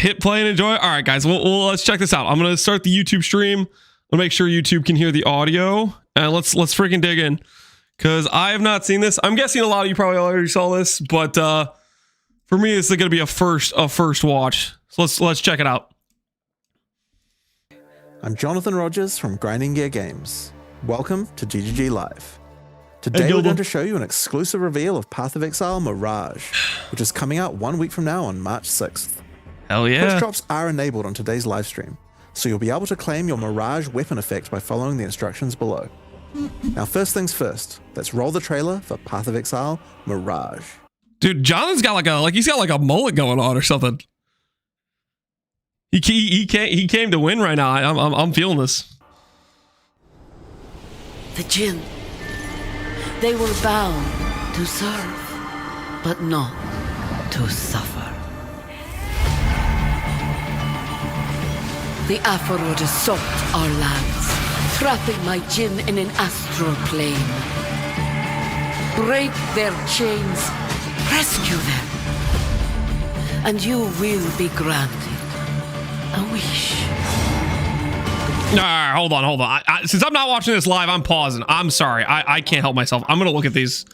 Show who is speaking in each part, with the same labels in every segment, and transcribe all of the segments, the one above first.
Speaker 1: hit play and enjoy. All right, guys. Well, let's check this out. I'm gonna start the YouTube stream. I'll make sure YouTube can hear the audio, and let's freaking dig in, because I have not seen this. I'm guessing a lot of you probably already saw this, but for me, this is gonna be a first watch. So let's check it out.
Speaker 2: I'm Jonathan Rogers from Grinding Gear Games. Welcome to GGG Live. Today we're going to show you an exclusive reveal of Path of Exile Mirage, which is coming out 1 week from now on March 6th.
Speaker 1: Hell yeah.
Speaker 2: Push drops are enabled on today's live stream, so you'll be able to claim your Mirage weapon effect by following the instructions below. Now first things first, let's roll the trailer for Path of Exile Mirage.
Speaker 1: Dude, Jonathan's got he's got like a mullet going on or something. He came to win right now. I'm feeling this.
Speaker 3: The Jinn. They were bound to serve, but not to suffer. The Aphrodite assault our lands, trapping my Jinn in an astral plane. Break their chains, rescue them, and you will be granted a wish.
Speaker 1: Nah, hold on. Since I'm not watching this live, I'm pausing. I'm sorry. I can't help myself. I'm gonna look at these.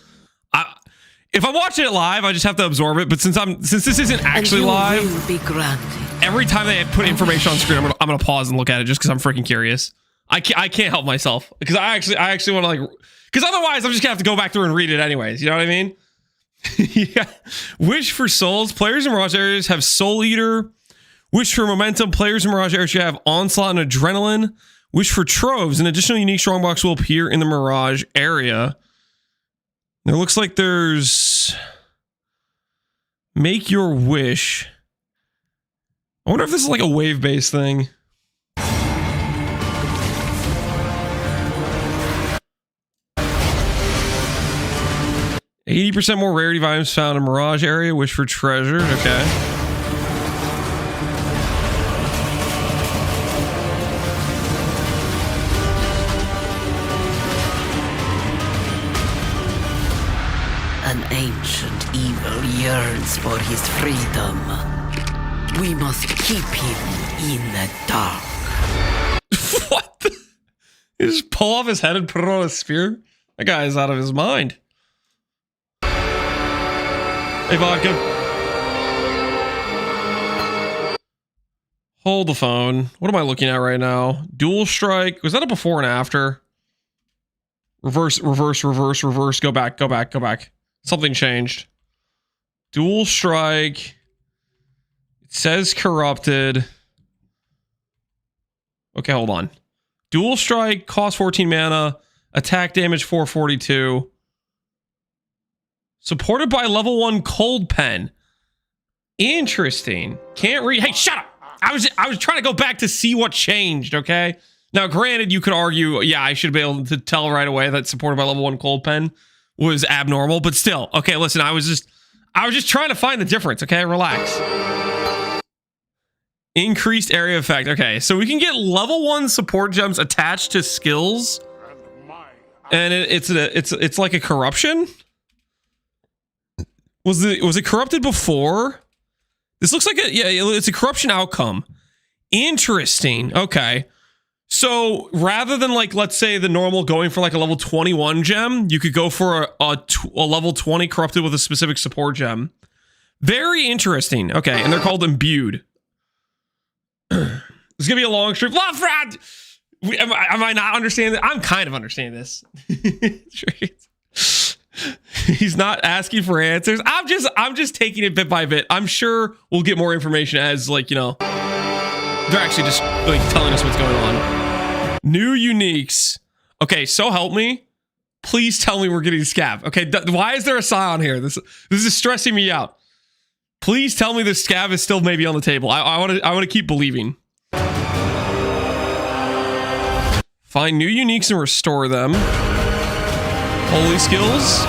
Speaker 1: If I'm watching it live, I just have to absorb it. But since this isn't actually live,
Speaker 3: will be granted
Speaker 1: every time they put information on screen, I'm gonna pause and look at it just because I'm freaking curious. I can't help myself because I actually want to, like, because otherwise I'm just gonna have to go back through and read it anyways. You know what I mean? Yeah. Wish for souls. Players in Mirage areas have Soul Eater. Wish for momentum. Players in Mirage areas have Onslaught and Adrenaline. Wish for troves. An additional unique strongbox will appear in the Mirage area. There looks like there's make your wish. I wonder if this is like a wave-based thing. %80 more rarity items found in Mirage area. Wish for treasure. Okay.
Speaker 3: An ancient evil yearns for his freedom. We must keep him in the dark.
Speaker 1: What? You just pull off his head and put it on a spear? That guy is out of his mind. Hey, Vodka. Hold the phone. What am I looking at right now? Dual strike. Was that a before and after? Reverse. Go back. Something changed. Dual strike. It says corrupted. Okay, hold on. Dual strike, cost 14 mana, attack damage 442. Supported by level 1 cold pen. Interesting. Can't read. Hey, shut up. I was trying to go back to see what changed, okay? Now, granted, you could argue, yeah, I should be able to tell right away that supported by level 1 cold pen was abnormal, but still. Okay, listen, I was just trying to find the difference, okay? Relax. Increased area effect. Okay, so we can get level 1 support gems attached to skills. And it's like a corruption? Was it corrupted before? This looks like it's a corruption outcome. Interesting. Okay. So rather than, like, let's say the normal going for like a level 21 gem, you could go for a level 20 corrupted with a specific support gem. Very interesting. Okay, and they're called imbued. It's gonna be a long stream. Am I not understanding? I'm kind of understanding this. He's not asking for answers. I'm just taking it bit by bit. I'm sure we'll get more information as, like, you know, they're actually just like telling us what's going on. New uniques. Okay, so help me. Please tell me we're getting Scav. Okay, why is there a Scion here? This is stressing me out. Please tell me the Scav is still maybe on the table. I want to keep believing. Find new uniques and restore them. Holy skills.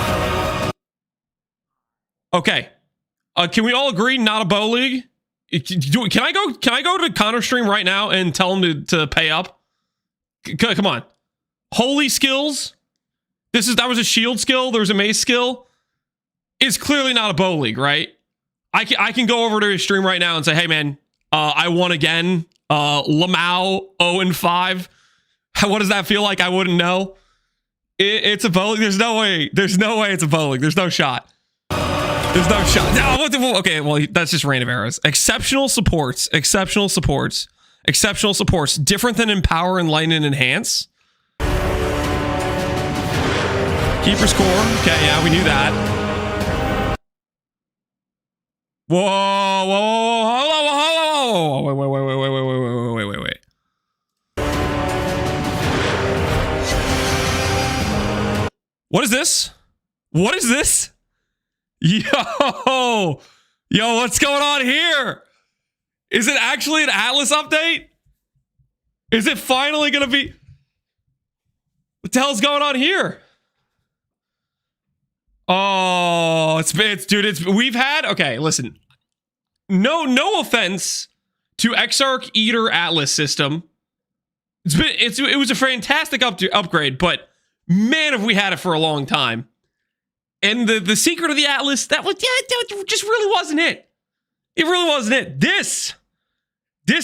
Speaker 1: Okay. Can we all agree not a bow league? Can I go to Connor stream right now and tell him to pay up? Come on. Holy skills. That was a shield skill. There was a mace skill. It's clearly not a bow league, right? I can go over to his stream right now and say, hey man, I won again. Lamau 0-5. What does that feel like? I wouldn't know. It's a bowling. There's no way. There's no way it's a bowling. There's no shot. There's no shot. No, what the, okay, well, that's just random arrows. Exceptional supports. Exceptional supports. Exceptional supports. Different than Empower, Enlighten, and Enhance. Keeper score. Okay, yeah, we knew that. Whoa, whoa, whoa, whoa, whoa, wait. What is this? What is this? Yo, what's going on here? Is it actually an Atlas update? Is it finally gonna be? What the hell's going on here? Oh, we've had, okay, listen. No offense to Exarch Eater Atlas system. It was a fantastic upgrade, but man, have we had it for a long time. And the secret of the Atlas, that just really wasn't it. It really wasn't it. This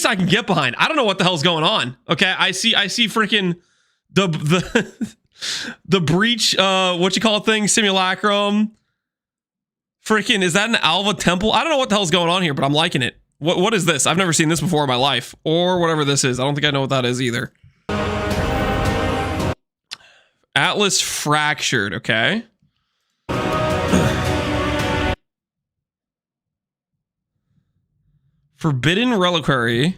Speaker 1: I can get behind. I don't know what the hell's going on. Okay, I see freaking the breach, what you call it thing, simulacrum. Freaking, is that an Alva temple? I don't know what the hell's going on here, but I'm liking it. What is this? I've never seen this before in my life, or whatever this is. I don't think I know what that is either. Atlas Fractured, okay. Forbidden Reliquary.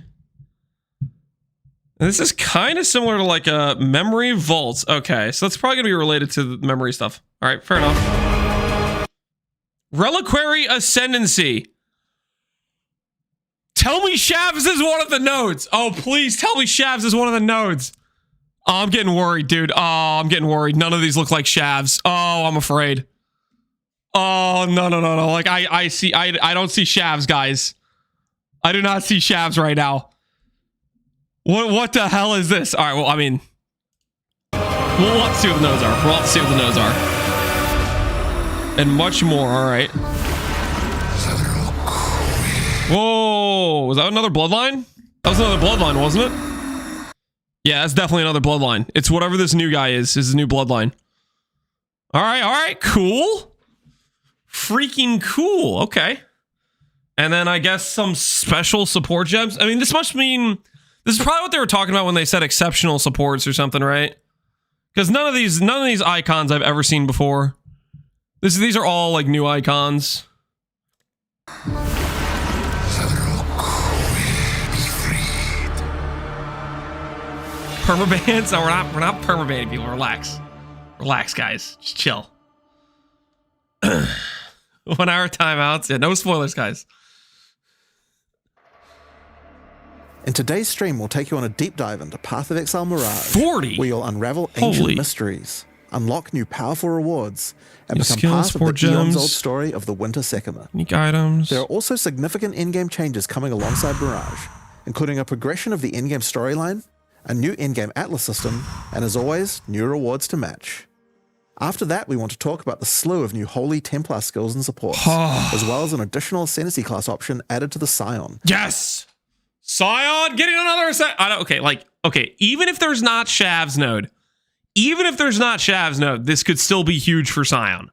Speaker 1: This is kind of similar to like a memory vault. Okay, so that's probably gonna be related to the memory stuff. All right, fair enough. Reliquary Ascendancy. Tell me Shavs is one of the nodes. Oh, please tell me Shavs is one of the nodes. Oh, I'm getting worried, dude. Oh, I'm getting worried. None of these look like Shavs. Oh, I'm afraid. Oh, no. Like I don't see Shavs, guys. I do not see Shavs right now. What the hell is this? All right, well, I mean, we'll have to see what the nodes are. We'll have to see what the nodes are. And much more, all right. Whoa, was that another bloodline? That was another bloodline, wasn't it? Yeah, that's definitely another bloodline. It's whatever this new guy is his new bloodline. All right, cool. Freaking cool, okay. And then I guess some special support gems. I mean, this must mean, this is probably what they were talking about when they said exceptional supports or something, right? Because none of these icons I've ever seen before. These are all like new icons. Permabans? No, we're not permabanning people. Relax, guys. Just chill. 1 hour timeouts. Yeah, no spoilers, guys.
Speaker 2: In today's stream, we'll take you on a deep dive into Path of Exile Mirage,
Speaker 1: 40,
Speaker 2: where you'll unravel ancient mysteries, unlock new powerful rewards, and
Speaker 1: new
Speaker 2: become
Speaker 1: skills,
Speaker 2: part of the
Speaker 1: gems,
Speaker 2: eons-old story of the Winter Sekima.
Speaker 1: Unique items.
Speaker 2: There are also significant in-game changes coming alongside Mirage, including a progression of the in-game storyline, a new in-game Atlas system, and as always, new rewards to match. After that, we want to talk about the slew of new Holy Templar skills and supports, as well as an additional Ascendancy class option added to the Scion.
Speaker 1: Yes! Scion getting another okay, even if there's not Shav's node, this could still be huge for Scion.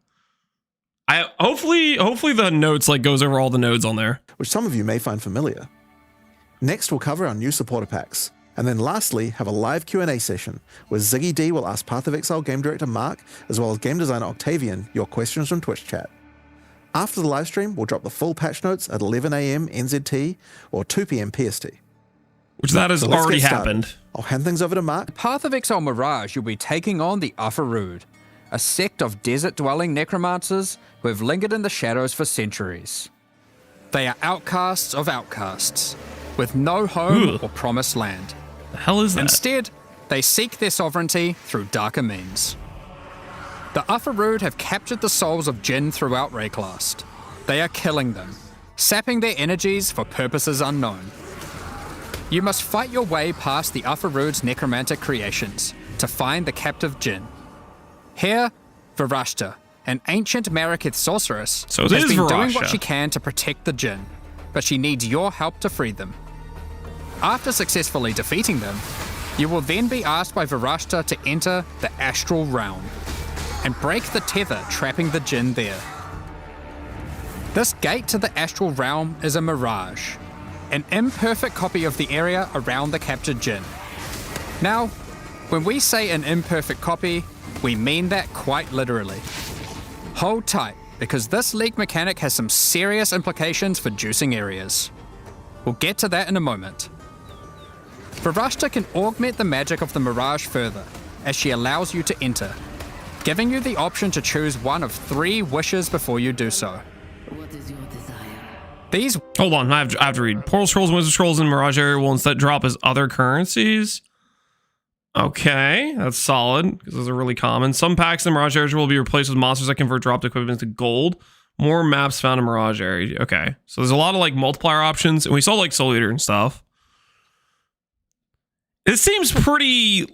Speaker 1: Hopefully the notes like goes over all the nodes on there,
Speaker 2: which some of you may find familiar. Next, we'll cover our new supporter packs, and then lastly, have a live Q&A session where Ziggy D will ask Path of Exile game director Mark, as well as game designer Octavian, your questions from Twitch chat. After the live stream, we'll drop the full patch notes at 11 AM NZT or 2 PM PST.
Speaker 1: Which that has already happened.
Speaker 2: I'll hand things over to Mark.
Speaker 4: Path of Exile Mirage, you'll be taking on the Afarud, a sect of desert-dwelling necromancers who have lingered in the shadows for centuries. They are outcasts of outcasts, with no home or promised land.
Speaker 1: The hell is that?
Speaker 4: Instead, they seek their sovereignty through darker means. The Afarud have captured the souls of Jinn throughout Rayclast. They are killing them, sapping their energies for purposes unknown. You must fight your way past the Afarud's necromantic creations to find the captive Jinn. Here, Varashta, an ancient Marakith sorceress, has been doing what she can to protect the Jinn, but she needs your help to free them. After successfully defeating them, you will then be asked by Varashta to enter the astral realm and break the tether trapping the Jinn there. This gate to the astral realm is a Mirage, an imperfect copy of the area around the captured Jinn. Now, when we say an imperfect copy, we mean that quite literally. Hold tight, because this leak mechanic has some serious implications for juicing areas. We'll get to that in a moment. Varashta can augment the magic of the Mirage further, as she allows you to enter, giving you the option to choose one of 3 wishes before you do so.
Speaker 3: What is your desire?
Speaker 4: These
Speaker 1: Hold on, I have to read. Portal scrolls and wizard scrolls in Mirage area will instead drop as other currencies. Okay, that's solid, because those are really common. Some packs in Mirage area will be replaced with monsters that convert dropped equipment to gold. More maps found in Mirage area. Okay, so there's a lot of like multiplier options, and we saw like Soul Eater and stuff. It seems pretty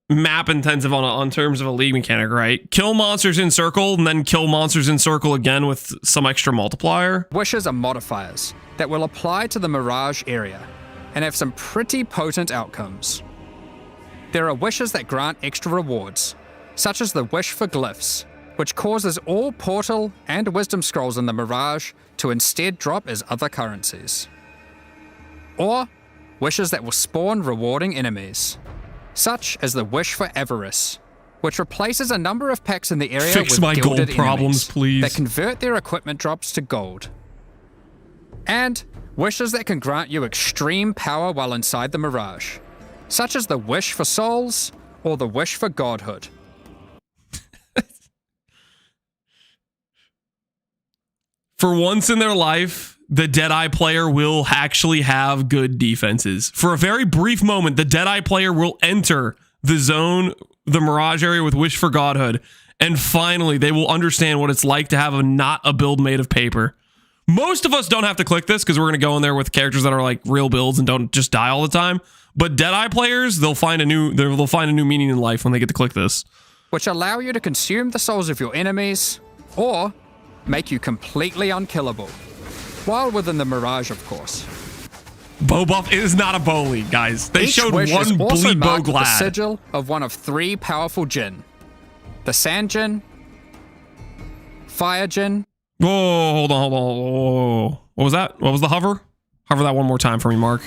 Speaker 1: map intensive on terms of a league mechanic, right? Kill monsters in circle and then kill monsters in circle again with some extra multiplier.
Speaker 4: wishes are modifiers that will apply to the Mirage area and have some pretty potent outcomes. There are wishes that grant extra rewards, such as the wish for glyphs, which causes all portal and wisdom scrolls in the Mirage to instead drop as other currencies. Or wishes that will spawn rewarding enemies, such as the wish for avarice, which replaces a number of packs in the area
Speaker 1: Fix
Speaker 4: with
Speaker 1: my
Speaker 4: gilded
Speaker 1: gold problems,
Speaker 4: enemies
Speaker 1: please.
Speaker 4: that convert their equipment drops to gold. And wishes that can grant you extreme power while inside the Mirage, such as the wish for souls or the wish for godhood.
Speaker 1: For once in their life, the Deadeye player will actually have good defenses. For a very brief moment, the Deadeye player will enter the zone, the Mirage area with Wish for Godhood, and finally they will understand what it's like to have not a build made of paper. Most of us don't have to click this because we're going to go in there with characters that are like real builds and don't just die all the time. But Deadeye players, they'll find a new meaning in life when they get to click this.
Speaker 4: Which allow you to consume the souls of your enemies, or make you completely unkillable. While within the Mirage, of course.
Speaker 1: Bow buff is not a bow league, guys. They
Speaker 4: Each
Speaker 1: showed
Speaker 4: wish is
Speaker 1: one
Speaker 4: also
Speaker 1: bleed bow
Speaker 4: marked with the
Speaker 1: glad.
Speaker 4: sigil of one of 3 powerful Jinn. The Sand Jinn, Fire Jinn.
Speaker 1: Whoa, hold on. Whoa. What was that? What was the hover? Hover that one more time for me, Mark.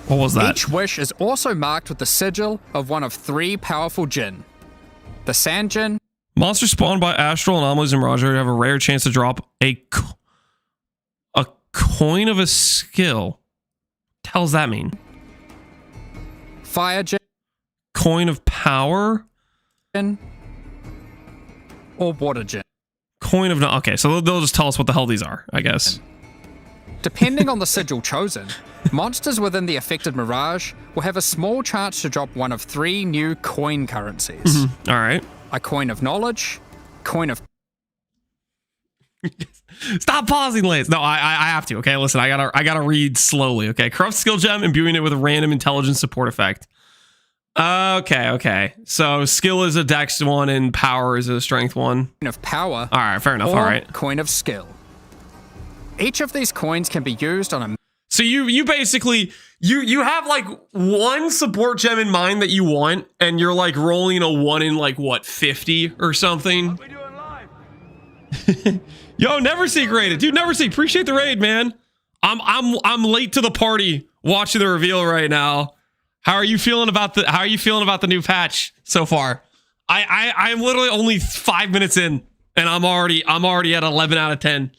Speaker 1: What was that?
Speaker 4: Each wish is also marked with the sigil of one of 3 powerful Jinn. The Sand Jinn.
Speaker 1: Monsters spawned by astral anomalies in Mirage area have a rare chance to drop a coin of a skill. What the hell does that mean?
Speaker 4: Fire Jinn.
Speaker 1: Coin of power?
Speaker 4: Or Water Jinn.
Speaker 1: Coin of... Okay, so they'll just tell us what the hell these are, I guess.
Speaker 4: Depending on the sigil chosen, monsters within the affected Mirage will have a small chance to drop one of 3 new coin currencies.
Speaker 1: All right.
Speaker 4: A coin of knowledge, coin of...
Speaker 1: Stop pausing, Lance. No, I have to. Okay, listen, I gotta read slowly. Okay, corrupt skill gem, imbuing it with a random intelligence support effect. Okay. So skill is a dex one and power is a strength one.
Speaker 4: Coin of power.
Speaker 1: All right, fair enough.
Speaker 4: Or
Speaker 1: All right.
Speaker 4: coin of skill. Each of these coins can be used on a...
Speaker 1: So you basically you have like one support gem in mind that you want, and you're like rolling a 1 in like what 50 or something.
Speaker 5: What we doing live?
Speaker 1: Yo, Neverseek rated, dude. Neverseek, appreciate the raid, man. I'm late to the party watching the reveal right now. How are you feeling about the new patch so far? I'm literally only 5 minutes in, and I'm already at 11 out of 10.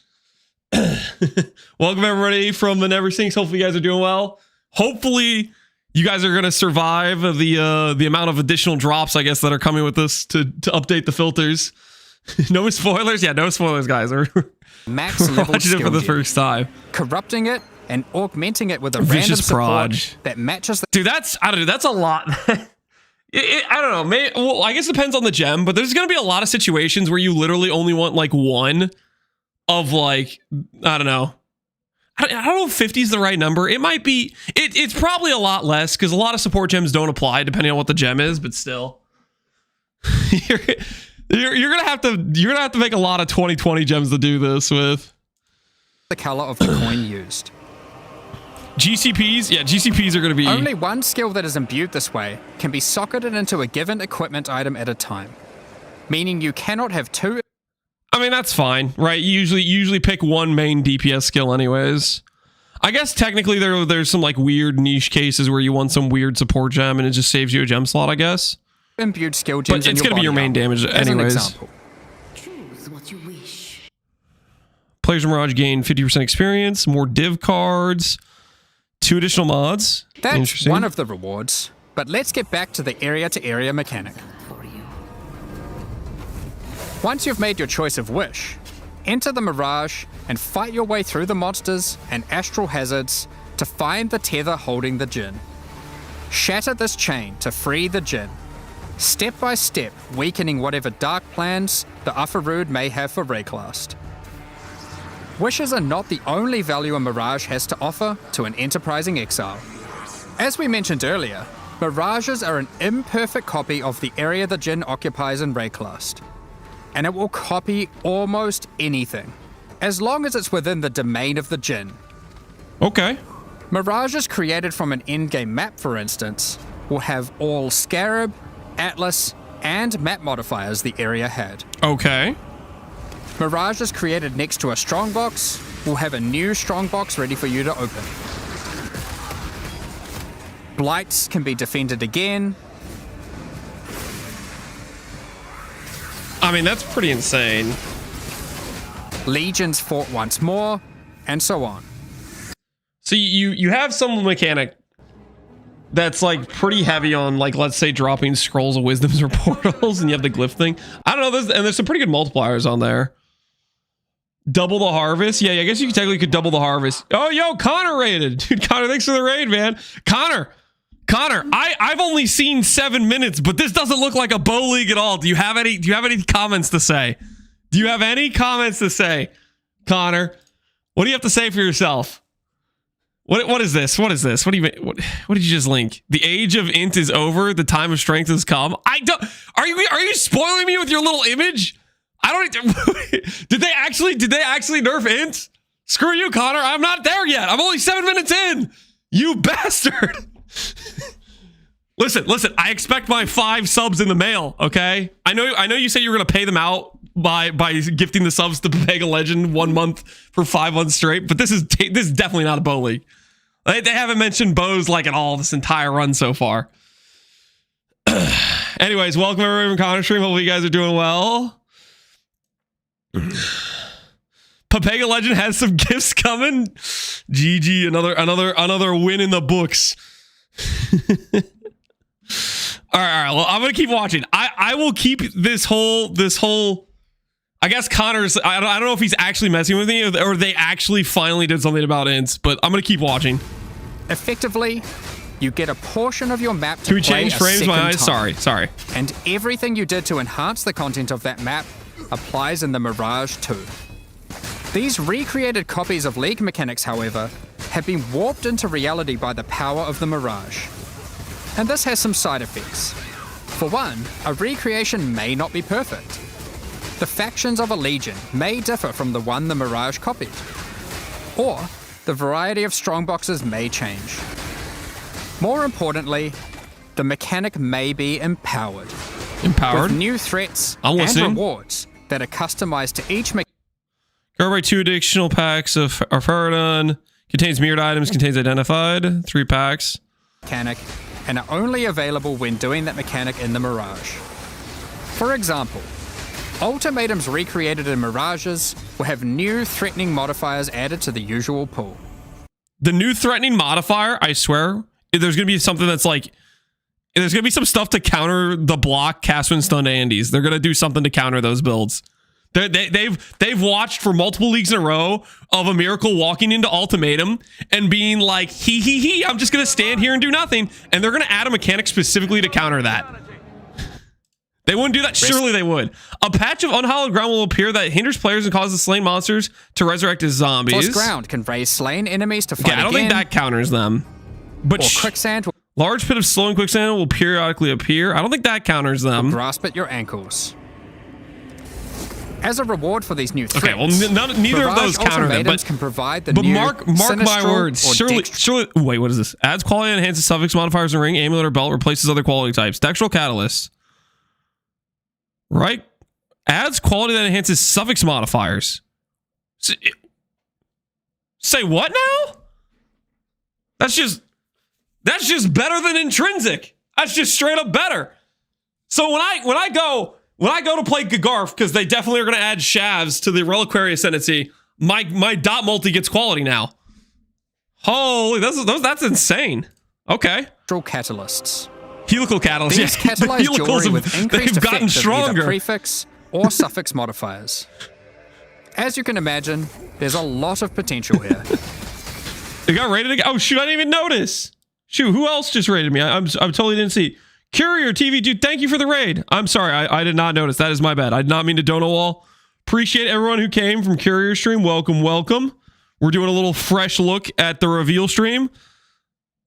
Speaker 1: Welcome everybody from the Neverseeks. Hopefully you guys are doing well. Hopefully you guys are gonna survive the amount of additional drops, I guess, that are coming with this to update the filters. No spoilers. Yeah, no spoilers, guys. We're
Speaker 4: max level
Speaker 1: watching it for
Speaker 4: skill
Speaker 1: the
Speaker 4: gem,
Speaker 1: first time.
Speaker 4: corrupting it and augmenting it with a
Speaker 1: Vicious
Speaker 4: random support
Speaker 1: Proj.
Speaker 4: that matches the...
Speaker 1: Dude, that's a lot. I don't know. Well, I guess it depends on the gem, but there's gonna be a lot of situations where you literally only want like one of like, I don't know. I don't know if 50 is the right number. It might be. It's probably a lot less because a lot of support gems don't apply depending on what the gem is. But still, you're gonna have to make a lot of 2020 gems to do this with.
Speaker 4: the color of the coin used.
Speaker 1: GCPs, yeah, GCPs are going to be...
Speaker 4: Only one skill that is imbued this way can be socketed into a given equipment item at a time, meaning you cannot have two...
Speaker 1: I mean, that's fine, right? You usually pick one main DPS skill anyways. I guess technically there's some like weird niche cases where you want some weird support gem and it just saves you a gem slot, I guess.
Speaker 4: Imbued skill gems
Speaker 1: but it's going to be your main damage anyways.
Speaker 3: Choose what you wish.
Speaker 1: Players in Mirage gain 50% experience, more div cards, 2 additional mods.
Speaker 4: That's one of the rewards, but let's get back to the area-to-area mechanic.
Speaker 3: For you.
Speaker 4: Once you've made your choice of wish, enter the Mirage and fight your way through the monsters and astral hazards to find the tether holding the Djinn. Shatter this chain to free the Djinn, step by step weakening whatever dark plans the Ufarood may have for Rayclast. Wishes are not the only value a Mirage has to offer to an enterprising exile. As we mentioned earlier, Mirages are an imperfect copy of the area the Djinn occupies in Rayclast, and it will copy almost anything, as long as it's within the domain of the Djinn.
Speaker 1: Okay.
Speaker 4: Mirages created from an endgame map, for instance, will have all Scarab, Atlas, and map modifiers the area had.
Speaker 1: Okay.
Speaker 4: Mirages created next to a strongbox will have a new strongbox ready for you to open. Blights can be defended again.
Speaker 1: I mean, that's pretty insane.
Speaker 4: Legions fought once more, and so on.
Speaker 1: So you have some mechanic that's like pretty heavy on, like, let's say dropping scrolls of wisdoms or portals, and you have the glyph thing. I don't know, there's some pretty good multipliers on there. Double the harvest. Yeah, I guess you technically could double the harvest. Oh, yo, Connor raided. Dude, Connor, thanks for the raid, man. Connor, I've only seen 7 minutes, but this doesn't look like a bow league at all. Do you have any comments to say? Do you have any comments to say, Connor? What do you have to say for yourself? What is this? What is this? What do you mean? What did you just link? The age of int is over. The time of strength has come. I don't. Are you spoiling me with your little image? I don't. Did they actually nerf int? Screw you, Connor. I'm not there yet. I'm only 7 minutes in. You bastard. Listen. I expect my 5 subs in the mail. Okay. I know. You said you were gonna pay them out by gifting the subs to Pega Legend 1 month for 5 months straight. But this is definitely not a bow league. They haven't mentioned bows like at all this entire run so far. Anyways, welcome everyone from Connor Stream. Hopefully you guys are doing well. Papega Legend has some gifts coming. GG, another win in the books. All right. Well, I'm gonna keep watching. I will keep this whole. I guess Connor's. I don't know if he's actually messing with me or they actually finally did something about ints. But I'm gonna keep watching.
Speaker 4: Effectively, you get a portion of your map to
Speaker 1: Can we
Speaker 4: play
Speaker 1: change
Speaker 4: a
Speaker 1: frames?
Speaker 4: second
Speaker 1: My eyes.
Speaker 4: time.
Speaker 1: Sorry.
Speaker 4: And everything you did to enhance the content of that map applies in the Mirage too. These recreated copies of League mechanics, however, have been warped into reality by the power of the Mirage. And this has some side effects. For one, a recreation may not be perfect. The factions of a Legion may differ from the one the Mirage copied. Or, the variety of strongboxes may change. More importantly, the mechanic may be empowered. With new threats and rewards that are customized to each mechanic.
Speaker 1: Go by 2 additional packs of Faradon. Contains mirrored items, contains identified. 3 packs.
Speaker 4: Mechanic, and are only available when doing that mechanic in the Mirage. For example, ultimatums recreated in Mirages will have new threatening modifiers added to the usual pool.
Speaker 1: The new threatening modifier, I swear, there's going to be something that's like, there's going to be some stuff to counter the block Castwind stunned Andes. They're going to do something to counter those builds. They've watched for multiple leagues in a row of a Miracle walking into ultimatum and being like, he, I'm just going to stand here and do nothing. And they're going to add a mechanic specifically to counter that. They wouldn't do that. Surely they would. A patch of unhallowed ground will appear that hinders players and causes slain monsters to resurrect as zombies.
Speaker 4: Force ground can raise slain enemies to fight
Speaker 1: I don't think that counters them. But
Speaker 4: quicksand.
Speaker 1: Large pit of slowing quicksand will periodically appear. I don't think that counters them.
Speaker 4: Grasp at your ankles. As a reward for these new threats,
Speaker 1: Okay, well, neither of those counter them, but
Speaker 4: can provide the
Speaker 1: but
Speaker 4: new
Speaker 1: mark my
Speaker 4: sinistral
Speaker 1: words.
Speaker 4: or
Speaker 1: Surely. Wait, what is this? Adds quality, enhances suffix modifiers in ring, amulet, or belt, replaces other quality types. Textural catalyst. Right? Adds quality that enhances suffix modifiers. Say what now? That's just better than intrinsic. That's just straight up better. So when I go to play Gagarf, because they definitely are going to add shavs to the Reliquarian Ascendancy, my dot multi gets quality now. Holy, that's insane. Okay.
Speaker 4: catalysts.
Speaker 1: Helical catalysts.
Speaker 4: These catalyze jewelry with increased
Speaker 1: they've gotten
Speaker 4: effect of
Speaker 1: stronger.
Speaker 4: either prefix or suffix modifiers. As you can imagine, there's a lot of potential here.
Speaker 1: It got rated again. Oh shoot, I didn't even notice. Shoot, who else just rated me? I totally didn't see. Courier TV, dude, thank you for the raid. I'm sorry, I did not notice. That is my bad. I did not mean to dono wall. Appreciate everyone who came from Courier stream. Welcome, welcome. We're doing a little fresh look at the reveal stream.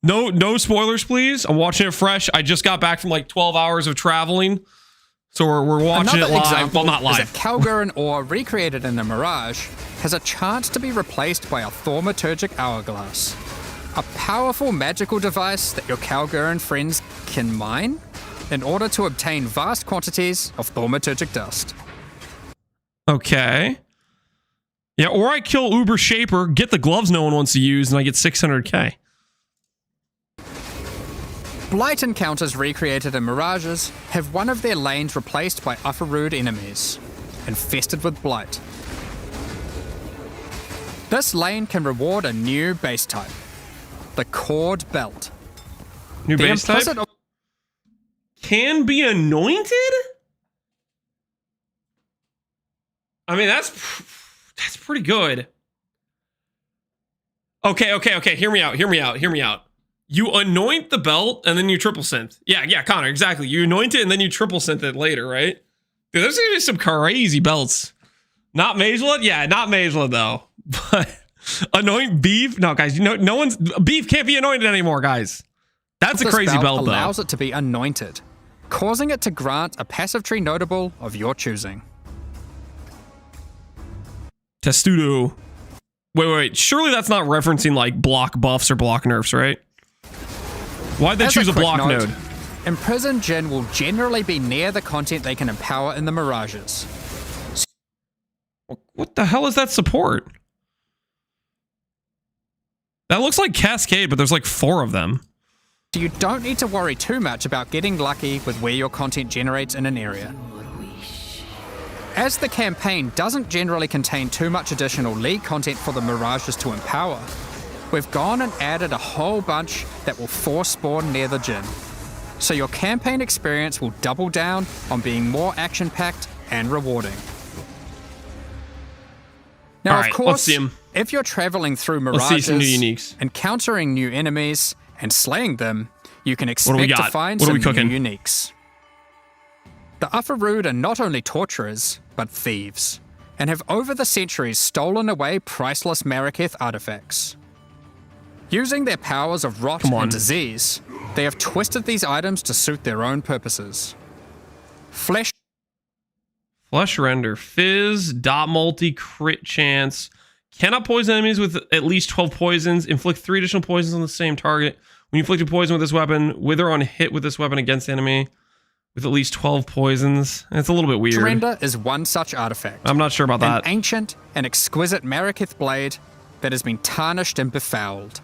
Speaker 1: No spoilers, please. I'm watching it fresh. I just got back from like 12 hours of traveling. So we're watching
Speaker 4: Another
Speaker 1: it live.
Speaker 4: example
Speaker 1: Well, not live.
Speaker 4: is that Calgaren ore recreated in the Mirage has a chance to be replaced by a thaumaturgic hourglass. A powerful magical device that your Calgaren friends can mine in order to obtain vast quantities of thaumaturgic dust.
Speaker 1: Okay. Yeah, or I kill Uber Shaper, get the gloves no one wants to use, and I get 600k.
Speaker 4: Blight encounters recreated in Mirages have one of their lanes replaced by Ufarood enemies, infested with Blight. This lane can reward a new base type, the Cord Belt.
Speaker 1: New
Speaker 4: The
Speaker 1: base type?
Speaker 4: implicit
Speaker 1: Can be anointed? I mean, that's pretty good. Okay. Hear me out. You anoint the belt and then you triple synth. Yeah, Connor, exactly. You anoint it and then you triple synth it later, right? Dude, there's gonna be some crazy belts. Not Magelud? Yeah, not Magelud though. But anoint beef? No, guys, no one's beef can't be anointed anymore, guys. That's a
Speaker 4: this
Speaker 1: crazy belt though.
Speaker 4: Allows it to be anointed, causing it to grant a passive tree notable of your choosing.
Speaker 1: Testudo. Wait. Surely that's not referencing like block buffs or block nerfs, right? Why'd they choose a
Speaker 4: quick
Speaker 1: block
Speaker 4: note,
Speaker 1: node?
Speaker 4: Imprisoned Jinn will generally be near the content they can empower in the Mirages.
Speaker 1: What the hell is that support? That looks like Cascade, but there's like 4 of them.
Speaker 4: So you don't need to worry too much about getting lucky with where your content generates in an area. As the campaign doesn't generally contain too much additional League content for the Mirages to empower, we've gone and added a whole bunch that will force spawn near the Jinn. So your campaign experience will double down on being more action-packed and rewarding. Now,
Speaker 1: All right,
Speaker 4: of
Speaker 1: let's
Speaker 4: course,
Speaker 1: see 'em.
Speaker 4: if you're traveling through
Speaker 1: Let's see some new
Speaker 4: Mirages,
Speaker 1: uniques.
Speaker 4: encountering new enemies, and slaying them, you can
Speaker 1: do we
Speaker 4: expect to
Speaker 1: got?
Speaker 4: find
Speaker 1: What are
Speaker 4: some
Speaker 1: we cooking?
Speaker 4: new uniques. The Ufarood are not only torturers, but thieves, and have over the centuries stolen away priceless Maraketh artifacts. Using their powers of rot
Speaker 1: Come on.
Speaker 4: and disease, they have twisted these items to suit their own purposes. Flesh
Speaker 1: Render, Fizz, dot multi, crit chance. Cannot poison enemies with at least 12 poisons. Inflict 3 additional poisons on the same target. When you inflict a poison with this weapon, wither on hit with this weapon against the enemy with at least 12 poisons. It's a little bit weird.
Speaker 4: Render is one such artifact.
Speaker 1: I'm not sure about
Speaker 4: An
Speaker 1: that.
Speaker 4: ancient and exquisite Maraketh blade that has been tarnished and befouled.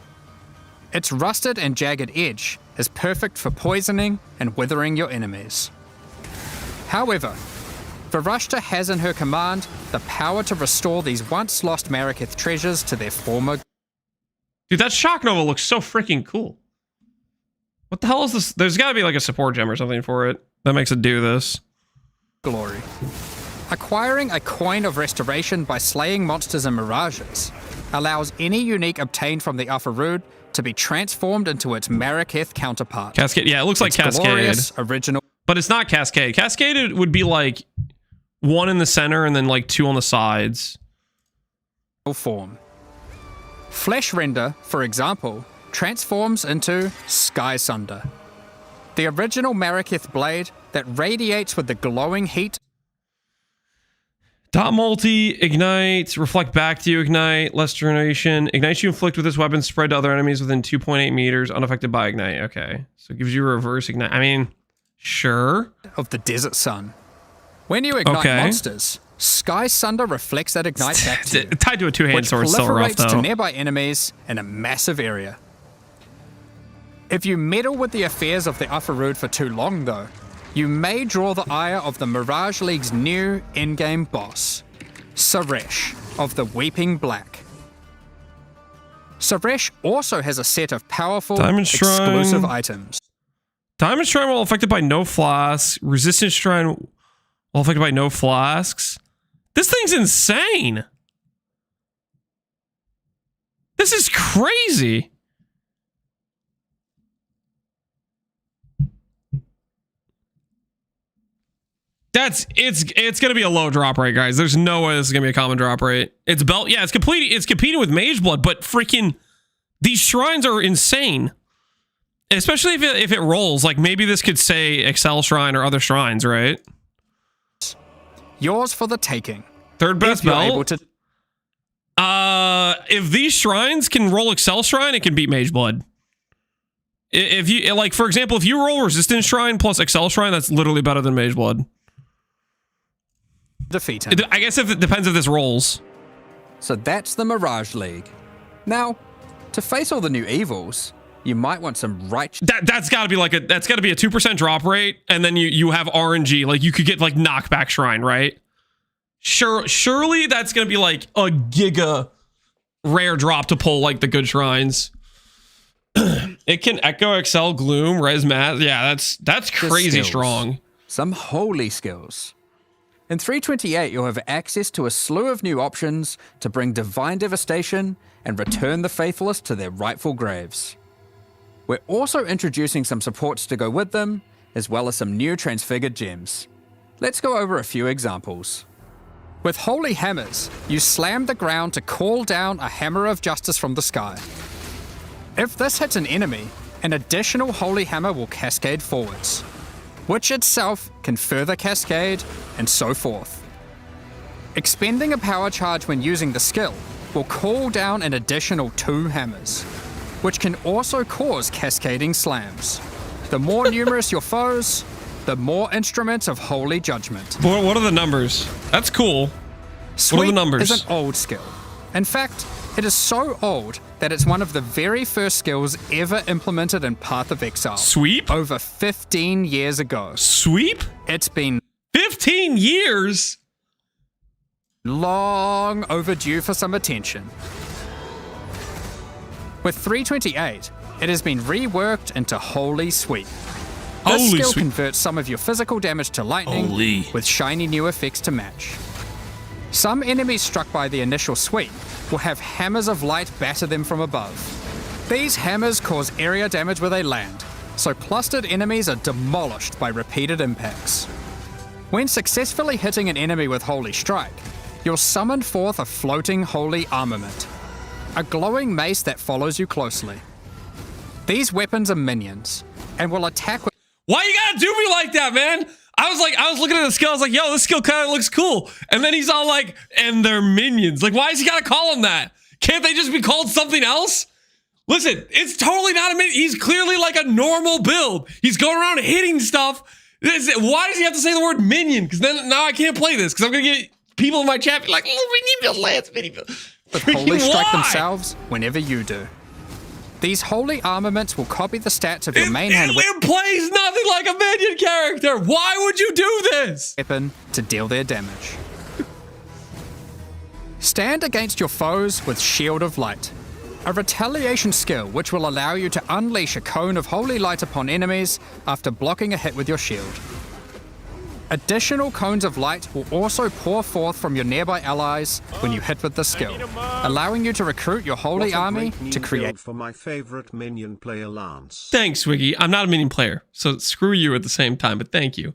Speaker 4: Its rusted and jagged edge is perfect for poisoning and withering your enemies. However, Varashta has in her command the power to restore these once lost Maraketh treasures to their former.
Speaker 1: Dude, that Shock Nova looks so freaking cool. What the hell is this? There's got to be like a support gem or something for it that makes it do this.
Speaker 4: Glory. Acquiring a coin of restoration by slaying monsters in Mirages allows any unique obtained from the Ufarood to be transformed into its Maraketh counterpart.
Speaker 1: Cascade. Yeah, it looks like
Speaker 4: Its
Speaker 1: Cascade.
Speaker 4: glorious original
Speaker 1: But it's not Cascade. Cascade would be like 1 in the center and then like 2 on the sides.
Speaker 4: form. Flesh Render, for example, transforms into Sky Sunder, the original Maraketh blade that radiates with the glowing heat.
Speaker 1: Dot multi, ignite, reflect back to you, ignite, less duration. Ignite you inflict with this weapon, spread to other enemies within 2.8 meters, unaffected by ignite. Okay. So it gives you a reverse ignite. I mean, sure.
Speaker 4: Of the desert sun. When you ignite monsters, Sky Sunder reflects that ignite back to you,
Speaker 1: tied to a two-handed
Speaker 4: which
Speaker 1: sword, still rough,
Speaker 4: proliferates
Speaker 1: though.
Speaker 4: to nearby enemies in a massive area. If you meddle with the affairs of the Upper Road for too long, though, you may draw the ire of the Mirage League's new endgame boss, Suresh of the Weeping Black. Suresh also has a set of powerful, exclusive items.
Speaker 1: Diamond Shrine while affected by no flasks. Resistance Shrine while affected by no flasks. This thing's insane. This is crazy. It's gonna be a low drop rate, guys. There's no way this is gonna be a common drop rate. It's competing with Mage Blood, but freaking these shrines are insane. Especially if it rolls. Like maybe this could say Exile Shrine or other shrines, right?
Speaker 4: Yours for the taking.
Speaker 1: Third best belt.
Speaker 4: Able to
Speaker 1: if these shrines can roll Excel Shrine, it can beat Mage Blood. If you like, for example, if you roll Resistance Shrine plus Excel Shrine, that's literally better than Mage Blood.
Speaker 4: Defeat him.
Speaker 1: I guess if it depends if this rolls.
Speaker 4: So that's the Mirage League. Now, to face all the new evils, you might want some righteous.
Speaker 1: That's got to be like a 2% drop rate, and then you have RNG. Like you could get like knockback shrine, right? Surely that's gonna be like a giga rare drop to pull like the good shrines. It can echo, excel, gloom, res math. Yeah, that's crazy strong.
Speaker 4: Some holy skills. In 328, you'll have access to a slew of new options to bring divine devastation and return the faithless to their rightful graves. We're also introducing some supports to go with them, as well as some new Transfigured gems. Let's go over a few examples. With Holy Hammers, you slam the ground to call down a Hammer of Justice from the sky. If this hits an enemy, an additional Holy Hammer will cascade forwards, which itself can further cascade, and so forth. Expending a power charge when using the skill will call down an additional 2 hammers, which can also cause cascading slams. The more numerous your foes, the more instruments of holy judgment.
Speaker 1: What are the numbers? That's cool.
Speaker 4: Sweep
Speaker 1: what are the numbers?
Speaker 4: is an old skill. In fact, it is so old that it's one of the very first skills ever implemented in Path of Exile.
Speaker 1: Sweep?
Speaker 4: Over 15 years ago.
Speaker 1: Sweep?
Speaker 4: It's been
Speaker 1: 15 years?
Speaker 4: Long overdue for some attention. With 328, it has been reworked into Holy Sweep. This
Speaker 1: Holy
Speaker 4: skill
Speaker 1: Sweep.
Speaker 4: converts some of your physical damage to lightning with shiny new effects to match. Some enemies struck by the initial sweep will have hammers of light batter them from above. These hammers cause area damage where they land, so clustered enemies are demolished by repeated impacts. When successfully hitting an enemy with Holy Strike, you'll summon forth a floating holy armament, a glowing mace that follows you closely. These weapons are minions, and will attack with...
Speaker 1: Why you gotta do me like that, man? I was looking at the skill, I was like, yo, this skill kind of looks cool. And then he's all like, and they're minions. Like, why is he gotta call them that? Can't they just be called something else? Listen, it's totally not a minion. He's clearly like a normal build. He's going around hitting stuff. Why does he have to say the word minion? Because then now I can't play this, because I'm gonna get people in my chat be like, oh, we need build Lance mini build.
Speaker 4: With Holy Strike themselves whenever you do. These holy armaments will copy the stats of your main hand
Speaker 1: It plays nothing like a minion character. Why would you do this?
Speaker 4: weapon to deal their damage. Stand against your foes with Shield of Light, a retaliation skill which will allow you to unleash a cone of holy light upon enemies after blocking a hit with your shield. Additional cones of light will also pour forth from your nearby allies when you hit with the skill, allowing you to recruit your holy army to create...
Speaker 6: For my favorite minion player, Lance.
Speaker 1: Thanks, Wiggy. I'm not a minion player, so screw you at the same time, but thank you.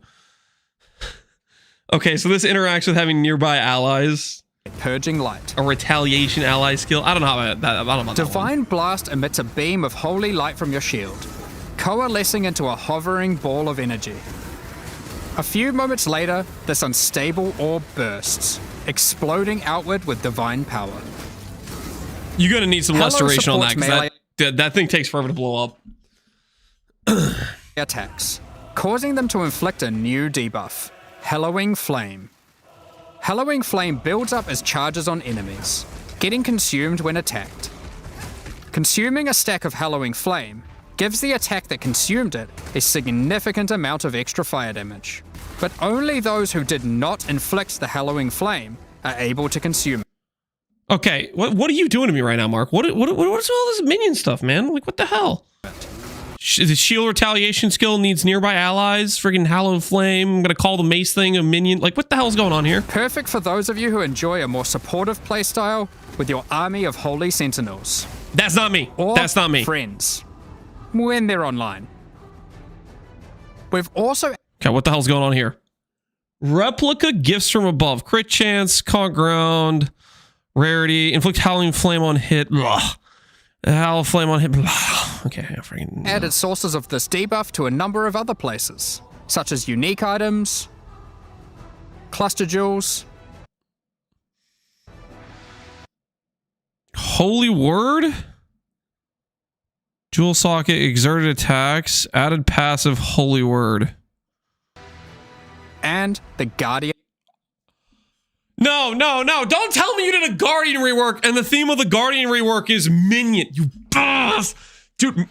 Speaker 1: Okay, so this interacts with having nearby allies.
Speaker 4: Purging light.
Speaker 1: A retaliation ally skill. I don't know how that. I don't know about that one.
Speaker 4: Divine Blast emits a beam of holy light from your shield, coalescing into a hovering ball of energy. A few moments later, this unstable orb bursts, exploding outward with divine power.
Speaker 1: You're gonna need some
Speaker 4: Hello
Speaker 1: restoration on that,
Speaker 4: supports
Speaker 1: because
Speaker 4: melee
Speaker 1: that thing takes forever to blow up.
Speaker 4: attacks, causing them to inflict a new debuff, Hallowing Flame. Hallowing Flame builds up as charges on enemies, getting consumed when attacked. Consuming a stack of Hallowing Flame gives the attack that consumed it a significant amount of extra fire damage, but only those who did not inflict the Hallowing Flame are able to consume it.
Speaker 1: Okay, what are you doing to me right now, Mark? What is all this minion stuff, man? Like, what the hell? The shield retaliation skill needs nearby allies. Friggin' Hallowed Flame. I'm gonna call the mace thing a minion. Like, what the hell's going on here?
Speaker 4: Perfect for those of you who enjoy a more supportive playstyle with your army of Holy Sentinels.
Speaker 1: That's not me.
Speaker 4: Or
Speaker 1: That's not me.
Speaker 4: friends, when they're online. We've also...
Speaker 1: Okay, what the hell's going on here? Replica gifts from above. Crit chance, conk ground, rarity, inflict Howling Flame on hit. Ugh. Howling Flame on hit. Ugh. Okay, I freaking...
Speaker 4: added sources of this debuff to a number of other places, such as unique items, cluster jewels,
Speaker 1: Holy Word? Jewel socket, exerted attacks, added passive Holy Word.
Speaker 4: and the Guardian.
Speaker 1: No. Don't tell me you did a Guardian rework and the theme of the Guardian rework is minion. You boss. Dude,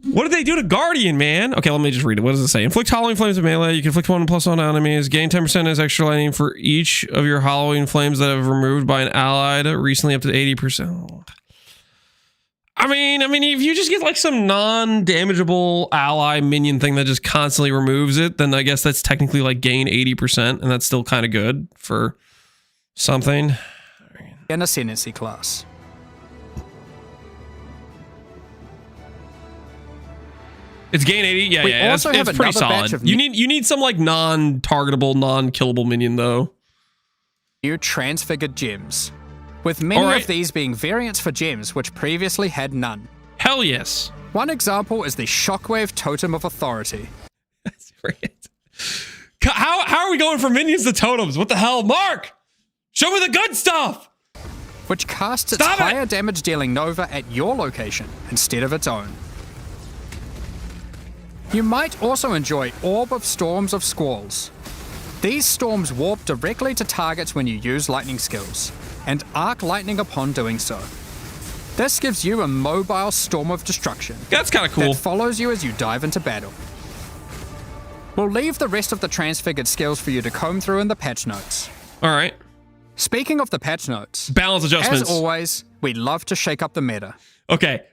Speaker 1: what did they do to Guardian, man? Okay, let me just read it. What does it say? Inflict Halloween Flames with melee. You can inflict 1+ on enemies. Gain 10% as extra lightning for each of your Halloween Flames that have removed by an allied recently up to 80%. I mean, if you just get like some non-damageable ally minion thing that just constantly removes it, then I guess that's technically like gain 80%, and that's still kind of good for something.
Speaker 4: An Ascendancy class.
Speaker 1: It's gain 80. Yeah,
Speaker 4: We
Speaker 1: yeah.
Speaker 4: also have
Speaker 1: it's pretty
Speaker 4: another batch
Speaker 1: solid.
Speaker 4: of
Speaker 1: You need some like non-targetable, non-killable minion though.
Speaker 4: New transfigured gems, with many
Speaker 1: Alright.
Speaker 4: of these being variants for gems which previously had none.
Speaker 1: Hell yes.
Speaker 4: One example is the Shockwave Totem of Authority.
Speaker 1: That's great. How are we going from minions to totems? What the hell, Mark? Show me the good stuff.
Speaker 4: Which casts its
Speaker 1: Stop it!
Speaker 4: higher damage dealing Nova at your location instead of its own. You might also enjoy Orb of Storms of Squalls. These storms warp directly to targets when you use lightning skills, and arc lightning upon doing so. This gives you a mobile storm of destruction
Speaker 1: That's kind of cool.
Speaker 4: that follows you as you dive into battle. We'll leave the rest of the transfigured skills for you to comb through in the patch notes.
Speaker 1: All right.
Speaker 4: Speaking of the patch notes,
Speaker 1: Balance adjustments.
Speaker 4: as always, we love to shake up the meta.
Speaker 1: Okay.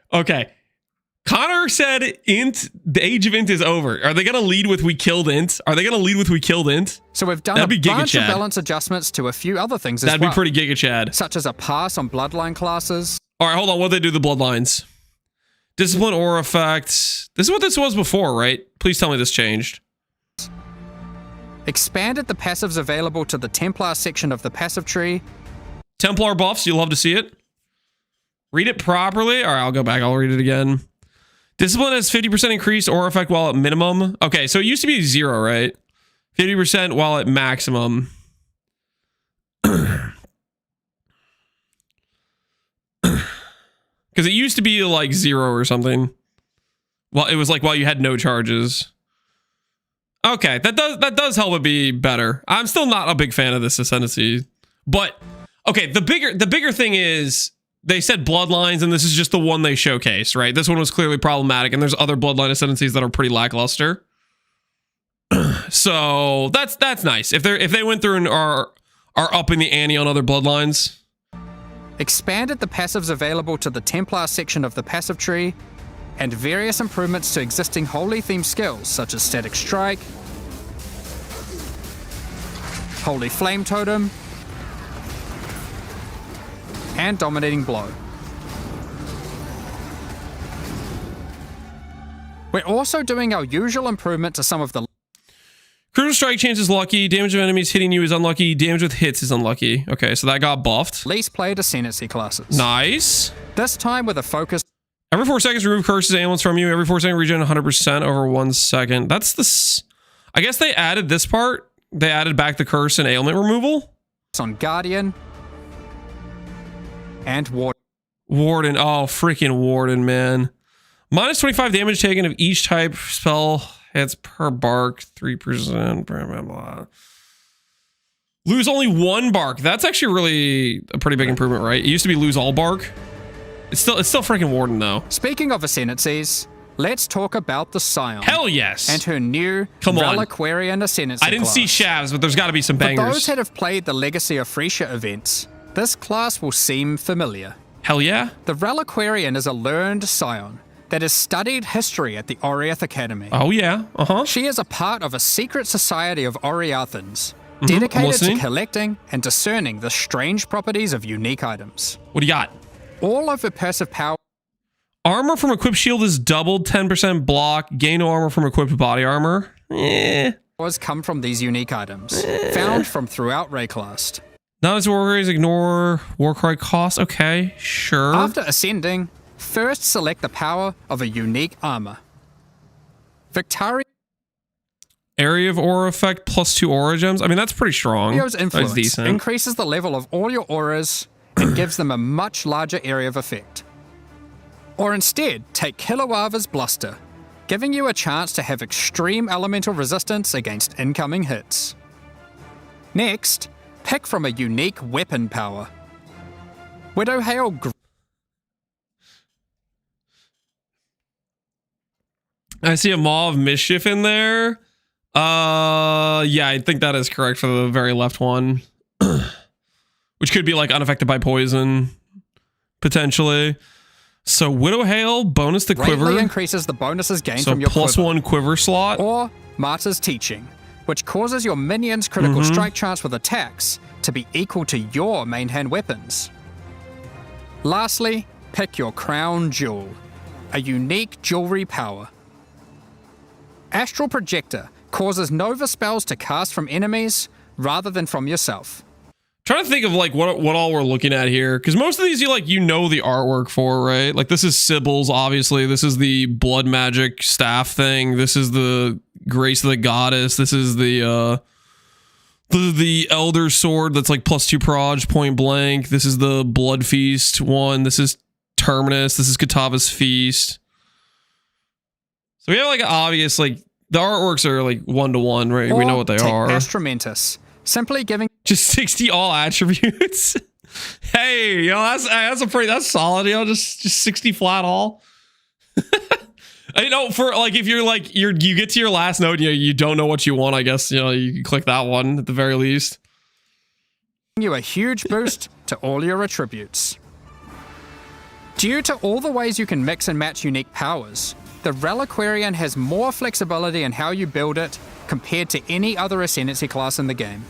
Speaker 1: Connor said int, the age of int is over. Are they going to lead with we killed int?
Speaker 4: So we've done
Speaker 1: That'd be
Speaker 4: a
Speaker 1: Giga
Speaker 4: bunch of
Speaker 1: Chad.
Speaker 4: balance adjustments to a few other things as
Speaker 1: That'd
Speaker 4: well,
Speaker 1: be pretty Giga Chad.
Speaker 4: such as a pass on bloodline classes,
Speaker 1: All right, hold on. What did they do to the bloodlines? Discipline or effect. This is what this was before, right? Please tell me this changed.
Speaker 4: expanded the passives available to the Templar section of the passive tree,
Speaker 1: Templar buffs. You love to see it. Read it properly. All right, I'll go back. I'll read it again. Discipline has 50% increased or effect while at minimum. Okay, so it used to be 0, right? 50% while at maximum. Because it used to be like 0 or something. Well, it was like while you had no charges. Okay, that does help it be better. I'm still not a big fan of this Ascendancy, but okay. The bigger thing is they said bloodlines, and this is just the one they showcased, right? This one was clearly problematic, and there's other bloodline Ascendancies that are pretty lackluster. So that's nice. If they went through and are upping the ante on other bloodlines.
Speaker 4: expanded the passives available to the Templar section of the passive tree, and various improvements to existing holy themed skills such as Static Strike, Holy Flame Totem, and Dominating Blow. We're also doing our usual improvement to some of the
Speaker 1: Critical strike chance is lucky. Damage of enemies hitting you is unlucky. Damage with hits is unlucky. Okay, so that got buffed.
Speaker 4: least played Ascendancy classes.
Speaker 1: Nice.
Speaker 4: This time with a focus
Speaker 1: Every 4 seconds, remove curses and ailments from you. Every 4 seconds, regen 100% over 1 second. That's I guess they added this part. They added back the curse and ailment removal.
Speaker 4: on Guardian and Warden.
Speaker 1: Warden. Oh, freaking Warden, man. Minus 25 damage taken of each type spell hits per bark. 3%. Blah, blah, blah. Lose only one bark. That's actually really a pretty big improvement, right? It used to be lose all bark. It's still freaking Warden, though.
Speaker 4: Speaking of Ascendancies, let's talk about the Scion.
Speaker 1: Hell yes.
Speaker 4: And her new Reliquarian Ascendancy
Speaker 1: I didn't see Shavs, but there's got to be some bangers.
Speaker 4: For those that have played the Legacy of Freesia events, this class will seem familiar.
Speaker 1: Hell yeah.
Speaker 4: The Reliquarian is a learned Scion that has studied history at the Oriath Academy.
Speaker 1: Oh yeah,
Speaker 4: She is a part of a secret society of Oriathans, dedicated to collecting and discerning the strange properties of unique items.
Speaker 1: What do you got?
Speaker 4: All of her passive power.
Speaker 1: Armor from equipped shield is doubled, 10% block. Gain no armor from equipped body armor.
Speaker 4: Come from these unique items, found from throughout Rayclast.
Speaker 1: Not as warriors ignore Warcry cost. Okay, sure.
Speaker 4: After ascending, first select the power of a unique armor. Victaria.
Speaker 1: Area of aura effect plus 2 aura gems. I mean, that's pretty strong.
Speaker 4: Victario's influence
Speaker 1: that's decent.
Speaker 4: increases the level of all your auras and gives them a much larger area of effect. Or instead, take Kilowava's Bluster, giving you a chance to have extreme elemental resistance against incoming hits. Next, pick from a unique weapon power. Widowhail.
Speaker 1: I see a Maw of Mischief in there. Yeah, I think that is correct for the very left one. Which could be like unaffected by poison, potentially. So Widowhail, bonus to quiver.
Speaker 4: Greatly increases the bonuses gained from your
Speaker 1: plus
Speaker 4: quiver.
Speaker 1: 1 quiver slot.
Speaker 4: Or Martyr's Teaching, which causes your minions' critical strike chance with attacks to be equal to your main hand weapons. Lastly, pick your Crown Jewel, a unique jewelry power. Astral Projector causes Nova spells to cast from enemies rather than from yourself.
Speaker 1: Trying to think of like what all we're looking at here, because most of these you know the artwork for, right? Like this is Sybil's, obviously. This is the blood magic staff thing. This is the Grace of the Goddess. This is the Elder Sword that's like plus 2 proj point blank. This is the Blood Feast one. This is Terminus. This is Katava's Feast. So we have like obvious like the artworks are like 1-to-1, right?
Speaker 4: Or
Speaker 1: we know what they are.
Speaker 4: Astramentus, simply giving
Speaker 1: just 60 all attributes. Hey, that's solid. Just 60 flat all. For like if you're like you get to your last note, you don't know what you want. I guess you can click that one at the very least.
Speaker 4: You a huge boost to all your attributes. Due to all the ways you can mix and match unique powers, the Reliquarian has more flexibility in how you build it compared to any other Ascendancy class in the game.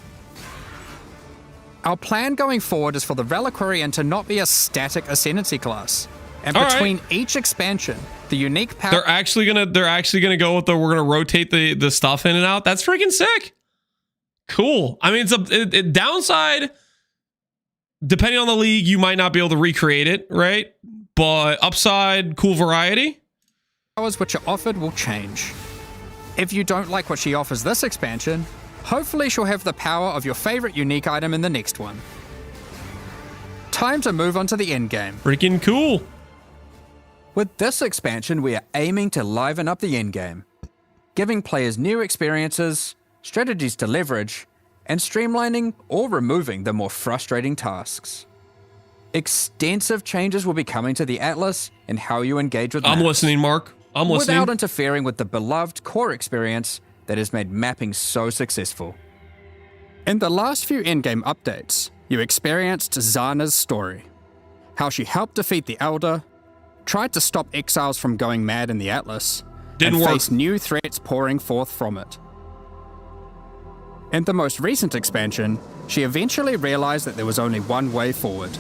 Speaker 4: Our plan going forward is for the Reliquarian to not be a static Ascendancy class. And between each expansion, the unique power...
Speaker 1: They're actually gonna go with we're gonna rotate the stuff in and out. That's freaking sick. Cool. I mean, it's downside, depending on the league, you might not be able to recreate it, right? But upside, cool variety.
Speaker 4: Powers which are offered will change. If you don't like what she offers this expansion, hopefully she'll have the power of your favorite unique item in the next one. Time to move on to the endgame.
Speaker 1: Freaking cool.
Speaker 7: With this expansion, we are aiming to liven up the endgame, giving players new experiences, strategies to leverage, and streamlining or removing the more frustrating tasks. Extensive changes will be coming to the Atlas and how you engage with maps.
Speaker 1: I'm listening, Mark. I'm listening.
Speaker 7: Without interfering with the beloved core experience that has made mapping so successful.
Speaker 4: In the last few endgame updates, you experienced Zana's story. How she helped defeat the Elder, tried to stop exiles from going mad in the Atlas, and faced new threats pouring forth from it. In the most recent expansion, she eventually realized that there was only one way forward: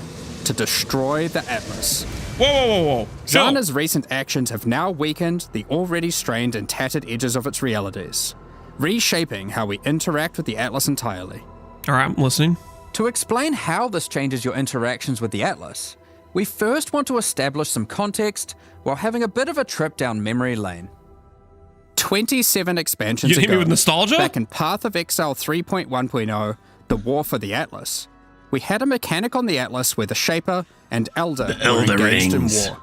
Speaker 4: to destroy the Atlas.
Speaker 1: Whoa.
Speaker 4: Zana's recent actions have now weakened the already strained and tattered edges of its realities, reshaping how we interact with the Atlas entirely.
Speaker 1: All right, I'm listening.
Speaker 7: To explain how this changes your interactions with the Atlas, we first want to establish some context while having a bit of a trip down memory lane.
Speaker 4: 27 expansions
Speaker 1: You hit
Speaker 4: ago,
Speaker 1: me with nostalgia?
Speaker 4: back in Path of Exile 3.1.0, the War for the Atlas, we had a mechanic on the Atlas where the Shaper and Elder were
Speaker 1: Elder
Speaker 4: engaged
Speaker 1: Rings.
Speaker 4: in war.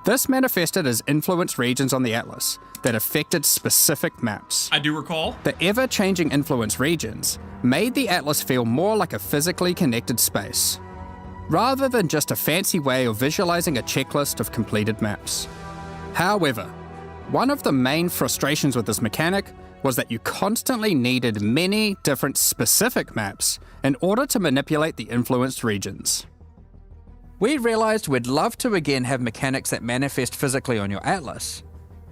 Speaker 4: This manifested as influence regions on the Atlas that affected specific maps.
Speaker 1: I do recall.
Speaker 4: The ever-changing influence regions made the Atlas feel more like a physically connected space, rather than just a fancy way of visualizing a checklist of completed maps. However, one of the main frustrations with this mechanic was that you constantly needed many different specific maps in order to manipulate the influenced regions.
Speaker 7: We realized we'd love to again have mechanics that manifest physically on your Atlas,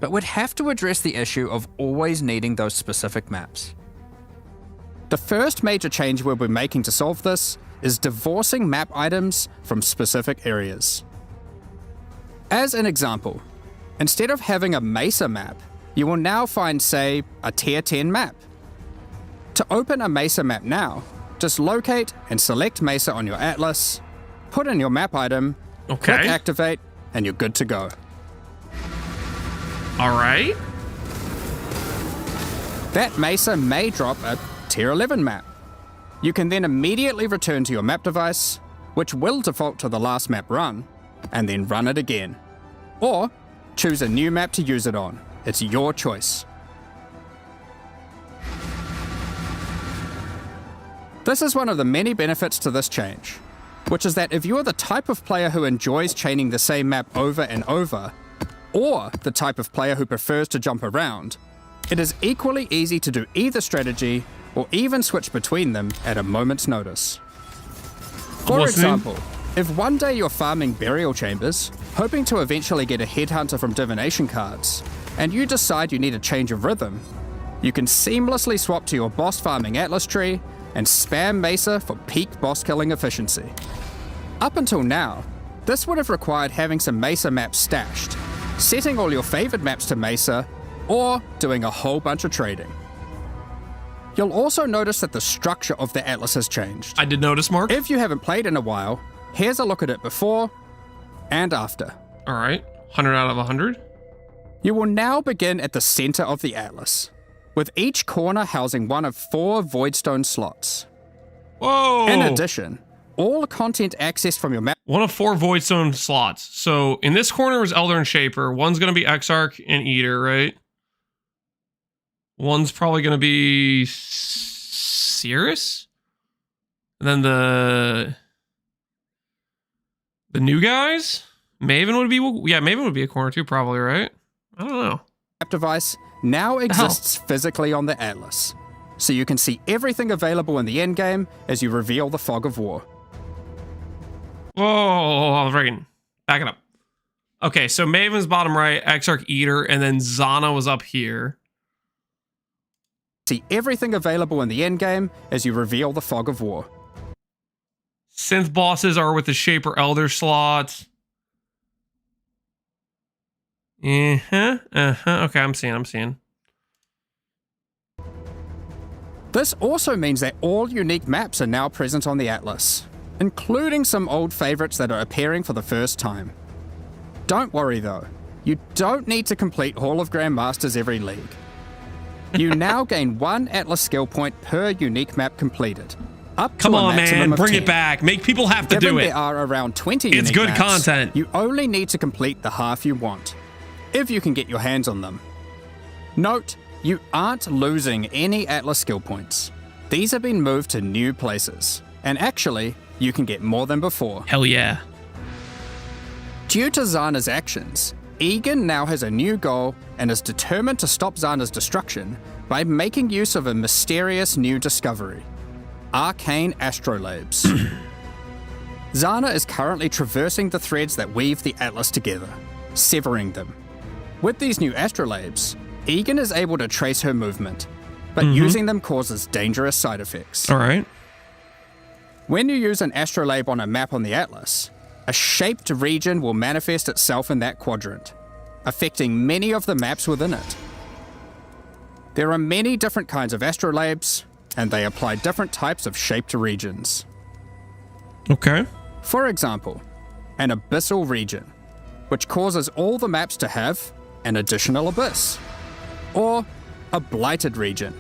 Speaker 7: but we'd have to address the issue of always needing those specific maps.
Speaker 4: The first major change we'll be making to solve this is divorcing map items from specific areas. As an example, instead of having a Mesa map, you will now find, say, a Tier 10 map. To open a Mesa map now, just locate and select Mesa on your Atlas, put in your map item,
Speaker 1: Okay.
Speaker 4: click activate, and you're good to go.
Speaker 1: All right.
Speaker 4: That Mesa may drop a Tier 11 map. You can then immediately return to your map device, which will default to the last map run, and then run it again. Or choose a new map to use it on. It's your choice. This is one of the many benefits to this change, which is that if you're the type of player who enjoys chaining the same map over and over, or the type of player who prefers to jump around, it is equally easy to do either strategy or even switch between them at a moment's notice. For
Speaker 1: Listening.
Speaker 4: example, if one day you're farming burial chambers, hoping to eventually get a headhunter from divination cards, and you decide you need a change of rhythm, you can seamlessly swap to your boss farming Atlas tree and spam Mesa for peak boss killing efficiency. Up until now, this would have required having some Mesa maps stashed, setting all your favorite maps to Mesa, or doing a whole bunch of trading. You'll also notice that the structure of the Atlas has changed.
Speaker 1: I did notice, Mark.
Speaker 4: If you haven't played in a while, here's a look at it before and after.
Speaker 1: All right. 100 out of 100.
Speaker 4: You will now begin at the center of the Atlas, with each corner housing one of 4 Voidstone slots.
Speaker 1: Whoa.
Speaker 4: In addition, all content accessed from your map
Speaker 1: One of 4 Voidstone slots. So in this corner is Elder and Shaper. One's going to be Exarch and Eater, right? One's probably going to be Cirrus. And then the new guys? Maven would be... Yeah, Maven would be a corner too, probably, right? I don't know.
Speaker 4: device now exists physically on the Atlas, so you can see everything available in the endgame as you reveal the Fog of War.
Speaker 1: Whoa, Reagan. Back it up. Okay, so Maven's bottom right, Exarch Eater, and then Zana was up here.
Speaker 4: See everything available in the endgame as you reveal the Fog of War.
Speaker 1: Synth bosses are with the Shaper Elder slot. Okay, I'm seeing.
Speaker 4: This also means that all unique maps are now present on the Atlas, including some old favorites that are appearing for the first time. Don't worry though, you don't need to complete Hall of Grandmasters every league. You now gain 1 Atlas skill point per unique map completed. Up to
Speaker 1: Come
Speaker 4: a
Speaker 1: on,
Speaker 4: maximum
Speaker 1: man,
Speaker 4: of
Speaker 1: bring
Speaker 4: 10.
Speaker 1: it back. Make people have to
Speaker 4: Given
Speaker 1: do it.
Speaker 4: there are around 20
Speaker 1: It's
Speaker 4: unique
Speaker 1: good
Speaker 4: maps,
Speaker 1: content.
Speaker 4: You only need to complete the half you want, if you can get your hands on them. Note, you aren't losing any Atlas skill points. These have been moved to new places, and actually, you can get more than before.
Speaker 1: Hell yeah.
Speaker 4: Due to Zana's actions, Egan now has a new goal and is determined to stop Zana's destruction by making use of a mysterious new discovery: Arcane astrolabes. Zana is currently traversing the threads that weave the Atlas together, severing them. With these new astrolabes, Egan is able to trace her movement, but using them causes dangerous side effects.
Speaker 1: All right.
Speaker 4: When you use an astrolabe on a map on the Atlas, a shaped region will manifest itself in that quadrant, affecting many of the maps within it. There are many different kinds of astrolabes, and they apply different types of shaped regions.
Speaker 1: Okay.
Speaker 4: For example, an abyssal region, which causes all the maps to have an additional abyss. Or a blighted region,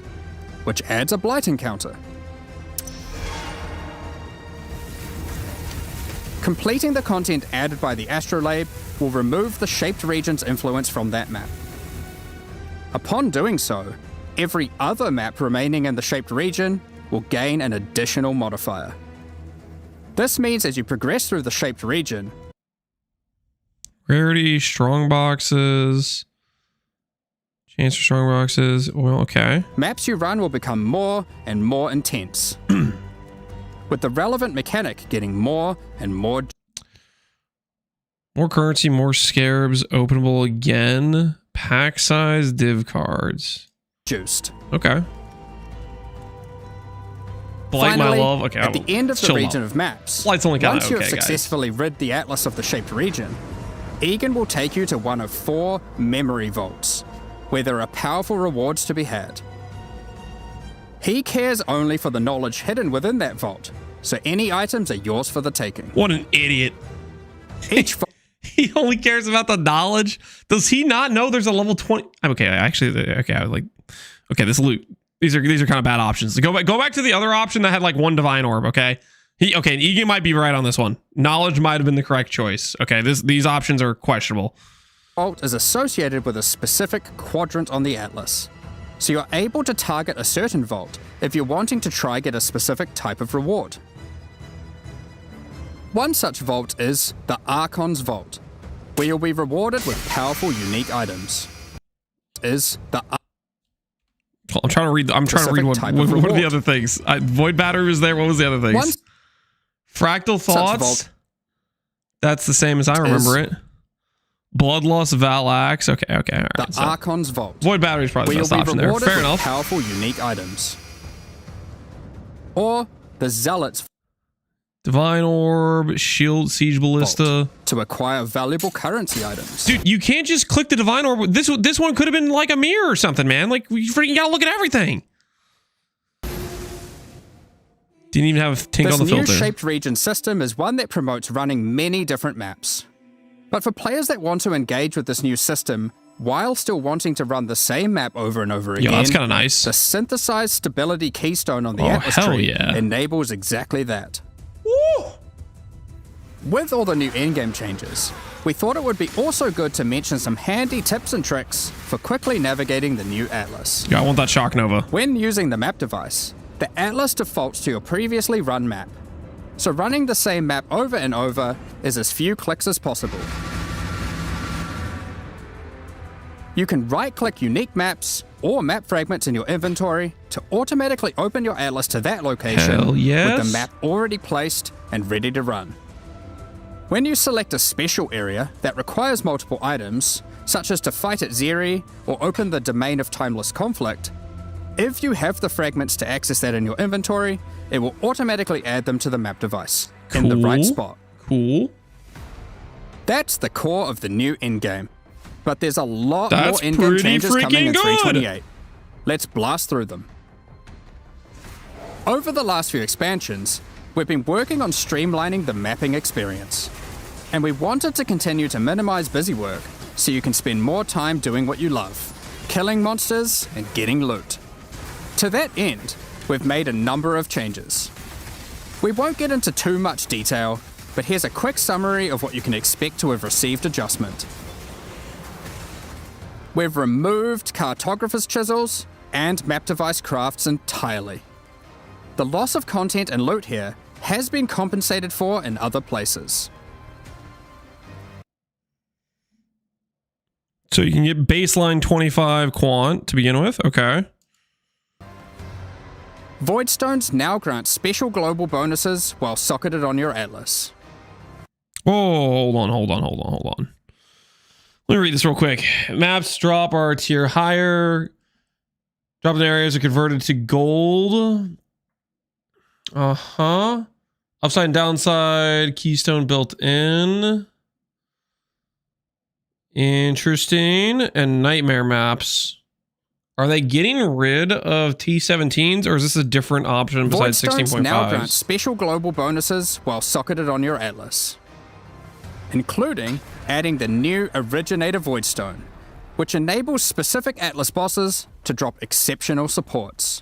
Speaker 4: which adds a blight encounter. Completing the content added by the astrolabe will remove the shaped region's influence from that map. Upon doing so, every other map remaining in the shaped region will gain an additional modifier. This means as you progress through the shaped region,
Speaker 1: Rarity, strong boxes, chance for strong boxes. Well, okay.
Speaker 4: maps you run will become more and more intense, with the relevant mechanic getting more and more.
Speaker 1: More currency, more scarabs, openable again. Pack size, div cards.
Speaker 4: Juiced.
Speaker 1: Okay. Blight,
Speaker 4: Finally,
Speaker 1: my love. Okay,
Speaker 4: at the end of the
Speaker 1: chill
Speaker 4: region
Speaker 1: out.
Speaker 4: of maps,
Speaker 1: Blight's only kinda
Speaker 4: once you have
Speaker 1: okay, guys.
Speaker 4: successfully rid the atlas of the shaped region, Egan will take you to one of 4 memory vaults, where there are powerful rewards to be had. He cares only for the knowledge hidden within that vault, so any items are yours for the taking.
Speaker 1: What an idiot.
Speaker 4: Each vault
Speaker 1: He only cares about the knowledge. Does he not know there's a level 20? Okay, actually, okay, I was like, okay, this loot. These are kind of bad options. Go back to the other option that had like 1 divine orb. Okay, Egan might be right on this one. Knowledge might have been the correct choice. Okay, these options are questionable.
Speaker 4: vault is associated with a specific quadrant on the atlas, so you're able to target a certain vault if you're wanting to try get a specific type of reward. One such vault is the Archon's Vault, where you'll be rewarded with powerful, unique items. Is the
Speaker 1: I'm trying to read. I'm trying to read what
Speaker 4: type of
Speaker 1: are the
Speaker 4: reward.
Speaker 1: other things. Void Battery was there. What was the other things?
Speaker 4: One
Speaker 1: Fractal
Speaker 4: such
Speaker 1: Thoughts.
Speaker 4: vault
Speaker 1: That's the same as I remember it. Bloodlust Valax. Okay. All right.
Speaker 4: the
Speaker 1: So
Speaker 4: Archon's Vault,
Speaker 1: Void Battery is probably
Speaker 4: where
Speaker 1: the
Speaker 4: you'll
Speaker 1: best
Speaker 4: be
Speaker 1: option there.
Speaker 4: rewarded
Speaker 1: Fair
Speaker 4: with
Speaker 1: enough.
Speaker 4: powerful, unique items. Or the Zealot's
Speaker 1: Divine Orb, Shield, Siege Ballista.
Speaker 4: Vault, to acquire valuable currency items.
Speaker 1: Dude, you can't just click the Divine Orb. This one could have been like a mirror or something, man. Like, we freaking gotta look at everything. Didn't even have Tink
Speaker 4: This
Speaker 1: on the
Speaker 4: new
Speaker 1: filter.
Speaker 4: shaped region system is one that promotes running many different maps. But for players that want to engage with this new system while still wanting to run the same map over and over again,
Speaker 1: Yo, that's kind of nice.
Speaker 4: the synthesized stability keystone on the
Speaker 1: Oh,
Speaker 4: Atlas
Speaker 1: hell
Speaker 4: tree
Speaker 1: yeah.
Speaker 4: enables exactly that. With all the new endgame changes, we thought it would be also good to mention some handy tips and tricks for quickly navigating the new Atlas.
Speaker 1: Yeah, I want that Shock Nova.
Speaker 4: When using the map device, the Atlas defaults to your previously run map, so running the same map over and over is as few clicks as possible. You can right-click unique maps or map fragments in your inventory to automatically open your Atlas to that location
Speaker 1: Hell yes.
Speaker 4: with the map already placed and ready to run. When you select a special area that requires multiple items, such as to fight at Zeri or open the Domain of Timeless Conflict, if you have the fragments to access that in your inventory, it will automatically add them to the map device in the right
Speaker 1: Cool.
Speaker 4: spot.
Speaker 1: Cool.
Speaker 4: That's the core of the new endgame. But there's a lot
Speaker 1: That's
Speaker 4: more endgame
Speaker 1: pretty
Speaker 4: changes coming in
Speaker 1: freaking good.
Speaker 4: 328. Let's blast through them. Over the last few expansions, we've been working on streamlining the mapping experience. And we wanted to continue to minimize busy work so you can spend more time doing what you love, killing monsters and getting loot. To that end, we've made a number of changes. We won't get into too much detail, but here's a quick summary of what you can expect to have received adjustment. We've removed cartographer's chisels and map device crafts entirely. The loss of content and loot here has been compensated for in other places.
Speaker 1: So you can get baseline 25 quant to begin with. Okay.
Speaker 4: Voidstones now grant special global bonuses while socketed on your Atlas.
Speaker 1: Oh, hold on. Let me read this real quick. Maps drop our tier higher. Drop in areas are converted to gold. Upside and downside. Keystone built in. Interesting. And nightmare maps. Are they getting rid of T17s, or is this a different option besides
Speaker 4: Voidstones now grant
Speaker 1: 16.5s?
Speaker 4: special global bonuses while socketed on your Atlas, including adding the new Originator Voidstone, which enables specific Atlas bosses to drop exceptional supports.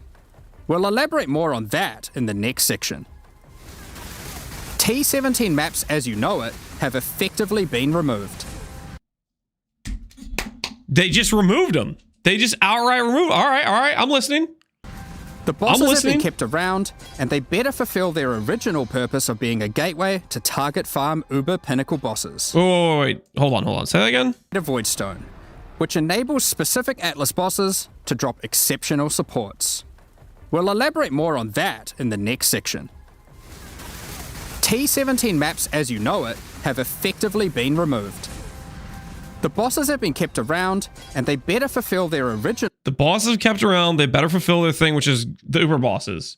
Speaker 4: We'll elaborate more on that in the next section. T17 maps as you know it have effectively been removed.
Speaker 1: They just removed them. They just outright removed. All right, I'm listening.
Speaker 4: The bosses have been kept around, and they better fulfill their original purpose of being a gateway to target farm uber pinnacle bosses.
Speaker 1: Oh, wait. Hold on. Say that again.
Speaker 4: The Voidstone, which enables specific Atlas bosses to drop exceptional supports. We'll elaborate more on that in the next section. T17 maps as you know it have effectively been removed. The bosses have been kept around, and they better fulfill their original...
Speaker 1: The bosses have kept around, they better fulfill their thing, which is the Uber bosses.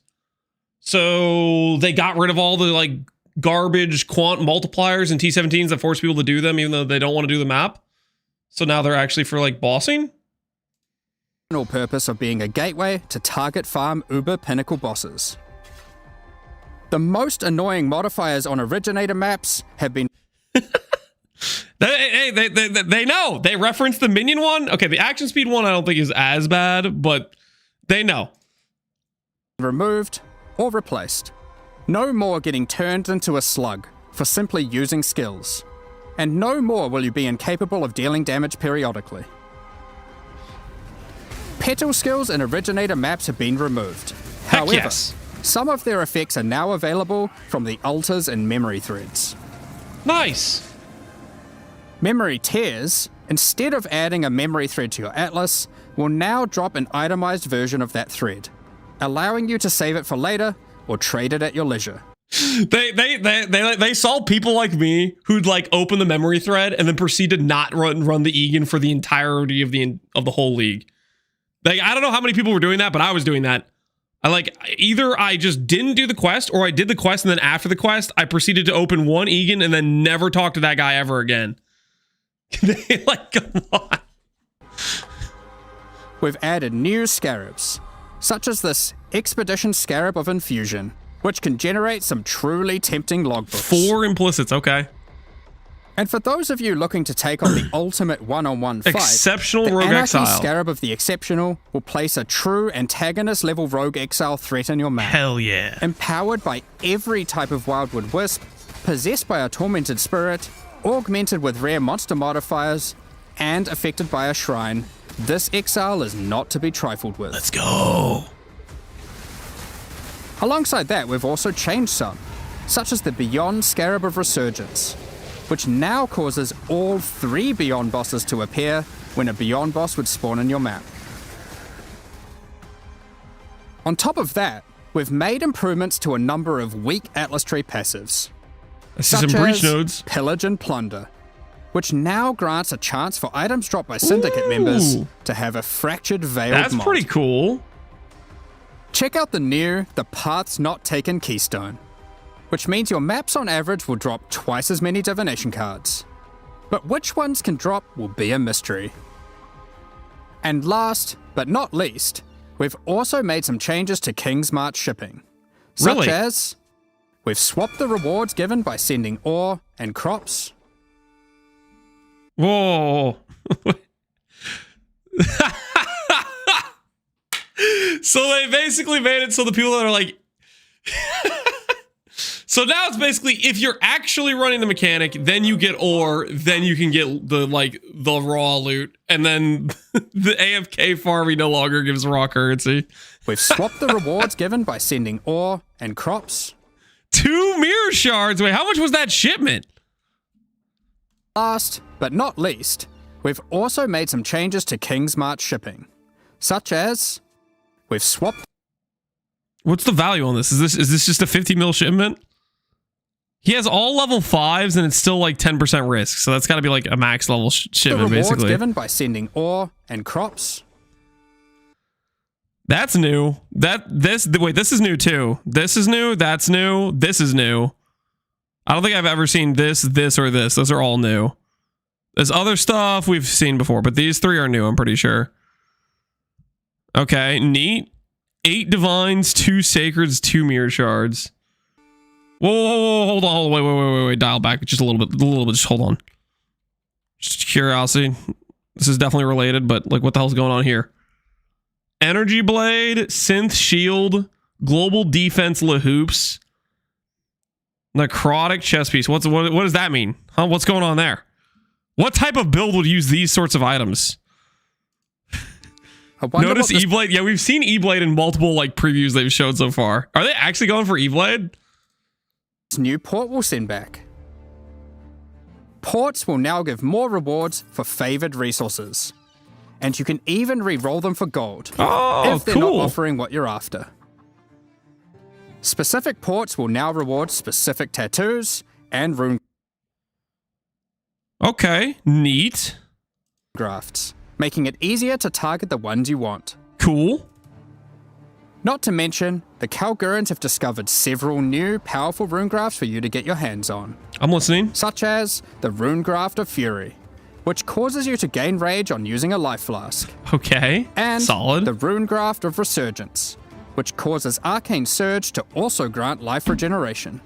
Speaker 1: So they got rid of all the like garbage quant multipliers and T17s that force people to do them, even though they don't want to do the map. So now they're actually for like bossing?
Speaker 4: Purpose of being a gateway to target farm uber pinnacle bosses. The most annoying modifiers on originator maps have been...
Speaker 1: They know. They reference the minion one. Okay, the action speed one I don't think is as bad, but they know.
Speaker 4: Removed or replaced. No more getting turned into a slug for simply using skills. And no more will you be incapable of dealing damage periodically. Petal skills in originator maps have been removed. However,
Speaker 1: yes.
Speaker 4: Some of their effects are now available from the altars and memory threads.
Speaker 1: Nice.
Speaker 4: Memory tears, instead of adding a memory thread to your Atlas, will now drop an itemized version of that thread, allowing you to save it for later or trade it at your leisure.
Speaker 1: They saw people like me who'd like open the memory thread and then proceed to not run the Egan for the entirety of the whole league. Like, I don't know how many people were doing that, but I was doing that. Either I just didn't do the quest, or I did the quest and then after the quest I proceeded to open one Egan and then never talk to that guy ever again. Come on.
Speaker 4: We've added new Scarabs, such as this Expedition Scarab of Infusion, which can generate some truly tempting logbooks.
Speaker 1: 4 implicits, okay.
Speaker 4: And for those of you looking to take on the ultimate one-on-one fight,
Speaker 1: Exceptional
Speaker 4: the
Speaker 1: Rogue
Speaker 4: Anarchy
Speaker 1: Exile
Speaker 4: Scarab of the Exceptional will place a true antagonist-level Rogue Exile threat in your map.
Speaker 1: Hell yeah.
Speaker 4: Empowered by every type of Wildwood Wisp, possessed by a Tormented Spirit, augmented with rare monster modifiers, and affected by a shrine, this Exile is not to be trifled with.
Speaker 1: Let's go.
Speaker 4: Alongside that, we've also changed some, such as the Beyond Scarab of Resurgence, which now causes all 3 Beyond bosses to appear when a Beyond boss would spawn in your map. On top of that, we've made improvements to a number of weak Atlas Tree passives, such as Pillage and Plunder, which now grants a chance for items dropped by Syndicate members to have a Fractured Veiled mod.
Speaker 1: That's pretty cool.
Speaker 4: Check out the new The Paths Not Taken Keystone, which means your maps on average will drop twice as many divination cards. But which ones can drop will be a mystery. And last, but not least, we've also made some changes to King's March shipping, such as we've swapped the rewards given by sending ore and crops.
Speaker 1: Whoa. So they basically made it so the people that are like... So now it's basically, if you're actually running the mechanic, then you get ore, then you can get the raw loot, and then the AFK farming no longer gives raw currency.
Speaker 4: We've swapped the rewards given by sending ore and crops.
Speaker 1: 2 mirror shards. Wait, how much was that shipment?
Speaker 4: Last, but not least, we've also made some changes to King's March shipping, such as we've swapped...
Speaker 1: What's the value on this? Is this just a 50 mil shipment? He has all level 5s and it's still like 10% risk. So that's got to be like a max level shipment,
Speaker 4: the rewards
Speaker 1: basically.
Speaker 4: Given by sending ore and crops.
Speaker 1: That's new. Wait, this is new too. This is new. That's new. This is new. I don't think I've ever seen this, or this. Those are all new. There's other stuff we've seen before, but these 3 are new, I'm pretty sure. Okay, neat. 8 divines, 2 sacreds, 2 mirror shards. Whoa, hold on, wait, dial back just a little bit, just hold on. Just curiosity. This is definitely related, but like what the hell's going on here? Energy blade, synth shield, global defense lahoops, Necrotic chess piece. What does that mean? Huh? What's going on there? What type of build would use these sorts of items? Notice E-Blade. Yeah, we've seen E-Blade in multiple like previews they've showed so far. Are they actually going for E-Blade?
Speaker 4: This new port will send back. Ports will now give more rewards for favored resources. And you can even re-roll them for gold if they're not offering what you're after. Specific ports will now reward specific tattoos and rune
Speaker 1: neat.
Speaker 4: grafts, making it easier to target the ones you want.
Speaker 1: Cool.
Speaker 4: Not to mention, the Kalgurans have discovered several new powerful rune grafts for you to get your hands on.
Speaker 1: I'm listening.
Speaker 4: Such as the Rune Graft of Fury, which causes you to gain rage on using a life flask.
Speaker 1: Okay,
Speaker 4: and
Speaker 1: solid.
Speaker 4: The Rune Graft of Resurgence, which causes Arcane Surge to also grant life regeneration.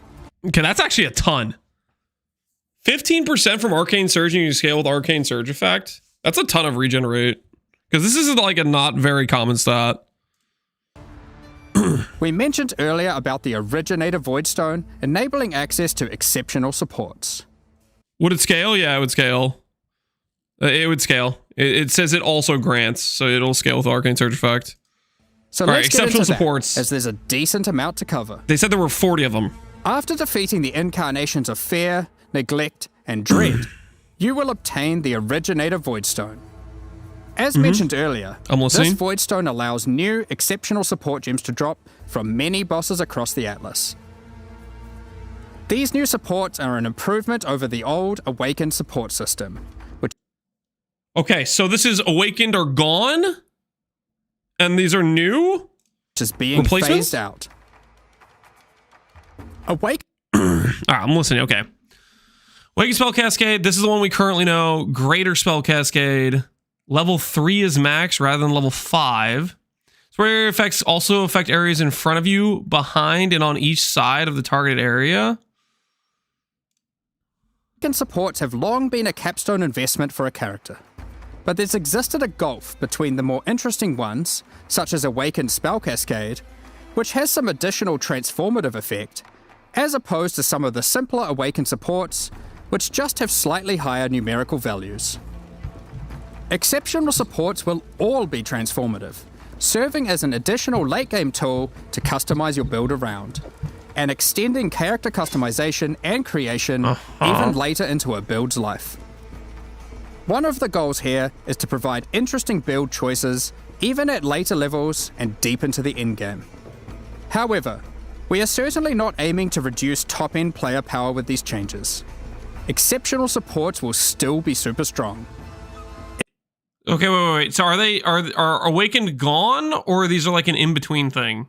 Speaker 1: Okay, that's actually a ton. 15% from Arcane Surge and you scale with Arcane Surge effect. That's a ton of regenerate. Because this is like a not very common stat.
Speaker 4: We mentioned earlier about the Originator Voidstone enabling access to exceptional supports.
Speaker 1: Would it scale? Yeah, it would scale. It would scale. It says it also grants, so it'll scale with Arcane Surge effect.
Speaker 4: So let's get into that, as there's a decent amount to cover.
Speaker 1: They said there were 40 of them.
Speaker 4: After defeating the incarnations of Fear, Neglect, and Dread, you will obtain the Originator Voidstone. As mentioned earlier, this Voidstone allows new, exceptional support gems to drop from many bosses across the Atlas. These new supports are an improvement over the old Awakened support system.
Speaker 1: Okay, so this is Awakened or gone? And these are new?
Speaker 4: Which is being phased out. Awakened.
Speaker 1: Alright, I'm listening, okay. Awakened Spell Cascade, this is the one we currently know. Greater Spell Cascade. Level 3 is max rather than level 5. So where effects also affect areas in front of you, behind, and on each side of the targeted area.
Speaker 4: Awakened supports have long been a capstone investment for a character. But there's existed a gulf between the more interesting ones, such as Awakened Spell Cascade, which has some additional transformative effect, as opposed to some of the simpler Awakened supports, which just have slightly higher numerical values. Exceptional supports will all be transformative, serving as an additional late-game tool to customize your build around, and extending character customization and creation even later into a build's life. One of the goals here is to provide interesting build choices even at later levels and deep into the endgame. However, we are certainly not aiming to reduce top-end player power with these changes. Exceptional supports will still be super strong.
Speaker 1: Okay, wait. So are Awakened gone, or these are like an in-between thing?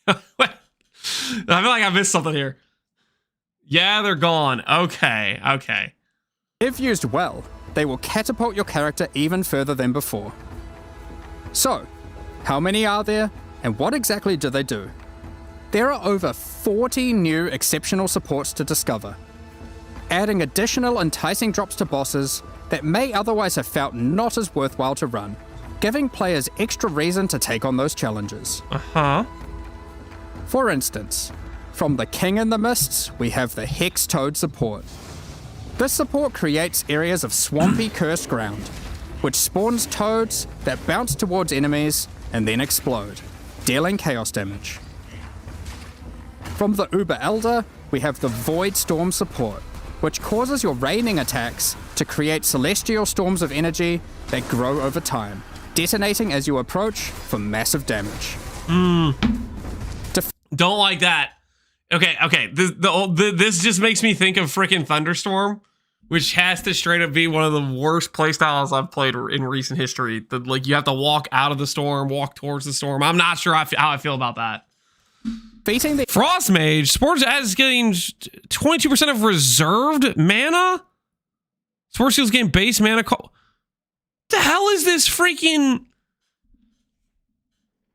Speaker 1: I feel like I missed something here. Yeah, they're gone. Okay.
Speaker 4: If used well, they will catapult your character even further than before. So, how many are there, and what exactly do they do? There are over 40 new exceptional supports to discover, adding additional enticing drops to bosses that may otherwise have felt not as worthwhile to run, giving players extra reason to take on those challenges. For instance, from the King in the Mists, we have the Hex Toad support. This support creates areas of swampy cursed ground, which spawns toads that bounce towards enemies and then explode, dealing chaos damage. From the Uber Elder, we have the Void Storm support, which causes your raining attacks to create celestial storms of energy that grow over time, detonating as you approach for massive damage.
Speaker 1: Don't like that. Okay. This just makes me think of frickin' Thunderstorm, which has to straight up be one of the worst playstyles I've played in recent history. Like, you have to walk out of the storm, walk towards the storm. I'm not sure how I feel about that.
Speaker 4: Beating the
Speaker 1: Frost Mage, sports is getting 22% of reserved mana. Sports Seals gain base mana. What the hell is this freaking?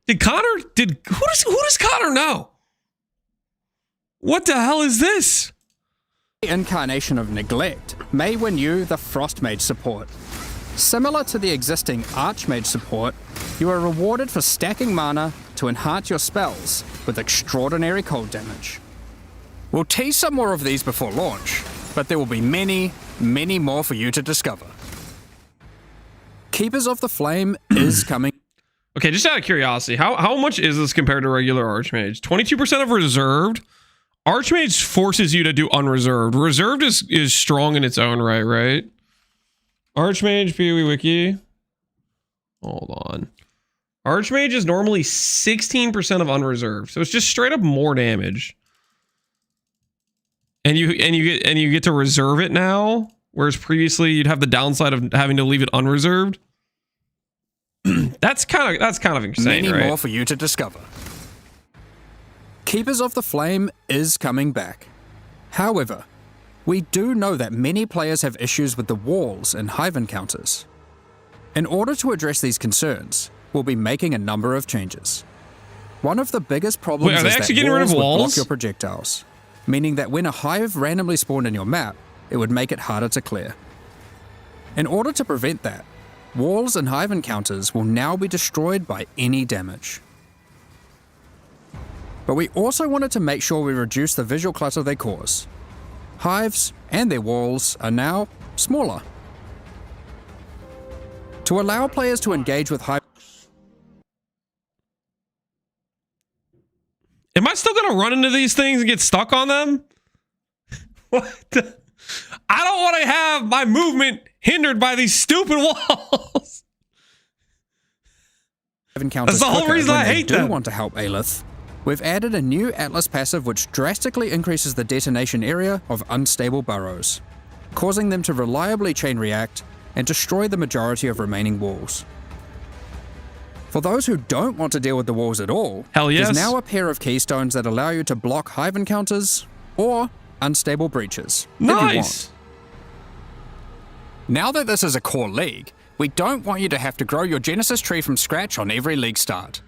Speaker 1: Who does Connor know? What the hell is this?
Speaker 4: The incarnation of Neglect may win you the Frost Mage support. Similar to the existing Archmage support, you are rewarded for stacking mana to enhance your spells with extraordinary cold damage. We'll tease some more of these before launch, but there will be many, many more for you to discover. Keepers of the Flame is coming.
Speaker 1: Okay, just out of curiosity, how much is this compared to regular Archmage? 22% of reserved. Archmage forces you to do unreserved. Reserved is strong in its own right, right? Archmage PoE Wiki. Hold on. Archmage is normally 16% of unreserved, so it's just straight up more damage. And you get to reserve it now, whereas previously you'd have the downside of having to leave it unreserved. That's kind of insane,
Speaker 4: Many
Speaker 1: right?
Speaker 4: more for you to discover. Keepers of the Flame is coming back. However, we do know that many players have issues with the walls and hive encounters. In order to address these concerns, we'll be making a number of changes. One of the biggest problems is that walls would block your projectiles, meaning that when a hive randomly spawned in your map, it would make it harder to clear. In order to prevent that, walls and hive encounters will now be destroyed by any damage. But we also wanted to make sure we reduce the visual clutter they cause. Hives and their walls are now smaller. To allow players to engage with hive...
Speaker 1: Am I still gonna run into these things and get stuck on them? What? I don't want to have my movement hindered by these stupid walls. That's the whole reason I hate them.
Speaker 4: Want to help Aelith? We've added a new Atlas passive which drastically increases the detonation area of unstable burrows, causing them to reliably chain react and destroy the majority of remaining walls. For those who don't want to deal with the walls at all,
Speaker 1: hell yes,
Speaker 4: there's now a pair of keystones that allow you to block hive encounters or unstable breaches.
Speaker 1: Nice.
Speaker 4: Now that this is a core league, we don't want you to have to grow your Genesis tree from scratch on every league start.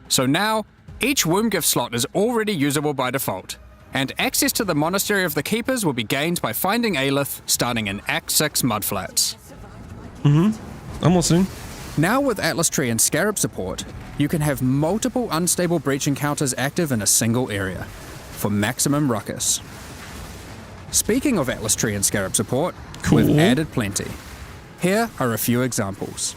Speaker 4: So now, each womb gift slot is already usable by default, and access to the Monastery of the Keepers will be gained by finding Aelith starting in Act 6 Mudflats.
Speaker 1: I'm listening.
Speaker 4: Now with Atlas Tree and Scarab support, you can have multiple unstable breach encounters active in a single area, for maximum ruckus. Speaking of Atlas Tree and Scarab support, we've added plenty. Here are a few examples.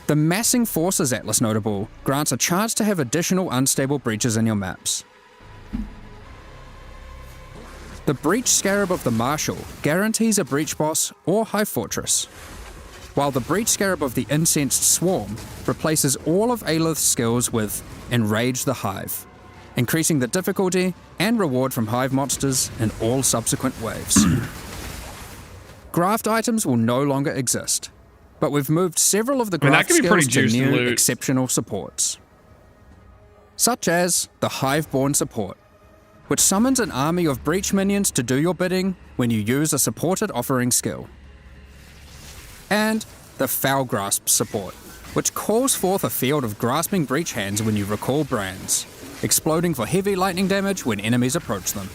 Speaker 4: The Massing Forces Atlas notable grants a chance to have additional unstable breaches in your maps. The Breach Scarab of the Marshal guarantees a breach boss or hive fortress, while the Breach Scarab of the Incensed Swarm replaces all of Aelith's skills with Enrage the Hive, increasing the difficulty and reward from hive monsters in all subsequent waves. Graft items will no longer exist, but we've moved several of the graft skills to new exceptional supports, such as the Hiveborn support, which summons an army of breach minions to do your bidding when you use a supported offering skill, and the Foul Grasp support, which calls forth a field of grasping breach hands when you recall brands, exploding for heavy lightning damage when enemies approach them.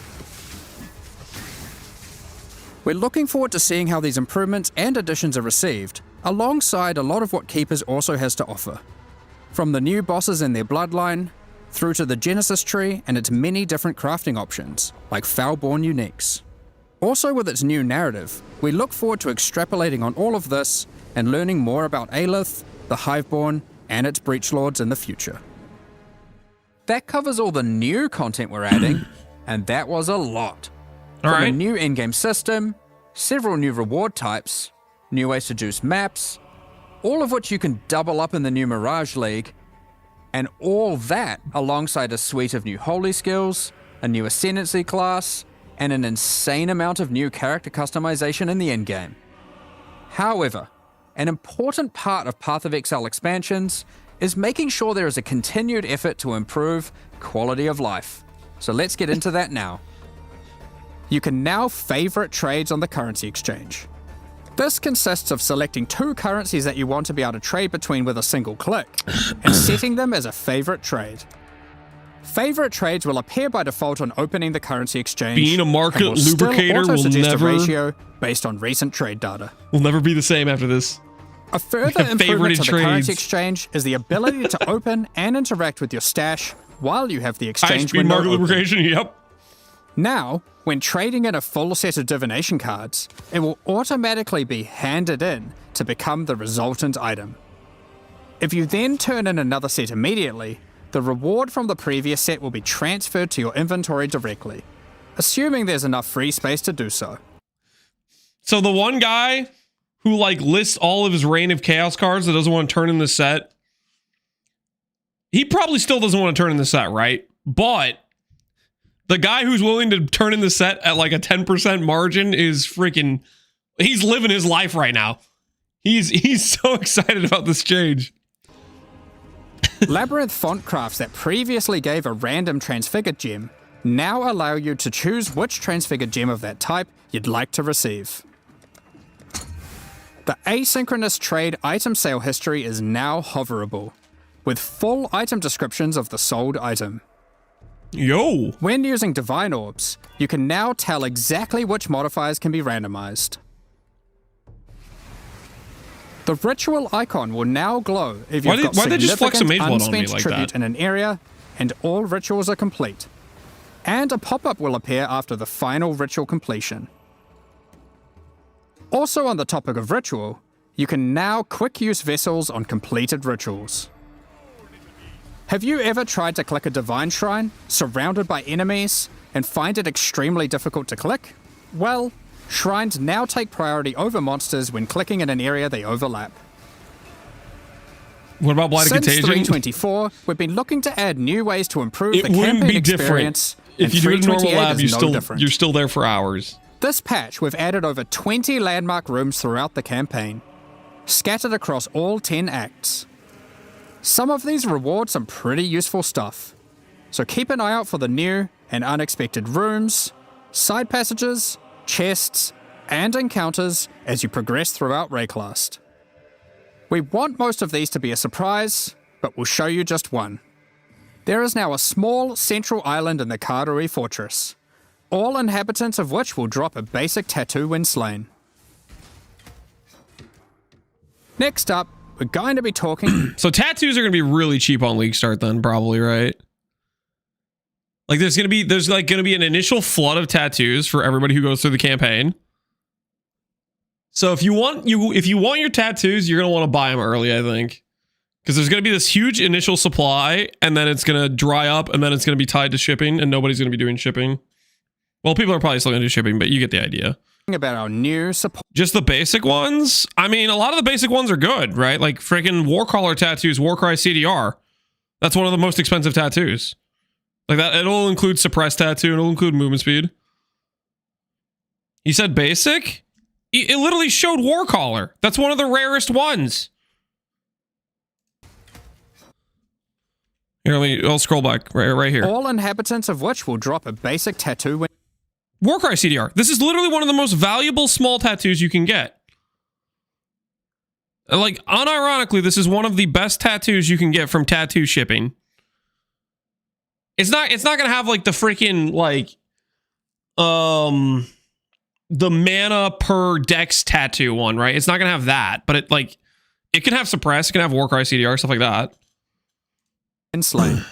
Speaker 4: We're looking forward to seeing how these improvements and additions are received, alongside a lot of what Keepers also has to offer. From the new bosses and their bloodline, through to the Genesis tree and its many different crafting options, like Foulborn Uniques. Also with its new narrative, we look forward to extrapolating on all of this and learning more about Aelith, the Hiveborn, and its Breach Lords in the future. That covers all the new content we're adding, and that was a lot. From a new in-game system, several new reward types, new ways to juice maps, all of which you can double up in the new Mirage League, and all that alongside a suite of new holy skills, a new Ascendancy class, and an insane amount of new character customization in the endgame. However, an important part of Path of Exile expansions is making sure there is a continued effort to improve quality of life. So let's get into that now. You can now favorite trades on the currency exchange. This consists of selecting 2 currencies that you want to be able to trade between with a single click, and setting them as a favorite trade. Favorite trades will appear by default on opening the currency exchange.
Speaker 1: Being a market lubricator will never...
Speaker 4: a ratio based on recent trade data.
Speaker 1: Will never be the same after this.
Speaker 4: A further improvement to the currency exchange is the ability to open and interact with your stash while you have the exchange window open.
Speaker 1: Market lubrication, yep.
Speaker 4: Now, when trading in a full set of divination cards, it will automatically be handed in to become the resultant item. If you then turn in another set immediately, the reward from the previous set will be transferred to your inventory directly, assuming there's enough free space to do so.
Speaker 1: So the one guy who like lists all of his Reign of Chaos cards that doesn't want to turn in the set, he probably still doesn't want to turn in the set, right? But the guy who's willing to turn in the set at like a 10% margin is freaking, he's living his life right now. He's so excited about this change.
Speaker 4: Labyrinth font crafts that previously gave a random Transfigured gem now allow you to choose which Transfigured gem of that type you'd like to receive. The asynchronous trade item sale history is now hoverable, with full item descriptions of the sold item.
Speaker 1: Yo!
Speaker 4: When using Divine Orbs, you can now tell exactly which modifiers can be randomized. The ritual icon will now glow if you've got significant unspent tribute in an area and all rituals are complete. And a pop-up will appear after the final ritual completion. Also on the topic of ritual, you can now quick-use vessels on completed rituals. Have you ever tried to click a divine shrine, surrounded by enemies, and find it extremely difficult to click? Well, shrines now take priority over monsters when clicking in an area they overlap.
Speaker 1: What about Blight of Contagion?
Speaker 4: Since 3.24, we've been looking to add new ways to improve the campaign experience.
Speaker 1: If you do it in normal lab, you're still there for hours.
Speaker 4: This patch, we've added over 20 landmark rooms throughout the campaign, scattered across all 10 acts. Some of these reward some pretty useful stuff, so keep an eye out for the new and unexpected rooms, side passages, chests, and encounters as you progress throughout Rayclast. We want most of these to be a surprise, but we'll show you just one. There is now a small central island in the Karui Fortress, all inhabitants of which will drop a basic tattoo when slain. Next up, we're going to be talking...
Speaker 1: So tattoos are going to be really cheap on League Start then, probably, right? Like there's going to be an initial flood of tattoos for everybody who goes through the campaign. So if you want your tattoos, you're going to want to buy them early, I think. Because there's going to be this huge initial supply, and then it's going to dry up, and then it's going to be tied to shipping, and nobody's going to be doing shipping. Well, people are probably still going to do shipping, but you get the idea.
Speaker 4: About our new support.
Speaker 1: Just the basic ones? I mean, a lot of the basic ones are good, right? Like freaking Warcaller tattoos, Warcry CDR. That's one of the most expensive tattoos. Like that, it'll include suppressed tattoo, it'll include movement speed. He said basic? It literally showed Warcaller. That's one of the rarest ones. Here, I'll scroll back right here.
Speaker 4: All inhabitants of which will drop a basic tattoo when...
Speaker 1: Warcry CDR. This is literally one of the most valuable small tattoos you can get. Like, unironically, this is one of the best tattoos you can get from tattoo shipping. It's not gonna have like the freaking like the mana per dex tattoo one, right? It's not gonna have that, but it can have suppress, it can have Warcry CDR, stuff like that.
Speaker 4: And slain.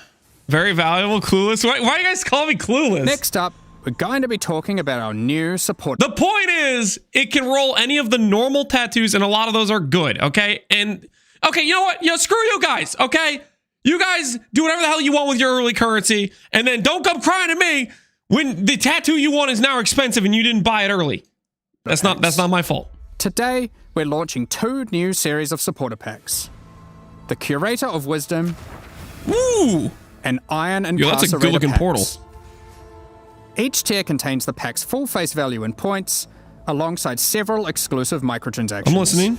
Speaker 1: Very valuable, clueless. Why do you guys call me clueless?
Speaker 4: Next up, we're going to be talking about our new support.
Speaker 1: The point is, it can roll any of the normal tattoos, and a lot of those are good, okay? And, okay, you know what? Yo, screw you guys, okay? You guys do whatever the hell you want with your early currency, and then don't come crying to me when the tattoo you want is now expensive and you didn't buy it early. That's not my fault.
Speaker 4: Today, we're launching 2 new series of supporter packs. The Curator of Wisdom.
Speaker 1: Ooh!
Speaker 4: And Iron and
Speaker 1: Yo, that's a good-looking portal.
Speaker 4: Each tier contains the pack's full face value in points, alongside several exclusive microtransactions.
Speaker 1: I'm listening.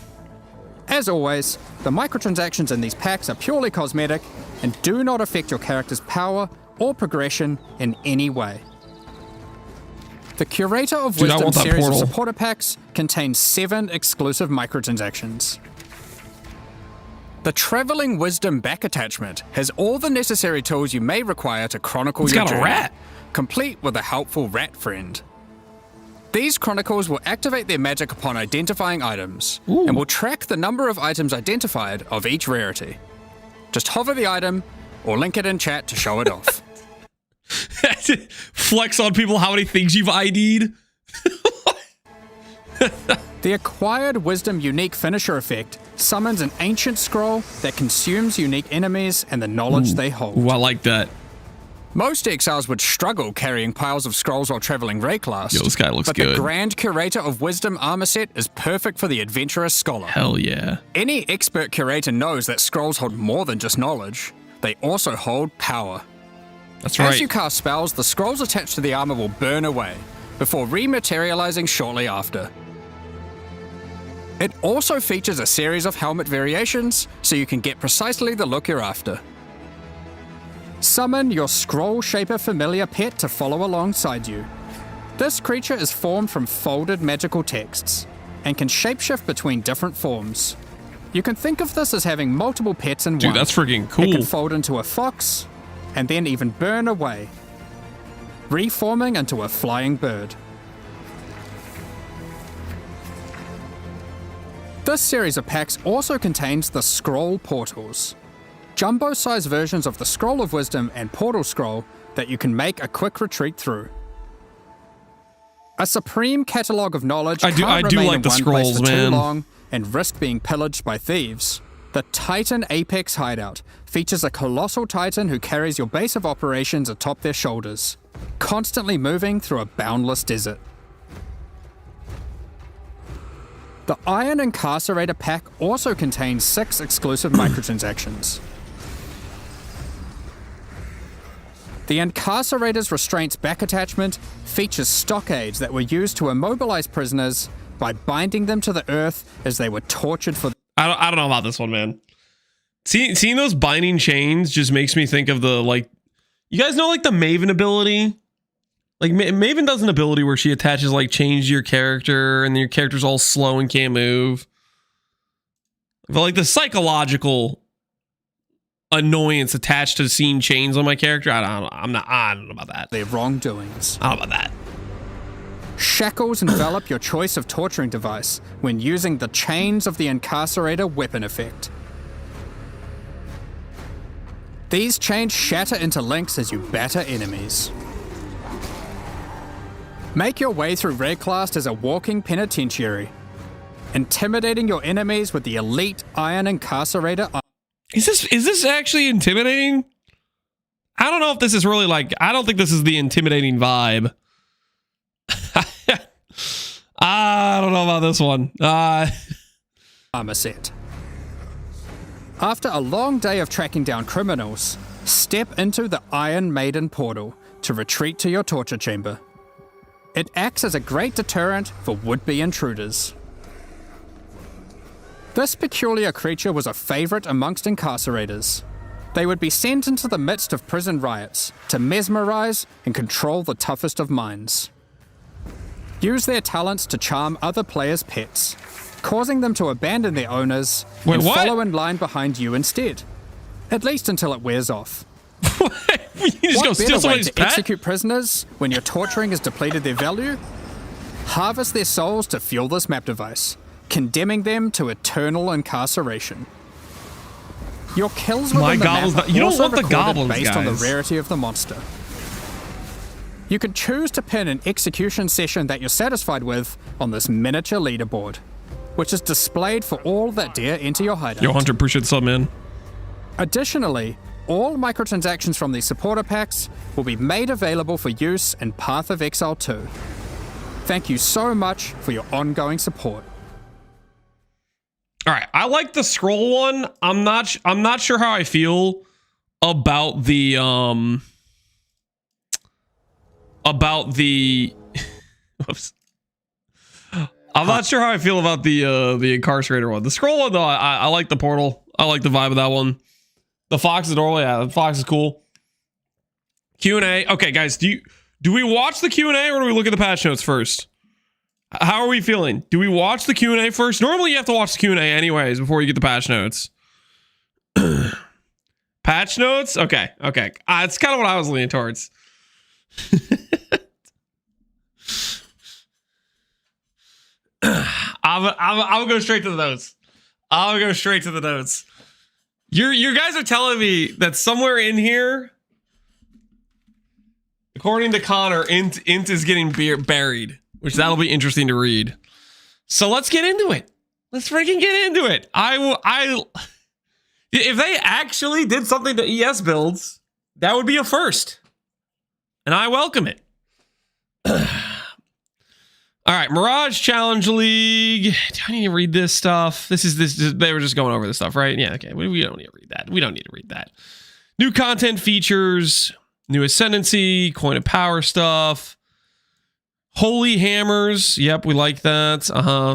Speaker 4: As always, the microtransactions in these packs are purely cosmetic and do not affect your character's power or progression in any way. The Curator of Wisdom series of supporter packs contains 7 exclusive microtransactions. The Traveling Wisdom back attachment has all the necessary tools you may require to chronicle your journey. It's got a rat, complete with a helpful rat friend. These chronicles will activate their magic upon identifying items, and will track the number of items identified of each rarity. Just hover the item, or link it in chat to show it off.
Speaker 1: Flex on people how many things you've ID'd.
Speaker 4: The acquired wisdom unique finisher effect summons an ancient scroll that consumes unique enemies and the knowledge they hold.
Speaker 1: Ooh, I like that.
Speaker 4: Most exiles would struggle carrying piles of scrolls while traveling Rayclast.
Speaker 1: Yo, this guy looks
Speaker 4: but
Speaker 1: good.
Speaker 4: The Grand Curator of Wisdom armor set is perfect for the adventurous scholar.
Speaker 1: Hell yeah.
Speaker 4: Any expert curator knows that scrolls hold more than just knowledge. They also hold power.
Speaker 1: That's right.
Speaker 4: As you cast spells, the scrolls attached to the armor will burn away, before rematerializing shortly after. It also features a series of helmet variations, so you can get precisely the look you're after. Summon your Scroll Shaper familiar pet to follow alongside you. This creature is formed from folded magical texts, and can shapeshift between different forms. You can think of this as having multiple pets in one.
Speaker 1: Dude, that's freaking cool.
Speaker 4: It can fold into a fox, and then even burn away, reforming into a flying bird. This series of packs also contains the Scroll Portals, jumbo-sized versions of the Scroll of Wisdom and Portal Scroll that you can make a quick retreat through. A supreme catalogue of knowledge
Speaker 1: I do
Speaker 4: remain
Speaker 1: like
Speaker 4: in
Speaker 1: the
Speaker 4: one
Speaker 1: scrolls,
Speaker 4: place for
Speaker 1: man.
Speaker 4: too long and risk being pillaged by thieves. The Titan Apex Hideout features a colossal titan who carries your base of operations atop their shoulders, constantly moving through a boundless desert. The Iron Incarcerator pack also contains 6 exclusive microtransactions. The Incarcerator's Restraints back attachment features stockades that were used to immobilize prisoners by binding them to the earth as they were tortured for...
Speaker 1: I don't know about this one, man. Seeing those binding chains just makes me think of the, like... You guys know, like, the Maven ability? Like, Maven does an ability where she attaches, like, chains to your character, and your character's all slow and can't move. But, like, the psychological annoyance attached to seeing chains on my character, I don't know about that.
Speaker 4: their wrongdoings.
Speaker 1: I don't know about that.
Speaker 4: Shackles envelop your choice of torturing device when using the Chains of the Incarcerator weapon effect. These chains shatter into links as you batter enemies. Make your way through Rayclast as a walking penitentiary, intimidating your enemies with the elite Iron Incarcerator.
Speaker 1: Is this actually intimidating? I don't know if this is really like... I don't think this is the intimidating vibe. I don't know about this one.
Speaker 4: Armor set. After a long day of tracking down criminals, step into the Iron Maiden portal to retreat to your torture chamber. It acts as a great deterrent for would-be intruders. This peculiar creature was a favorite amongst incarcerators. They would be sent into the midst of prison riots to mesmerize and control the toughest of minds. Use their talents to charm other players' pets, causing them to abandon their owners and follow in line behind you instead. At least until it wears off.
Speaker 1: You just go steal somebody's
Speaker 4: to
Speaker 1: pet?
Speaker 4: Execute prisoners when your torturing has depleted their value? Harvest their souls to fuel this map device, condemning them to eternal incarceration. Your kills within the map are
Speaker 1: you don't
Speaker 4: also
Speaker 1: want the
Speaker 4: recorded
Speaker 1: goblins,
Speaker 4: based on the
Speaker 1: guys.
Speaker 4: rarity of the monster. You can choose to pin an execution session that you're satisfied with on this miniature leaderboard, which is displayed for all that dare enter your hideout.
Speaker 1: Yo, Hunter, appreciate the sub, man.
Speaker 4: Additionally, all microtransactions from these supporter packs will be made available for use in Path of Exile 2. Thank you so much for your ongoing support.
Speaker 1: All right, I like the scroll one. I'm not sure how I feel about the whoops. I'm not sure how I feel about the incarcerator one. The scroll one though, I like the portal. I like the vibe of that one. The fox is adorable. Yeah, the fox is cool. Q&A. Okay, guys, do we watch the Q&A or do we look at the patch notes first? How are we feeling? Do we watch the Q&A first? Normally you have to watch the Q&A anyways before you get the patch notes. Patch notes? Okay. It's kind of what I was leaning towards. I'll go straight to the notes. You guys are telling me that somewhere in here, According to Connor, Int is getting buried, which that'll be interesting to read. So let's get into it. Let's freaking get into it. If they actually did something to ES builds, that would be a first. And I welcome it. All right, Mirage Challenge League. Do I need to read this stuff? They were just going over this stuff, right? Yeah, okay. We don't need to read that. We don't need to read that. New content features, new Ascendancy, Coin of Power stuff. Holy Hammers. Yep, we like that.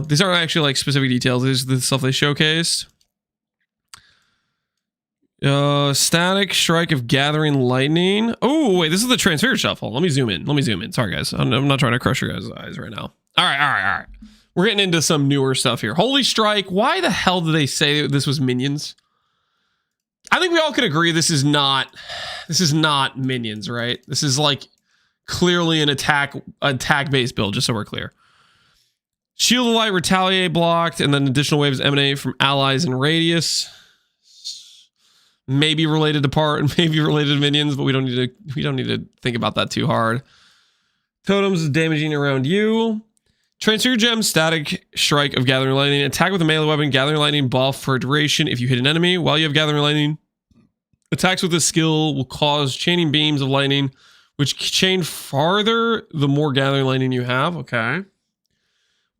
Speaker 1: These aren't actually like specific details. This is the stuff they showcased. Static Strike of Gathering Lightning. Oh, wait, this is the Transfigured stuff. Hold on, let me zoom in. Sorry, guys. I'm not trying to crush your guys' eyes right now. All right. We're getting into some newer stuff here. Holy Strike. Why the hell did they say this was minions? I think we all could agree this is not minions, right? This is like clearly an attack-based build, just so we're clear. Shield of Light, Retaliate blocked, and then additional waves emanate from allies in radius. Maybe related to part, maybe related to minions, but we don't need to think about that too hard. Totems is damaging around you. Transfigured Gem, Static Strike of Gathering Lightning. Attack with a melee weapon, Gathering Lightning buff for a duration if you hit an enemy. While you have Gathering Lightning, attacks with this skill will cause chaining beams of lightning, which chain farther the more Gathering Lightning you have. Okay.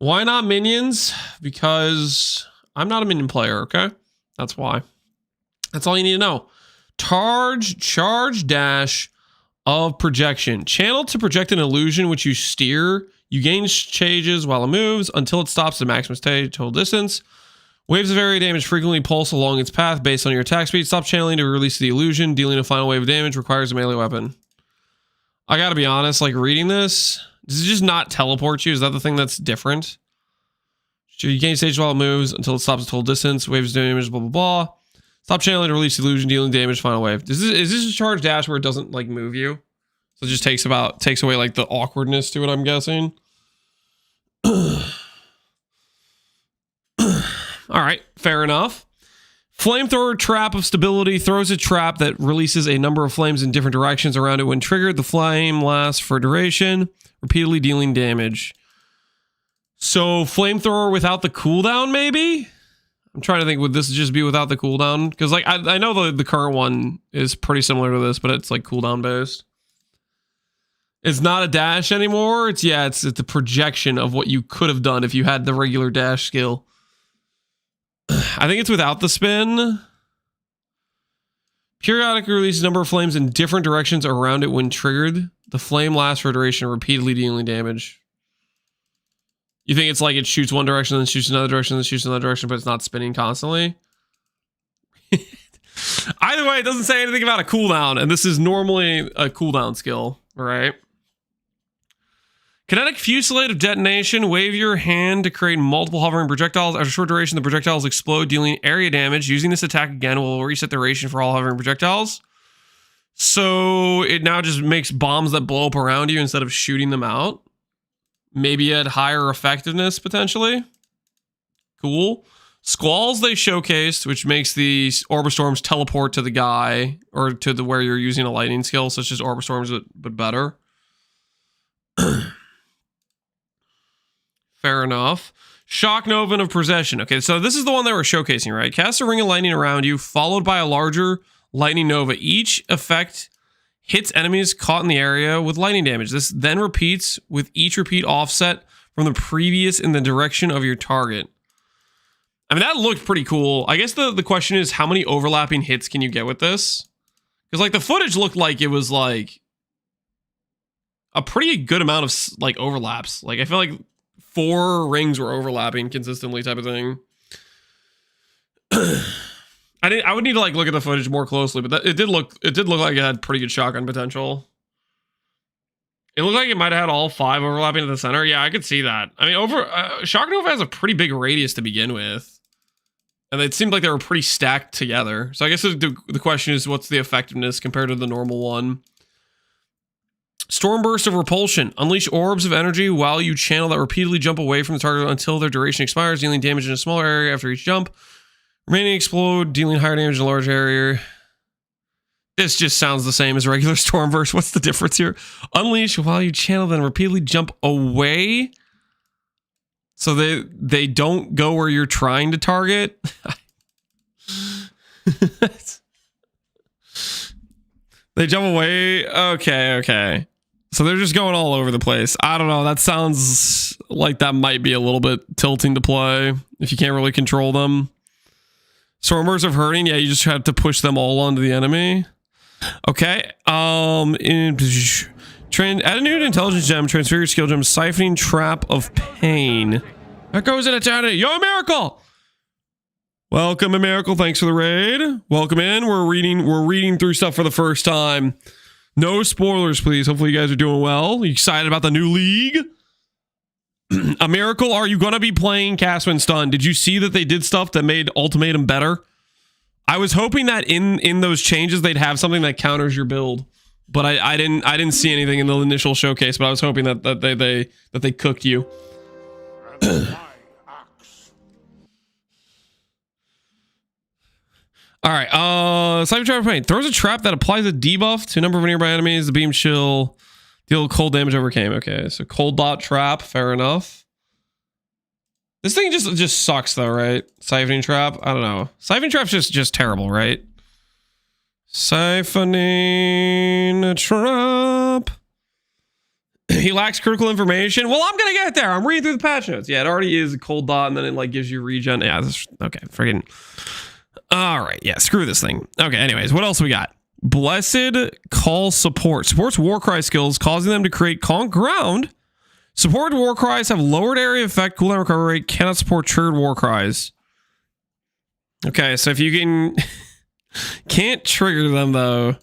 Speaker 1: Why not minions? Because I'm not a minion player, okay? That's why. That's all you need to know. Charge dash of projection. Channel to project an illusion which you steer. You gain stages while it moves until it stops at maximum stage total distance. Waves of area damage frequently pulse along its path based on your attack speed. Stop channeling to release the illusion. Dealing a final wave of damage requires a melee weapon. I gotta be honest, like reading this, does it just not teleport you? Is that the thing that's different? So you gain stage while it moves until it stops at total distance. Waves of damage, blah, blah, blah. Stop channeling to release the illusion, dealing damage, final wave. Is this a charge dash where it doesn't like move you? So it just takes away like the awkwardness to it, I'm guessing. All right, fair enough. Flamethrower Trap of Stability throws a trap that releases a number of flames in different directions around it. When triggered, the flame lasts for duration, repeatedly dealing damage. So Flamethrower without the cooldown, maybe? I'm trying to think, would this just be without the cooldown? Because like I know the current one is pretty similar to this, but it's like cooldown based. It's not a dash anymore. It's a projection of what you could have done if you had the regular dash skill. I think it's without the spin. Periodically releases a number of flames in different directions around it when triggered. The flame lasts for a duration, repeatedly dealing damage. You think it's like it shoots one direction, then shoots another direction, then shoots another direction, but it's not spinning constantly? Either way, it doesn't say anything about a cooldown, and this is normally a cooldown skill, right? Kinetic Fusillade of Detonation. Wave your hand to create multiple hovering projectiles. After a short duration, the projectiles explode, dealing area damage. Using this attack again will reset the duration for all hovering projectiles. So it now just makes bombs that blow up around you instead of shooting them out. Maybe at higher effectiveness, potentially. Cool. Squalls they showcased, which makes the Orbistorms teleport to the guy, or to the where you're using a lightning skill, such as Orbistorms, but better. Fair enough. Shock Nova of Possession. Okay, so this is the one that we're showcasing, right? Cast a ring of lightning around you, followed by a larger lightning nova. Each effect hits enemies caught in the area with lightning damage. This then repeats with each repeat offset from the previous in the direction of your target. I mean, that looked pretty cool. I guess the question is, how many overlapping hits can you get with this? Because like the footage looked like it was like a pretty good amount of like overlaps. Like I feel like 4 rings were overlapping consistently type of thing. I would need to like look at the footage more closely, but it did look like it had pretty good shotgun potential. It looked like it might have had all 5 overlapping at the center. Yeah, I could see that. I mean, Shock Nova has a pretty big radius to begin with, and it seemed like they were pretty stacked together. So I guess the question is, what's the effectiveness compared to the normal one? Stormburst of Repulsion. Unleash orbs of energy while you channel that repeatedly jump away from the target until their duration expires, dealing damage in a smaller area after each jump. Remaining explode, dealing higher damage in a large area. This just sounds the same as regular Stormverse. What's the difference here? Unleash while you channel, then repeatedly jump away. So they don't go where you're trying to target. They jump away. Okay. So they're just going all over the place. I don't know. That sounds like that might be a little bit tilting to play if you can't really control them. Stormers of hurting. Yeah, you just have to push them all onto the enemy. Okay. Add a new intelligence gem, transfigured skill gem, siphoning trap of pain. That goes in eternity. Yo, Miracle! Welcome, Miracle. Thanks for the raid. Welcome in. We're reading through stuff for the first time. No spoilers, please. Hopefully you guys are doing well. You excited about the new league? A Miracle, are you gonna be playing Cast When Stunned? Did you see that they did stuff that made Ultimatum better? I was hoping that in those changes they'd have something that counters your build, but I didn't see anything in the initial showcase. But I was hoping that they cooked you. All right. Cypher Trap of Pain throws a trap that applies a debuff to a number of nearby enemies. The beam chill deal cold damage overcame. Okay, so cold dot trap. Fair enough. This thing just sucks though, right? Siphoning trap. I don't know. Siphoning trap's just terrible, right? Siphoning trap. He lacks critical information. Well, I'm gonna get there. I'm reading through the patch notes. Yeah, it already is a cold dot, and then it like gives you regen. Yeah, okay. Friggin'. All right. Yeah. Screw this thing. Okay. Anyways, what else we got? Blessed Call Support supports Warcry skills, causing them to create calm ground. Supported Warcries have lowered area effect, cooldown recovery rate, cannot support triggered Warcries. Okay, so if you can't trigger them though,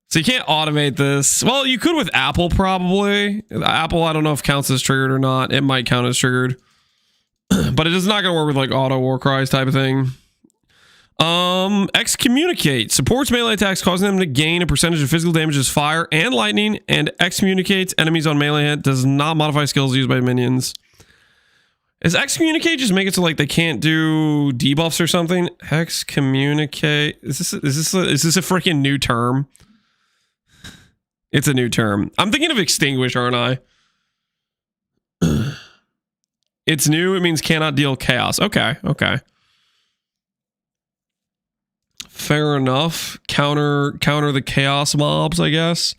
Speaker 1: so you can't automate this. Well, you could with Apple probably. Apple, I don't know if counts as triggered or not. It might count as triggered, but it is not going to work with like auto Warcries type of thing. Excommunicate supports melee attacks, causing them to gain a percentage of physical damage as fire and lightning, and excommunicates enemies on melee hit. Does not modify skills used by minions. Is excommunicate just make it so like they can't do debuffs or something? Excommunicate. Is this a freaking new term? It's a new term. I'm thinking of extinguish, aren't I? It's new. It means cannot deal chaos. Okay. Fair enough. Counter the chaos mobs, I guess.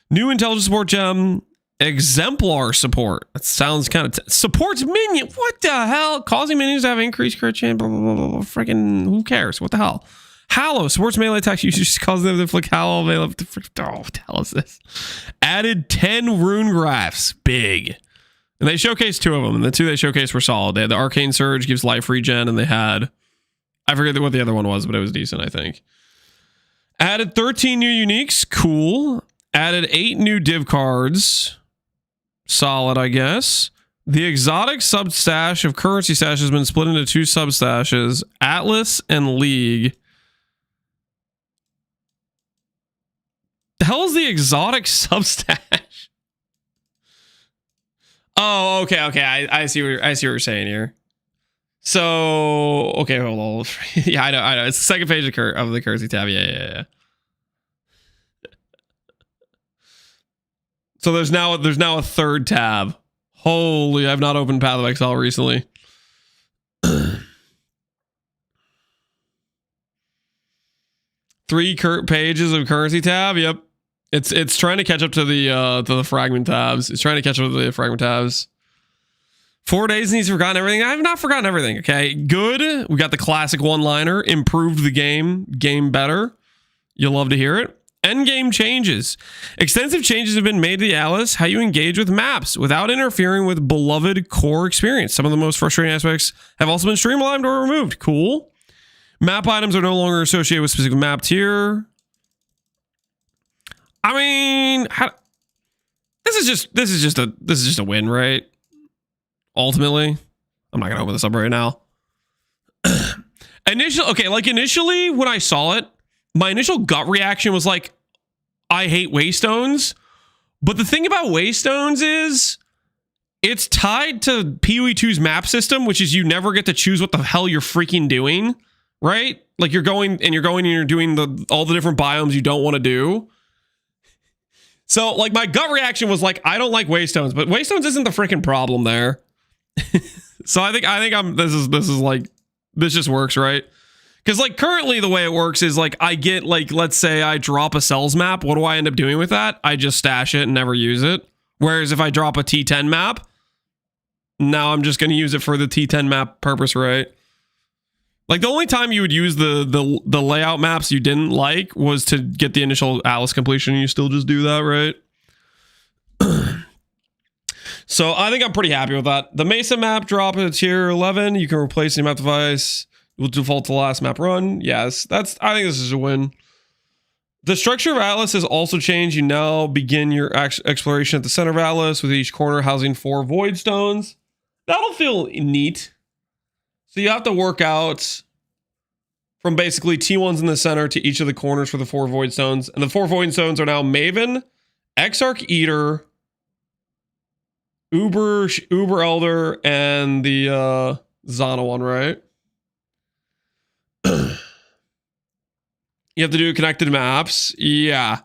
Speaker 1: New intelligence support gem. Exemplar support. That sounds kind of supports minion. What the hell? Causing minions to have increased crit chance. Blah, blah, blah, blah. Freaking who cares? What the hell? Hallow supports melee attacks. You just cause them to inflict hallow. Oh, what the hell is this? Added 10 rune graphs. Big. And they showcased 2 of them. And the 2 they showcased were solid. They had the Arcane Surge, gives life regen, and they had, I forget what the other one was, but it was decent, I think. Added 13 new uniques. Cool. Added 8 new div cards. Solid, I guess. The exotic substash of currency stash has been split into 2 substashes, Atlas and League. The hell is the exotic substash? Oh, okay. I see what you're saying here. So, okay, hold on. Yeah, I know. It's the second page of the currency tab. Yeah. So there's now a third tab. Holy, I've not opened Path of Exile recently. 3 pages of currency tab. Yep. It's trying to catch up to the fragment tabs. It's trying to catch up to the fragment tabs. 4 days and he's forgotten everything. I have not forgotten everything. Okay, good. We got the classic one-liner. Improved the game better. You'll love to hear it. Endgame changes. Extensive changes have been made to the Atlas, how you engage with maps without interfering with beloved core experience. Some of the most frustrating aspects have also been streamlined or removed. Cool. Map items are no longer associated with specific map tier. I mean, this is just a win, right? Ultimately, I'm not gonna open this up right now. Initially when I saw it, my initial gut reaction was like, I hate Waystones. But the thing about Waystones is it's tied to PoE2's map system, which is you never get to choose what the hell you're freaking doing, right? Like you're going and you're doing all the different biomes you don't want to do. So like my gut reaction was like, I don't like Waystones, but Waystones isn't the freaking problem there. So I think this just works, right? Because like currently the way it works is like I get like, let's say I drop a cells map. What do I end up doing with that? I just stash it and never use it. Whereas if I drop a T10 map, now I'm just going to use it for the T10 map purpose, right? Like the only time you would use the layout maps you didn't like was to get the initial Atlas completion. You still just do that, right? So I think I'm pretty happy with that. The Mesa map drop at tier 11. You can replace the map device. It will default to the last map run. Yes, I think this is a win. The structure of Atlas has also changed. You now begin your exploration at the center of Atlas with each corner housing 4 void stones. That'll feel neat. So you have to work out from basically T1s in the center to each of the corners for the 4 void stones. And the 4 void stones are now Maven, Exarch Eater, Uber Elder, and the Zana one, right? You have to do connected maps. Yeah.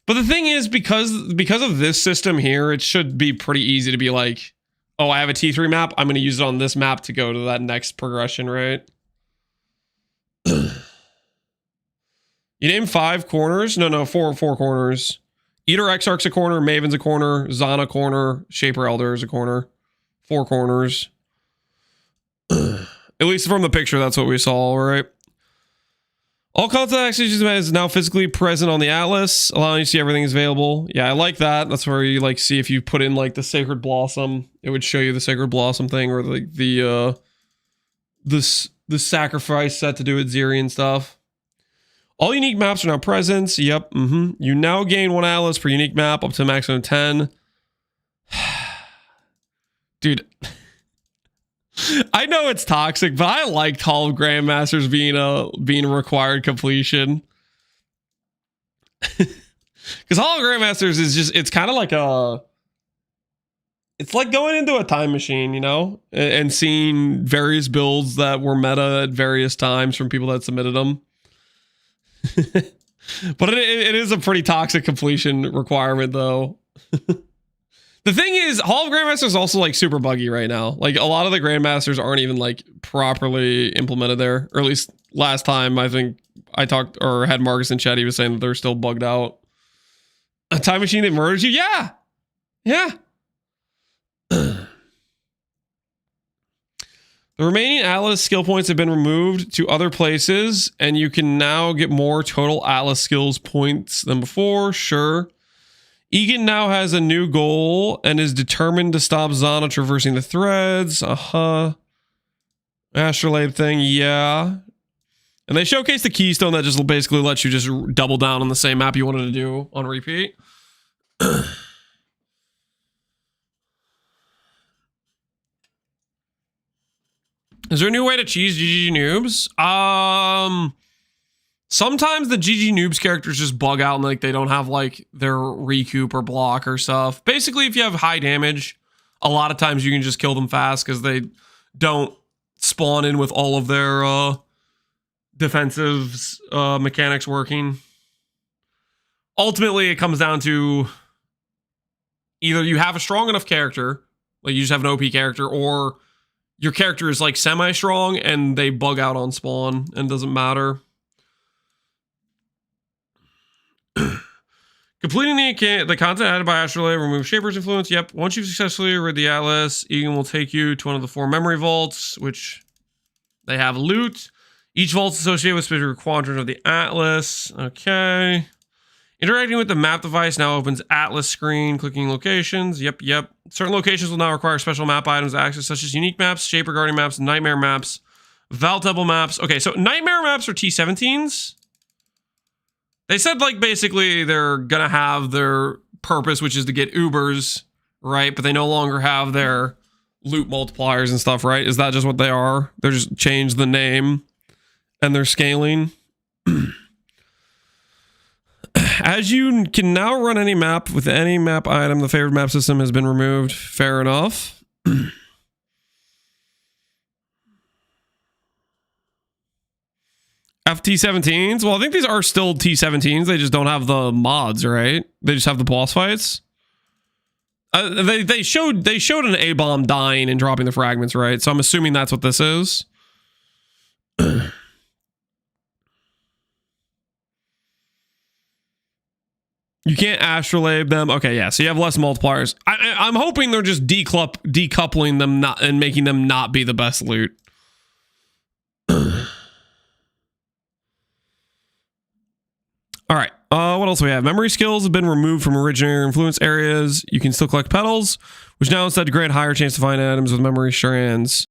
Speaker 1: But the thing is, because of this system here, it should be pretty easy to be like, oh, I have a T3 map. I'm going to use it on this map to go to that next progression, right? You name 5 corners? No, 4 corners. Eater Exarch's a corner, Maven's a corner, Zana corner, Shaper Elder is a corner. 4 corners. At least from the picture, that's what we saw, right? All content actions is now physically present on the Atlas, allowing you to see everything is available. Yeah, I like that. That's where you like see if you put in like the Sacred Blossom, it would show you the Sacred Blossom thing, or like the sacrifice set to do with Ziri and stuff. All unique maps are now present. Yep. You now gain 1 Atlas per unique map up to a maximum of 10. Dude. I know it's toxic, but I liked Hall of Grandmasters being a required completion. Because Hall of Grandmasters is just, it's kind of like it's like going into a time machine, you know, and seeing various builds that were meta at various times from people that submitted them. But it is a pretty toxic completion requirement, though. The thing is, Hall of Grandmasters is also like super buggy right now. Like a lot of the Grandmasters aren't even like properly implemented there. Or at least last time I think I talked or had Marcus in chat, he was saying that they're still bugged out. A time machine that murders you? Yeah. Yeah. The remaining Atlas skill points have been removed to other places, and you can now get more total Atlas skills points than before. Sure. Egan now has a new goal and is determined to stop Zana traversing the threads. Astrolabe thing, yeah. And they showcased the keystone that just basically lets you just double down on the same map you wanted to do on repeat. Is there a new way to cheese GG noobs? Sometimes the GG noobs characters just bug out and like they don't have like their recoup or block or stuff. Basically, if you have high damage, a lot of times you can just kill them fast because they don't spawn in with all of their defensive mechanics working. Ultimately, it comes down to either you have a strong enough character, like you just have an OP character, or your character is like semi-strong and they bug out on spawn and doesn't matter. Completing the content added by Astrolabe, remove Shaper's influence. Yep. Once you've successfully read the Atlas, Egan will take you to one of the 4 memory vaults, which they have loot. Each vault's associated with a specific quadrant of the Atlas. Okay. Interacting with the map device now opens Atlas screen, clicking locations. Yep. Certain locations will now require special map items to access, such as unique maps, Shaper Guardian maps, Nightmare maps, Val Temple maps. Okay, so Nightmare maps are T17s. They said, like, basically they're gonna have their purpose, which is to get Ubers, right? But they no longer have their loot multipliers and stuff, right? Is that just what they are? They're just changed the name and they're scaling. As you can now run any map with any map item, the favored map system has been removed. Fair enough. FT17s? Well, I think these are still T17s. They just don't have the mods, right? They just have the boss fights. They showed an A-bomb dying and dropping the fragments, right? So I'm assuming that's what this is. You can't astrolabe them. Okay, yeah. So you have less multipliers. I'm hoping they're just decoupling them not and making them not be the best loot. All right. What else do we have? Memory skills have been removed from originator influence areas. You can still collect petals, which now instead grant higher chance to find items with memory strands.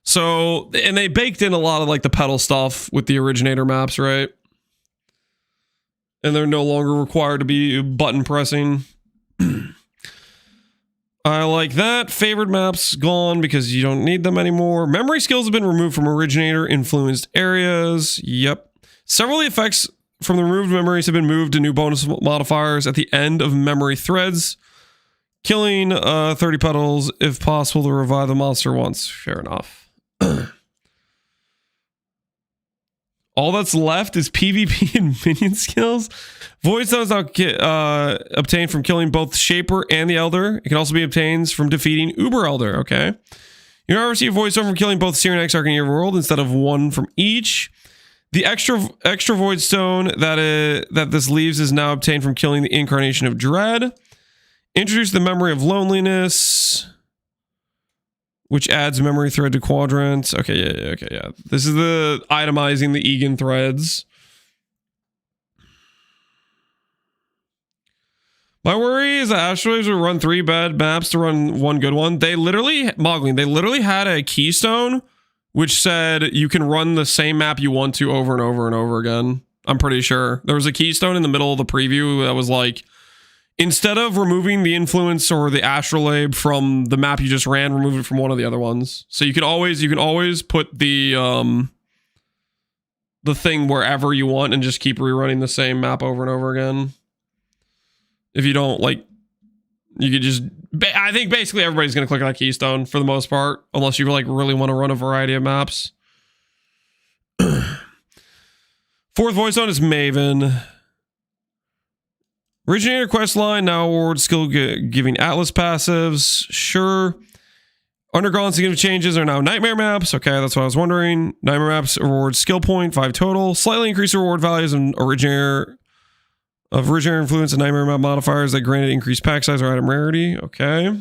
Speaker 1: So, and they baked in a lot of like the petal stuff with the originator maps, right? And they're no longer required to be button pressing. I like that. Favored maps gone because you don't need them anymore. Memory skills have been removed from originator influenced areas. Yep. Several of the effects from the removed memories have been moved to new bonus modifiers at the end of memory threads. Killing 30 petals if possible to revive the monster once. Fair enough. All that's left is PvP and minion skills. Void Stone is now obtained from killing both Shaper and the Elder. It can also be obtained from defeating Uber Elder. Okay. You now receive Void Stone from killing both Syrian X Arcane World instead of one from each. The extra Void Stone that this leaves is now obtained from killing the Incarnation of Dread. Introduce the Memory of Loneliness, which adds memory thread to quadrants. Okay, yeah. This is the itemizing the Egan threads. My worry is that astrolabes will run 3 bad maps to run 1 good one. They literally had a keystone which said you can run the same map you want to over and over and over again. I'm pretty sure. There was a keystone in the middle of the preview that was like, instead of removing the influence or the astrolabe from the map you just ran, remove it from one of the other ones. So you can always put the thing wherever you want and just keep rerunning the same map over and over again. If you don't like, you could just, I think basically everybody's going to click on that keystone for the most part, unless you like really want to run a variety of maps. Fourth voice zone is Maven. Originator quest line now awards skill giving Atlas passives. Sure. Undergone significant changes are now nightmare maps. Okay, that's what I was wondering. Nightmare maps award skill point 5 total. Slightly increased reward values and originator influence and nightmare map modifiers that granted increased pack size or item rarity. Okay.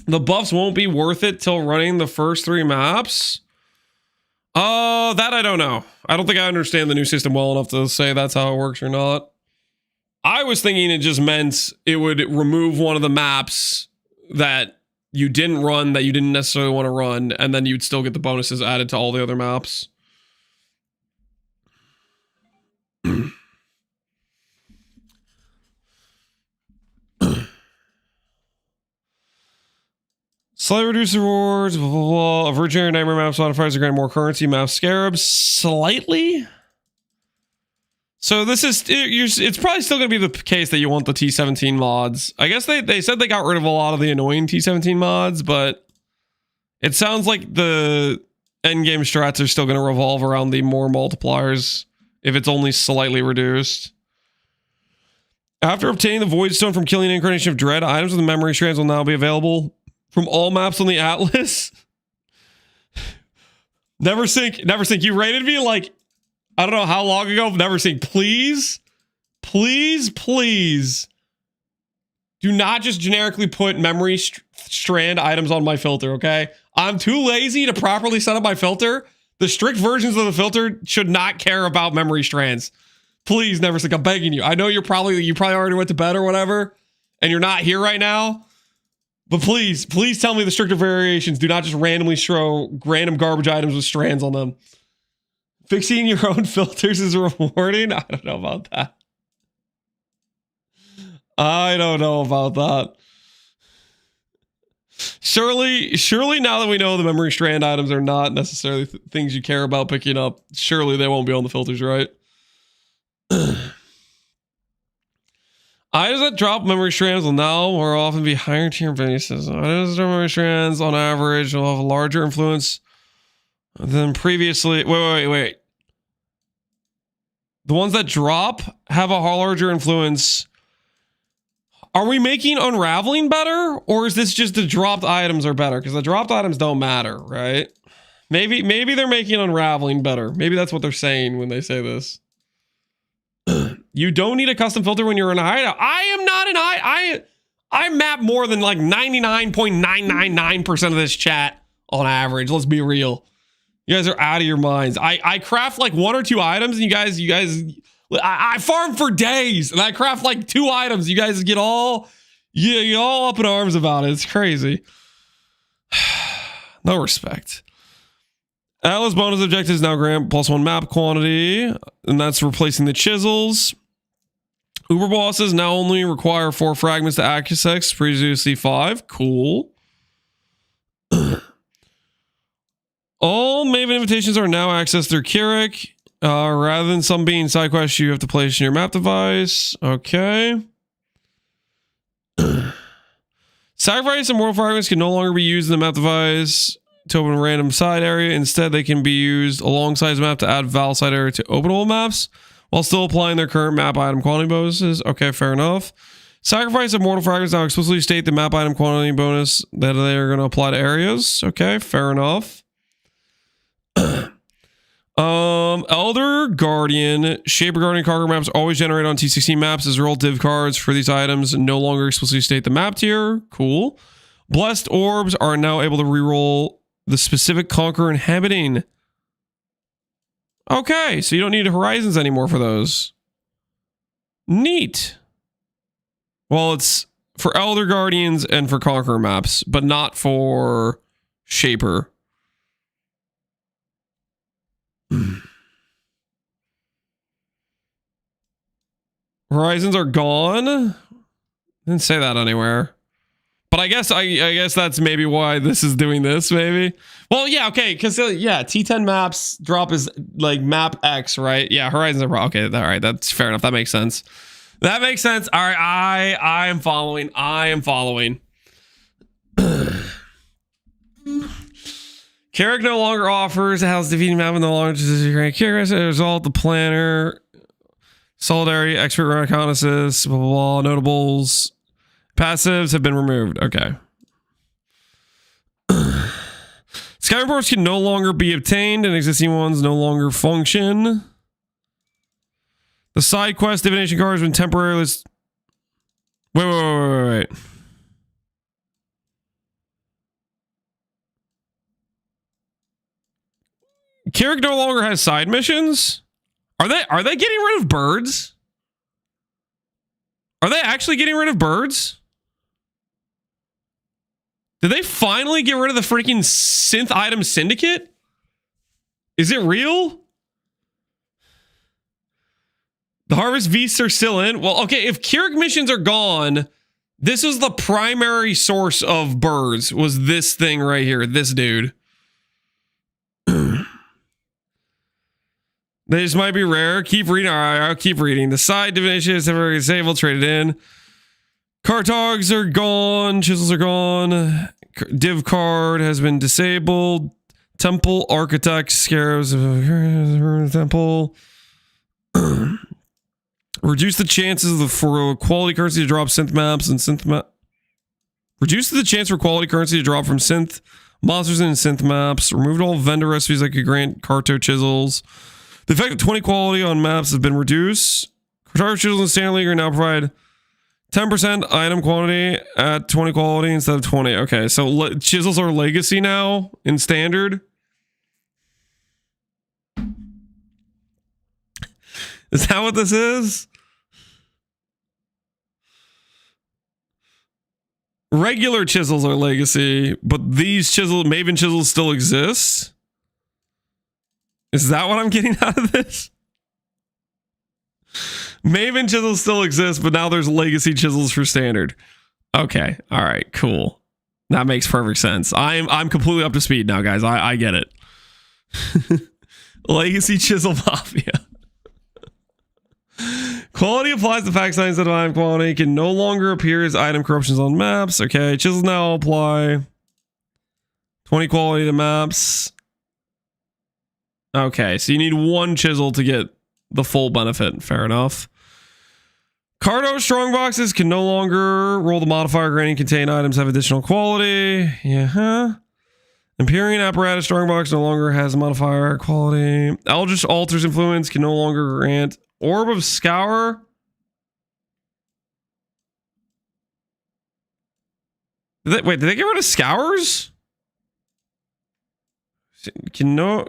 Speaker 1: The buffs won't be worth it till running the first 3 maps. Oh, that I don't know. I don't think I understand the new system well enough to say that's how it works or not. I was thinking it just meant it would remove one of the maps that you didn't run, that you didn't necessarily want to run, and then you'd still get the bonuses added to all the other maps. Slightly reduced rewards, blah, blah, blah. Of originator nightmare maps modifiers are granted more currency. Map Scarab, slightly. So this is, it's probably still going to be the case that you want the T17 mods. I guess they said they got rid of a lot of the annoying T17 mods, but it sounds like the endgame strats are still going to revolve around the more multipliers if it's only slightly reduced. After obtaining the Void Stone from killing Incarnation of Dread, items with the memory strands will now be available from all maps on the Atlas. Never Sink. You rated me like, I don't know how long ago. Never Sink. Please do not just generically put memory strand items on my filter, okay? I'm too lazy to properly set up my filter. The strict versions of the filter should not care about memory strands. Please, Never Sink. I'm begging you. I know you probably already went to bed or whatever, and you're not here right now. But please tell me the stricter variations do not just randomly throw random garbage items with strands on them. Fixing your own filters is rewarding? I don't know about that. Surely now that we know the memory strand items are not necessarily things you care about picking up, surely they won't be on the filters, right? Items that drop memory strands will now more often be higher tier bases. Items that drop memory strands on average will have a larger influence than previously. Wait. The ones that drop have a larger influence. Are we making unraveling better? Or is this just the dropped items are better? Because the dropped items don't matter, right? Maybe they're making unraveling better. Maybe that's what they're saying when they say this. You don't need a custom filter when you're in a hideout. I am not an I map more than like 99.999% of this chat on average. Let's be real. You guys are out of your minds. I craft like 1 or 2 items and you guys I farm for days and I craft like 2 items. You guys get all up in arms about it. It's crazy. No respect. Atlas bonus objectives now grant +1 map quantity, and that's replacing the chisels. Uber bosses now only require 4 fragments to access, previously 5. Cool. All Maven invitations are now accessed through Kirik. Rather than some being side quests you have to place in your map device. Okay. Sacrifice and mortal fragments can no longer be used in the map device to open a random side area. Instead, they can be used alongside the map to add val side area to openable maps while still applying their current map item quantity bonuses. Okay, fair enough. Sacrifice of mortal fragments now explicitly state the map item quantity bonus that they are going to apply to areas. Okay, fair enough. Elder Guardian, Shaper Guardian Conqueror maps always generate on T16 maps as roll div cards for these items and no longer explicitly state the map tier. Cool. Blessed orbs are now able to reroll the specific Conqueror inhabiting. Okay, so you don't need horizons anymore for those. Neat. Well, it's for Elder Guardians and for Conqueror maps, but not for Shaper. Horizons are gone. Didn't say that anywhere. But I guess that's maybe why this is doing this, maybe. Well, yeah, okay, because yeah, T10 maps drop is like map X, right? Yeah, horizons are okay. All right, that's fair enough. That makes sense. That makes sense. All right, I am following. I am following. Carrick no longer offers a house defeating map and no longer just Carrick. As a result, the planner, solidarity, expert reconnaissance, blah blah blah, notables. Passives have been removed. Okay. Sky reports can no longer be obtained and existing ones no longer function. The side quest divination card has been temporarily... Wait. Kirik no longer has side missions? Are they getting rid of birds? Are they actually getting rid of birds? Did they finally get rid of the freaking synth item syndicate? Is it real? The harvest beasts are still in. Well, okay, if Kirik missions are gone, this is the primary source of birds, was this thing right here, this dude. They just might be rare. Keep reading. All right, I'll keep reading. The side divinations have already disabled, traded in. Cartogs are gone. Chisels are gone. Div card has been disabled. Temple architects, scarabs, temple. Reduce the chances for quality currency to drop synth maps and synth map. Reduce the chance for quality currency to drop from synth monsters and synth maps. Removed all vendor recipes that could grant Carto chisels. The effect of 20 quality on maps has been reduced. Carto chisels in Standard League are now provide 10% item quantity at 20 quality instead of 20. Okay, so chisels are legacy now in Standard. Is that what this is? Regular chisels are legacy, but these Maven chisels still exist? Is that what I'm getting out of this? Maven chisels still exist, but now there's legacy chisels for Standard. Okay, all right, cool. That makes perfect sense. I'm completely up to speed now, guys. I get it. Legacy chisel mafia. Quality applies to fact signs that item quality can no longer appear as item corruptions on maps. Okay, chisels now apply. 20 quality to maps. Okay, so you need one chisel to get the full benefit. Fair enough. Cardo strongboxes can no longer roll the modifier granting contain items have additional quality. Yeah. Empyrean apparatus strongbox no longer has a modifier quality. Eldritch Altar's influence can no longer grant Orb of Scour. Did they get rid of Scours? Can now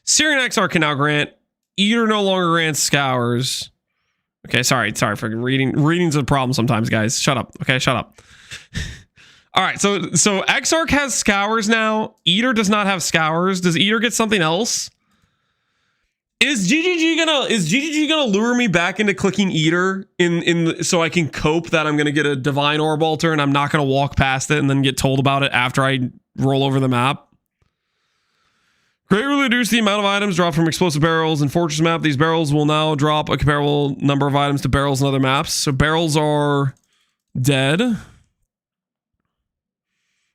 Speaker 1: Syrian XR can now grant Eater no longer grants Scours. Okay, sorry for reading. Reading's a problem sometimes, guys. Shut up. Okay, shut up. All right, so Exarch has Scours now. Eater does not have Scours. Does Eater get something else? Is GGG gonna lure me back into clicking Eater so I can cope that I'm gonna get a Divine Orb Altar and I'm not gonna walk past it and then get told about it after I roll over the map? Greatly reduce the amount of items dropped from explosive barrels in Fortress map. These barrels will now drop a comparable number of items to barrels in other maps. So barrels are dead.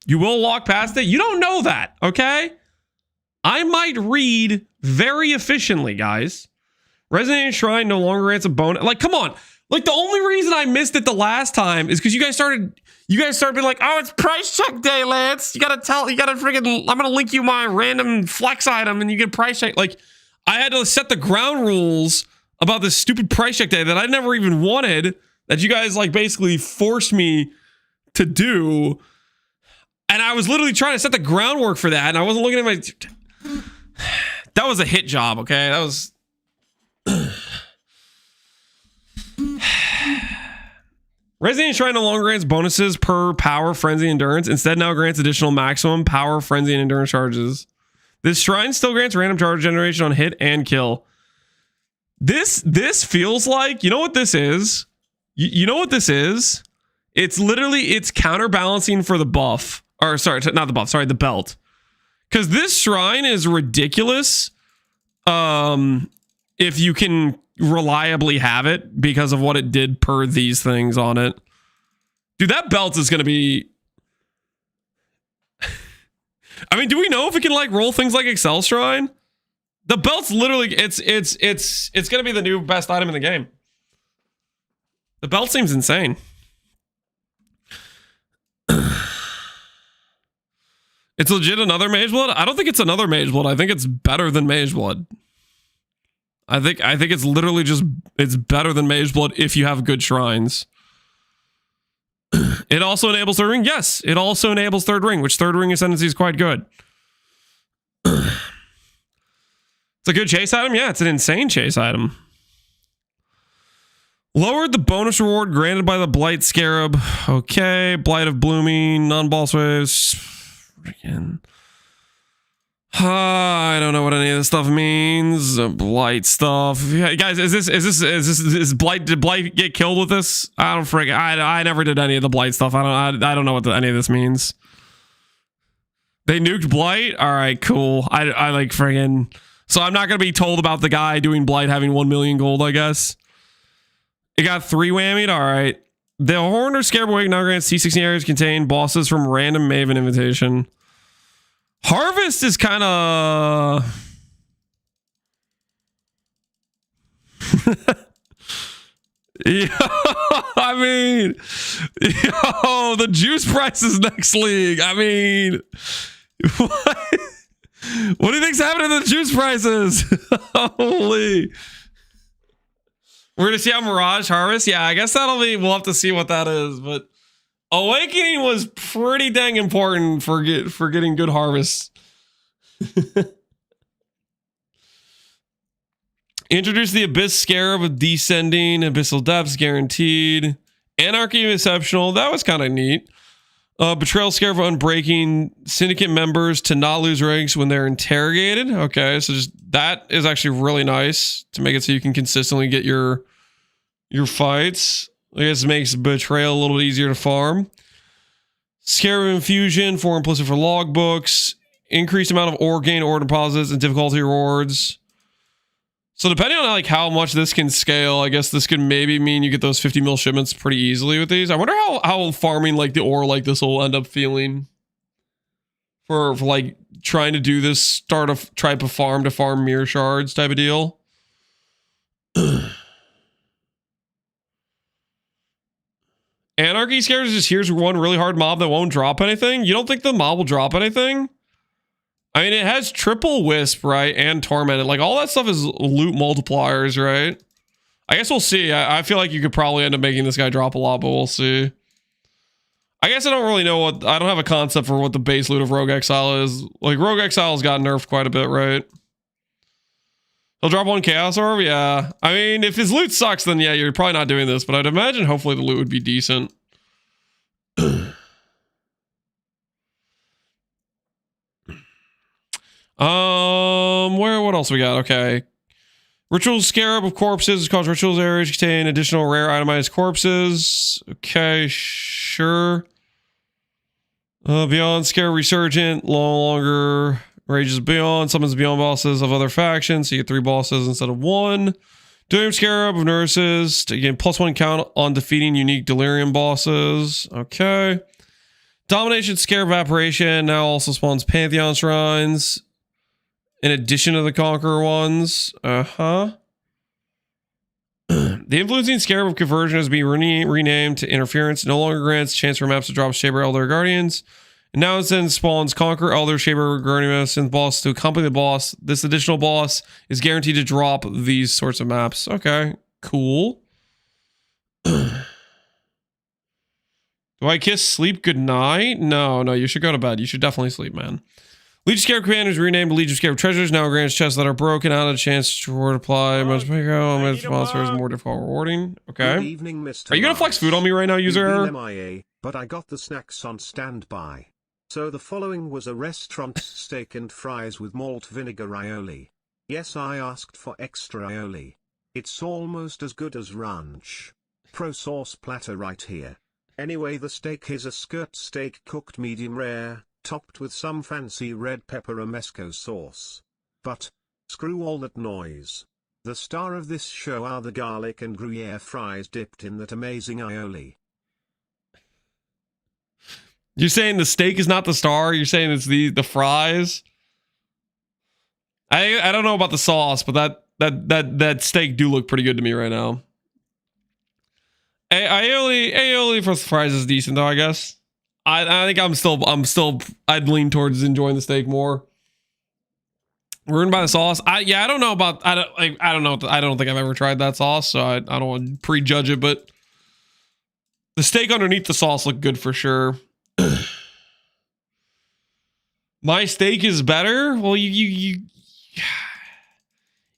Speaker 1: You will walk past it. You don't know that, okay? I might read very efficiently, guys. Resonating Shrine no longer grants a bonus. Like, come on. Like, the only reason I missed it the last time is because you guys started being like, oh, it's price check day, Lance. You gotta freaking, I'm gonna link you my random flex item and you get price check. Like, I had to set the ground rules about this stupid price check day that I never even wanted, that you guys like basically forced me to do. And I was literally trying to set the groundwork for that. And I wasn't looking at my, that was a hit job. Okay. That was, Resident Shrine no longer grants bonuses per power, frenzy, endurance. Instead, now grants additional maximum power, frenzy, and endurance charges. This shrine still grants random charge generation on hit and kill. This feels like, you know what this is? You know what this is? It's counterbalancing for the buff. Or sorry, not the buff. Sorry, the belt. Because this shrine is ridiculous. If you can reliably have it because of what it did per these things on it. Dude, that belt is going to be... I mean, do we know if it can like roll things like Excel Shrine? The belt's literally... It's going to be the new best item in the game. The belt seems insane. It's legit another Mage Blood? I don't think it's another Mage Blood. I think it's better than Mage Blood. I think it's literally just, it's better than Mage Blood if you have good shrines. It also enables third ring. Yes, it also enables third ring, which third ring ascendancy is quite good. It's a good chase item. Yeah, it's an insane chase item. Lowered the bonus reward granted by the Blight Scarab. Okay, Blight of Blooming, non-boss waves. Freaking... I don't know what any of this stuff means. Blight stuff. Yeah, guys, is Blight? Did Blight get killed with this? I don't freaking. I never did any of the Blight stuff. I don't know what any of this means. They nuked Blight. All right, cool. I like friggin'. So I'm not gonna be told about the guy doing Blight having 1 million gold. I guess it got 3 whammied. All right. The Horn or Scarab Awake now grants C16 areas contain bosses from random Maven invitation. Harvest is kind of... I mean, the juice price is next league. I mean, what do you think's happening to the juice prices? Holy. We're going to see how Mirage Harvest. Yeah, I guess we'll have to see what that is, but Awakening was pretty dang important for getting good harvests. Introduce the Abyss Scarab with descending abyssal depths guaranteed. Anarchy exceptional. That was kind of neat. Betrayal Scarab unbreaking Syndicate members to not lose ranks when they're interrogated. Okay, so just that is actually really nice to make it so you can consistently get your fights. I guess it makes Betrayal a little bit easier to farm. Scarab Infusion for implicit for logbooks. Increased amount of ore gain, ore deposits, and difficulty rewards. So depending on like how much this can scale, I guess this could maybe mean you get those 50 mil shipments pretty easily with these. I wonder how farming like the ore like this will end up feeling for like trying to do this start a type of farm to farm mirror shards type of deal. Anarchy Scares just here's one really hard mob that won't drop anything. You don't think the mob will drop anything? I mean, it has triple wisp, right? And tormented. Like, all that stuff is loot multipliers, right? I guess we'll see. I feel like you could probably end up making this guy drop a lot, but we'll see. I guess I don't really know what... I don't have a concept for what the base loot of Rogue Exile is. Like, Rogue Exile's got nerfed quite a bit, right? He'll drop one Chaos Orb? Yeah. I mean, if his loot sucks, then yeah, you're probably not doing this. But I'd imagine hopefully the loot would be decent. What else we got? Okay. Ritual Scarab of Corpses is called Rituals areas contain additional rare itemized corpses. Okay, sure. Beyond Scarab Resurgent, no longer rages beyond, summons beyond bosses of other factions, so you get 3 bosses instead of 1. Delirium Scarab of Nurses, to gain +1 count on defeating unique Delirium bosses. Okay. Domination Scarab Evaporation now also spawns Pantheon Shrines. In addition to the Conqueror ones. The Influencing Scarab of Conversion has been renamed to Interference. No longer grants chance for maps to drop Shaper Elder Guardians. And now instead spawns Conqueror Elder Shaper Guardian Synth boss to accompany the boss. This additional boss is guaranteed to drop these sorts of maps. Okay, cool. Do I kiss sleep goodnight? No, you should go to bed. You should definitely sleep, man. Legion Scarab Command is renamed to Legion Scarab Treasures. Now grants chests that are broken out a chance to reward apply. Much bigger, much sponsors, more difficult rewarding. Okay.
Speaker 6: Good evening, Mr.
Speaker 1: Are you going to flex food on me right now, user error?
Speaker 6: MIA, but I got the snacks on standby. So the following was a restaurant steak and fries with malt vinegar aioli. Yes, I asked for extra aioli. It's almost as good as ranch. Pro sauce platter right here. Anyway, the steak is a skirt steak cooked medium rare, topped with some fancy red pepper romesco sauce. But, screw all that noise. The star of this show are the garlic and Gruyere fries dipped in that amazing aioli.
Speaker 1: You're saying the steak is not the star? You're saying it's the fries? I don't know about the sauce, but that steak do look pretty good to me right now. Aioli for the fries is decent though, I guess. I think I'd lean towards enjoying the steak more. Ruined by the sauce. I don't know about I don't know. I don't think I've ever tried that sauce, so I don't want to prejudge it, but the steak underneath the sauce looked good for sure. My steak is better. Well,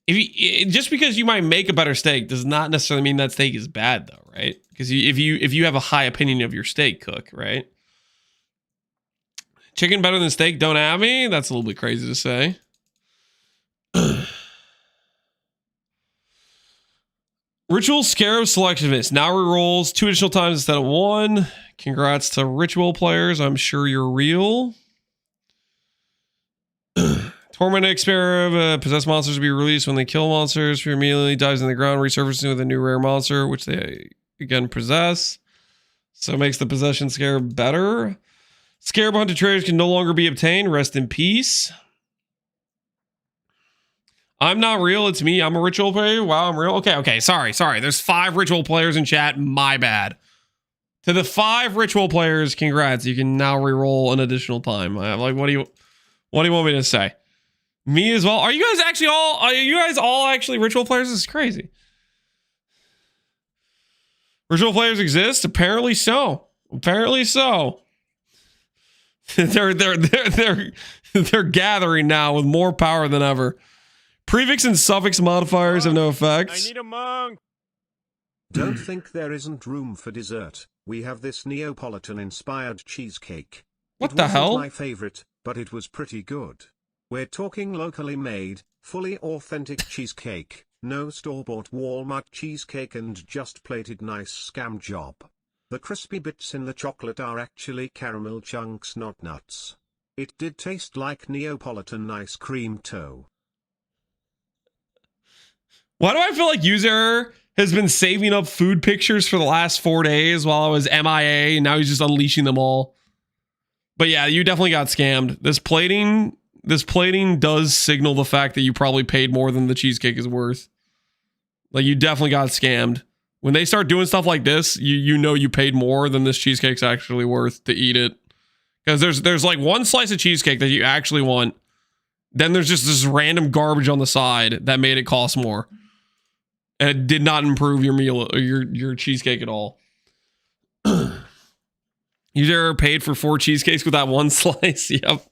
Speaker 1: just because you might make a better steak does not necessarily mean that steak is bad, though, right? Because if you have a high opinion of your steak cook, right? Chicken better than steak? Don't at me. That's a little bit crazy to say. Ritual Scarab Selectivist now rerolls 2 additional times instead of 1. Congrats to Ritual players. I'm sure you're real. Tormented Scarab. Possessed monsters to be released when they kill monsters. Fear immediately dives in the ground, resurfacing with a new rare monster, which they again possess. So it makes the possession Scarab better. Scarab hunted traders can no longer be obtained. Rest in peace. I'm not real. It's me. I'm a ritual player. Wow, I'm real. Okay. Sorry. There's 5 ritual players in chat. My bad. To the 5 ritual players, congrats. You can now reroll an additional time. I'm like, what do you want me to say? Me as well. Are you guys all actually ritual players? This is crazy. Ritual players exist? Apparently so. They're gathering now with more power than ever. Prefix and suffix modifiers have no effects.
Speaker 5: I need a monk.
Speaker 6: Don't think there isn't room for dessert. We have this Neapolitan-inspired cheesecake.
Speaker 1: What the hell?
Speaker 6: It wasn't my favorite, but it was pretty good. We're talking locally made, fully authentic cheesecake, no store-bought Walmart cheesecake and just plated nice scam job. The crispy bits in the chocolate are actually caramel chunks, not nuts. It did taste like Neapolitan ice cream too.
Speaker 1: Why do I feel like user has been saving up food pictures for the last 4 days while I was MIA, and now he's just unleashing them all? But yeah, you definitely got scammed. This plating does signal the fact that you probably paid more than the cheesecake is worth. Like, you definitely got scammed. When they start doing stuff like this, you know you paid more than this cheesecake's actually worth to eat it. Because there's like one slice of cheesecake that you actually want. Then there's just this random garbage on the side that made it cost more. And it did not improve your meal or your cheesecake at all. You ever paid for 4 cheesecakes with that one slice? Yep.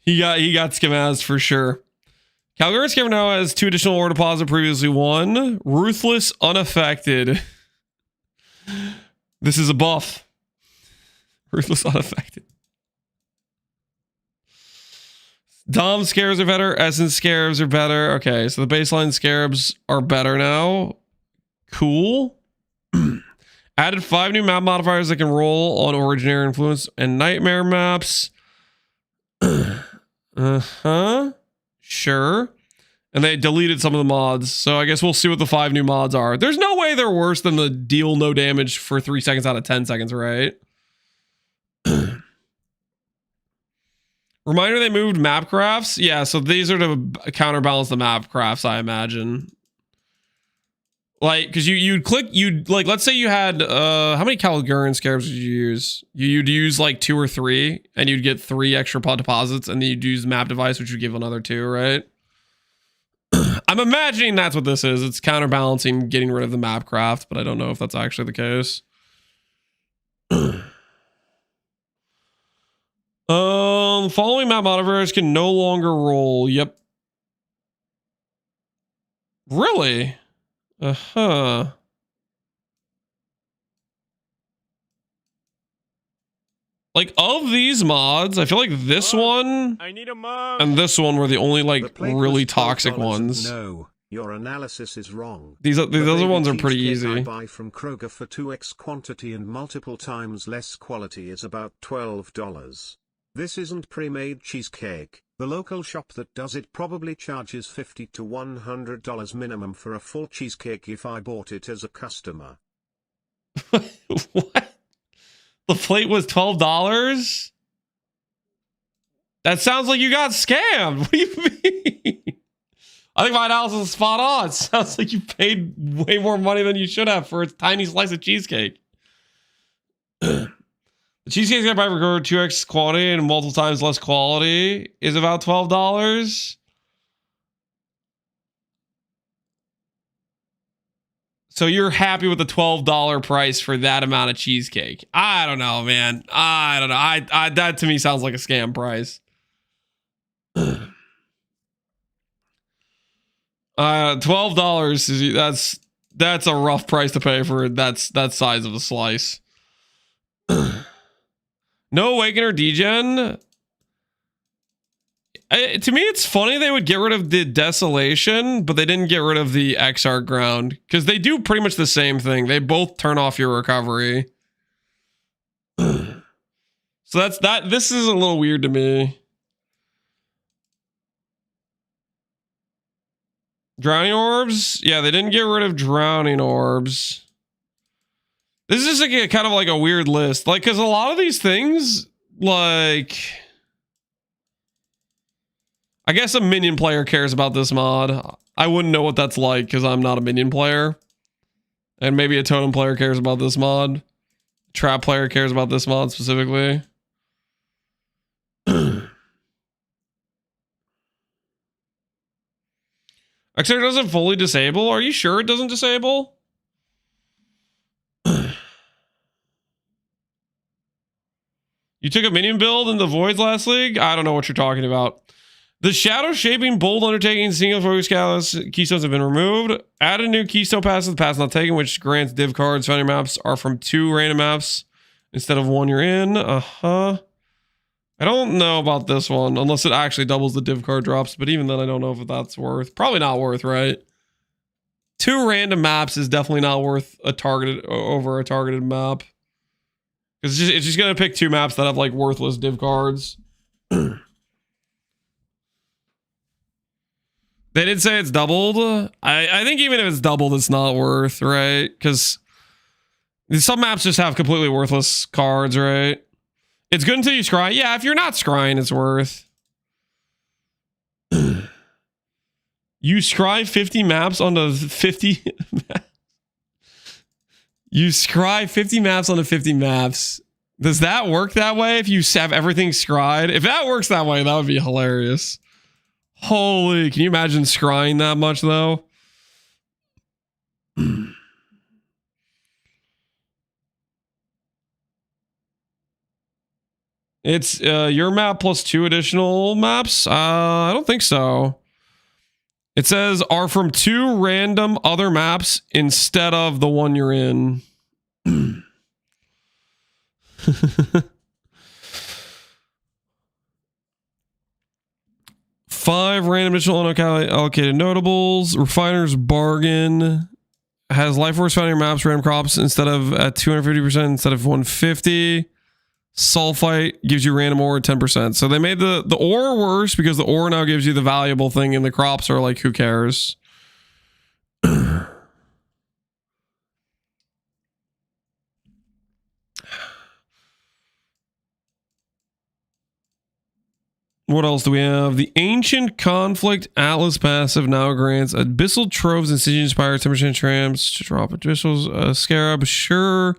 Speaker 1: He got scammazed for sure. Calgary Scammer now has 2 additional ore deposit, previously 1. Ruthless Unaffected. This is a buff. Ruthless Unaffected. Dom Scarabs are better. Essence Scarabs are better. Okay, so the baseline Scarabs are better now. Cool. Added 5 new map modifiers that can roll on Originary Influence and Nightmare maps. Sure. And they deleted some of the mods, so I guess we'll see what the 5 new mods are. There's no way they're worse than the deal no damage for 3 seconds out of 10 seconds, right? Reminder, they moved map crafts. Yeah, so these are to counterbalance the map crafts, I imagine. Like, because you'd like, let's say you had, how many Calgarian Scarabs did you use? You'd use like 2 or 3, and you'd get 3 extra pod deposits, and then you'd use map device, which would give another 2, right? I'm imagining that's what this is. It's counterbalancing getting rid of the map craft, but I don't know if that's actually the case. Following map modifiers can no longer roll. Yep. Really? Like, of these mods, I feel like this one
Speaker 5: I need a mug.
Speaker 1: and this one were the only,
Speaker 6: The
Speaker 1: like,
Speaker 6: plate
Speaker 1: really
Speaker 6: was
Speaker 1: toxic
Speaker 6: $12.
Speaker 1: ones.
Speaker 6: No, your analysis is wrong.
Speaker 1: These
Speaker 6: The
Speaker 1: other ones are pretty
Speaker 6: cheesecake I
Speaker 1: easy.
Speaker 6: buy from Kroger for 2x quantity and multiple times less quality is about $12. This isn't pre-made cheesecake. The local shop that does it probably charges $50 to $100 minimum for a full cheesecake if I bought it as a customer.
Speaker 1: What? The plate was $12? That sounds like you got scammed. What do you mean? I think my analysis is spot on. It sounds like you paid way more money than you should have for a tiny slice of cheesecake. The cheesecake's got by record 2x quantity and multiple times less quality is about $12. So you're happy with the $12 price for that amount of cheesecake? I don't know, man. I don't know. I that to me sounds like a scam price. $12 is that's a rough price to pay for that size of a slice. No Awakener Degen. To me, it's funny they would get rid of the Desolation, but they didn't get rid of the X-Art Ground, because they do pretty much the same thing. They both turn off your recovery. So that's that. This is a little weird to me. Drowning Orbs? Yeah, they didn't get rid of Drowning Orbs. This is just like a kind of like a weird list. Like, because a lot of these things, like, I guess a minion player cares about this mod. I wouldn't know what that's like because I'm not a minion player. And maybe a totem player cares about this mod. Trap player cares about this mod specifically. Exile doesn't fully disable. Are you sure it doesn't disable? You took a minion build in the Voids last league? I don't know what you're talking about. The Shadow Shaping Bold Undertaking single focus keystones have been removed. Add a new keystone pass to the pass not taken, which grants div cards. Found your maps are from 2 random maps instead of 1 you're in. I don't know about this one, unless it actually doubles the div card drops. But even then, I don't know if that's worth. Probably not worth, right? 2 random maps is definitely not worth a targeted over a targeted map. Because it's just gonna pick 2 maps that have like worthless div cards. They did say it's doubled. I think even if it's doubled, it's not worth, right? Because some maps just have completely worthless cards, right? It's good until you scry. Yeah, if you're not scrying, it's worth. You scry 50 maps onto 50. You scry 50 maps onto 50 maps. Does that work that way if you have everything scried? If that works that way, that would be hilarious. Holy, can you imagine scrying that much though? It's your map plus 2 additional maps. I don't think so. It says are from 2 random other maps instead of the one you're in. 5 random additional unallocated notables. Refiner's Bargain has Life Force found in your maps, random crops instead of at 250% instead of 150. Sulfite gives you random ore at 10%. So they made the ore worse because the ore now gives you the valuable thing and the crops are like, who cares? What else do we have? The Ancient Conflict Atlas passive now grants Abyssal Troves and Siege Inspired 10% tramps to drop Abyssals. Scarab, sure.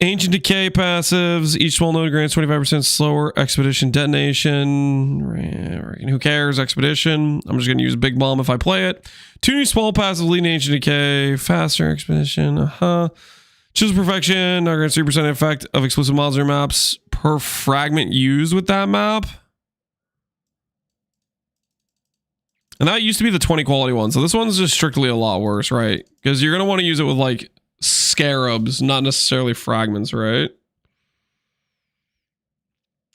Speaker 1: Ancient Decay passives. Each small node grants 25% slower Expedition detonation. Who cares? Expedition. I'm just going to use Big Bomb if I play it. 2 new small passives leading Ancient Decay. Faster Expedition. Choose Perfection. Now grants 3% effect of exclusive monster maps per fragment used with that map. And that used to be the 20 quality one. So this one's just strictly a lot worse, right? Because you're going to want to use it with like scarabs, not necessarily fragments, right?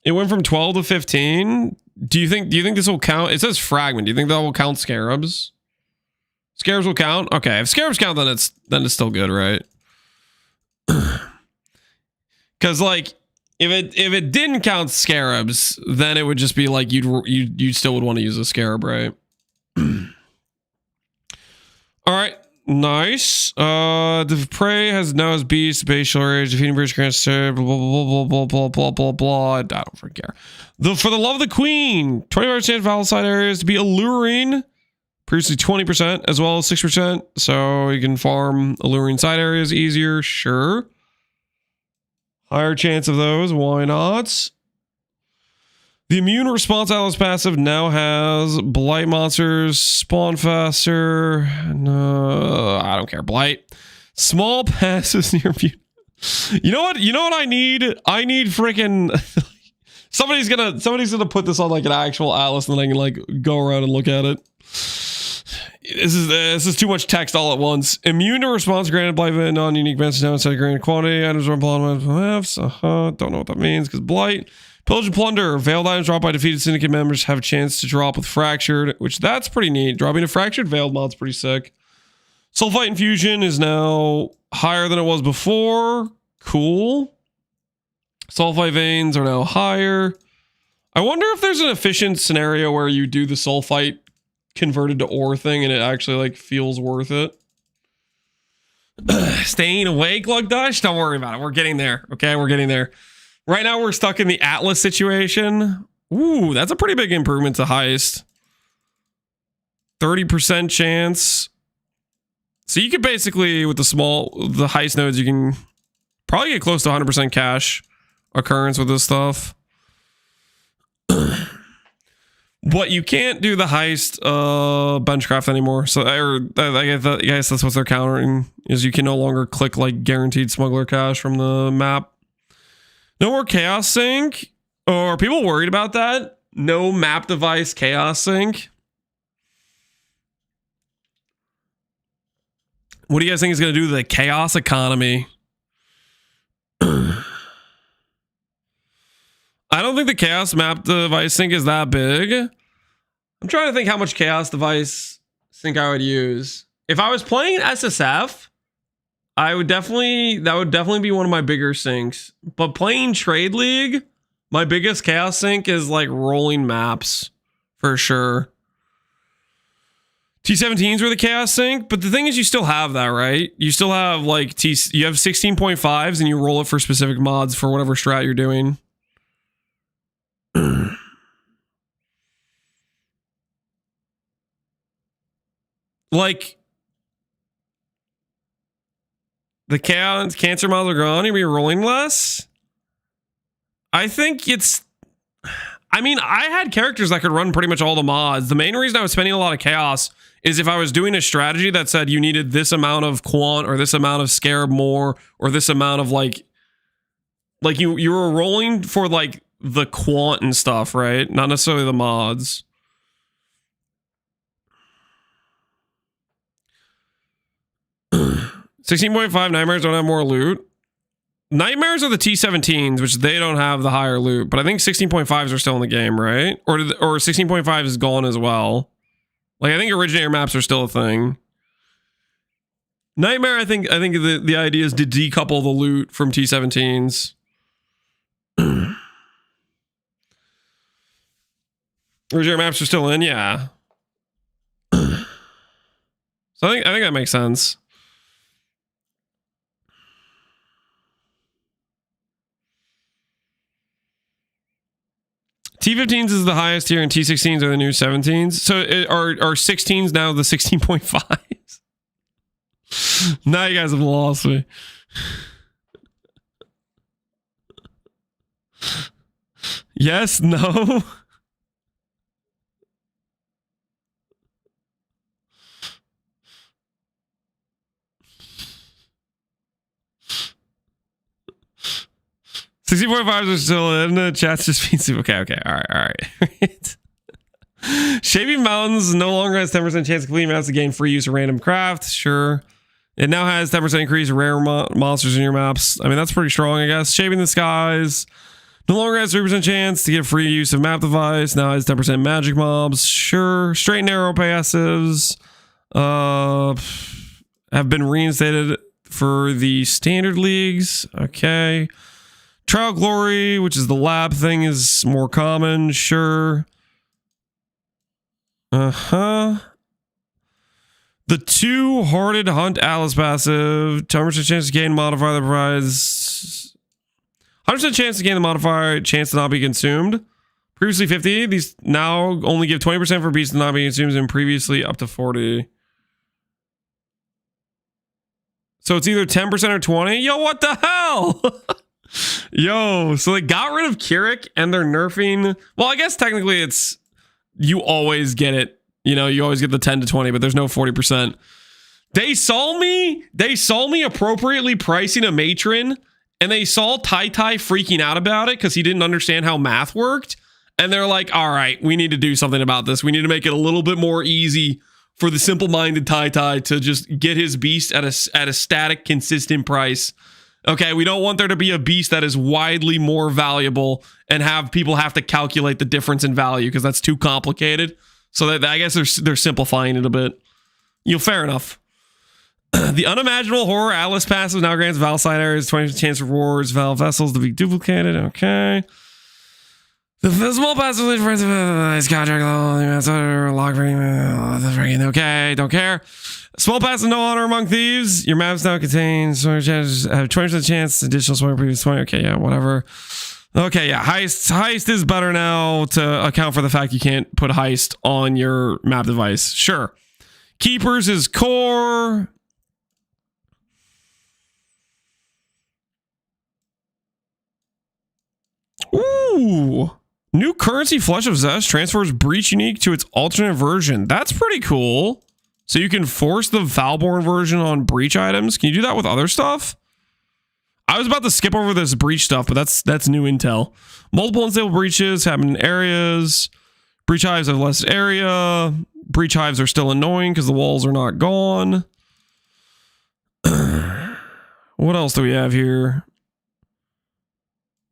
Speaker 1: It went from 12 to 15. Do you think this will count? It says fragment. Do you think that will count scarabs? Scarabs will count? Okay. If scarabs count, then it's still good, right? Because like if it didn't count scarabs, then it would just be like you still would want to use a scarab, right? All right, nice. The prey has now his beast, base rage, defeating British grants blah blah blah blah blah blah blah. I don't freaking care. For the love of the queen, 25% chance of side areas to be alluring. Previously 20% as well as 6%. So you can farm alluring side areas easier, sure. Higher chance of those, why not? The immune response Atlas passive now has Blight monsters spawn faster. No, I don't care. Blight. Small passes near view. You know what? You know what I need? I need freaking somebody's gonna put this on like an actual Atlas and then I can like go around and look at it. This is too much text all at once. Immune to response granted Blight non-unique events now instead of granted quantity. Items run maps. Don't know what that means because Blight. Pillage and Plunder. Veiled items dropped by defeated Syndicate members have a chance to drop with Fractured, which that's pretty neat. Dropping a Fractured Veiled mod's pretty sick. Sulfite Infusion is now higher than it was before. Cool. Sulfite Veins are now higher. I wonder if there's an efficient scenario where you do the Sulfite converted to ore thing and it actually like feels worth it. Staying awake, Lugdash? Don't worry about it. We're getting there. Okay, we're getting there. Right now, we're stuck in the Atlas situation. Ooh, that's a pretty big improvement to Heist. 30% chance. So you could basically, with the Heist nodes, you can probably get close to 100% cash occurrence with this stuff. But you can't do the Heist benchcraft anymore. So I guess that's what they're countering, is you can no longer click like guaranteed smuggler cash from the map. No more chaos sync? Or are people worried about that? No map device chaos sync? What do you guys think is going to do to the chaos economy? I don't think the chaos map device sync is that big. I'm trying to think how much chaos device sync I would use. If I was playing SSF, that would definitely be one of my bigger sinks. But playing Trade League, my biggest chaos sink is like rolling maps for sure. T17s were the chaos sink, but the thing is you still have that, right? You still have like you have 16.5s and you roll it for specific mods for whatever strat you're doing. Like the cancer mods are gone, you'll be rolling less. I think it's, I mean, I had characters that could run pretty much all the mods. The main reason I was spending a lot of chaos is if I was doing a strategy that said you needed this amount of quant or this amount of scarab more or this amount of like you were rolling for like the quant and stuff, right? Not necessarily the mods. $16.5 nightmares don't have more loot. Nightmares are the T17s, which they don't have the higher loot, but I think 16.5s are still in the game, right? Or 16.5 is gone as well. Like I think originator maps are still a thing. Nightmare, I think the idea is to decouple the loot from T17s. Originator maps are still in, yeah. So I think that makes sense. T15s is the highest tier and T16s are the new 17s. So are 16s now the 16.5s? Now you guys have lost me. Yes, no. $60.5s are still in the chat's just being super. Okay. All right. Shaving Mountains no longer has 10% chance of completing maps to gain free use of random craft. Sure. It now has 10% increase in rare monsters in your maps. I mean, that's pretty strong, I guess. Shaving the Skies no longer has 3% chance to get free use of map device. Now has 10% magic mobs. Sure. Straight and narrow passives have been reinstated for the standard leagues. Okay. Trial Glory, which is the lab thing, is more common. Sure. The 2 Hearted Hunt Alice passive. 10% chance to gain modifier that provides 100% chance to gain the modifier, chance to not be consumed. Previously 50. These now only give 20% for beasts to not be consumed, and previously up to 40. So it's either 10% or 20. Yo, what the hell? Yo, so they got rid of Kirik and they're nerfing. Well, I guess technically it's you always get it. You know, you always get the 10 to 20, but there's no 40%. They saw me appropriately pricing a matron, and they saw Tai freaking out about it because he didn't understand how math worked. And they're like, all right, we need to do something about this. We need to make it a little bit more easy for the simple-minded Tai to just get his beast at a static, consistent price. Okay, we don't want there to be a beast that is widely more valuable and have people have to calculate the difference in value because that's too complicated. So that I guess they're simplifying it a bit. You know, fair enough. The Unimaginable Horror Atlas passive now grants Valside areas 20% chance rewards Val vessels to be duplicated. Okay. The small passive is contract lock okay, don't care. Small passive no honor among thieves. Your maps now contain have 20% chance additional swing previous 20. Okay, yeah, whatever. Okay, yeah, heist is better now to account for the fact you can't put heist on your map device. Sure. Keepers is core. Ooh. New currency Flesh of Zest transfers Breach unique to its alternate version. That's pretty cool. So you can force the Valborn version on Breach items. Can you do that with other stuff? I was about to skip over this Breach stuff, but that's new intel. Multiple unstable breaches happen in areas. Breach hives have less area. Breach hives are still annoying because the walls are not gone. What else do we have here?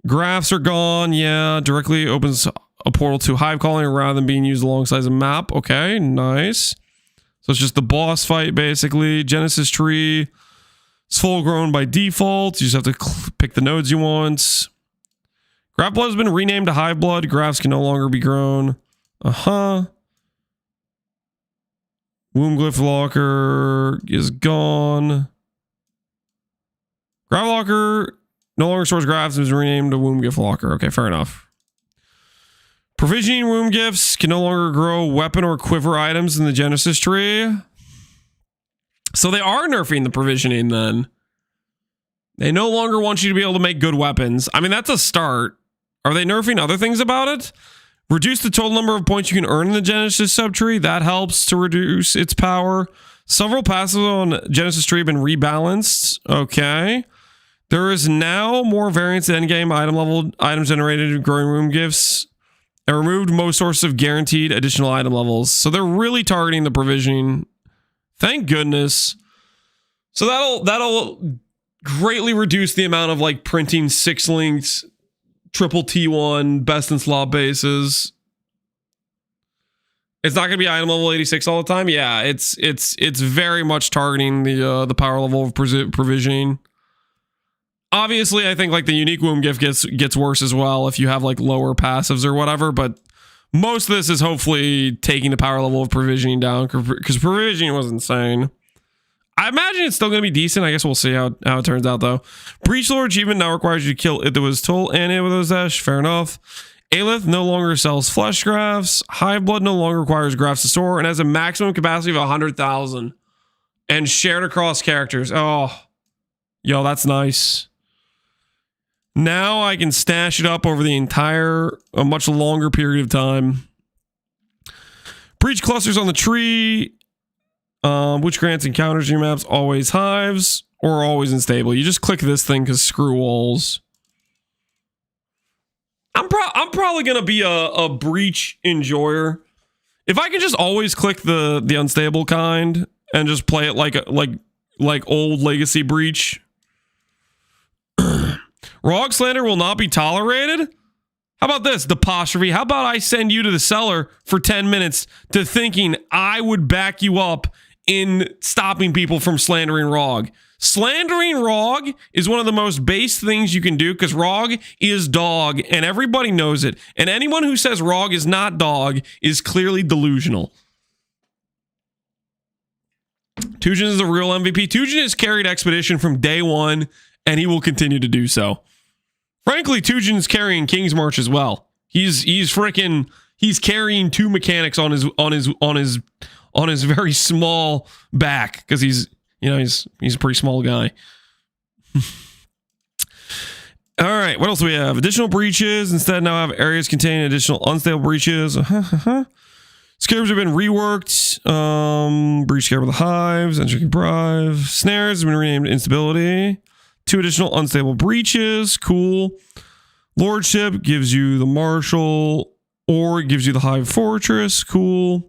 Speaker 1: Graphs are gone. Yeah, directly opens a portal to Hive Calling rather than being used alongside a map. Okay, nice. So it's just the boss fight, basically. Genesis Tree. It's full grown by default. You just have to pick the nodes you want. Graph blood has been renamed to hive blood. Graphs can no longer be grown. Womb glyph locker is gone. Graph locker no longer stores graphs. It was renamed to womb glyph locker. Okay, fair enough. Provisioning womb gifts can no longer grow weapon or quiver items in the Genesis tree. So they are nerfing the provisioning then. They no longer want you to be able to make good weapons. I mean, that's a start. Are they nerfing other things about it? Reduce the total number of points you can earn in the Genesis subtree. That helps to reduce its power. Several passives on Genesis tree have been rebalanced. Okay. There is now more variance in endgame item level items generated growing room gifts. And removed most sources of guaranteed additional item levels. So they're really targeting the provisioning. Thank goodness. So that'll greatly reduce the amount of like printing 6 links, triple T1, best in slot bases. It's not going to be item level 86 all the time. Yeah, it's very much targeting the power level of provisioning. Obviously, I think like the unique womb gift gets worse as well if you have like lower passives or whatever, but most of this is hopefully taking the power level of provisioning down because provisioning was insane. I imagine it's still going to be decent. I guess we'll see how it turns out though. Breach Lord achievement now requires you to kill if there was Toll and it with those dash. Fair enough. Aelith no longer sells flesh graphs. Hive blood no longer requires graphs to store and has a maximum capacity of 100,000 and shared across characters. Oh, yo, that's nice. Now I can stash it up over a much longer period of time. Breach clusters on the tree, which grants encounters in your maps always hives or always unstable. You just click this thing because screw walls. I'm probably gonna be a breach enjoyer. If I can just always click the unstable kind and just play it like old legacy breach. Rog slander will not be tolerated. How about this, Depostrophe? How about I send you to the cellar for 10 minutes to thinking I would back you up in stopping people from slandering Rog? Slandering Rog is one of the most base things you can do because Rog is dog and everybody knows it. And anyone who says Rog is not dog is clearly delusional. Tujin is the real MVP. Tujin has carried Expedition from day one and he will continue to do so. Frankly, Tujin's carrying King's March as well. He's carrying 2 mechanics on his very small back because he's a pretty small guy. All right, what else do we have? Additional breaches. Instead, now have areas containing additional unstable breaches. Scarabs have been reworked. Breach Scarab of the Hives. Entry Deprive. Snares have been renamed Instability. 2 additional unstable breaches. Cool. Lordship gives you the Marshal, or it gives you the Hive Fortress. Cool.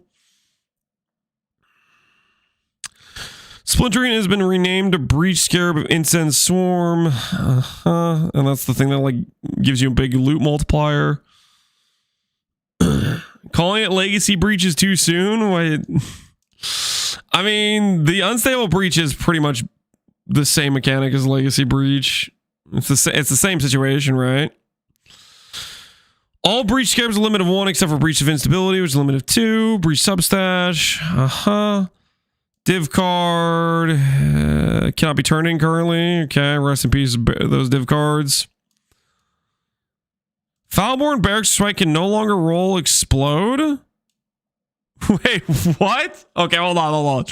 Speaker 1: Splintering has been renamed to Breach Scarab of Incense Swarm. And that's the thing that like gives you a big loot multiplier. Calling it Legacy Breach is too soon. I mean, the unstable breach is pretty much the same mechanic as Legacy Breach. It's the same situation, right? All Breach Scarabs are limit of 1 except for Breach of Instability, which is a limit of 2. Breach Substash. Div card. Cannot be turned in currently. Okay, rest in peace, those div cards. Foulborn Barracks Strike can no longer roll explode. Wait, what? Okay, hold on.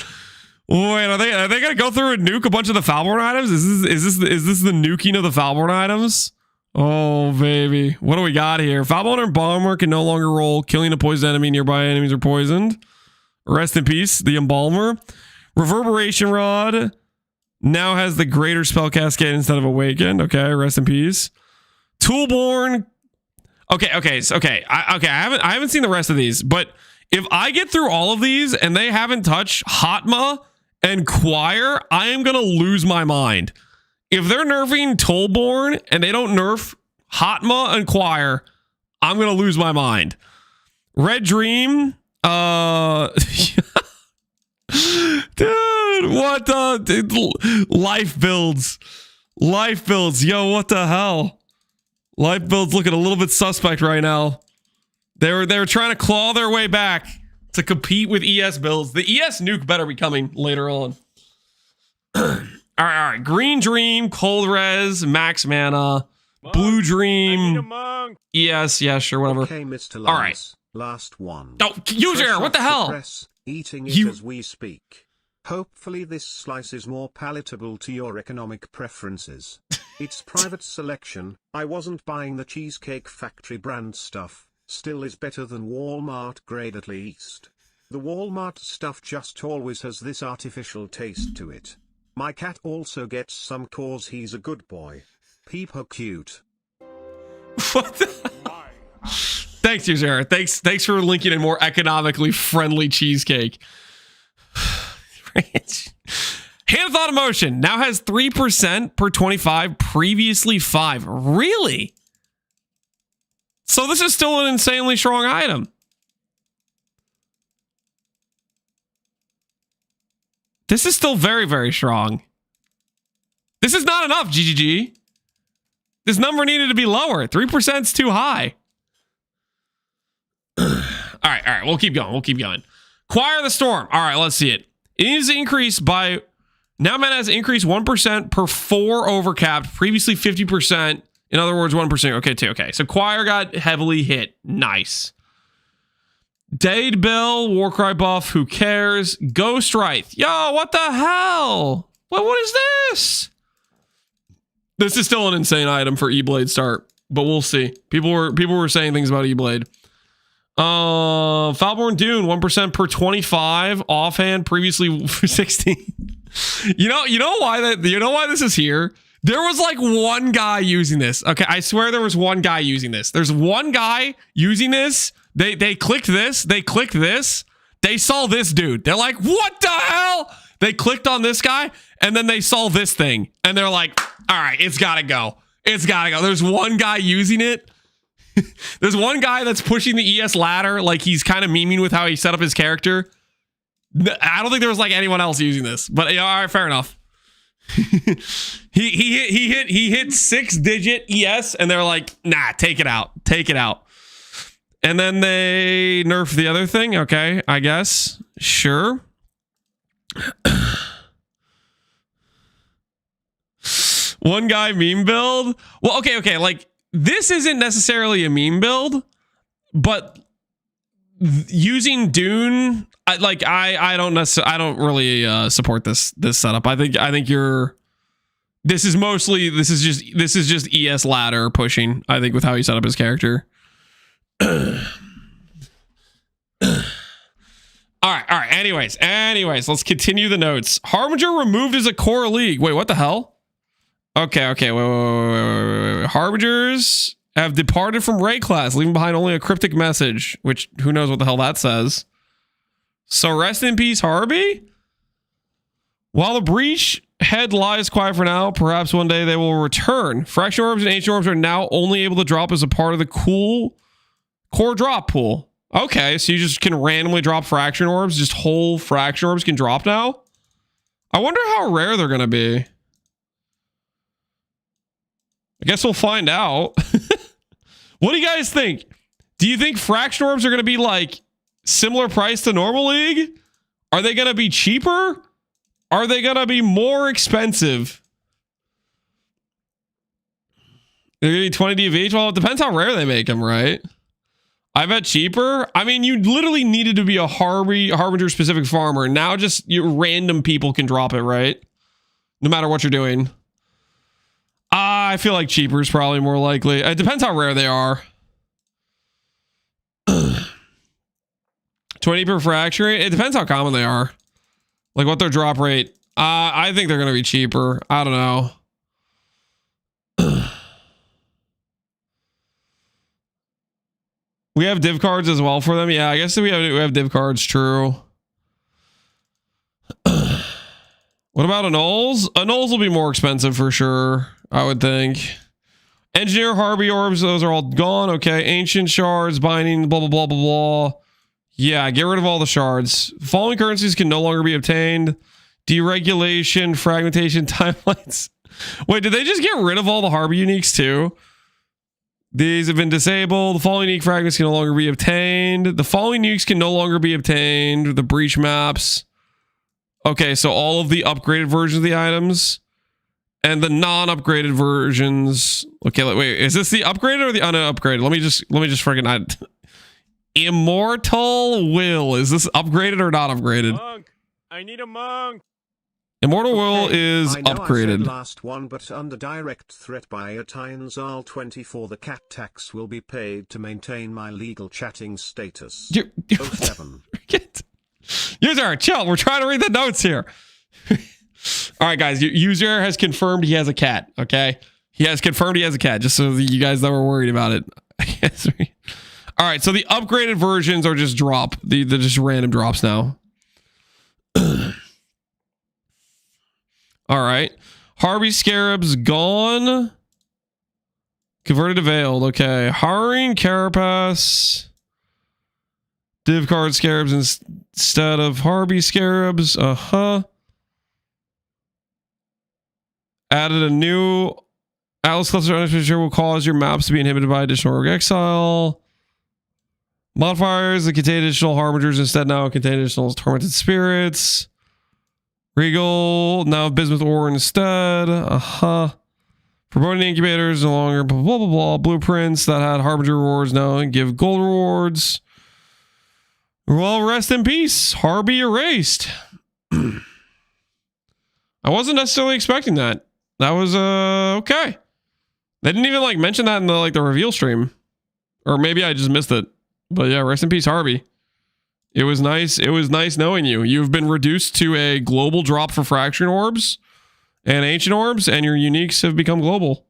Speaker 1: Wait, are they gonna go through and nuke a bunch of the Foulborn items? Is this the nuking of the Foulborn items? Oh baby, what do we got here? Foulborn and Bomber can no longer roll, killing a poisoned enemy. Nearby enemies are poisoned. Rest in peace, the Embalmer. Reverberation Rod now has the greater spell cascade instead of awakened. Okay, rest in peace. Toolborn. Okay. I haven't seen the rest of these, but if I get through all of these and they haven't touched Hatma and Choir, I am gonna lose my mind. If they're nerfing Tollborn and they don't nerf Hatma and Choir, I'm gonna lose my mind. Red Dream, dude, What the life builds? Life builds. Yo, what the hell? Life builds looking a little bit suspect right now. They were trying to claw their way back to compete with ES builds. The ES nuke better be coming later on. All right. Green Dream, Cold Res, Max Mana, Blue Dream. ES, yeah, sure, whatever.
Speaker 6: Okay, Mr.
Speaker 1: All right.
Speaker 6: Last one.
Speaker 1: Oh, user, what the hell?
Speaker 6: Press, eating it as we speak. Hopefully this slice is more palatable to your economic preferences. It's private selection. I wasn't buying the Cheesecake Factory brand stuff. Still is better than Walmart grade at least. The Walmart stuff just always has this artificial taste to it. My cat also gets some cause he's a good boy. Peep how cute.
Speaker 1: What the Thanks, user. Thanks for linking in more economically friendly cheesecake. Hand of Thought Emotion now has 3% per 25, previously 5. Really? So this is still an insanely strong item. This is still very, very strong. This is not enough, GGG. This number needed to be lower. 3% is too high. All right. We'll keep going. Choir of the Storm. All right, let's see it. It needs to increase by... Now mana has increased 1% per 4 overcapped. Previously 50%. In other words, 1%. Okay, 2. Okay, so Choir got heavily hit. Nice. Dade Bill, Warcry buff. Who cares? Ghost Wraith. Yo, what the hell? What is this? This is still an insane item for E-Blade start, but we'll see. People were saying things about E-Blade. Foulborn Dune, 1% per 25. Offhand, previously 16. You know why this is here? There was like one guy using this. Okay, I swear there was one guy using this. There's one guy using this. They clicked this. They clicked this. They saw this dude. They're like, what the hell? They clicked on this guy, and then they saw this thing. And they're like, all right, it's got to go. It's got to go. There's one guy using it. There's one guy that's pushing the ES ladder. Like he's kind of memeing with how he set up his character. I don't think there was like anyone else using this. But all right, fair enough. he hit 6-digit ES, and they're like, nah, take it out. And then they nerfed the other thing. Okay, I guess. Sure. One guy meme build. Well, okay. Like this isn't necessarily a meme build, but using Dune, I don't really support this setup. I think this is just ES ladder pushing, I think, with how he set up his character. All right. Anyways, let's continue the notes. Harbinger removed as a core league. Wait, what the hell? Okay. Wait. Harbingers have departed from raid class, leaving behind only a cryptic message, which who knows what the hell that says. So rest in peace, Harby. While the breach head lies quiet for now, perhaps one day they will return. Fraction orbs and ancient orbs are now only able to drop as a part of the cool core drop pool. Okay, so you just can randomly drop fraction orbs. Just whole fraction orbs can drop now. I wonder how rare they're gonna be. I guess we'll find out. What do you guys think? Do you think fraction orbs are gonna be like similar price to normal league? Are they gonna be cheaper? Are they gonna be more expensive? They're gonna be 20 DV. Well, it depends how rare they make them, right? I bet cheaper. I mean, you literally needed to be a Harbinger specific farmer. Now just random people can drop it, right? No matter what you're doing. I feel like cheaper is probably more likely. It depends how rare they are. 20 per fracture rate. It depends how common they are. Like what their drop rate. I think they're going to be cheaper. I don't know. We have div cards as well for them. Yeah, I guess we have div cards. True. What about annuls? Annuls will be more expensive for sure, I would think. Engineer Harby orbs, those are all gone. Okay, ancient shards, binding, blah, blah, blah, blah, blah. Yeah, get rid of all the shards. Falling currencies can no longer be obtained. Deregulation, fragmentation, timelines. Wait, did they just get rid of all the Harbor uniques too? These have been disabled. The following unique fragments can no longer be obtained. The following uniques can no longer be obtained. The breach maps. Okay, so all of the upgraded versions of the items and the non-upgraded versions. Okay, wait, is this the upgraded or the unupgraded? Let me just freaking Immortal Will. Is this upgraded or not upgraded?
Speaker 5: Monk, I need a monk.
Speaker 1: Immortal Will is
Speaker 6: I know
Speaker 1: upgraded.
Speaker 6: I said last one, but under direct threat by Atines Al24, the cat tax will be paid to maintain my legal chatting status. 07.
Speaker 1: User, chill. We're trying to read the notes here. All right, guys. User has confirmed he has a cat. Okay, he has confirmed he has a cat. Just so you guys that were worried about it. All right. So the upgraded versions are just drop. They're just random drops now. All right. Harvey Scarab's gone. Converted to Veiled. Okay. Hiring Carapace. Div card Scarabs instead of Harvey Scarabs. Added a new Atlas cluster unexpected will cause your maps to be inhibited by additional rogue exile. Modifiers that contain additional harbingers instead now contain additional tormented spirits. Regal, now bismuth ore instead. Promoting incubators no longer blah blah blah. Blueprints that had harbinger rewards now give gold rewards. Well, rest in peace. Harvey erased. I wasn't necessarily expecting that. That was okay. They didn't even like mention that in the reveal stream. Or maybe I just missed it. But yeah, rest in peace, Harvey. It was nice. It was nice knowing you. You've been reduced to a global drop for fraction orbs and ancient orbs, and your uniques have become global.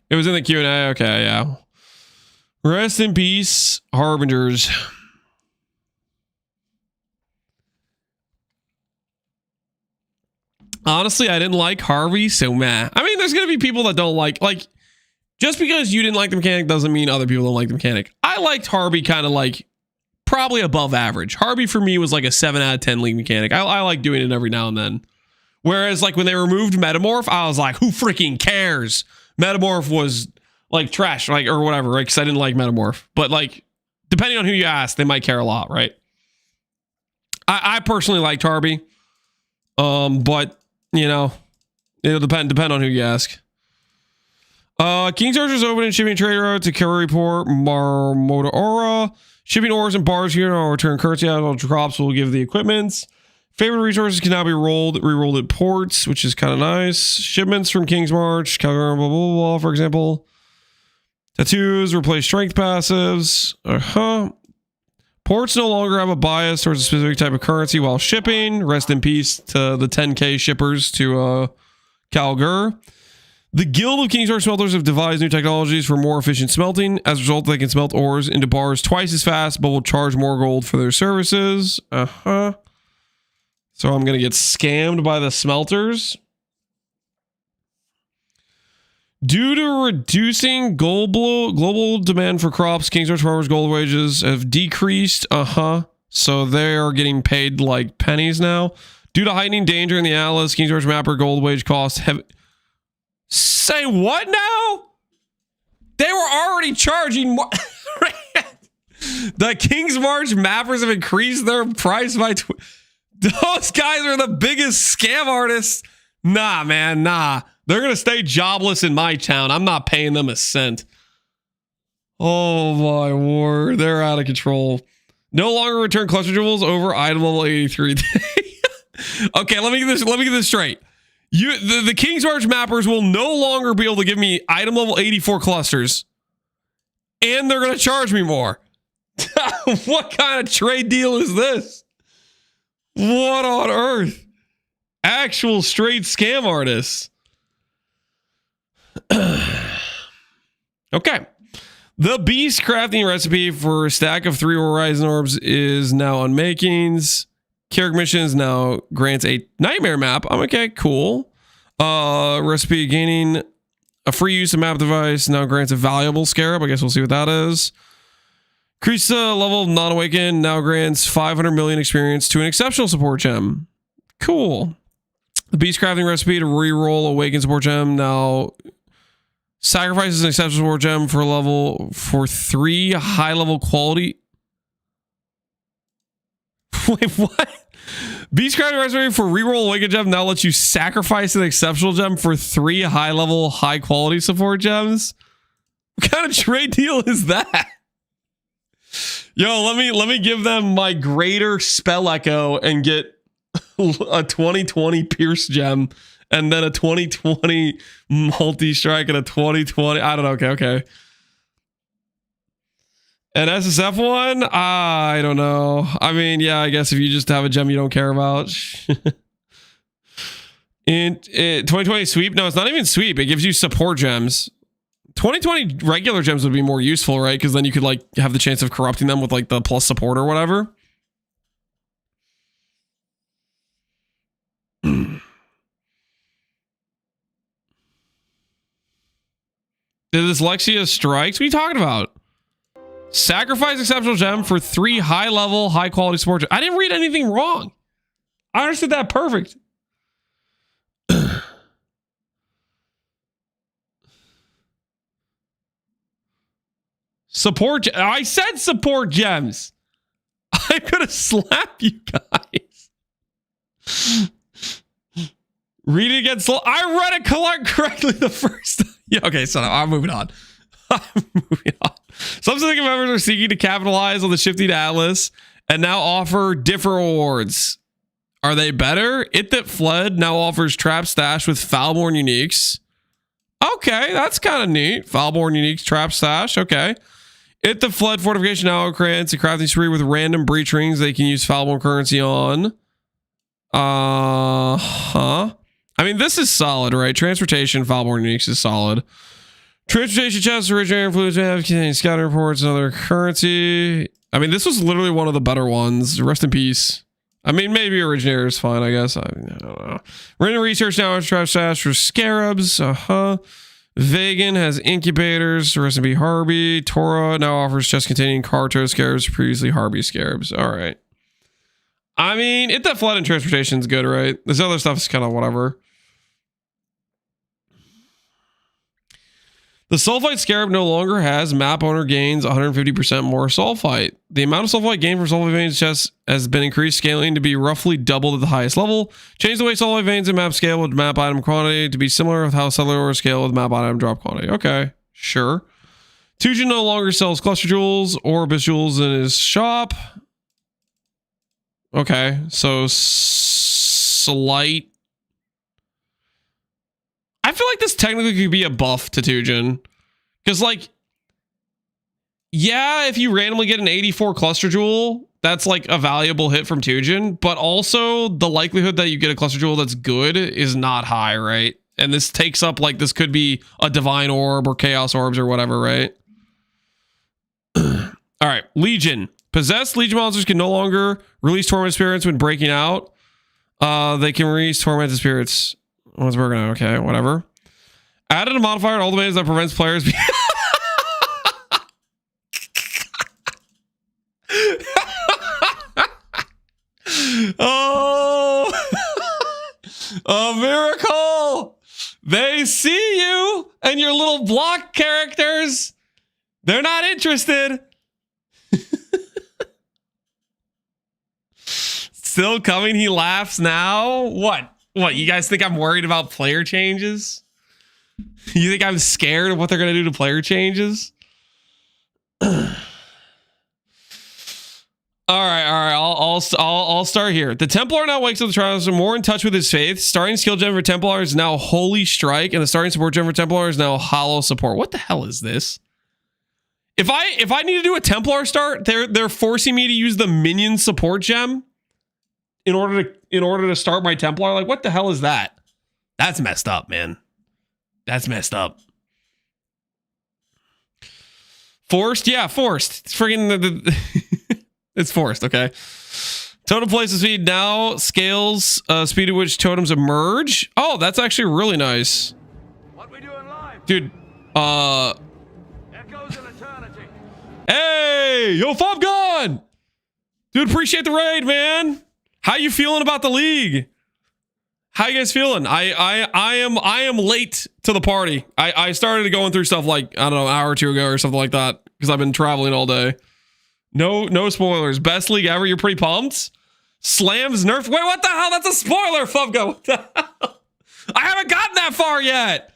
Speaker 1: It was in the Q&A. Okay, yeah. Rest in peace, Harbingers. Honestly, I didn't like Harvey, so meh. I mean, there's going to be people that don't like, just because you didn't like the mechanic doesn't mean other people don't like the mechanic. I liked Harvey kind of like probably above average. Harvey for me was like a 7 out of 10 league mechanic. I like doing it every now and then. Whereas like when they removed Metamorph, I was like, who freaking cares? Metamorph was like trash, like, or whatever, right? Because I didn't like Metamorph. But like, depending on who you ask, they might care a lot, right? I personally liked Harvey. But you know, it'll depend on who you ask. King's Archer's open and shipping trade route to Carryport, Marmotaura. Shipping ores and bars here will return currency out of drops will give the equipments. Favorite resources can now be re-rolled at ports, which is kind of nice. Shipments from King's March, Calgary, blah, blah, blah, for example. Tattoos, replace strength passives. Ports no longer have a bias towards a specific type of currency while shipping. Rest in peace to the 10k shippers to Calgary. The Guild of King's Arch Smelters have devised new technologies for more efficient smelting. As a result, they can smelt ores into bars twice as fast, but will charge more gold for their services. So I'm going to get scammed by the smelters. Due to reducing global demand for crops, King's Arch farmers' gold wages have decreased. So they are getting paid like pennies now. Due to heightening danger in the Atlas, King's Arch mapper gold wage costs have... Say what now? They were already charging more. The King's March mappers have increased their price by... Those guys are the biggest scam artists. Nah, man, nah. They're going to stay jobless in my town. I'm not paying them a cent. Oh, my word. They're out of control. No longer return cluster jewels over item level 83. Okay, let me get this straight. The King's March mappers will no longer be able to give me item level 84 clusters. And they're going to charge me more. What kind of trade deal is this? What on earth? Actual straight scam artists. Okay. The beast crafting recipe for a stack of 3 Horizon Orbs is now on makings. Carrick missions now grants a nightmare map. I'm okay, cool. Recipe gaining a free use of map device now grants a valuable Scarab. I guess we'll see what that is. Increase the level of non-awakened. Now grants 500 million experience to an exceptional support gem. Cool. The beast crafting recipe to re-roll awakened support gem. Now sacrifices an exceptional support gem for 3 high level quality. Wait, what? Beast crafting recipe for re-roll awakened gem now lets you sacrifice an exceptional gem for 3 high level high quality support gems. What kind of trade deal is that? Yo, let me give them my greater spell echo and get a 2020 pierce gem and then a 2020 multi-strike and a 2020 I don't know. Okay. An SSF one? I don't know. I mean, yeah, I guess if you just have a gem you don't care about. In 2020 sweep? No, it's not even sweep. It gives you support gems. 2020 regular gems would be more useful, right? Because then you could like have the chance of corrupting them with like the plus support or whatever. Did dyslexia strikes? What are you talking about? Sacrifice exceptional gem for 3 high level, high quality support. I didn't read anything wrong. I understood that perfect. Support. I said support gems. I'm gonna slap you guys. Read it again slow. I read it correctly the first time. Yeah, okay, so I'm moving on. Some Syndicate members are seeking to capitalize on the shifting Atlas and now offer different rewards. Are they better? It That Fled now offers Trap Stash with Foulborn Uniques. Okay, that's kind of neat. Foulborn Uniques, Trap Stash. Okay. It That Fled Fortification now grants a crafting spree with random breach rings they can use Foulborn currency on. I mean, this is solid, right? Transportation, Foulborn Uniques is solid. Transportation chests, originator influence, containing scouting reports, and other currency. I mean, this was literally one of the better ones. Rest in peace. I mean, maybe originator is fine, I guess. I don't know. Random research now has trash stash for scarabs. Vegan has incubators. Rest in peace, Harby. Torah now offers chests containing Carto scarabs, previously Harby scarabs. All right. I mean, It That Flood and transportation is good, right? This other stuff is kind of whatever. The Sulfite Scarab no longer has map owner gains 150% more Sulfite. The amount of Sulfite gained from Sulfite Veins chests has been increased, scaling to be roughly doubled at the highest level. Change the way Sulfite Veins and map scale with map item quantity to be similar with how Cellular scale with map item drop quantity. Okay, sure. Tujin no longer sells cluster jewels or abyss jewels in his shop. Okay, so slight. I feel like this technically could be a buff to Tujin. Because, like, yeah, if you randomly get an 84 cluster jewel, that's like a valuable hit from Tujin. But also, the likelihood that you get a cluster jewel that's good is not high, right? And this takes up, like, this could be a divine orb or chaos orbs or whatever, right? All right, Legion. Possessed Legion monsters can no longer release tormented spirits when breaking out. They can release tormented spirits. Once broken out, okay, whatever. Added a modifier to all domains that prevents players. Oh, a miracle! They see you and your little block characters. They're not interested. Still coming. He laughs now. What? You guys think I'm worried about player changes? You think I'm scared of what they're going to do to player changes? All right. I'll start here. The Templar now wakes up the trials and more in touch with his faith. Starting skill gem for Templar is now Holy Strike, and the starting support gem for Templar is now Hollow Support. What the hell is this? If I need to do a Templar start, they're forcing me to use the minion support gem in order to start my Templar. Like, what the hell is that? That's messed up, man. That's messed up. Forced? Yeah, forced. It's friggin' it's forced, okay. Totem place of speed now scales speed at which totems emerge. Oh, that's actually really nice.
Speaker 5: What we doing live?
Speaker 1: Dude,
Speaker 5: Echoes in eternity.
Speaker 1: Hey, yo, Fob Gun! Dude, appreciate the raid, man. How you feeling about the league? How you guys feeling? I am late to the party. I started going through stuff like, I don't know, an hour or two ago or something like that, because I've been traveling all day. No spoilers. Best league ever. You're pretty pumped? Slams nerf. Wait, what the hell? That's a spoiler, Fubgo. What the hell? I haven't gotten that far yet.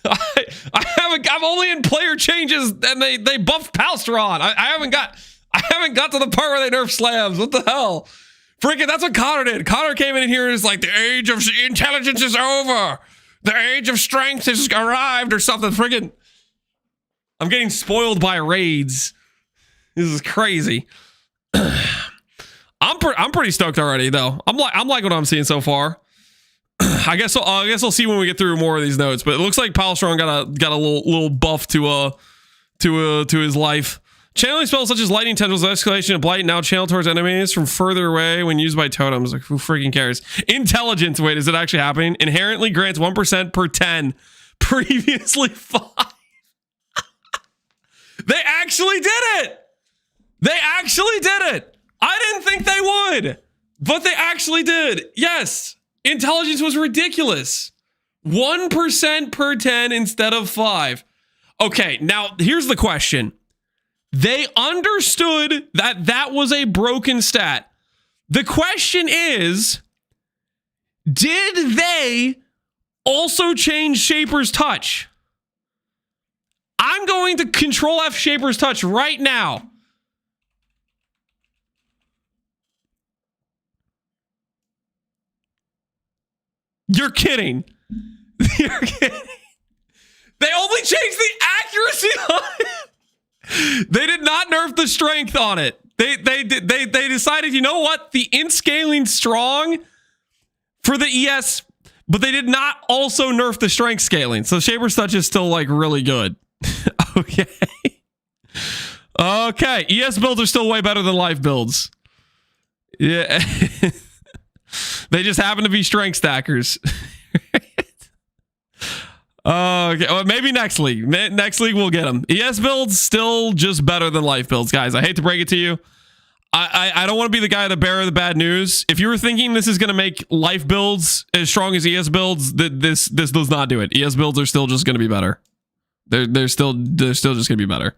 Speaker 1: I'm only in player changes, and they buffed Palstron. I haven't got to the part where they nerf slams. What the hell? Freaking, that's what Connor did. Connor came in here and is like, the age of intelligence is over. The age of strength has arrived or something. Freaking, I'm getting spoiled by raids. This is crazy. I'm pretty stoked already, though. I'm like what I'm seeing so far. I guess I'll see when we get through more of these notes. But it looks like Palstron got a little buff to his life. Channeling spells such as lightning tendrils, escalation, and blight now channel towards enemies from further away when used by totems. Like, who freaking cares? Intelligence. Wait, is it actually happening? Inherently grants 1% per 10. Previously 5. They actually did it. They actually did it. I didn't think they would, but they actually did. Yes. Intelligence was ridiculous. 1% per 10 instead of 5. Okay, now here's the question. They understood that was a broken stat. The question is, did they also change Shaper's Touch? I'm going to Control F Shaper's Touch right now. You're kidding. You're kidding. They only changed the accuracy on it. They did not nerf the strength on it. They decided, you know what? The int scaling strong for the ES, but they did not also nerf the strength scaling. So Shaper's Touch is still like really good. Okay. Okay. ES builds are still way better than life builds. Yeah. They just happen to be strength stackers. Okay, well, maybe next league. Next league we'll get them. ES builds still just better than life builds, guys. I hate to break it to you. I don't want to be the guy the bearer of the bad news. If you were thinking this is going to make life builds as strong as ES builds, this does not do it. ES builds are still just going to be better. They're still just going to be better.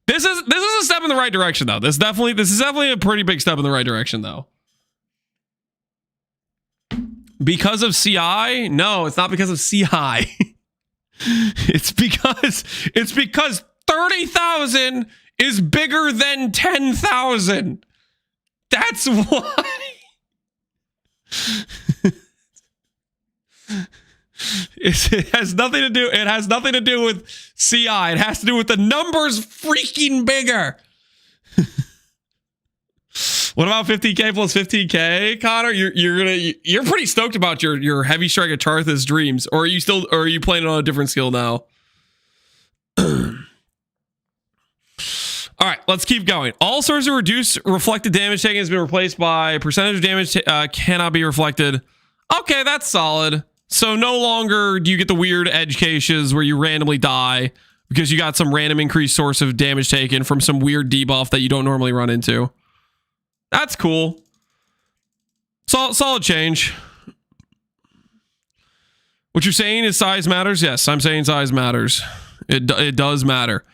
Speaker 1: This is a step in the right direction, though. This is definitely a pretty big step in the right direction, though. Because of CI? No, it's not because of CI. It's because 30,000 is bigger than 10,000. That's why. It has nothing to do. It has nothing to do with CI. It has to do with the numbers freaking bigger. What about 50k plus 15k, Connor? You're pretty stoked about your heavy strike of Charthus dreams, or are you playing on a different skill now? All right, let's keep going. All sorts of reduced reflected damage taken has been replaced by percentage of damage cannot be reflected. Okay, that's solid. So no longer do you get the weird edge cases where you randomly die because you got some random increased source of damage taken from some weird debuff that you don't normally run into. That's cool. Solid change. What you're saying is size matters? Yes, I'm saying size matters. It does matter.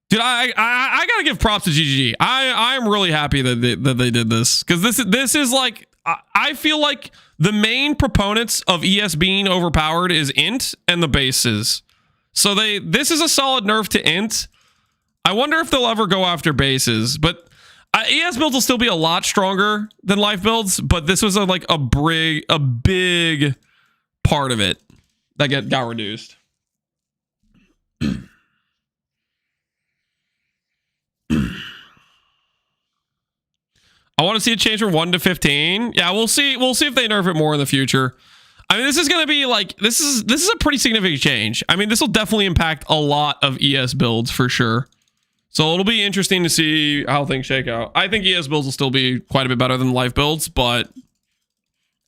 Speaker 1: Dude, I gotta give props to GGG. I'm really happy that they did this, because this is like, I feel like the main proponents of ES being overpowered is int and the bases. So this is a solid nerf to int. I wonder if they'll ever go after bases, but ES builds will still be a lot stronger than life builds, but this was a big part of it that got reduced. I want to see it change from 1 to 15. Yeah, we'll see if they nerf it more in the future. I mean, this is going to be like, this is a pretty significant change. I mean, this will definitely impact a lot of ES builds for sure. So it'll be interesting to see how things shake out. I think ES builds will still be quite a bit better than life builds, but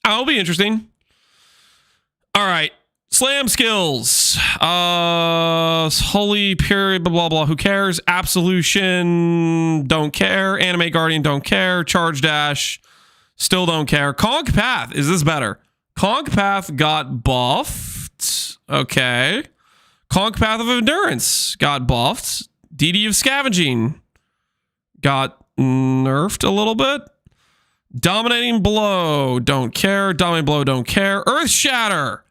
Speaker 1: it'll be interesting. All right. Slam skills. Holy period, blah, blah, blah. Who cares? Absolution. Don't care. Animate Guardian. Don't care. Charge Dash. Still don't care. Conk Path. Is this better? Conk Path got buffed. Okay. Conk Path of Endurance got buffed. DD of Scavenging got nerfed a little bit. Dominating Blow. Don't care. Dominating Blow. Don't care. Earth Shatter.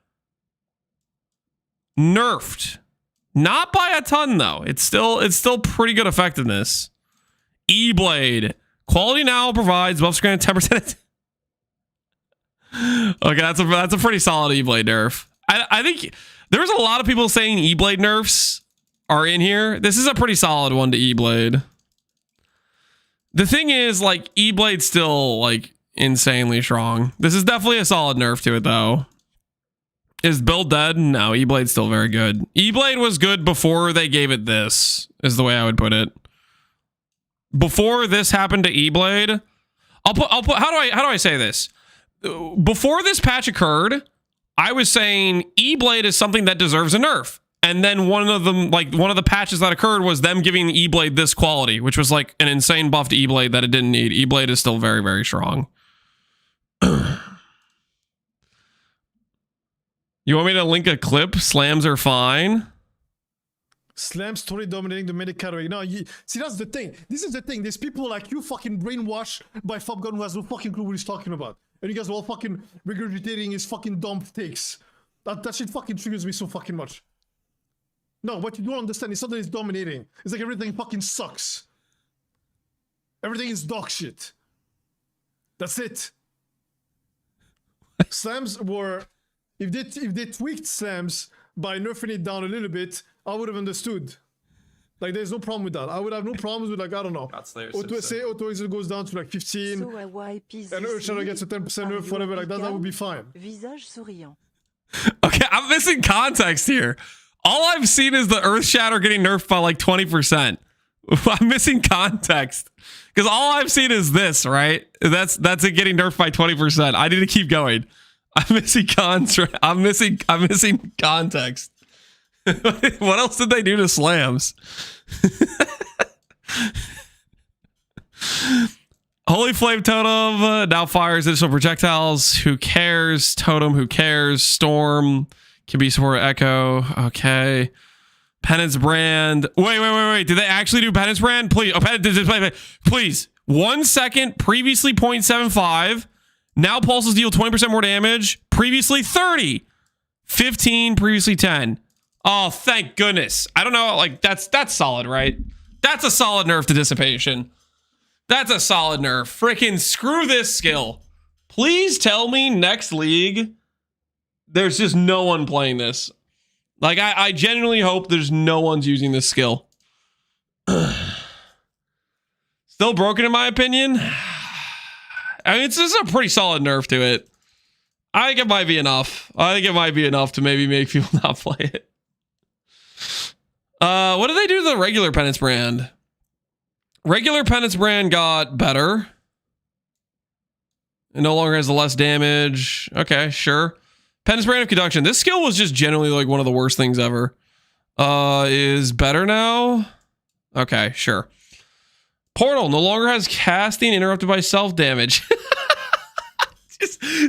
Speaker 1: Nerfed. Not by a ton though. It's still pretty good effectiveness. E-Blade. Quality now provides buffs granted 10%. Okay, that's a pretty solid E-Blade nerf. I think there's a lot of people saying E-Blade nerfs are in here. This is a pretty solid one to E-Blade. The thing is, like, E-Blade's still like insanely strong. This is definitely a solid nerf to it though. Is build dead? No, E-Blade's still very good. E-Blade was good before they gave it this, is the way I would put it. Before this happened to E-Blade, I'll put how do I say this? Before this patch occurred, I was saying E-Blade is something that deserves a nerf. And then one of the patches that occurred was them giving E-Blade this quality, which was like an insane buff to E-Blade that it didn't need. E-Blade is still very, very strong. You want me to link a clip? Slams are fine.
Speaker 8: Slams totally dominating the medic category. No, see, that's the thing. This is the thing. There's people like you fucking brainwashed by Fabgun who has no fucking clue what he's talking about. And you guys are all fucking regurgitating his fucking dumb takes. That shit fucking triggers me so fucking much. No, what you don't understand is something is dominating. It's like everything fucking sucks. Everything is dog shit. That's it. Slams were... If they tweaked slams by nerfing it down a little bit, I would have understood. Like, there's no problem with that. I would have no problems with, like, I don't know. Auto exit goes down to like 15, and Earth Shadow gets a 10% nerf, whatever, like that would be fine.
Speaker 1: Okay, I'm missing context here. All I've seen is the Earth Shatter getting nerfed by like 20%. I'm missing context. Because all I've seen is this, right? That's it getting nerfed by 20%. I need to keep going. I'm missing I'm missing context. What else did they do to slams? Holy Flame Totem now fires additional projectiles. Who cares? Totem, who cares? Storm can be supported. Echo. Okay. Penance Brand. Wait. Did they actually do Penance Brand? Please. Oh, please. 1 second. Previously 0.75. Now pulses deal 20% more damage. Previously 30. 15. Previously 10. Oh, thank goodness. I don't know. Like, that's solid, right? That's a solid nerf to Dissipation. That's a solid nerf. Freaking screw this skill. Please tell me next league there's just no one playing this. Like, I genuinely hope there's no one's using this skill. Still broken in my opinion. I mean, it's just a pretty solid nerf to it. I think it might be enough. I think it might be enough to maybe make people not play it. What did they do to the regular Penance Brand? Regular Penance Brand got better. It no longer has the less damage. Okay, sure. Penance Brand of Conduction. This skill was just generally like one of the worst things ever. Is better now? Okay, sure. Portal no longer has casting interrupted by self-damage.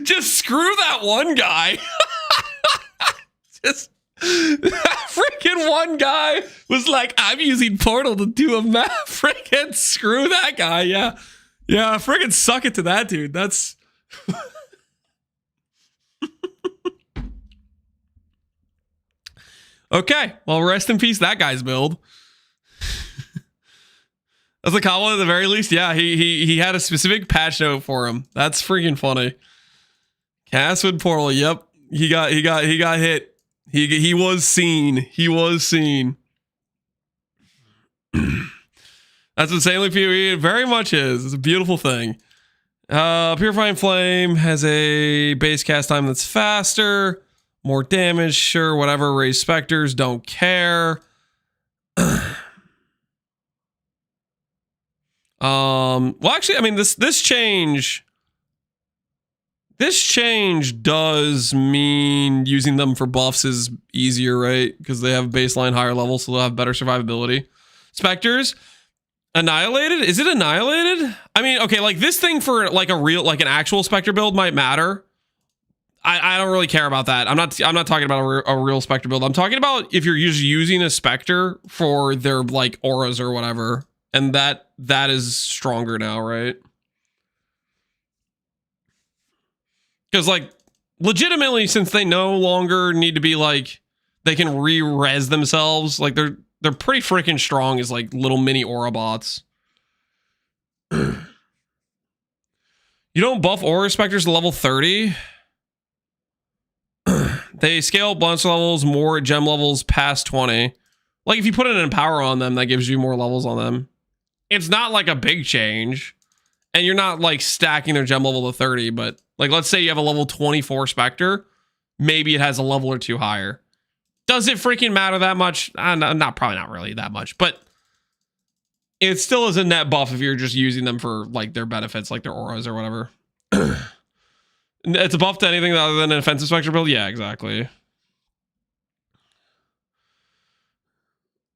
Speaker 1: just screw that one guy. Just that freaking one guy was like, I'm using Portal to do a map. Freaking screw that guy. Yeah. Freaking suck it to that dude. That's okay. Well, rest in peace, that guy's build. As a combo at the very least, yeah, he had a specific patch note for him. That's freaking funny. Castwood Portal, yep. He got hit. He was seen. He was seen. That's insanely PvE. It very much is. It's a beautiful thing. Purifying Flame has a base cast time that's faster. More damage, sure, whatever. Raise Spectres, don't care. Well, actually, I mean, this change This change does mean using them for buffs is easier, right? Because they have baseline higher levels, so they'll have better survivability. Spectres, annihilated? Is it annihilated? I mean, okay, like this thing for like an actual Spectre build might matter. I don't really care about that. I'm not talking about a real Spectre build. I'm talking about if you're just using a Spectre for their like auras or whatever, and that is stronger now, right? Because, like, legitimately, since they no longer need to be, like, they can re-res themselves, like, they're pretty freaking strong as, like, little mini aura bots. You don't buff aura specters to level 30? They scale bunch levels more at gem levels past 20. Like, if you put an empower on them, that gives you more levels on them. It's not, like, a big change. And you're not, like, stacking their gem level to 30, but... Like, let's say you have a level 24 Spectre. Maybe it has a level or two higher. Does it freaking matter that much? Probably not really that much. But it still is a net buff if you're just using them for, like, their benefits, like their auras or whatever. It's a buff to anything other than an offensive Spectre build? Yeah, exactly.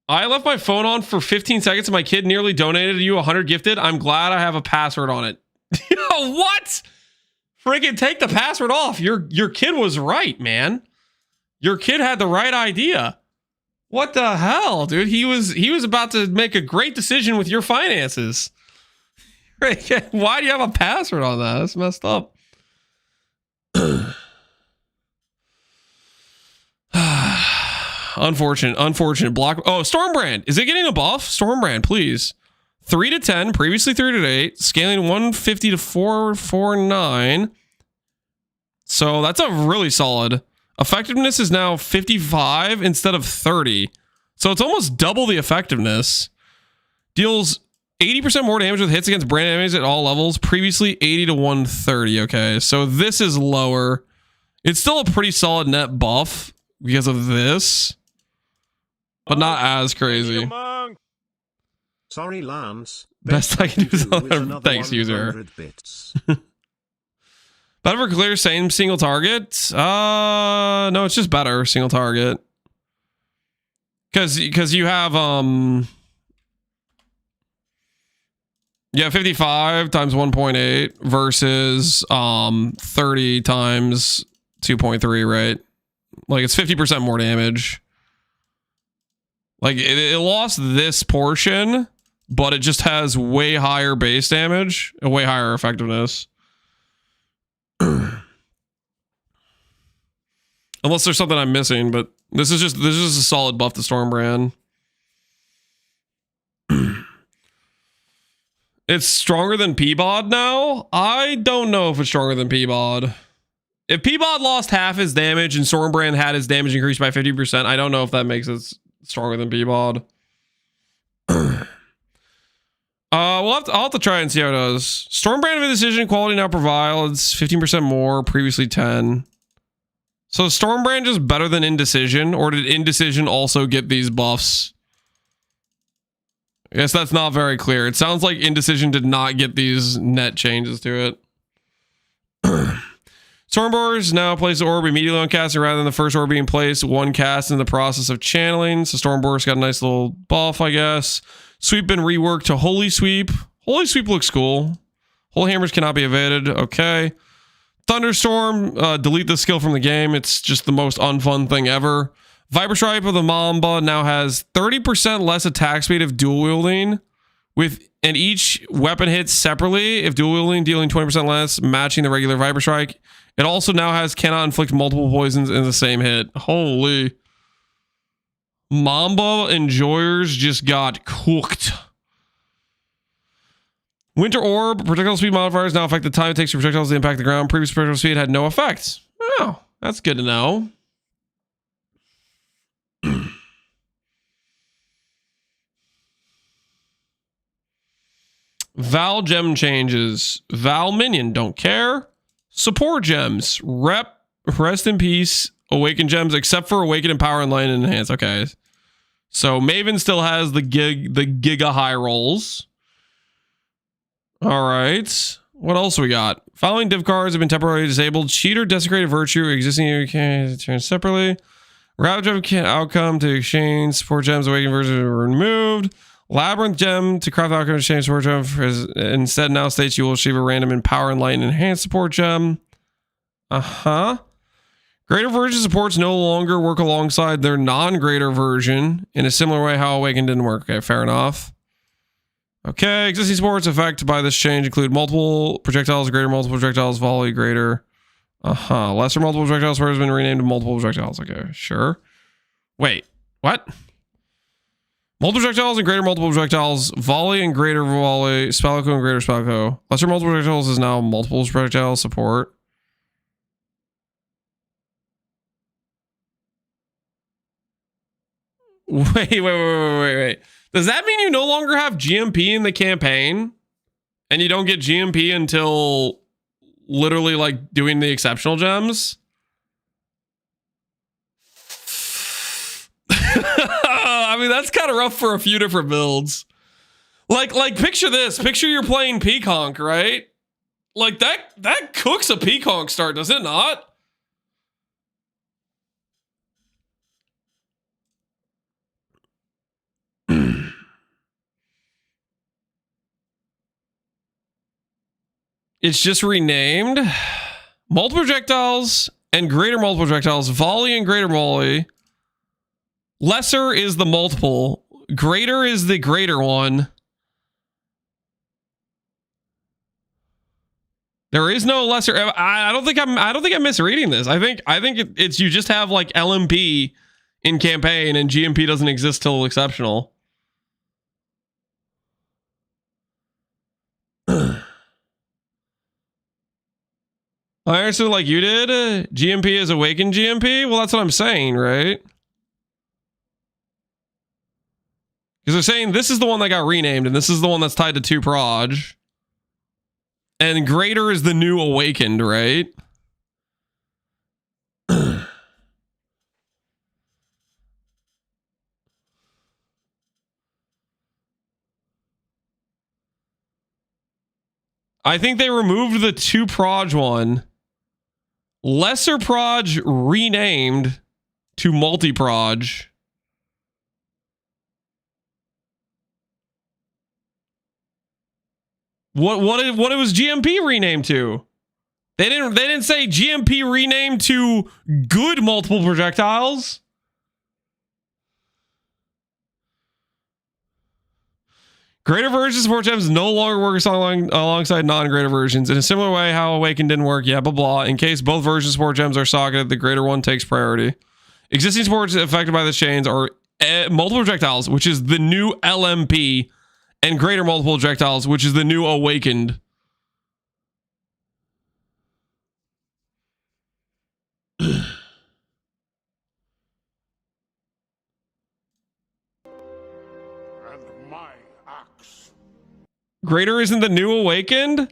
Speaker 1: I left my phone on for 15 seconds and my kid nearly donated you 100 gifted. I'm glad I have a password on it. Yo, what? Freaking take the password off. Your kid was right, man. Your kid had the right idea. What the hell, dude? He was about to make a great decision with your finances. Why do you have a password on that? That's messed up. Unfortunate. Block. Oh, Stormbrand. Is it getting a buff? Stormbrand, please. 3 to 10, previously 3 to 8, scaling 150 to 449. So that's a really solid. Effectiveness is now 55 instead of 30. So it's almost double the effectiveness. Deals 80% more damage with hits against brand enemies at all levels. Previously 80 to 130. Okay, so this is lower. It's still a pretty solid net buff because of this, but not as crazy.
Speaker 6: Sorry, Lance.
Speaker 1: Best I can do is thanks, user. Better for clear, same single target. No, it's just better single target. Because you have 55 times 1.8 versus 30 times 2.3, right? Like it's 50% more damage. Like it lost this portion, but it just has way higher base damage and way higher effectiveness. Unless there's something I'm missing, but this is just a solid buff to Stormbrand. It's stronger than Peabod now? I don't know if it's stronger than Peabod. If Peabod lost half his damage and Stormbrand had his damage increased by 50%, I don't know if that makes it stronger than Peabod. I'll have to try and see how it does. Stormbrand of Indecision quality now provides 15% more, previously 10. So Stormbrand just better than Indecision, or did Indecision also get these buffs? I guess that's not very clear. It sounds like Indecision did not get these net changes to it. Stormborers now place the orb immediately on casting rather than the first orb being placed. One cast in the process of channeling. So Stormborers got a nice little buff, I guess. Sweep been reworked to Holy Sweep. Holy Sweep looks cool. Holy Hammers cannot be evaded. Okay. Thunderstorm, delete the skill from the game. It's just the most unfun thing ever. Viper Stripe of the Mamba now has 30% less attack speed if dual wielding, and each weapon hits separately if dual wielding, dealing 20% less, matching the regular Viper Strike. It also now has cannot inflict multiple poisons in the same hit. Holy. Mamba enjoyers just got cooked. Winter Orb, projectile speed modifiers now affect the time it takes for projectiles to impact the ground. Previous projectile speed had no effect. Oh, that's good to know. Val gem changes. Val minion, don't care. Support gems. Rest in peace. Awaken gems, except for Awaken and Power and Light and Enhance. Okay. So Maven still has the Giga high rolls. All right. What else we got? Following div cards have been temporarily disabled. Cheater, Desecrated Virtue, existing can turn separately. Rapid gem outcome to exchange. Support gems, awakened versions were removed. Labyrinth gem to craft outcome exchange support gem. Instead now states you will receive a random Empower and Light and Enhance support gem. Greater version supports no longer work alongside their non-greater version in a similar way how Awakened didn't work. Okay, fair enough. Okay, existing supports affected by this change include multiple projectiles, greater multiple projectiles, volley, greater. Lesser multiple projectiles has been renamed to multiple projectiles. Okay, sure. Wait, what? Multiple projectiles and greater multiple projectiles, volley and greater volley, spellico and greater spellico. Lesser multiple projectiles is now multiple projectile support. Wait. Does that mean you no longer have GMP in the campaign? And you don't get GMP until literally like doing the exceptional gems? I mean, that's kind of rough for a few different builds. Like picture this. Picture you're playing Peaconk, right? Like that cooks a Peaconk start, does it not? It's just renamed. Multiple projectiles and greater multiple projectiles. Volley and greater volley. Lesser is the multiple. Greater is the greater one. There is no lesser. I don't think I'm misreading this. I think it's you just have like LMP in campaign and GMP doesn't exist till exceptional. I understood like you did. GMP is awakened GMP. Well, that's what I'm saying, right? Because they're saying this is the one that got renamed, and this is the one that's tied to 2 proj. And greater is the new awakened, right? I think they removed the 2 proj one. Lesser proj renamed to multi-proj. What was GMP renamed to? They didn't say GMP renamed to good multiple projectiles. Greater versions support gems no longer work alongside non-greater versions. In a similar way, how Awakened didn't work, yeah, blah, blah. In case both versions support gems are socketed, the greater one takes priority. Existing supports affected by this change are multiple projectiles, which is the new LMP, and greater multiple projectiles, which is the new Awakened. Greater isn't the new Awakened?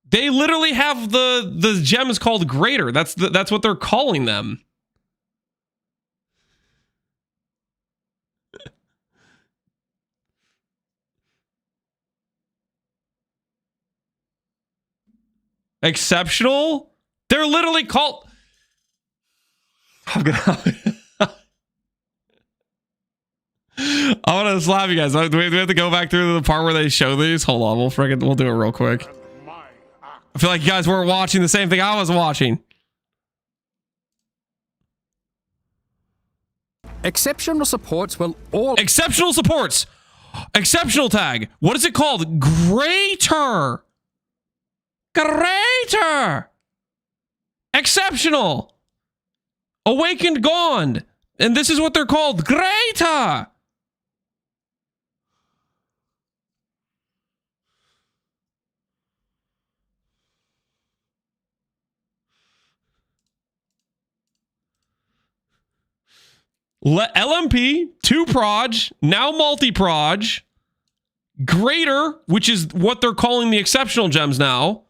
Speaker 1: They literally have the gems called greater. That's what they're calling them. Exceptional? They're literally called. I'm gonna slap you guys. Do we have to go back through the part where they show these? Hold on, we'll do it real quick. I feel like you guys weren't watching the same thing I was watching.
Speaker 4: Exceptional supports will all...
Speaker 1: Exceptional supports! Exceptional tag! What is it called? Greater! Greater! Exceptional! Awakened Gond! And this is what they're called. Greater! LMP, 2 proj, now multi-proj, greater, which is what they're calling the exceptional gems now,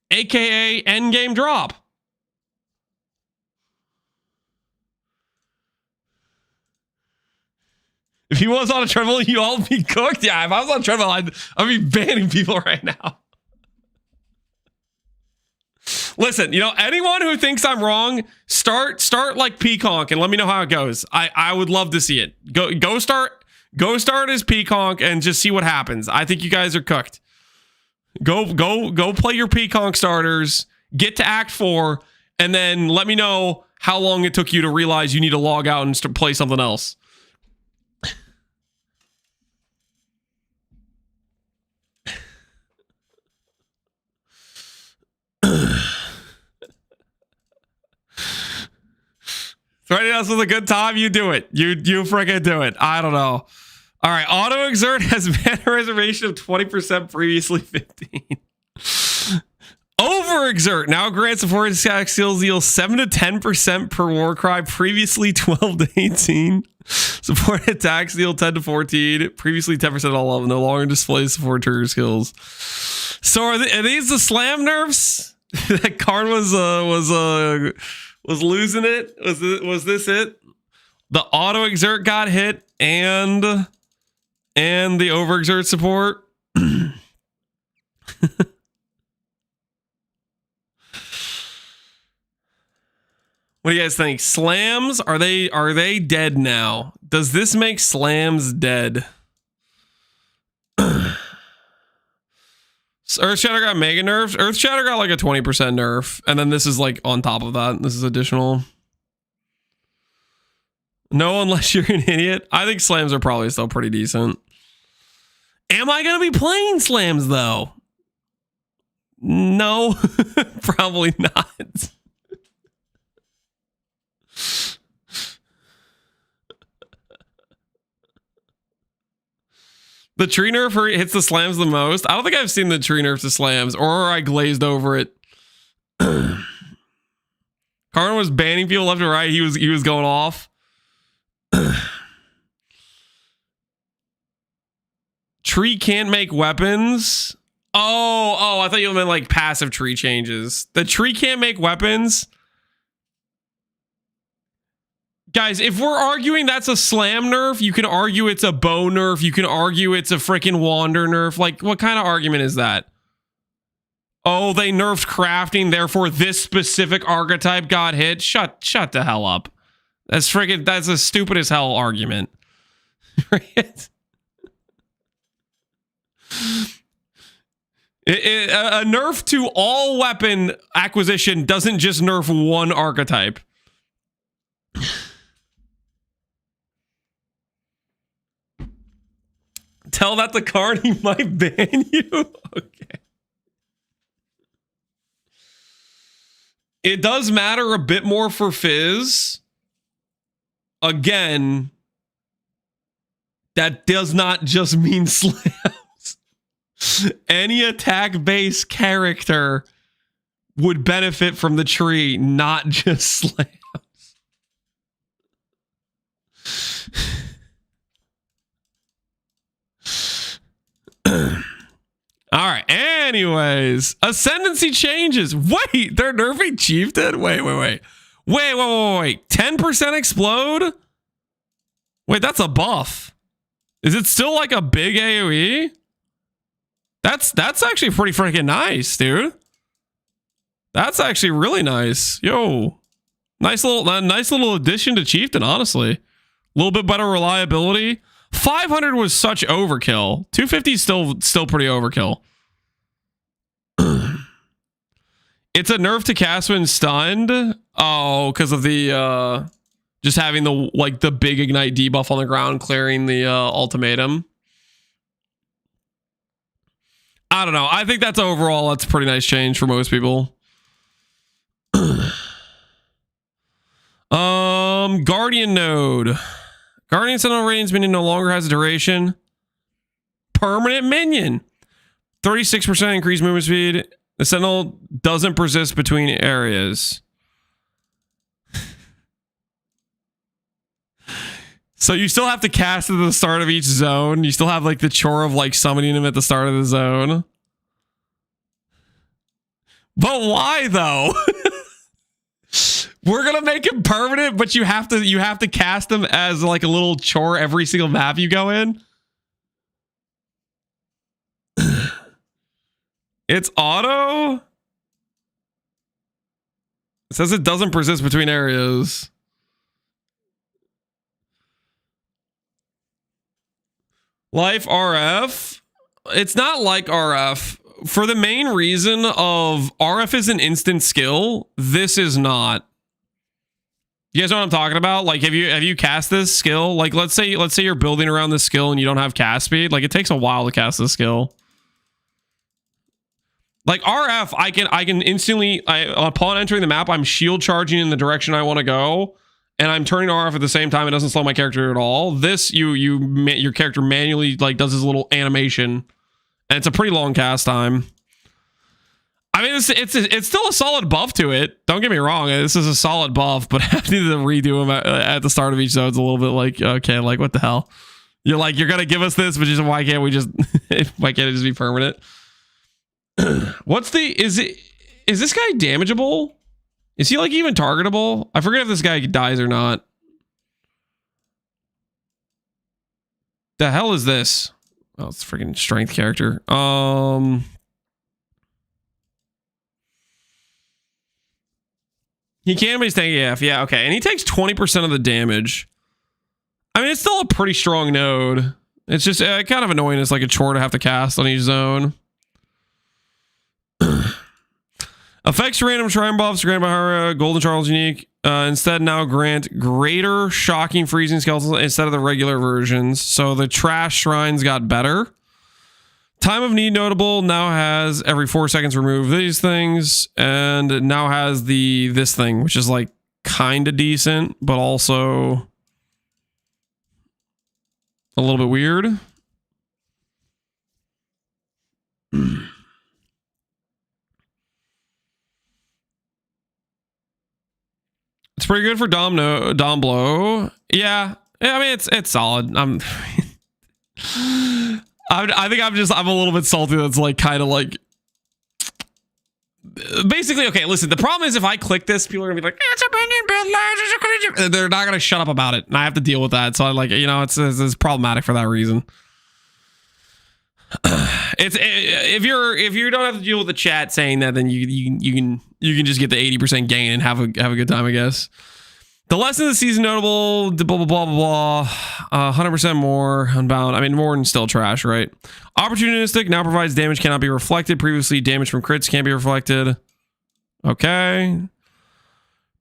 Speaker 1: aka endgame drop. If he was on a treadmill, you all be cooked. Yeah, if I was on a treadmill, I'd be banning people right now. Listen, you know, anyone who thinks I'm wrong, start like Peaconk and let me know how it goes. I would love to see it. Go start as Peaconk and just see what happens. I think you guys are cooked. Go play your Peaconk starters, get to Act 4, and then let me know how long it took you to realize you need to log out and play something else. Threatening us with a good time, you do it. You freaking do it. I don't know. All right, auto exert has mana reservation of 20%, previously 15. Overexert now grants supported attack skills deal 7 to 10% per war cry, previously 12 to 18. Supported attacks deal 10 to 14, previously 10% all of them. No longer displays support trigger skills. So are these the slam nerfs? That card was losing it. Was this it? The auto exert got hit and the overexert support. What do you guys think? Slams, are they dead now? Does this make slams dead? Earthshatter got mega nerfs. Earthshatter got like a 20% nerf, and then this is like on top of that. This is additional. No, unless you're an idiot. I think slams are probably still pretty decent. Am I gonna be playing slams though? No, probably not. The tree nerf hits the slams the most. I don't think I've seen the tree nerf to slams, or I glazed over it. Karn was banning people left and right. He was going off. Tree can't make weapons. Oh, I thought you meant like passive tree changes. The tree can't make weapons. Guys, if we're arguing that's a slam nerf, you can argue it's a bow nerf. You can argue it's a freaking wander nerf. Like, what kind of argument is that? Oh, they nerfed crafting, therefore this specific archetype got hit. Shut the hell up. That's a stupid as hell argument. Right? A nerf to all weapon acquisition doesn't just nerf one archetype. Tell that to Karn, he might ban you. Okay. It does matter a bit more for Fizz. Again, that does not just mean slams. Any attack-based character would benefit from the tree, not just slams. All right. Anyways, Ascendancy changes. Wait, they're nerfing Chieftain? Wait. 10% explode? Wait, that's a buff. Is it still like a big AoE? That's actually pretty freaking nice, dude. That's actually really nice. Yo, nice little addition to Chieftain, honestly. A little bit better reliability. 500 was such overkill. 250 is still pretty overkill. It's a nerf to cast when stunned. Oh, because of the just having the big ignite debuff on the ground, clearing the ultimatum. I don't know. I think that's a pretty nice change for most people. Guardian node. Guardian Sentinel Radiance minion no longer has a duration. Permanent minion. 36% increased movement speed. The Sentinel doesn't persist between areas. So you still have to cast at the start of each zone. You still have like the chore of like summoning him at the start of the zone. But why though? We're gonna make him permanent, but you have to cast him as like a little chore every single map you go in. It's auto. It says it doesn't persist between areas. Life RF. It's not like RF. For the main reason of RF is an instant skill, this is not. You guys know what I'm talking about? Like, have you cast this skill? Like, let's say you're building around this skill and you don't have cast speed. Like, it takes a while to cast this skill. Like RF, I can instantly, upon entering the map, I'm shield charging in the direction I want to go, and I'm turning RF at the same time. It doesn't slow my character at all. This, your character manually like does his little animation, and it's a pretty long cast time. I mean, it's still a solid buff to it. Don't get me wrong. This is a solid buff, but having to redo him at the start of each zone is a little bit like, okay, like what the hell? You're gonna give us this, but just why can't it just be permanent? Is this guy damageable? Is he like even targetable? I forget if this guy dies or not. The hell is this? Oh, it's a freaking strength character. He can, but he's taking AF. Yeah, okay. And he takes 20% of the damage. I mean, it's still a pretty strong node. It's just kind of annoying. It's like a chore to have to cast on each zone. Affects random shrine buffs granted by her Golden Charles unique. Instead, now grant greater shocking freezing skeletons instead of the regular versions. So the trash shrines got better. Time of need notable now has every 4 seconds remove these things, and now has this thing, which is like kind of decent, but also a little bit weird. It's pretty good for Dom blow. Yeah, I mean it's solid. I think I'm a little bit salty. That's like kind of like basically okay. Listen, the problem is if I click this, people are gonna be like, "It's a bad. They're not gonna shut up about it, and I have to deal with that. So I like it's problematic for that reason. If you don't have to deal with the chat saying that, then you can just get the 80% gain and have a good time, I guess. The lesson of the season notable, blah blah blah blah blah. 100% more unbound. I mean, more than still trash, right? Opportunistic now provides damage cannot be reflected. Previously, damage from crits can't be reflected. Okay.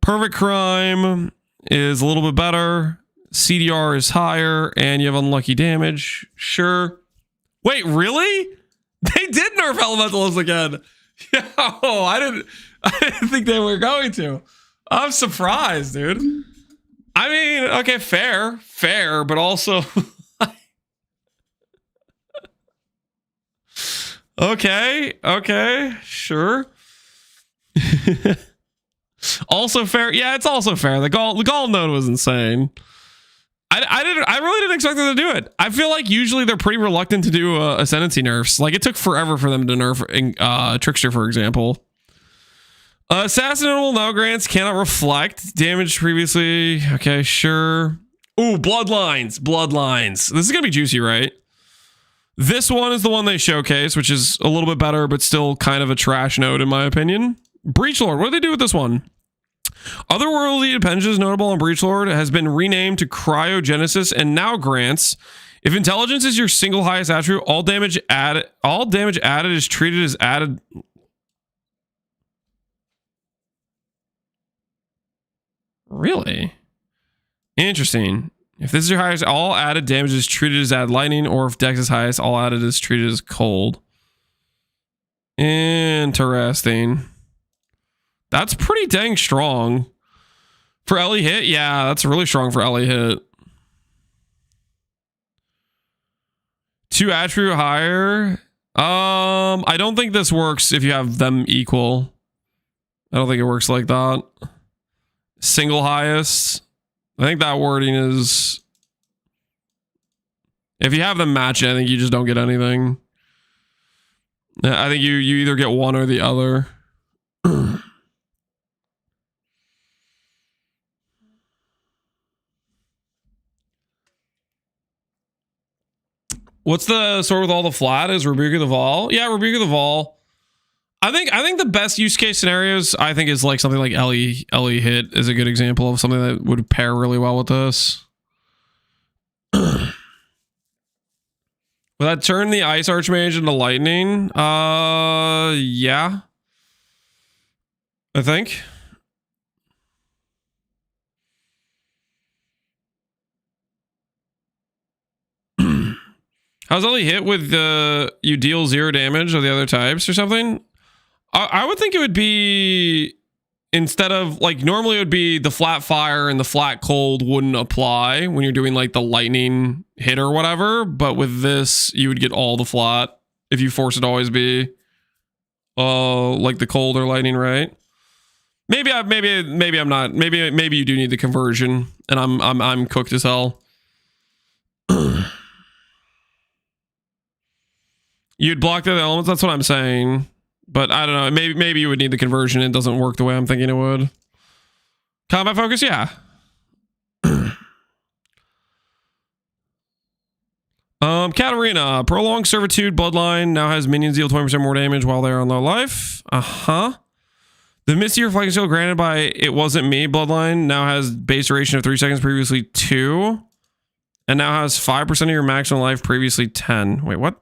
Speaker 1: Perfect crime is a little bit better. CDR is higher, and you have unlucky damage. Sure. Wait, really? They did nerf elementals again. Yo, I didn't think they were going to. I'm surprised, dude. I mean, okay, fair, but also okay, sure. Also fair. Yeah, it's also fair. The Gall node was insane. I really didn't expect them to do it. I feel like usually they're pretty reluctant to do Ascendancy nerfs. Like it took forever for them to nerf Trickster, for example. Assassinable now grants cannot reflect damage previously. Okay, sure. Ooh, bloodlines. This is gonna be juicy, right? This one is the one they showcase, which is a little bit better, but still kind of a trash node in my opinion. Breachlord. What do they do with this one? Otherworldly appendages notable on Breachlord has been renamed to Cryogenesis and now grants if intelligence is your single highest attribute, all damage added is treated as added. Really? Interesting. If this is your highest, all added damage is treated as add lightning, or if Dex is highest, all added is treated as cold. Interesting. That's pretty dang strong. For LE hit? Yeah, that's really strong for LE hit. 2 attribute higher. I don't think this works if you have them equal. I don't think it works like that. Single highest. I think that wording is... If you have them match it, I think you just don't get anything. I think you either get one or the other. What's the sword with all the flat? Is Rebuke of the Vol? Yeah, Rebuke of the Vol. I think the best use case scenarios, I think, is like something like LE hit is a good example of something that would pair really well with this. Will that turn the Ice Archmage into lightning? Yeah. I think. How's LE hit with you deal 0 damage of the other types or something? I would think it would be, instead of like, normally it would be the flat fire and the flat cold wouldn't apply when you're doing like the lightning hit or whatever, but with this you would get all the flat if you force it to always be like the cold or lightning, right? Maybe I'm not. Maybe you do need the conversion and I'm cooked as hell. You'd block the other elements, that's what I'm saying. But I don't know, maybe you would need the conversion. It doesn't work the way I'm thinking it would. Combat focus, yeah. Katarina, prolonged servitude bloodline now has minions deal 20% more damage while they're on low life. The Misty Reflecting Skill granted by It Wasn't Me bloodline now has base duration of 3 seconds, previously 2. And now has 5% of your maximum life, previously 10. Wait, what?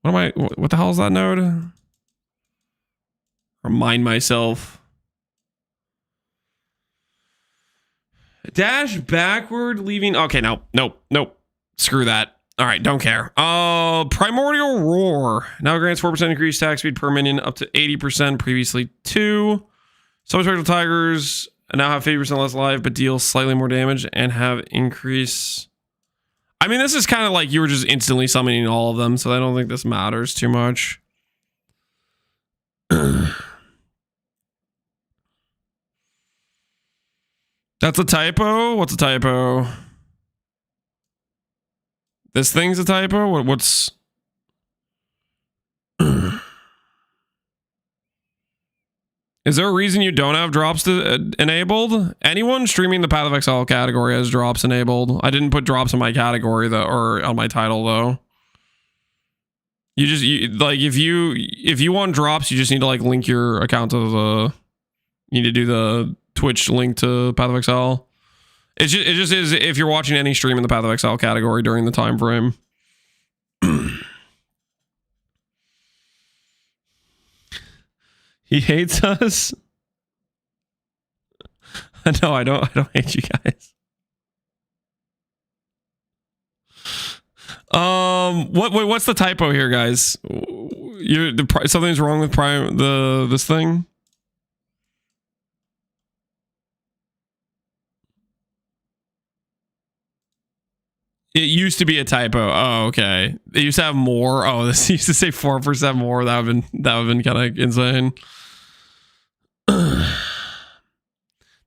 Speaker 1: What the hell is that node? Remind myself. Dash backward, leaving. Okay, nope. Screw that. All right, don't care. Primordial Roar now grants 4% increased attack speed per minion up to 80%, previously 2. Subspectral Tigers now have 50% less life, but deal slightly more damage and have increase. I mean, this is kind of like you were just instantly summoning all of them, so I don't think this matters too much. That's a typo? What's a typo? This thing's a typo? What's... Is there a reason you don't have drops enabled? Anyone streaming the Path of Exile category has drops enabled. I didn't put drops in my category though, or on my title though. Like if you want drops, you just need to like link your account to the. You need to do the Twitch link to Path of Exile. It just is if you're watching any stream in the Path of Exile category during the time frame. He hates us. No, I don't hate you guys. What's the typo here, guys? Something's wrong with this thing. It used to be a typo. Oh, okay. It used to have more. Oh, this used to say 4% more. That would have been kind of insane.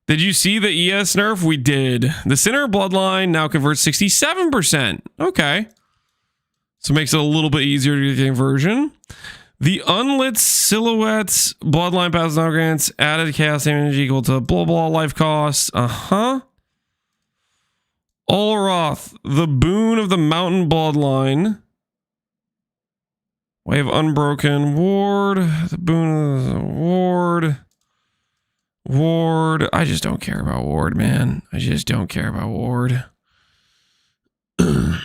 Speaker 1: Did you see the ES nerf? We did. The Sinner bloodline now converts 67%. Okay. So it makes it a little bit easier to get the conversion. The Unlit Silhouettes bloodline pass now grants added chaos damage equal to blah blah life cost. Olroth, the boon of the mountain bloodline. Way of Unbroken. Ward, the boon of the Ward. Ward. I just don't care about Ward, man. I just don't care about Ward. The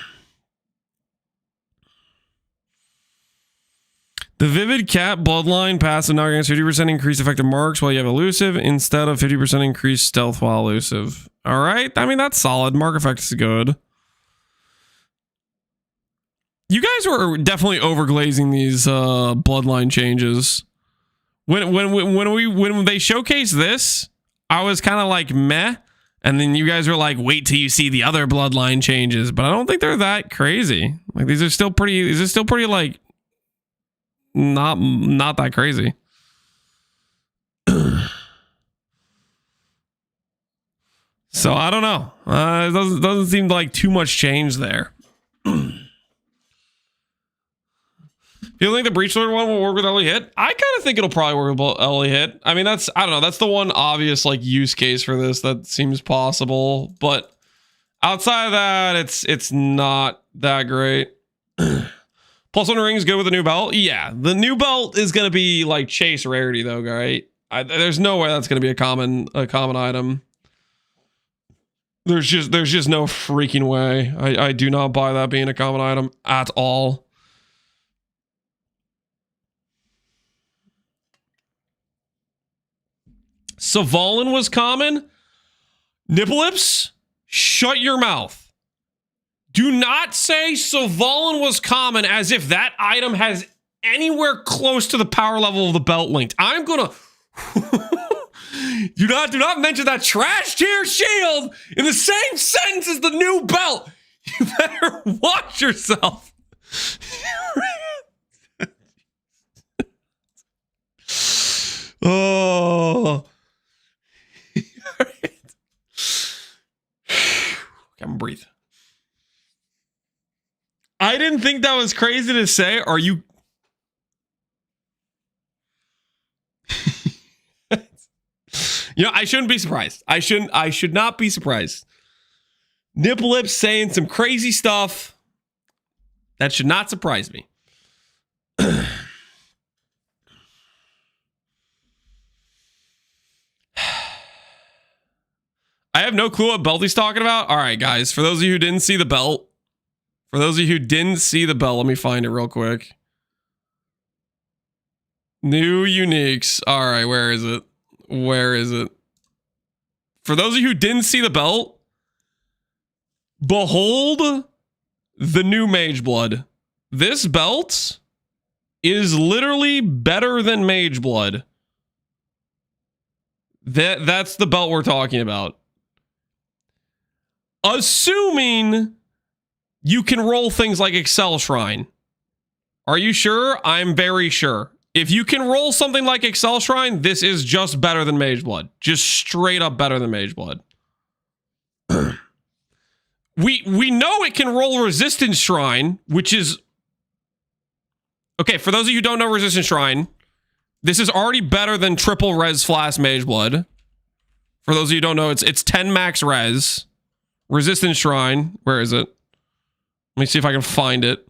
Speaker 1: Vivid Cat bloodline passive now grants 50% increased effective marks while you have elusive instead of 50% increased stealth while elusive. All right. I mean, that's solid. Mark effect is good. You guys were definitely overglazing these bloodline changes. When they showcased this, I was kind of like meh, and then you guys were like, wait till you see the other bloodline changes. But I don't think they're that crazy. Like these are still pretty like not that crazy. So I don't know. It doesn't seem like too much change there. Do you think the Breach Lord one will work with LE Hit? I kind of think it'll probably work with LE Hit. I mean, I don't know. That's the one obvious like use case for this that seems possible. But Outside of that, it's not that great. +1 rings good with the new belt. Yeah, the new belt is gonna be like chase rarity though, right? There's no way that's gonna be a common item. There's just no freaking way. I do not buy that being a common item at all. Svalin was common. Nibblips, shut your mouth. Do not say Svalin was common as if that item has anywhere close to the power level of the belt linked. I'm gonna do not mention that trash tier shield in the same sentence as the new belt. You better watch yourself. Oh. I'm breathing. I didn't think that was crazy to say. Are you? You know, I shouldn't be surprised. I should not be surprised. Nipple Lips saying some crazy stuff. That should not surprise me. I have no clue what belt he's talking about. All right, guys. For those of you who didn't see the belt, let me find it real quick. New uniques. All right, where is it? For those of you who didn't see the belt, behold the new Mage Blood. This belt is literally better than Mage Blood. That's the belt we're talking about. Assuming you can roll things like Exile Shrine. Are you sure? I'm very sure. If you can roll something like Exile Shrine, this is just better than Mage Blood. Just straight up better than Mage Blood. We know it can roll Resistance Shrine, which is... Okay, for those of you who don't know Resistance Shrine, this is already better than triple res Flask Mage Blood. For those of you who don't know, it's 10 max res. Resistance Shrine. Where is it? Let me see if I can find it.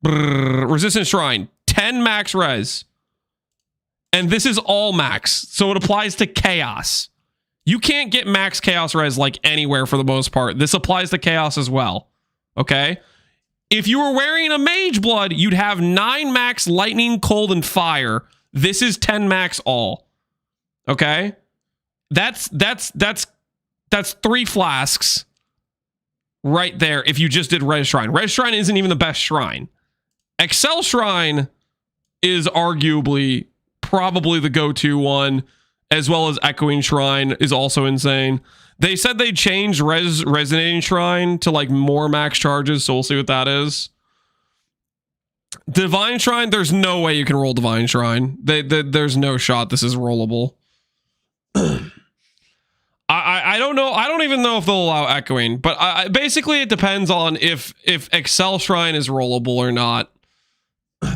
Speaker 1: Resistance Shrine. 10 max res. And this is all max. So it applies to chaos. You can't get max chaos res like anywhere for the most part. This applies to chaos as well. Okay? If you were wearing a Mage Blood, you'd have 9 max lightning, cold, and fire. This is 10 max all. Okay? That's 3 flasks right there if you just did Res Shrine. Res Shrine isn't even the best shrine. Excel Shrine is arguably probably the go-to one, as well as Echoing Shrine is also insane. They said they changed Resonating Shrine to like more max charges, so we'll see what that is. Divine Shrine, there's no way you can roll Divine Shrine. There's no shot this is rollable. I don't know. I don't even know if they'll allow echoing, but basically it depends on if Excel Shrine is rollable or not.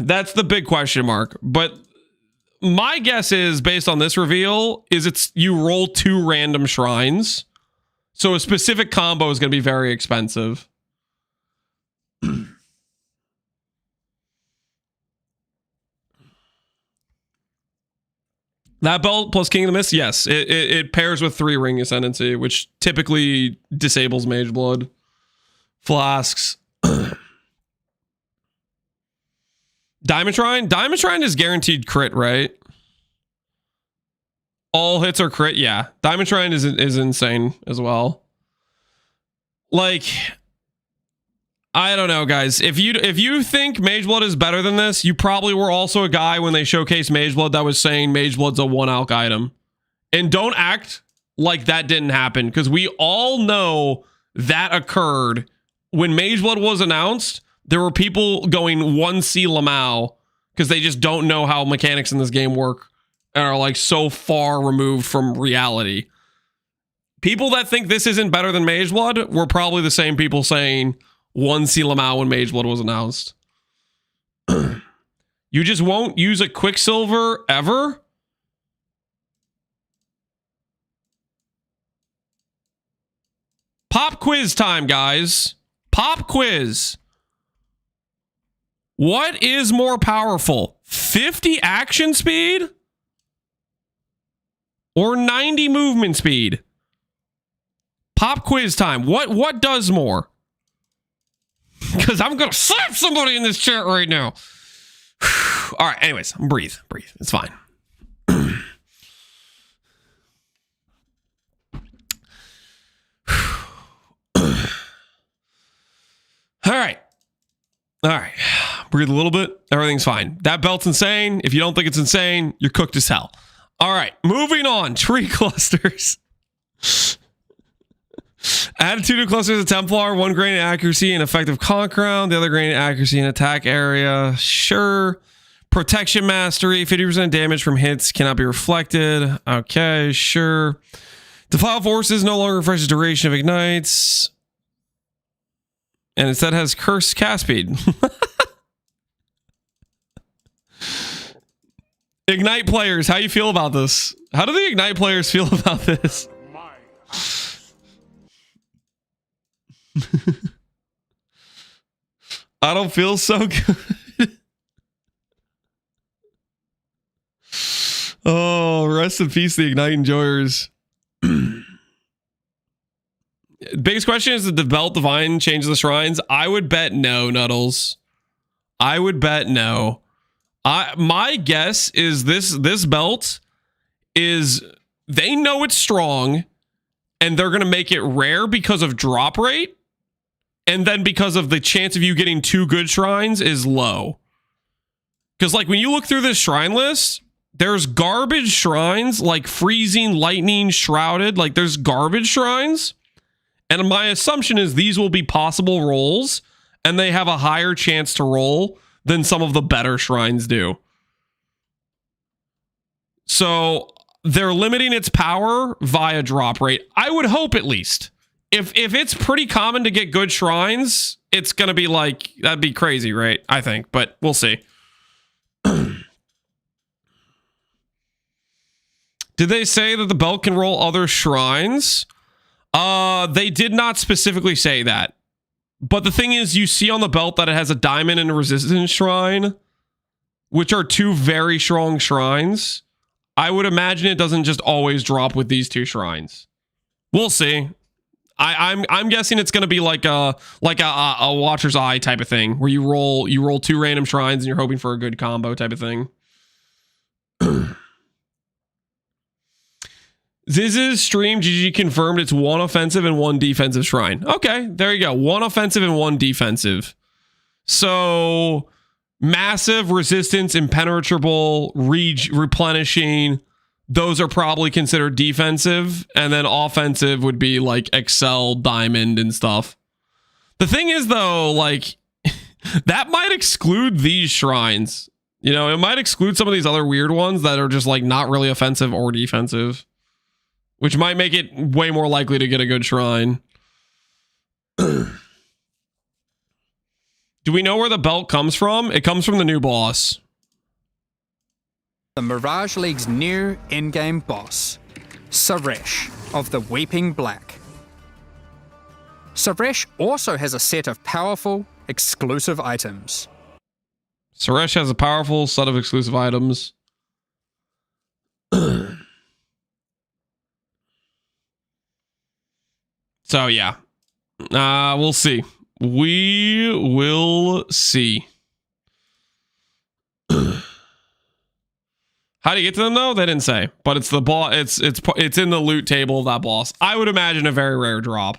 Speaker 1: That's the big question mark. But my guess is, based on this reveal, is you roll 2 random shrines. So a specific combo is going to be very expensive. That belt plus King of the Mist, yes. It pairs with 3 Ring Ascendancy, which typically disables Mage Blood. Flasks. Diamond Shrine? Diamond Shrine is guaranteed crit, right? All hits are crit, yeah. Diamond Shrine is insane as well. Like... I don't know, guys. If you think Mage Blood is better than this, you probably were also a guy when they showcased Mage Blood that was saying Mage Blood's a 1-alch item. And don't act like that didn't happen, because we all know that occurred. When Mage Blood was announced, there were people going 1C Lamau because they just don't know how mechanics in this game work and are like so far removed from reality. People that think this isn't better than Mage Blood were probably the same people saying 1C Lamau when Mage Blood was announced. You just won't use a Quicksilver ever? Pop quiz time, guys. Pop quiz. What is more powerful? 50 action speed or 90 movement speed? Pop quiz time. What does more? Because I'm gonna slap somebody in this chat right now. All right. Anyways, breathe. It's fine. All right. Breathe a little bit. Everything's fine. That belt's insane. If you don't think it's insane, you're cooked as hell. All right. Moving on. Tree clusters. Add 2 new clusters of Templar, 1 granted accuracy and effective conk round, the other granted accuracy and attack area. Sure. Protection mastery, 50% damage from hits cannot be reflected. Okay, sure. Defile forces no longer refreshes duration of ignites. And instead has cursed cast speed. Ignite players, how you feel about this? How do the Ignite players feel about this? I don't feel so good. Oh, rest in peace, the Ignite enjoyers. Biggest question is, did the belt divine change the shrines? I would bet no, Nuddles. I would bet no. My guess is this belt is, they know it's strong and they're going to make it rare because of drop rate. And then because of the chance of you getting 2 good shrines is low. Because like when you look through this shrine list, there's garbage shrines like freezing, lightning, shrouded. Like there's garbage shrines. And my assumption is these will be possible rolls and they have a higher chance to roll than some of the better shrines do. So they're limiting its power via drop rate. I would hope at least. If it's pretty common to get good shrines, it's going to be like, that'd be crazy, right? I think, but we'll see. Did they say that the belt can roll other shrines? They did not specifically say that. But the thing is, you see on the belt that it has a diamond and a resistance shrine, which are 2 very strong shrines. I would imagine it doesn't just always drop with these 2 shrines. We'll see. I'm guessing it's going to be like a Watcher's Eye type of thing, where you roll 2 random shrines and you're hoping for a good combo type of thing. Ziz's stream, GG confirmed it's 1 offensive and 1 defensive shrine. Okay, there you go. 1 offensive and 1 defensive. So massive resistance, impenetrable, replenishing. Those are probably considered defensive. And then offensive would be like Excel, Diamond, and stuff. The thing is, though, like, that might exclude these shrines. You know, it might exclude some of these other weird ones that are just like not really offensive or defensive, which might make it way more likely to get a good shrine. Do we know where the belt comes from? It comes from the new boss.
Speaker 4: The Mirage League's new in-game boss, Suresh of the Weeping Black. Suresh also has a set of powerful, exclusive items.
Speaker 1: Suresh has a powerful set of exclusive items. So yeah, we'll see. We will see. How do you get to them though? They didn't say, but it's the boss. It's in the loot table of that boss. I would imagine a very rare drop.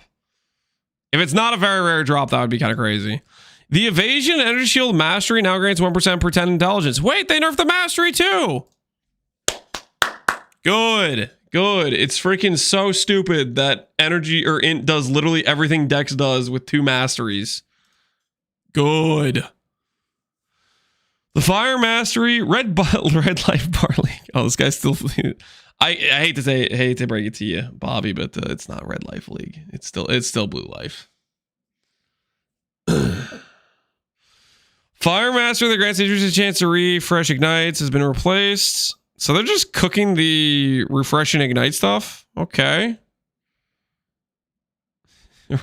Speaker 1: If it's not a very rare drop, that would be kind of crazy. The evasion energy shield mastery now grants 1% per 10 intelligence. Wait, they nerfed the mastery too. Good. It's freaking so stupid that energy or int does literally everything Dex does with 2 masteries. Good. The fire mastery, red life barley. Oh, this guy's still. I hate to break it to you, Bobby, but it's not red life league. It's still blue life. Fire master that grants users a chance to refresh ignites has been replaced. So they're just cooking the refresh and ignite stuff. Okay.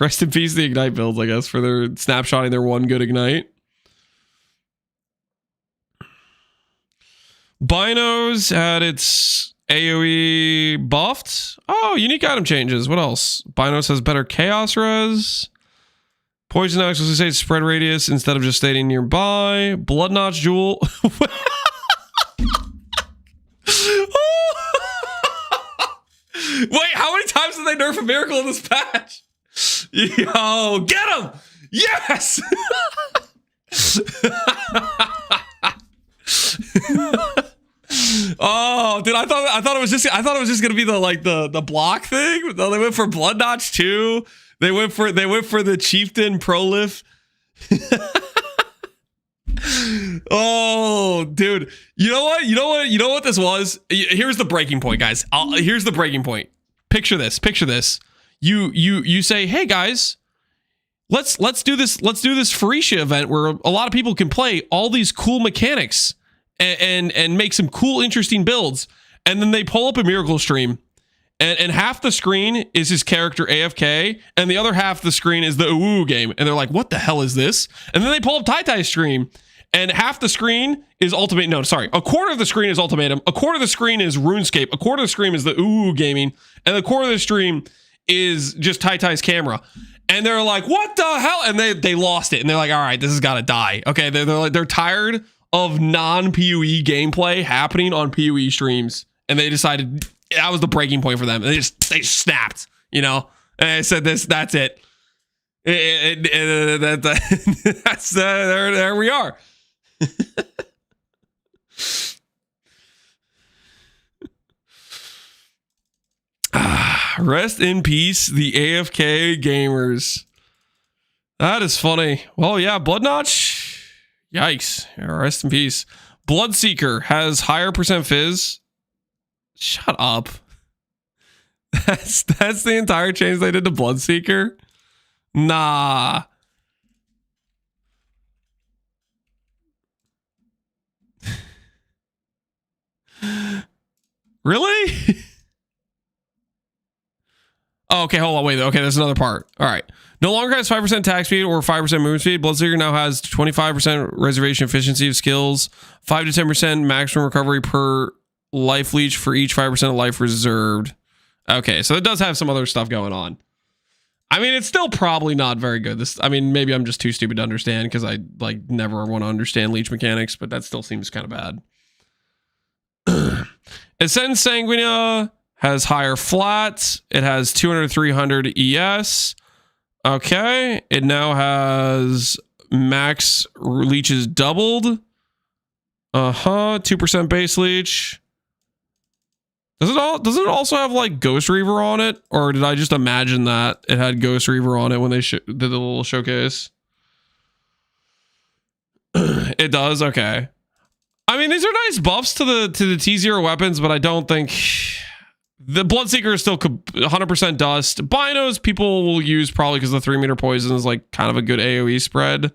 Speaker 1: Rest in peace, the Ignite builds, I guess, for their snapshotting their one good Ignite. Binos had its AoE buffed. Oh, unique item changes. What else? Binos has better chaos res. Poison now actually say spread radius instead of just staying nearby. Blood Notch Jewel. Wait, how many times did they nerf a miracle in this patch? Yo, get him! Yes! Oh, dude, I thought it was just gonna be the block thing. No, they went for Blood Notch too. They went for the Chieftain Prolif. Oh, dude. You know what this was? Here's the breaking point, guys. Here's the breaking point. Picture this. You say, "Hey guys, let's do this Phoresia event where a lot of people can play all these cool mechanics and make some cool, interesting builds." And then they pull up a miracle stream, and half the screen is his character AFK, and the other half of the screen is the Uwu game. And they're like, "What the hell is this?" And then they pull up Tai stream, and half the screen is Ultimate. No, sorry. A quarter of the screen is Ultimatum. A quarter of the screen is RuneScape. A quarter of the screen is the Uwu gaming. And the quarter of the stream is just Tai's camera. And they're like, "What the hell?" And they lost it. And they're like, "All right, this has got to die." Okay, they're tired of non-PoE gameplay happening on PoE streams. And they decided that was the breaking point for them. They snapped, you know? And I said that's it. That's there we are. Rest in peace, the AFK gamers. That is funny. Well, yeah, Blood Notch. Yikes. Rest in peace. Bloodseeker has higher percent fizz. Shut up. That's the entire change they did to Bloodseeker? Nah. Really? Oh, okay, hold on, wait. Okay, there's another part. All right. No longer has 5% attack speed or 5% movement speed. Bloodseeker now has 25% reservation efficiency of skills, 5 to 10% maximum recovery per life leech for each 5% of life reserved. Okay, so it does have some other stuff going on. I mean, it's still probably not very good. Maybe I'm just too stupid to understand because I never want to understand leech mechanics, but that still seems kind of bad. Ascend Sanguina has higher flats. It has 200 to 300 ES. Okay, it now has max leeches doubled. 2% base leech. Does it also have like Ghost Reaver on it, or did I just imagine that it had Ghost Reaver on it when they did the little showcase? It does. Okay. I mean, these are nice buffs to the T0 weapons, but I don't think the Bloodseeker is still 100% dust. Binos people will use probably because the 3-meter poison is like kind of a good AoE spread.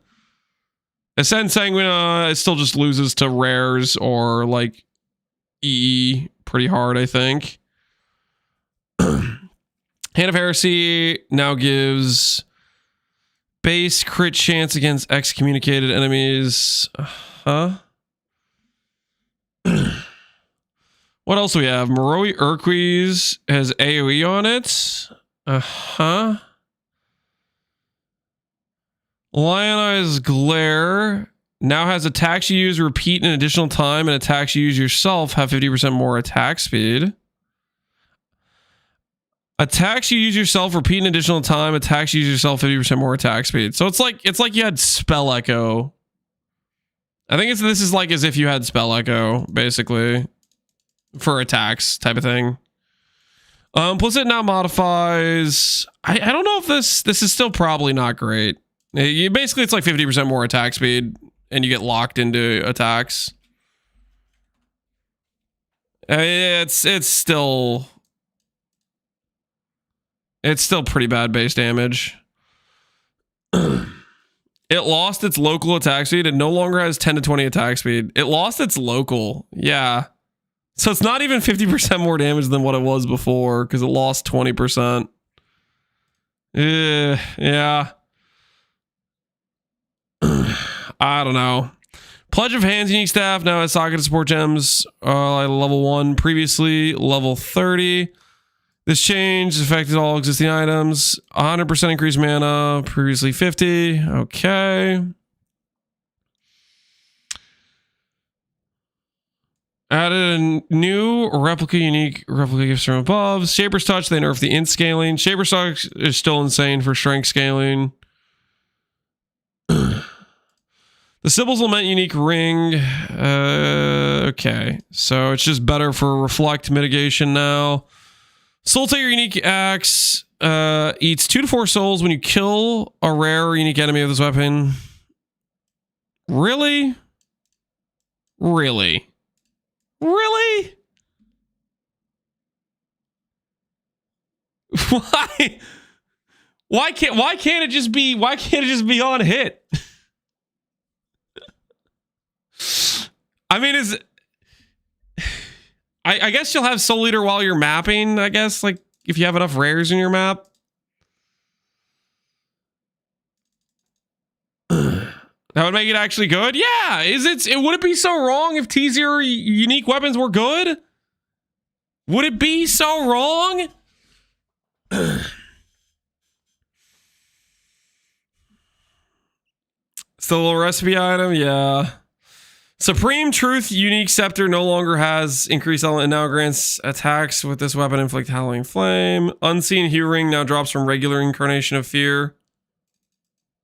Speaker 1: Ascend Sanguina, it still just loses to rares or like EE pretty hard, I think. Hand of Heresy now gives base crit chance against excommunicated enemies. What else do we have? Moroi Urquiz has AoE on it. Lionized Glare now has attacks you use repeat an additional time, and attacks you use yourself have 50% more attack speed. Attacks you use yourself repeat an additional time, attacks you use yourself 50% more attack speed. So it's like you had Spell Echo. I think this is like as if you had Spell Echo, basically, for attacks type of thing. Plus it now modifies. I don't know if this is still probably not great. Basically, it's like 50% more attack speed, and you get locked into attacks. It's still pretty bad base damage. It lost its local attack speed. It no longer has 10 to 20 attack speed. It lost its local. Yeah. So it's not even 50% more damage than what it was before because it lost 20%. Yeah. I don't know. Pledge of Hands unique staff now has socket support gems level 1, previously level 30. This change affected all existing items. 100% increased mana, previously 50. Okay. Added a new unique replica gifts from above. Shaper's Touch, they nerfed the int scaling. Shaper's Touch is still insane for strength scaling. The Sibyl's Lament unique ring. Okay. So it's just better for reflect mitigation now. Soul Taker unique axe. Eats 2 to 4 souls when you kill a rare or unique enemy with this weapon. Really? Really? Really? Why? Why can't it just be on hit? I mean, I guess you'll have Soul Eater while you're mapping, I guess, like if you have enough rares in your map. That would make it actually good. Yeah, would it be so wrong if T0 unique weapons were good? Would it be so wrong? Still a recipe item, yeah. Supreme Truth unique scepter no longer has increased element and now grants attacks with this weapon inflict howling flame. Unseen Hue Ring now drops from regular incarnation of fear.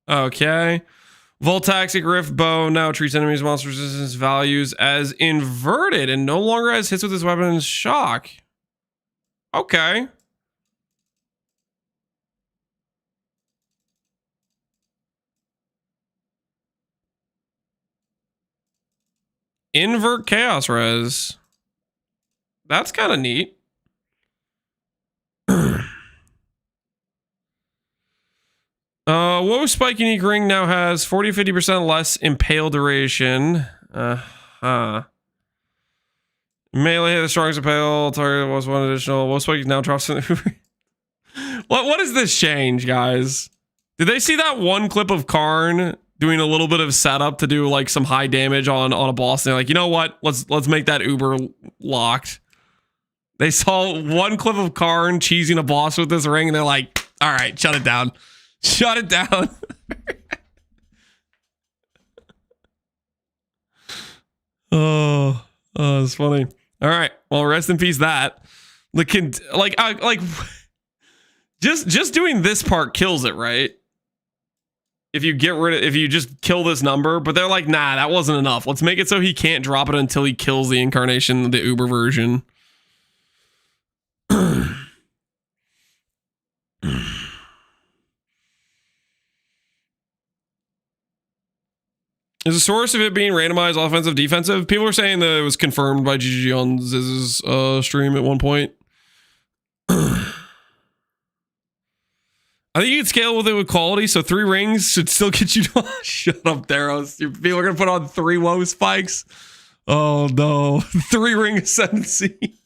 Speaker 1: Okay. Voltaxic Rift Bow now treats enemies monster resistance values as inverted and no longer has hits with this weapon shock. Okay. Invert Chaos Res. That's kind of neat. Woe Spike unique ring now has 40-50% less impale duration. Melee hit the strongest impale. Target was 1 additional. Woe Spike now drops in the What is this change, guys? Did they see that one clip of Karn doing a little bit of setup to do like some high damage on a boss? And they're like, you know what? Let's make that uber locked. They saw one clip of Karn cheesing a boss with this ring, and they're like, all right, shut it down. Shut it down. Oh, it's funny. All right. Well, rest in peace that. Just doing this part kills it, right? If you just kill this number, but they're like, nah, that wasn't enough. Let's make it so he can't drop it until he kills the incarnation, the Uber version. Is the source of it being randomized offensive defensive? People are saying that it was confirmed by GG on Ziz's stream at one point. I think you can scale with it with quality, so 3 rings should still get you to shut up, Daros. People are gonna put on 3 woe spikes. Oh no. 3 ring ascendancy.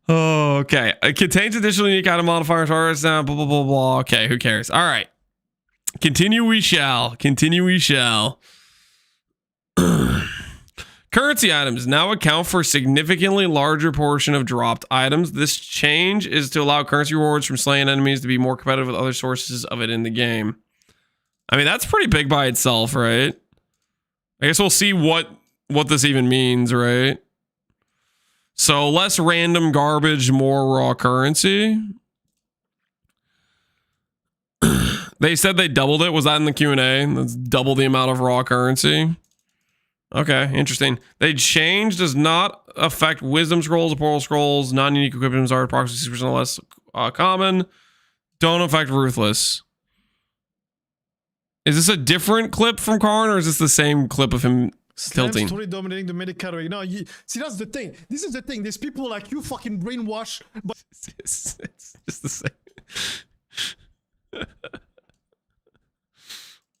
Speaker 1: Oh, okay. It contains additional unique item modifiers, blah blah blah blah. Okay, who cares? All right. Continue we shall. Continue we shall. Currency items now account for a significantly larger portion of dropped items. This change is to allow currency rewards from slaying enemies to be more competitive with other sources of it in the game. I mean, that's pretty big by itself, right? I guess we'll see what this even means, right? So less random garbage, more raw currency. They said they doubled it. Was that in the Q&A? That's double the amount of raw currency. Okay, interesting. They change does not affect wisdom scrolls or portal scrolls. Non-unique equipments are approximately 6% less common. Don't affect ruthless. Is this a different clip from Karn, or is this the same clip of him tilting?
Speaker 8: Totally dominating the meta category. No, see, that's the thing. This is the thing. There's people like you fucking brainwash. But
Speaker 1: it's just the same.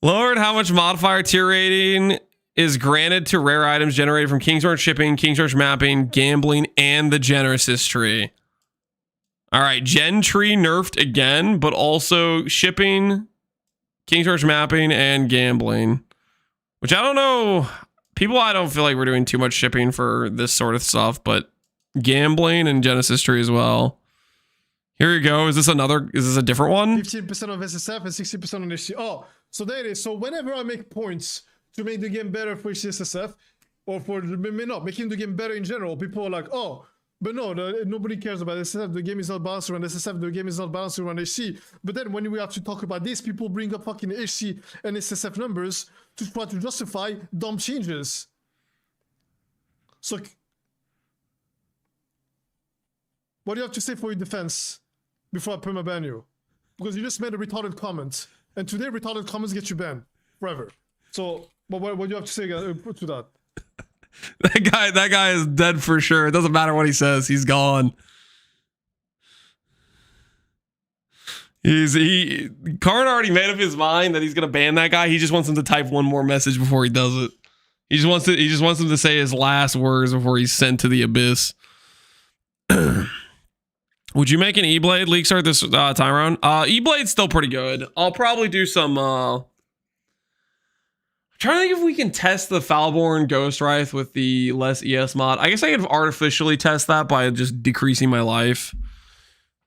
Speaker 1: Lowered how much modifier tier rating is granted to rare items generated from Kingsword shipping, Kingsword mapping, gambling, and the Genesis tree. All right, Gen Tree nerfed again, but also shipping, King Charge mapping, and gambling. Which I don't know. People, I don't feel like we're doing too much shipping for this sort of stuff, but gambling and Genesis Tree as well. Here you go. Is this a different one?
Speaker 8: 15% of SSF and 60% on HC. Oh, so there it is. So whenever I make points to make the game better for HCSSF, or for making the game better in general, people are like, oh, but no, nobody cares about SSF. The game is not balanced around SSF. The game is not balanced around HC. But then when we have to talk about this, people bring up fucking HC and SSF numbers to try to justify dumb changes. So, what do you have to say for your defense before I perma-ban you? Because you just made a retarded comment. And today, retarded comments get you banned forever. So, what do you have to say to that?
Speaker 1: That guy is dead for sure. It doesn't matter what he says. He's gone. Karn already made up his mind that he's gonna ban that guy. He just wants him to type one more message before he does it. He just wants him to say his last words before he's sent to the abyss. Would you make an E-Blade leak start this time around? E-Blade's still pretty good. I'll probably do some trying to think if we can test the Foulborn Ghost Wraith with the less ES mod. I guess I could artificially test that by just decreasing my life.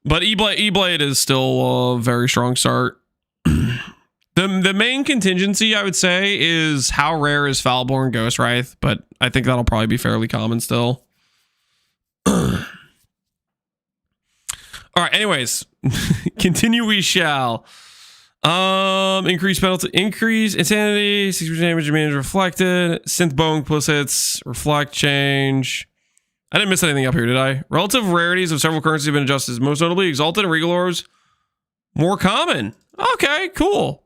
Speaker 1: But E-Blade is still a very strong start. The main contingency, I would say, is how rare is Foulborn Ghost Wraith, but I think that'll probably be fairly common still. All right, anyways, continue we shall. Increase penalty, increase insanity, 60% damage damage reflected, synth bone plus hits, reflect change. I didn't miss anything up here, did I? Relative rarities of several currencies have been adjusted, most notably Exalted and Regal Orbs. More common. Okay, cool.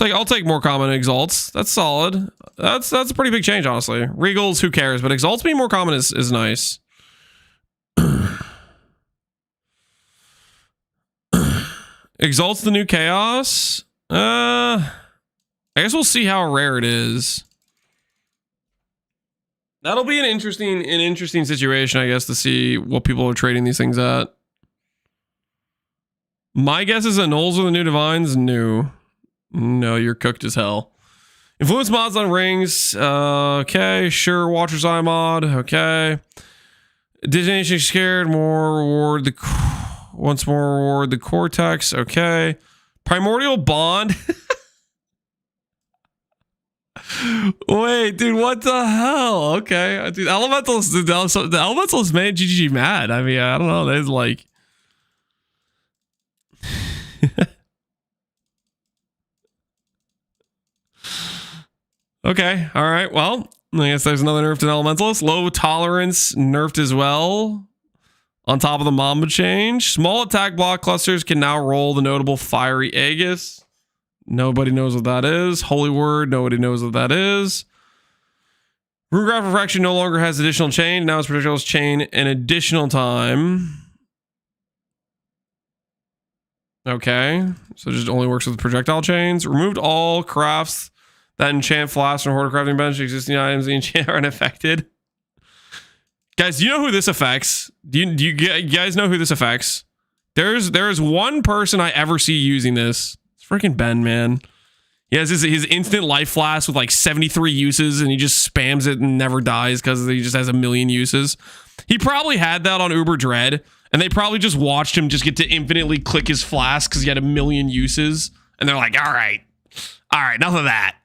Speaker 1: I'll take more common Exalts. That's solid. That's a pretty big change, honestly. Regals, who cares? But Exalts being more common is nice. Exalt's the new chaos. I guess we'll see how rare it is. That'll be an interesting situation, I guess, to see what people are trading these things at. My guess is that Knolls are the new Divines. No, you're cooked as hell. Influence mods on rings. Okay, sure. Watcher's Eye mod. Okay. Divination Scared. More reward the. Once more reward the Cortex. Okay. Primordial Bond. Wait, dude, what the hell? Okay. Dude, the Elementals made GGG mad. I mean, I don't know. There's like. Okay. All right. Well, I guess there's another nerf to Elementalist. Low tolerance nerfed as well. On top of the Mamba change, small attack block clusters can now roll the notable Fiery Aegis. Nobody knows what that is. Holy Word, nobody knows what that is. Runegraph Refraction no longer has additional chain. Now it's projectiles chain an additional time. Okay, so it just only works with projectile chains. Removed all crafts that enchant flasks and Horde crafting bench. Existing items that enchant are unaffected. Guys, do you know who this affects? Do you guys know who this affects? There's one person I ever see using this. It's freaking Ben, man. He has his instant life flask with like 73 uses, and he just spams it and never dies because he just has a million uses. He probably had that on Uber Dread, and they probably just watched him just get to infinitely click his flask because he had a million uses, and they're like, all right, enough of that.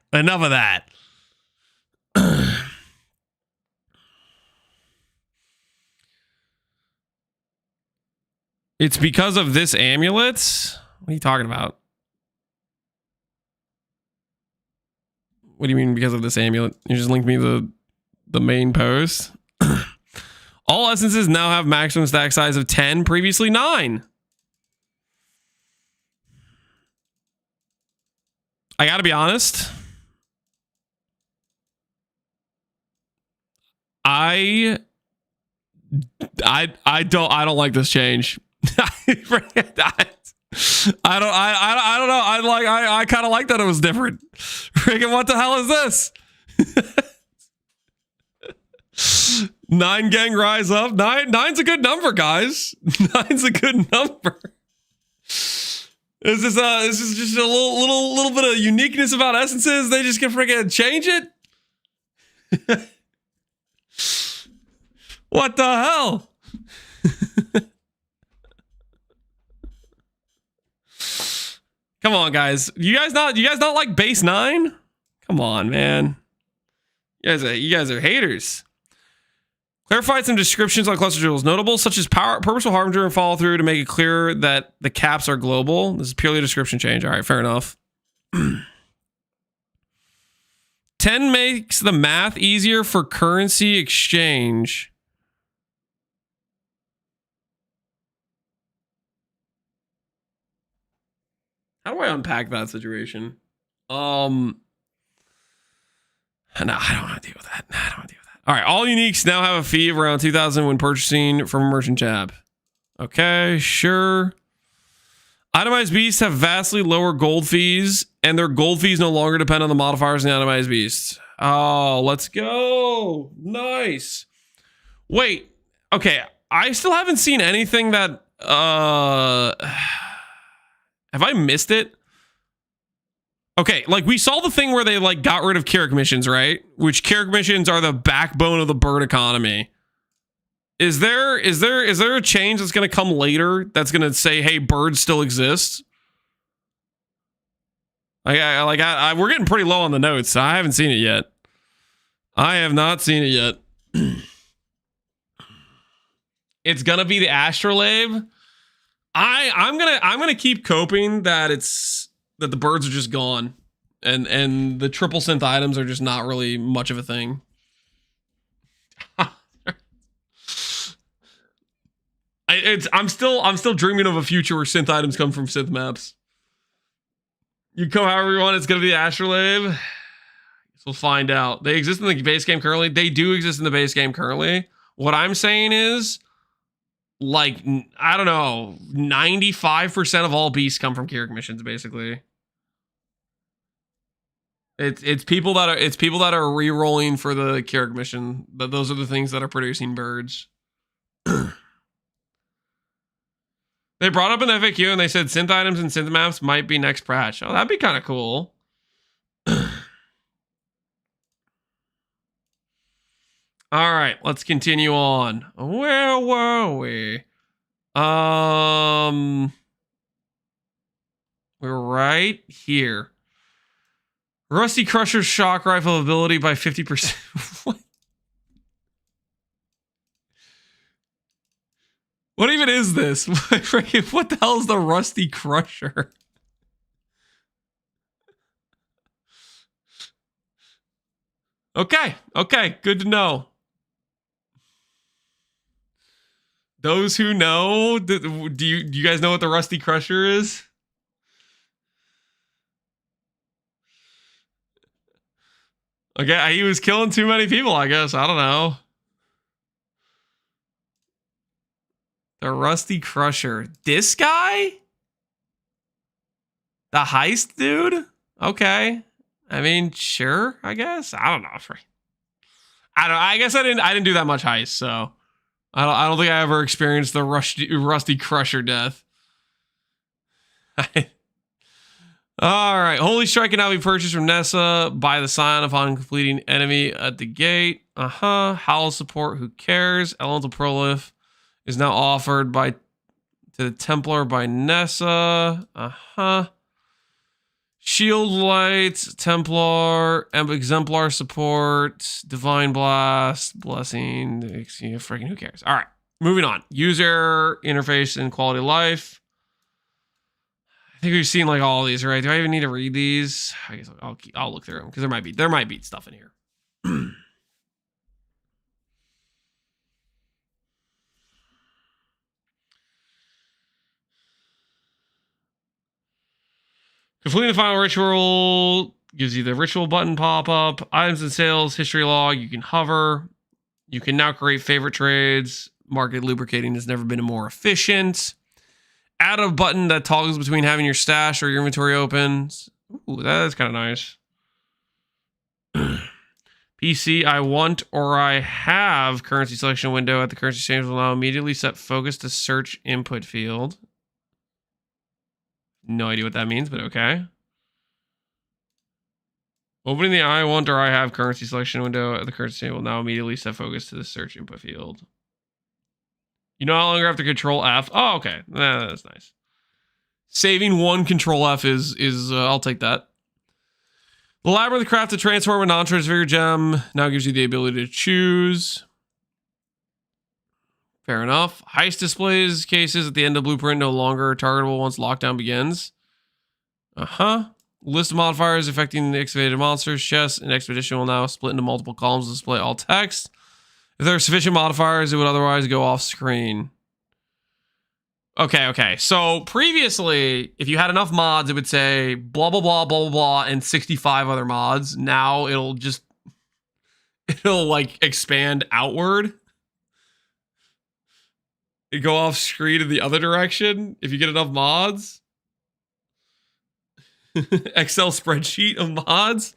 Speaker 1: It's because of this amulet? What are you talking about? What do you mean because of this amulet? You just linked me the main post. All essences now have maximum stack size of 10, previously 9. I gotta be honest. I don't like this change. I don't know. I kind of like that it was different. Freaking what the hell is this? 9 gang rise up. Nine's a good number, guys. 9's a good number. Is this just a little bit of uniqueness about essences? They just can freaking change it. What the hell? Come on, guys. You guys not like base 9? Come on, man. You guys are haters. Clarified some descriptions on cluster jewels, notable such as purposeful harbinger and follow through to make it clear that the caps are global. This is purely a description change. All right, fair enough. 10 makes the math easier for currency exchange. How do I unpack that situation? No, I don't want to deal with that. All right, all uniques now have a fee of around 2,000 when purchasing from a merchant tab. Okay, sure. Itemized beasts have vastly lower gold fees, and their gold fees no longer depend on the modifiers in the itemized beasts. Oh, let's go. Nice. Wait, okay. I still haven't seen anything that... have I missed it? Okay, like we saw the thing where they like got rid of Carrick missions, right? Which Carrick missions are the backbone of the bird economy. Is there a change that's going to come later that's going to say, hey, birds still exist? We're getting pretty low on the notes. So I haven't seen it yet. I have not seen it yet. It's gonna be the astrolabe. I'm gonna keep coping that the birds are just gone, and the triple synth items are just not really much of a thing. I'm still dreaming of a future where synth items come from synth maps. You go however you want. It's gonna be the astrolabe. We'll find out. They exist in the base game currently. They do exist in the base game currently. What I'm saying is, like, I don't know, 95% of all beasts come from Carrick missions, basically. It's people that are re-rolling for the Carrick mission. Those are the things that are producing birds. They brought up an FAQ and they said synth items and synth maps might be next patch. Oh, that'd be kind of cool. All right, let's continue on. Where were we? We're right here. Rusty Crusher's shock rifle ability by 50%. What? What even is this? What the hell is the Rusty Crusher? Okay, good to know. Those who know, do you guys know what the Rusty Crusher is? Okay, he was killing too many people, I guess. I don't know. The Rusty Crusher. This guy? The heist dude? Okay. I mean, sure, I guess. I don't know. I guess I didn't do that much heist, so I don't think I ever experienced the Rusty Crusher death. All right. Holy Strike can now be purchased from Nessa by the sign upon completing enemy at the gate. Howl support, who cares? Elemental Prolif is now offered to the Templar by Nessa. Shield Light, Templar, Exemplar support, Divine Blast, Blessing, freaking who cares? All right, moving on. User interface and quality of life. I think we've seen like all of these, right? Do I even need to read these? I guess I'll look through them because there might be stuff in here. Completing the final ritual gives you the ritual button pop up. Items and sales, history log. You can hover. You can now create favorite trades. Market lubricating has never been more efficient. Add a button that toggles between having your stash or your inventory open. Ooh, that's kind of nice. PC, I want or I have currency selection window at the currency exchange will now immediately set focus to search input field. No idea what that means, but okay. Opening the I want or I have currency selection window at the currency exchange will now immediately set focus to the search input field. You no longer have to control F. Oh, okay. That's nice. Saving one control F is I'll take that. The Labyrinth crafted transform a non-transfigured gem now gives you the ability to choose. Fair enough. Heist displays cases at the end of blueprint no longer targetable once lockdown begins. List of modifiers affecting the excavated monsters, chests, and expedition will now split into multiple columns to display all text. If there are sufficient modifiers, it would otherwise go off screen. Okay. So previously, if you had enough mods, it would say blah, blah, blah, blah, blah, blah, and 65 other mods. Now it'll like expand outward. It go off screen in the other direction if you get enough mods. Excel spreadsheet of mods.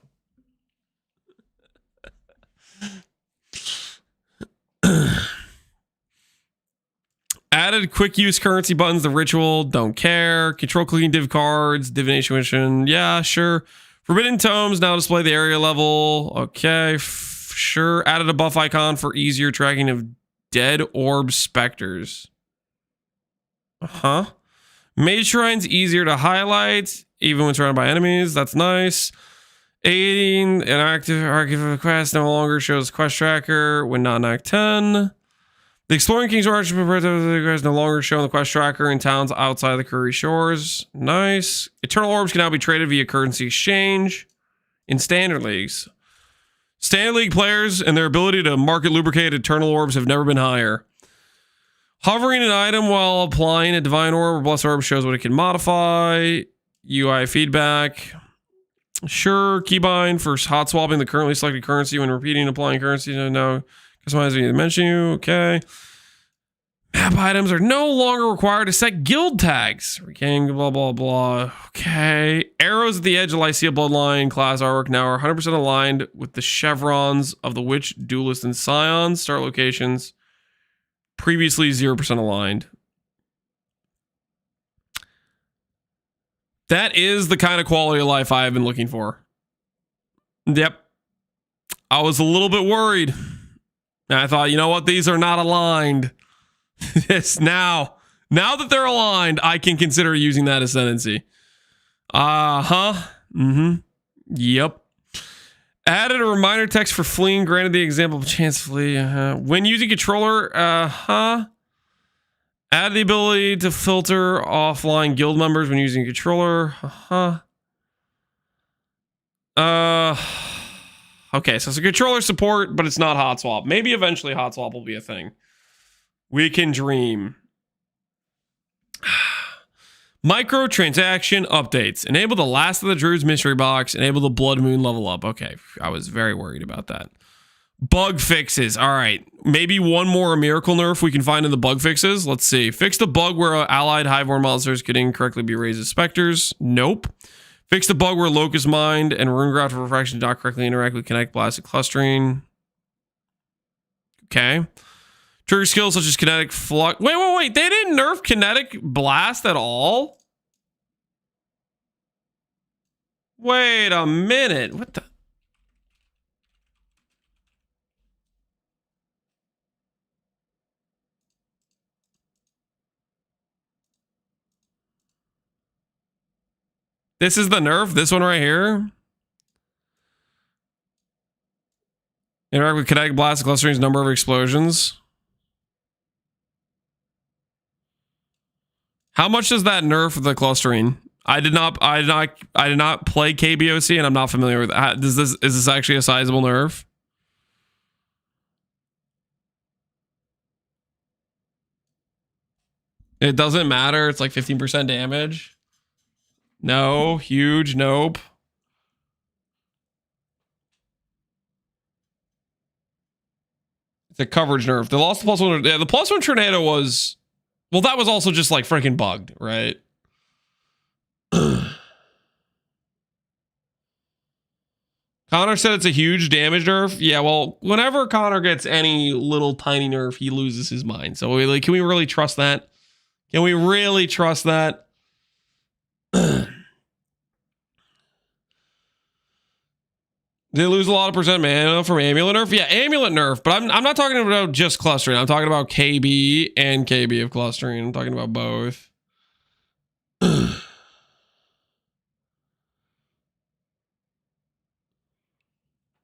Speaker 1: Added quick use currency buttons, the ritual, don't care. Control clicking div cards, divination mission, yeah, sure. Forbidden tomes now display the area level. Okay, sure. Added a buff icon for easier tracking of dead orb specters. Mage shrines easier to highlight, even when surrounded by enemies. That's nice. Aiding an active archive quest no longer shows quest tracker when not in Act 10. The Exploring King's Arch is no longer shown the quest tracker in towns outside the Curry Shores. Nice. Eternal Orbs can now be traded via currency exchange in Standard Leagues. Standard League players and their ability to market lubricate Eternal Orbs have never been higher. Hovering an item while applying a Divine Orb or Blessed Orb shows what it can modify. UI feedback. Sure. Keybind for hot swapping the currently selected currency when repeating applying currency. No. Customize the menu. Okay. Map items are no longer required to set guild tags. Regain, blah, blah, blah. Okay. Arrows at the edge of Lycia Bloodline class artwork now are 100% aligned with the chevrons of the Witch, Duelist, and Scion. Start locations. Previously 0% aligned. That is the kind of quality of life I have been looking for. Yep. I was a little bit worried. And I thought, you know what? These are not aligned. Yes, now that they're aligned, I can consider using that ascendancy. Yep. Added a reminder text for fleeing. Granted the example of chance to flee. When using controller, Add the ability to filter offline guild members when using controller. Okay, so it's a controller support, but it's not hot swap. Maybe eventually hot swap will be a thing. We can dream. Microtransaction updates. Enable the Last of the Druids mystery box. Enable the Blood Moon level up. Okay, I was very worried about that. Bug fixes. All right, maybe one more miracle nerf we can find in the bug fixes. Let's see. Fix the bug where allied Highborn monsters could incorrectly be raised as specters. Nope. Fix the bug where Locust Mind and Runegraph Refraction do not correctly interact with Kinetic Blast and Clustering. Okay. Trigger skills such as Kinetic Flux. Wait. They didn't nerf Kinetic Blast at all? Wait a minute. What the? This is the nerf? This one right here? Interact with Kinetic Blast and Clustering's number of explosions. How much does that nerf the clustering? I did not play KBOC and I'm not familiar with that. Is this actually a sizable nerf? It doesn't matter. It's like 15% damage. No, huge, nope. It's a coverage nerf. They lost the +1. Yeah, the +1 tornado was, well, that was also just like freaking bugged, right? Connor said it's a huge damage nerf. Yeah, well, whenever Connor gets any little tiny nerf, he loses his mind. So can we really trust that? Can we really trust that? They lose a lot of percent mana from amulet nerf. Yeah, amulet nerf, but I'm not talking about just clustering. I'm talking about KB and KB of clustering. I'm talking about both.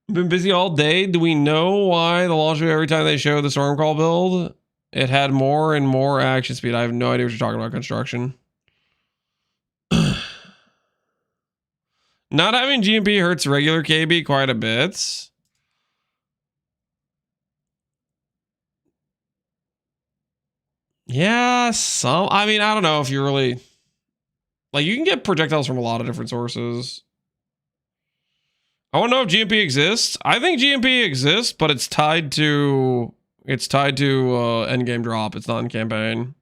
Speaker 1: Been busy all day. Do we know why the launch every time they show the Stormcall build, it had more and more action speed? I have no idea what you're talking about, construction. Not having GMP hurts regular KB quite a bit. Yeah, I mean, I don't know if you really... Like, you can get projectiles from a lot of different sources. I want to know if GMP exists. I think GMP exists, but it's tied to endgame drop. It's not in campaign.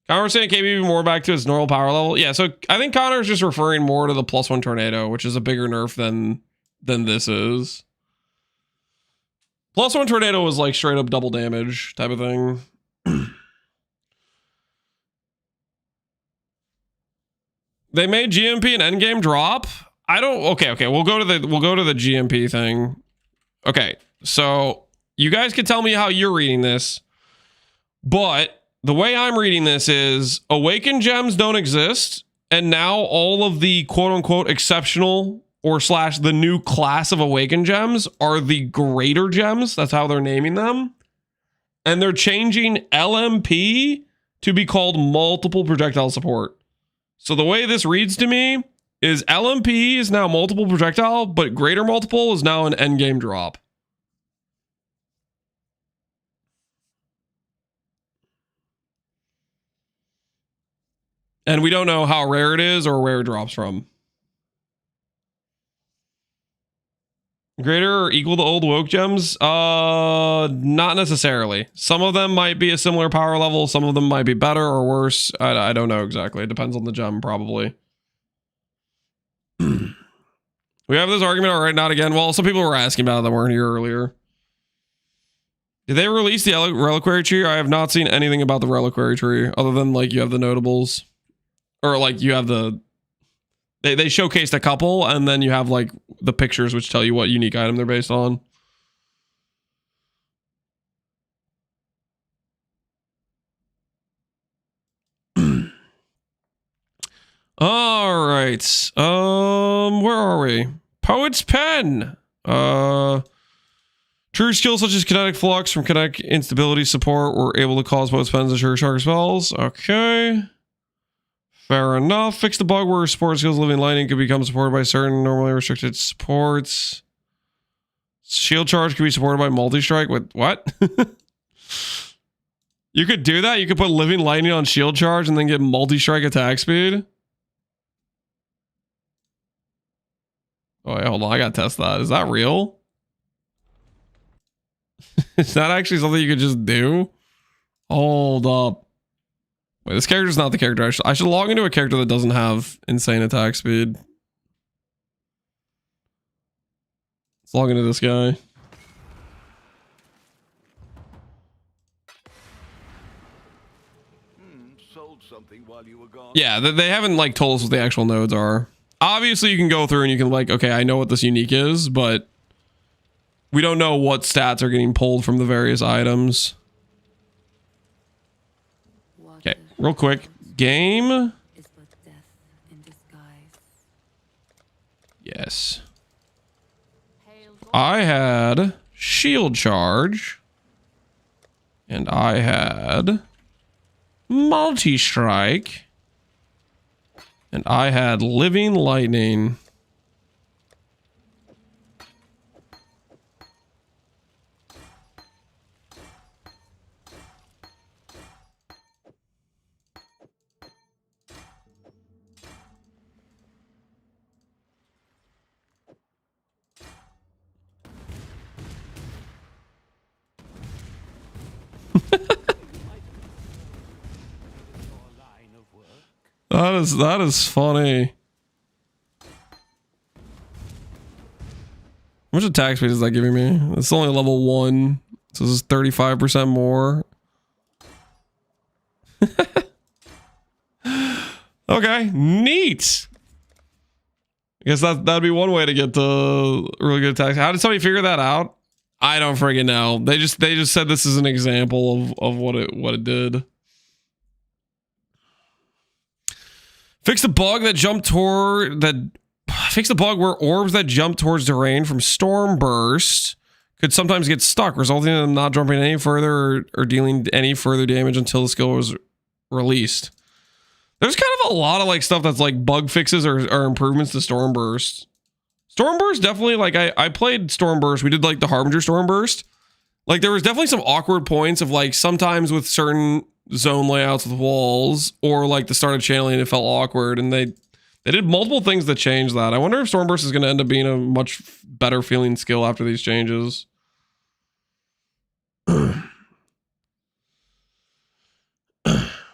Speaker 1: Connor saying KB be more back to its normal power level. Yeah, so I think Connor's just referring more to the +1 tornado, which is a bigger nerf than this is. +1 tornado was like straight up double damage type of thing. They made GMP an endgame drop. Okay. We'll go to the GMP thing. Okay, so you guys can tell me how you're reading this, but the way I'm reading this is awakened gems don't exist, and now all of the quote unquote exceptional or / the new class of awakened gems are the greater gems. That's how they're naming them. And they're changing LMP to be called multiple projectile support. So the way this reads to me is LMP is now multiple projectile, but greater multiple is now an endgame drop. And we don't know how rare it is or where it drops from. Greater or equal to old woke gems? Not necessarily. Some of them might be a similar power level. Some of them might be better or worse. I don't know exactly. It depends on the gem, probably. We have this argument, all right, not again. Well, some people were asking about it that weren't here earlier. Did they release the Reliquary tree? I have not seen anything about the Reliquary tree other than like you have the notables. Or like you have the... They showcased a couple, and then you have like the pictures which tell you what unique item they're based on. All right. Where are we? Poet's Pen. True skills such as kinetic flux from kinetic instability support were able to cause Poet's Pens to trigger shark spells. Okay. Fair enough. Fix the bug where support skills living lightning could become supported by certain normally restricted supports. Shield charge can be supported by multi-strike with what? You could do that? You could put living lightning on shield charge and then get multi-strike attack speed? Oh, wait, hold on. I gotta test that. Is that real? Is that actually something you could just do? Hold up. Wait, this character's not the character. I should log into a character that doesn't have insane attack speed. Let's log into this guy.
Speaker 9: Sold something while you were gone.
Speaker 1: Yeah, they haven't like told us what the actual nodes are. Obviously, you can go through and you can like, okay, I know what this unique is, but we don't know what stats are getting pulled from the various items. Okay, real quick. Game. Yes. I had shield charge. And I had multi-strike. And I had living lightning. That is funny. much attack speed is that giving me? It's only level 1. So this is 35% more. Okay, neat. I guess that'd be one way to get the really good attacks. How did somebody figure that out? I don't friggin' know. They just said this is an example of what it did. Fix the bug that jumped toward that. Fix the bug where orbs that jump towards terrain from storm burst could sometimes get stuck, resulting in them not jumping any further or dealing any further damage until the skill was released. There's kind of a lot of like stuff that's like bug fixes or improvements to storm burst. Storm burst definitely, like I played storm burst. We did like the Harbinger storm burst. Like there was definitely some awkward points of like sometimes with certain zone layouts with walls or like the start of channeling, it felt awkward, and they did multiple things that changed that. I wonder if storm burst is going to end up being a much better feeling skill after these changes.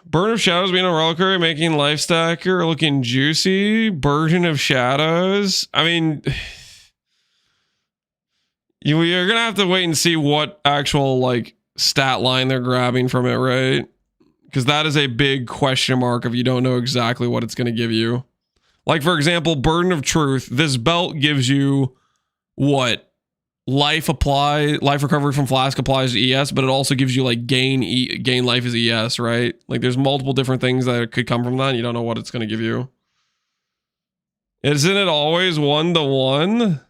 Speaker 1: Burn of Shadows being a Reliquarian, making Life Stacker looking juicy. Burden of Shadows. I mean, you're going to have to wait and see what actual like stat line they're grabbing from it, right? Because that is a big question mark if you don't know exactly what it's going to give you. Like, for example, Burden of Truth. This belt gives you what? Life recovery from flask applies to ES, but it also gives you like gain life as ES, right? Like there's multiple different things that could come from that, and you don't know what it's going to give you. Isn't it always 1-to-1?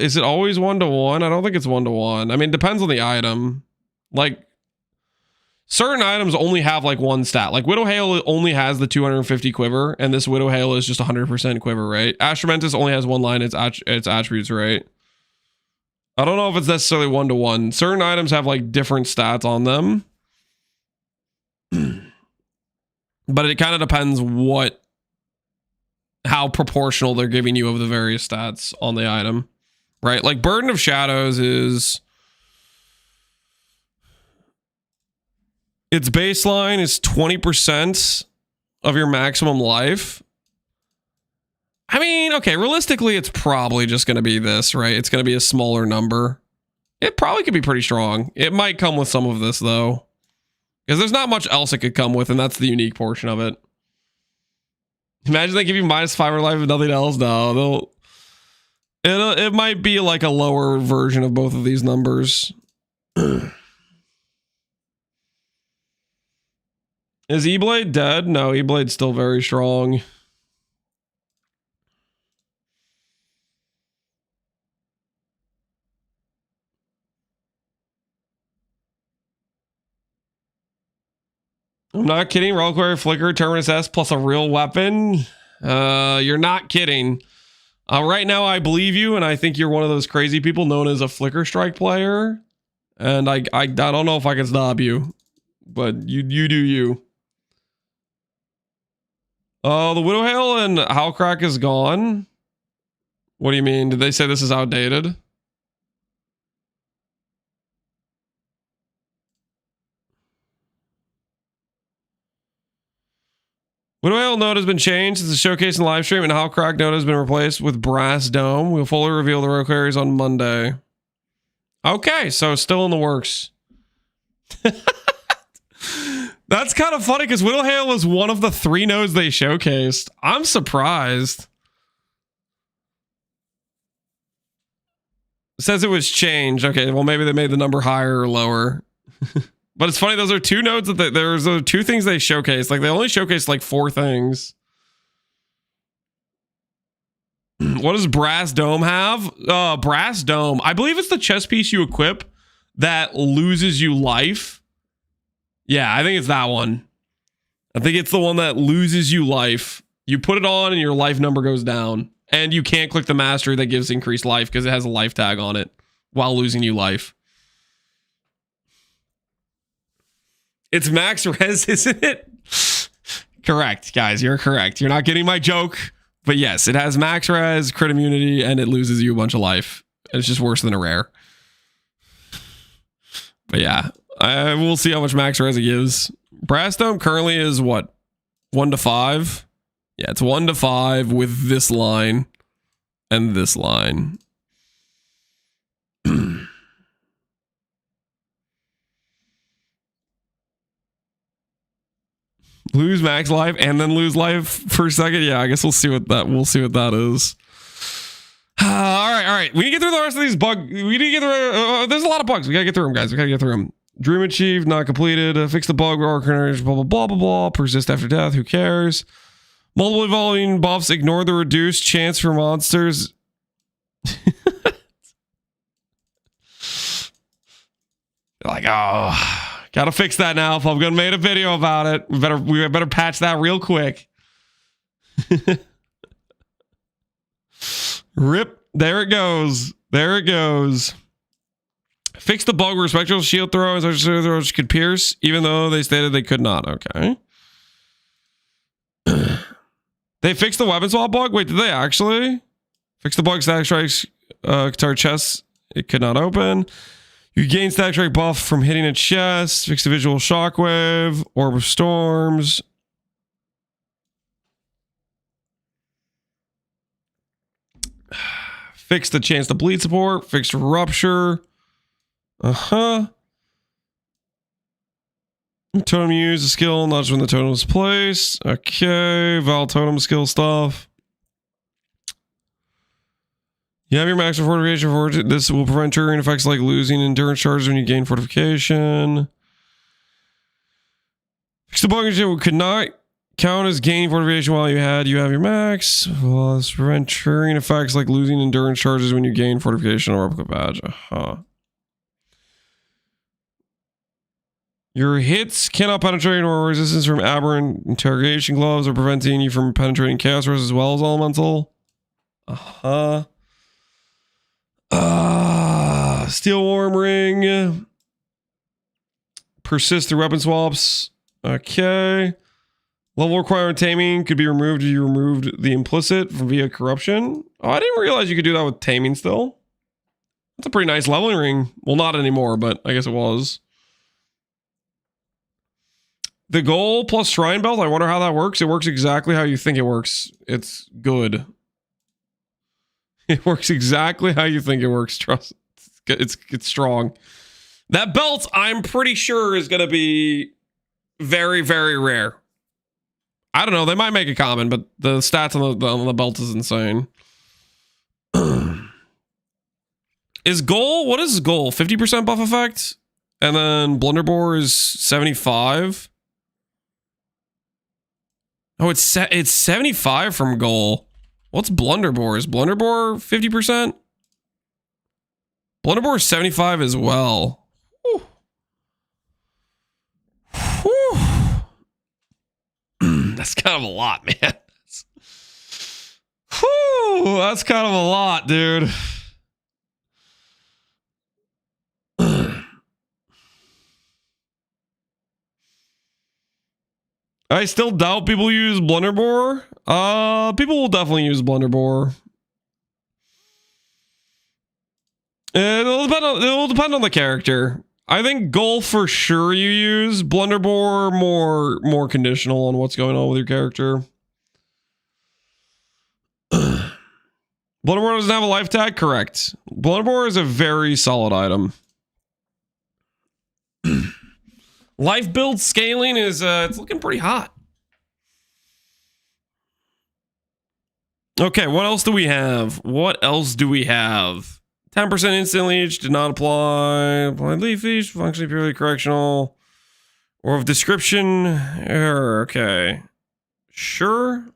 Speaker 1: Is it always 1-to-1? I don't think it's 1-to-1. I mean, it depends on the item. Like certain items only have like one stat. Like Widow Hail only has the 250 quiver, and this Widow Hail is just 100% quiver, right? Astromentus only has one line, its attributes, right? I don't know if it's necessarily 1-to-1. Certain items have like different stats on them. But it kind of depends how proportional they're giving you of the various stats on the item, right? Like Burden of Shadows is... its baseline is 20% of your maximum life. I mean, okay, realistically, it's probably just going to be this, right? It's going to be a smaller number. It probably could be pretty strong. It might come with some of this, though. Because there's not much else it could come with, and that's the unique portion of it. Imagine they give you -5 life and nothing else. No, it might be like a lower version of both of these numbers. Is E-Blade dead? No, E-Blade's still very strong. I'm not kidding. Reliquary Flicker, Terminus S plus a real weapon. You're not kidding. Right now, I believe you, and I think you're one of those crazy people known as a Flicker Strike player. And I don't know if I can stop you, but you do you. Oh, the Widow Hail and Howlcrack is gone. What do you mean? Did they say this is outdated? Widow Hail node has been changed since the showcase and live stream, and Howlcrack node has been replaced with Brass Dome. We'll fully reveal the Reliquaries on Monday. Okay, so still in the works. That's kind of funny because Widow Hail was one of the 3 nodes they showcased. I'm surprised. It says it was changed. Okay, well maybe they made the number higher or lower. But it's funny, those are 2 nodes that there's 2 things they showcased. Like they only showcased like 4 things. What does Brass Dome have? Brass Dome. I believe it's the chest piece you equip that loses you life. Yeah, I think it's that one. I think it's the one that loses you life. You put it on and your life number goes down. And you can't click the mastery that gives increased life because it has a life tag on it while losing you life. It's max res, isn't it? Correct, guys. You're correct. You're not getting my joke. But yes, it has max res, crit immunity, and it loses you a bunch of life. It's just worse than a rare. But yeah. We'll see how much max res it gives. Brass Dome currently is what? 1-to-5? Yeah, it's 1-to-5 with this line. and this line. Lose max life and then lose life for a second. Yeah, I guess we'll see what that is. All right. We need to get through the rest of these bugs. We need to get through. There's a lot of bugs. We gotta get through them, guys. We gotta get through them. Dream achieved, not completed. Fix the bug. Arcane, blah blah blah blah blah. Persist after death. Who cares? Multiple evolving buffs. Ignore the reduced chance for monsters. Like, oh, gotta fix that now. If I'm gonna make a video about it, we better patch that real quick. Rip. There it goes. Fix the bug where spectral shield throws could pierce, even though they stated they could not. Okay. They fixed the weapon swap bug? Wait, did they actually? Fix the bug static strikes guitar chest. It could not open. You gain static strike buff from hitting a chest. Fix the visual shockwave. Orb of storms. Fix the chance to bleed support. Fix rupture. Totem use a skill, not just when the totem is placed. Okay, Val totem skill stuff. You have your max fortification for this will prevent triggering effects like losing endurance charges when you gain fortification. Fix the bug could not count as gaining fortification while you have your max. Well, this prevent triggering effects like losing endurance charges when you gain fortification or replica badge. Your hits cannot penetrate or resistance from aberrant interrogation gloves or preventing you from penetrating chaos res as well as elemental. Steel warm ring. Persist through weapon swaps. Okay. Level requirement taming could be removed if you removed the implicit from via corruption. Oh, I didn't realize you could do that with taming still. That's a pretty nice leveling ring. Well, not anymore, but I guess it was. The goal plus shrine belt, I wonder how that works. It works exactly how you think it works. It's good. It works exactly how you think it works. Trust. It's strong. That belt, I'm pretty sure, is going to be very, very rare. I don't know. They might make it common, but the stats on the belt is insane. Is goal? What is goal? 50% buff effect? And then Blunderbore is 75. Oh, it's 75 from goal. What's Blunderbore? Is Blunderbore 50%? Blunderbore is 75 as well. Whew. Whew. That's kind of a lot, man. Whew, that's kind of a lot, dude. I still doubt people use Blunderbore. People will definitely use Blunderbore. It'll depend on the character. I think Goal for sure you use. Blunderbore more conditional on what's going on with your character. Blunderbore doesn't have a life tag? Correct. Blunderbore is a very solid item. Life build scaling is it's looking pretty hot. Okay, what else do we have? 10% instant leech did not apply. Blind leaf leech, functionally purely correctional. Or of description error. Okay. Sure.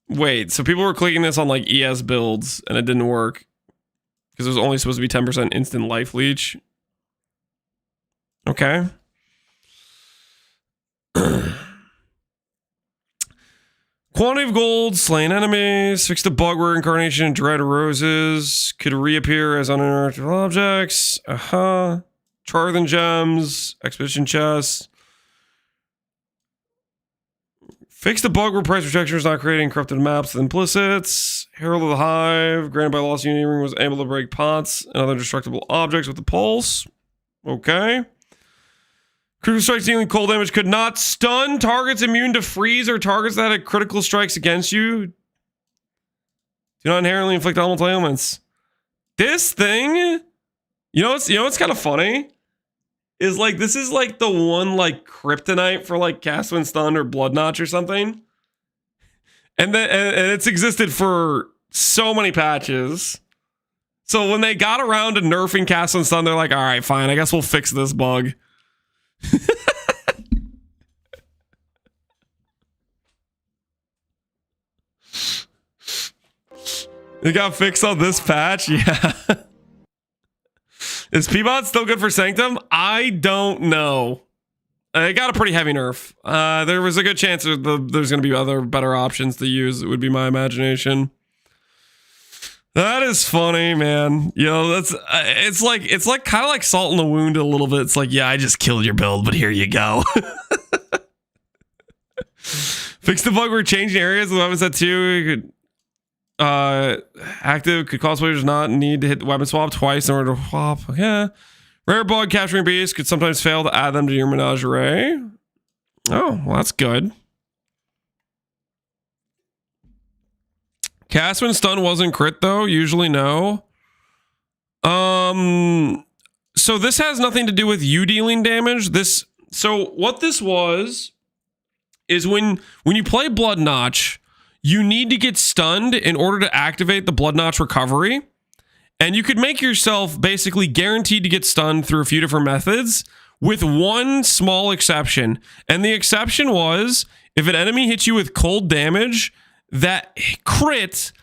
Speaker 1: Wait, so people were clicking this on like ES builds and it didn't work. Because it was only supposed to be 10% instant life leech. Okay. Quantity of gold, slain enemies, fix the bug where incarnation and dread roses could reappear as uninteractive objects. Charter than gems, expedition chests. Fix the bug where price protection is not creating corrupted maps with implicits. Herald of the Hive, granted by Lost Unity Ring, was able to break pots and other destructible objects with the pulse. Okay. Critical strikes dealing cold damage could not stun targets immune to freeze or targets that had critical strikes against you. Do not inherently inflict elemental ailments. This thing, you know what's kind of funny? Is like, this is like the one like kryptonite for like cast when stunned or blood notch or something. And then and it's existed for so many patches. So when they got around to nerfing cast when stunned, they're like, all right, fine, I guess we'll fix this bug. It got fixed on this patch? Yeah. Is Peabot still good for Sanctum? I don't know. It got a pretty heavy nerf. There was a good chance there's going to be other better options to use. It would be my imagination. That is funny, man. You know, that's it's like kind of like salt in the wound a little bit. It's like, yeah, I just killed your build, but here you go. Fix the bug where changing areas with weapons set 2 active could cause players not need to hit the weapon swap twice in order to swap. Yeah. Rare bug capturing beasts could sometimes fail to add them to your menagerie. Oh, well, that's good. Cast when stun wasn't crit though. Usually no. So this has nothing to do with you dealing damage. So what this was is when you play Blood Notch, you need to get stunned in order to activate the Blood Notch recovery. And you could make yourself basically guaranteed to get stunned through a few different methods, with one small exception. And the exception was if an enemy hits you with cold damage that crit,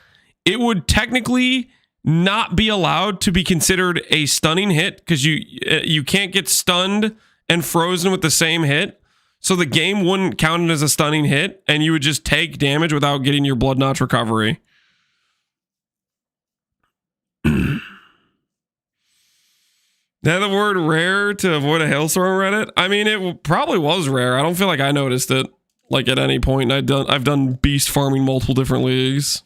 Speaker 1: it would technically not be allowed to be considered a stunning hit, because you can't get stunned and frozen with the same hit. So the game wouldn't count it as a stunning hit, and you would just take damage without getting your Blood Notch recovery. Now the word rare to avoid a hailstorm Reddit. I mean, it probably was rare. I don't feel like I noticed it like at any point. I've done beast farming multiple different leagues.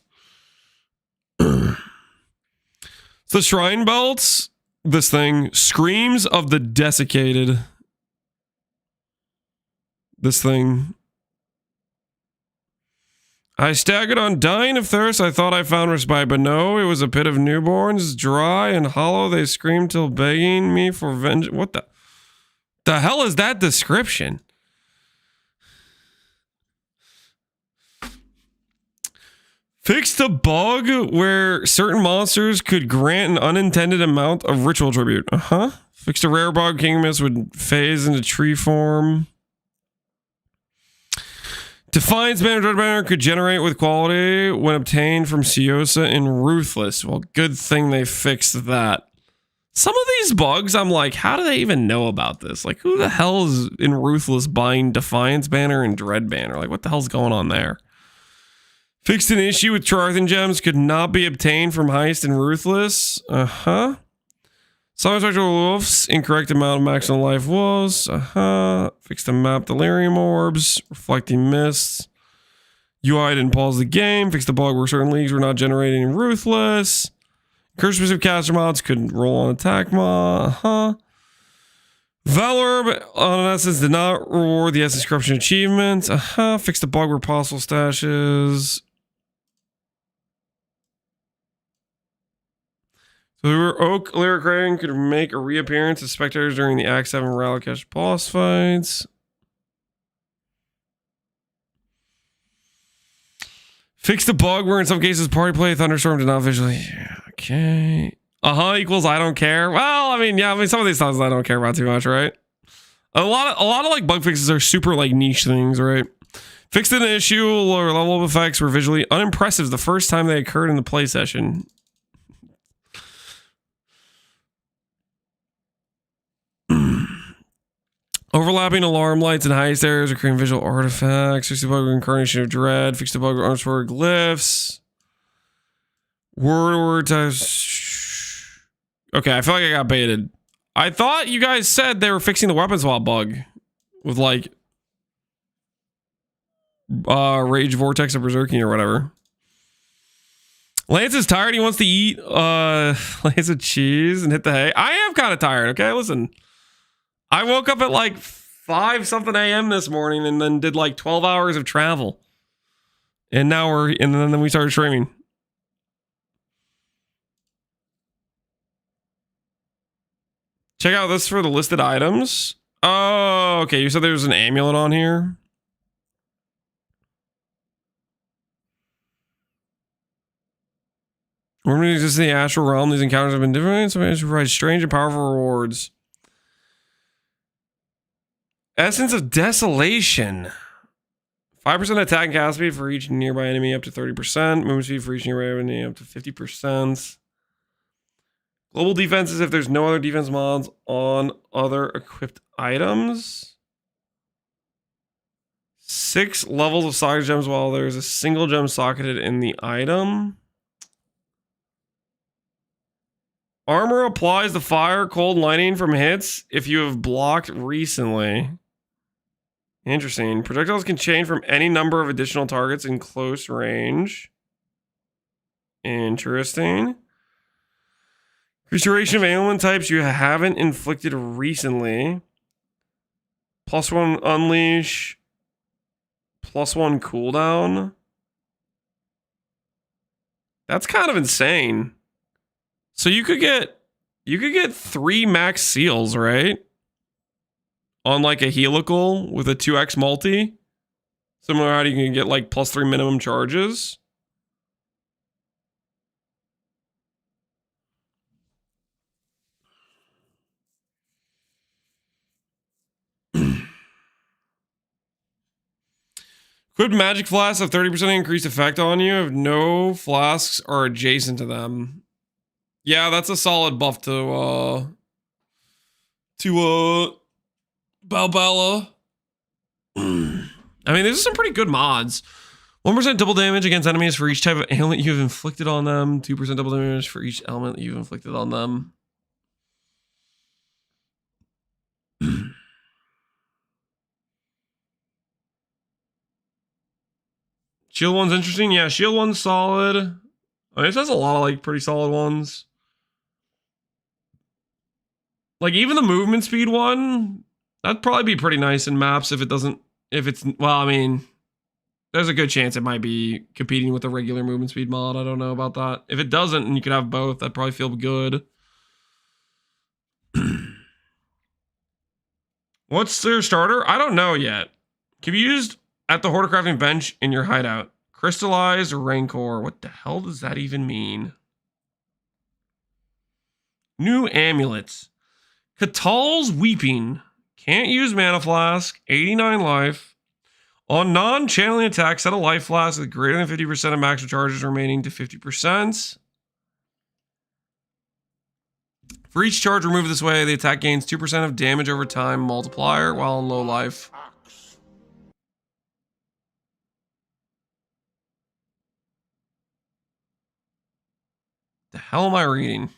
Speaker 1: So shrine belts, this thing screams of the desiccated. This thing. I staggered on dying of thirst. I thought I found respite, but no, it was a pit of newborns, dry and hollow. They screamed till begging me for vengeance. What the hell is that description? Fixed a bug where certain monsters could grant an unintended amount of ritual tribute. Fixed a rare bug, King Mist would phase into tree form. Defiance Banner, Dread Banner could generate with quality when obtained from Siosa in Ruthless. Well, good thing they fixed that. Some of these bugs, I'm like, how do they even know about this? Like, who the hell is in Ruthless buying Defiance Banner and Dread Banner? Like, what the hell's going on there? Fixed an issue with Charthan Gems could not be obtained from Heist and Ruthless. Summon Spectral Wolves, incorrect amount of maximum life wolves. Fixed the map Delirium Orbs, Reflecting Mists. UI didn't pause the game. Fixed the bug where certain leagues were not generating Ruthless. Curse specific caster mods could roll on attack mod. Valor on Essence did not reward the Essence Corruption achievement. Fixed the bug where possible stashes. So Oak Reliquarian could make a reappearance as spectators during the Act 7 Reliquarian boss fights. Fix the bug where in some cases party play Thunderstorm did not visually. Okay. Equals I don't care. Well, I mean, some of these times I don't care about too much, right? A lot of like bug fixes are super like niche things, right? Fixed an issue or level of effects were visually unimpressive the first time they occurred in the play session. Overlapping alarm lights and heist areas are creating visual artifacts. Fix the bug with Incarnation of Dread. Fix the bug with underscore glyphs. Word types. Okay, I feel like I got baited. I thought you guys said they were fixing the weapon swap bug with like Rage Vortex of Berserking or whatever. Lance is tired. He wants to eat Lance of cheese and hit the hay. I am kind of tired. Okay, listen. I woke up at like 5 something a.m. this morning and then did like 12 hours of travel. And then we started streaming. Check out this for the listed items. Oh, okay. You said there's an amulet on here. When we exist in the astral realm, these encounters have been different. So it provides strange and powerful rewards. Essence of Desolation. 5% attack and cast speed for each nearby enemy up to 30%. Movement speed for each nearby enemy up to 50%. Global defenses if there's no other defense mods on other equipped items. 6 levels of socket gems while there's a single gem socketed in the item. Armor applies the fire, cold, lightning from hits if you have blocked recently. Interesting. Projectiles can change from any number of additional targets in close range. Interesting. Restoration of ailment types you haven't inflicted recently. +1 unleash. +1 cooldown. That's kind of insane. So you could get 3 max seals, right? On like a helical with a 2x multi. Similar to how you can get like +3 minimum charges. Equipped magic flasks have 30% increased effect on you if no flasks are adjacent to them. Yeah, that's a solid buff to Balbala. I mean, these are some pretty good mods. 1% double damage against enemies for each type of ailment you've inflicted on them. 2% double damage for each element you've inflicted on them. Shield one's interesting. Yeah, shield one's solid. I mean, it has a lot of like pretty solid ones. Like even the movement speed one, that'd probably be pretty nice in maps if it's, well, I mean, there's a good chance it might be competing with the regular movement speed mod. I don't know about that. If it doesn't and you could have both, that'd probably feel good. What's their starter? I don't know yet. Can be used at the Horticrafting bench in your hideout. Crystallized Rancor. What the hell does that even mean? New amulets. Catal's Weeping. Can't use Mana Flask. 89 life. On non-channeling attacks, set a life flask with greater than 50% of maximum charges remaining to 50%. For each charge removed this way, the attack gains 2% of damage over time multiplier while in low life. The hell am I reading?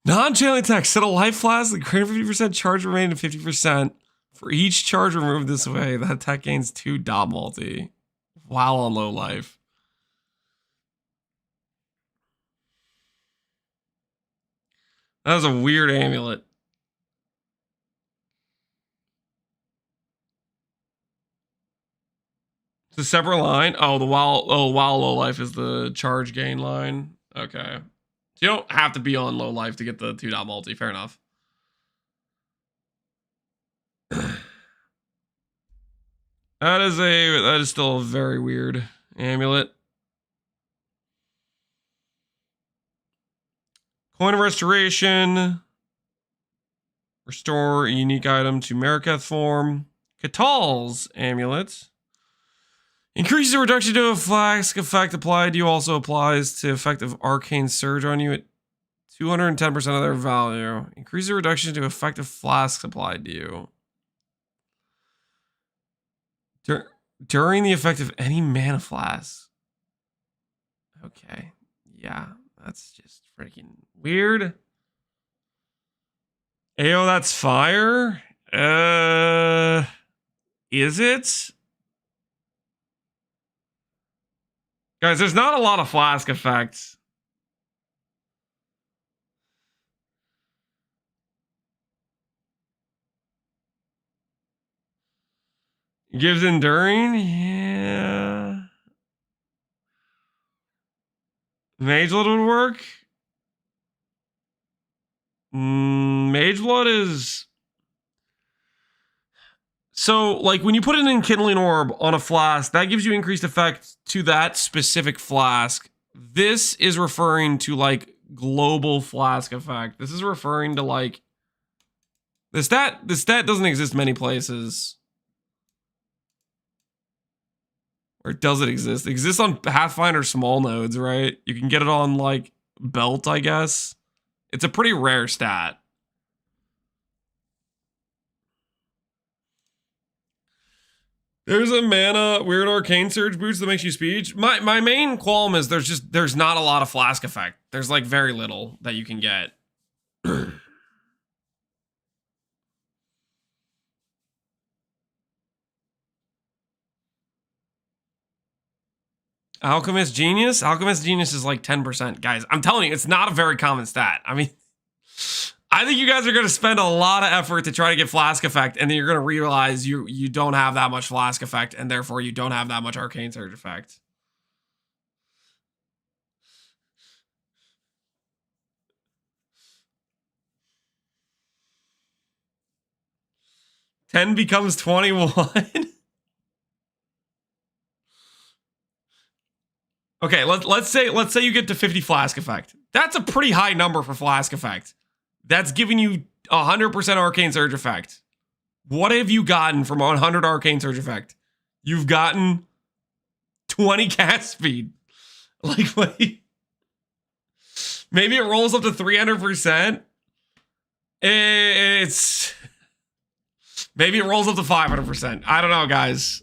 Speaker 1: Non-channeling attack. Set a life flask with greater than 50% charge remaining to 50%. For each charge removed this way, that attack gains 2 dot multi while on low life. That was a weird amulet. It's a separate line. Oh, while low life is the charge gain line. Okay. So you don't have to be on low life to get the 2 dot multi. Fair enough. That is still a very weird amulet. Coin of Restoration. Restore a unique item to Mariketh form. Catal's amulet. Increases the reduction to a flask effect applied to you. Also applies to effective Arcane Surge on you at 210% of their value. Increases the reduction to effective flasks applied to you. During the effect of any mana flask. Okay. Yeah, that's just freaking weird. Ayo, that's fire? Is it? Guys, there's not a lot of flask effects. Gives enduring? Yeah. Mage Blood would work. Mage Blood is... So, like, when you put an Enkindling Orb on a flask, that gives you increased effect to that specific flask. This is referring to, like, global flask effect. This is referring to, like... The stat doesn't exist many places. Or does it exist? It exists on Pathfinder small nodes, right? You can get it on, like, Belt, I guess. It's a pretty rare stat. There's a mana weird arcane surge boost that makes you speech. My main qualm is there's not a lot of flask effect. There's like very little that you can get. Alchemist Genius? Alchemist Genius is like 10%. Guys, I'm telling you, it's not a very common stat. I mean, I think you guys are going to spend a lot of effort to try to get flask effect, and then you're going to realize you don't have that much flask effect, and therefore you don't have that much arcane surge effect. $10 becomes $21. Okay, let's say you get to 50 flask effect. That's a pretty high number for flask effect. That's giving you 100% arcane surge effect. What have you gotten from 100 arcane surge effect? You've gotten 20 cast speed. Like, wait. Maybe it rolls up to 300%. It's... Maybe it rolls up to 500%. I don't know, guys.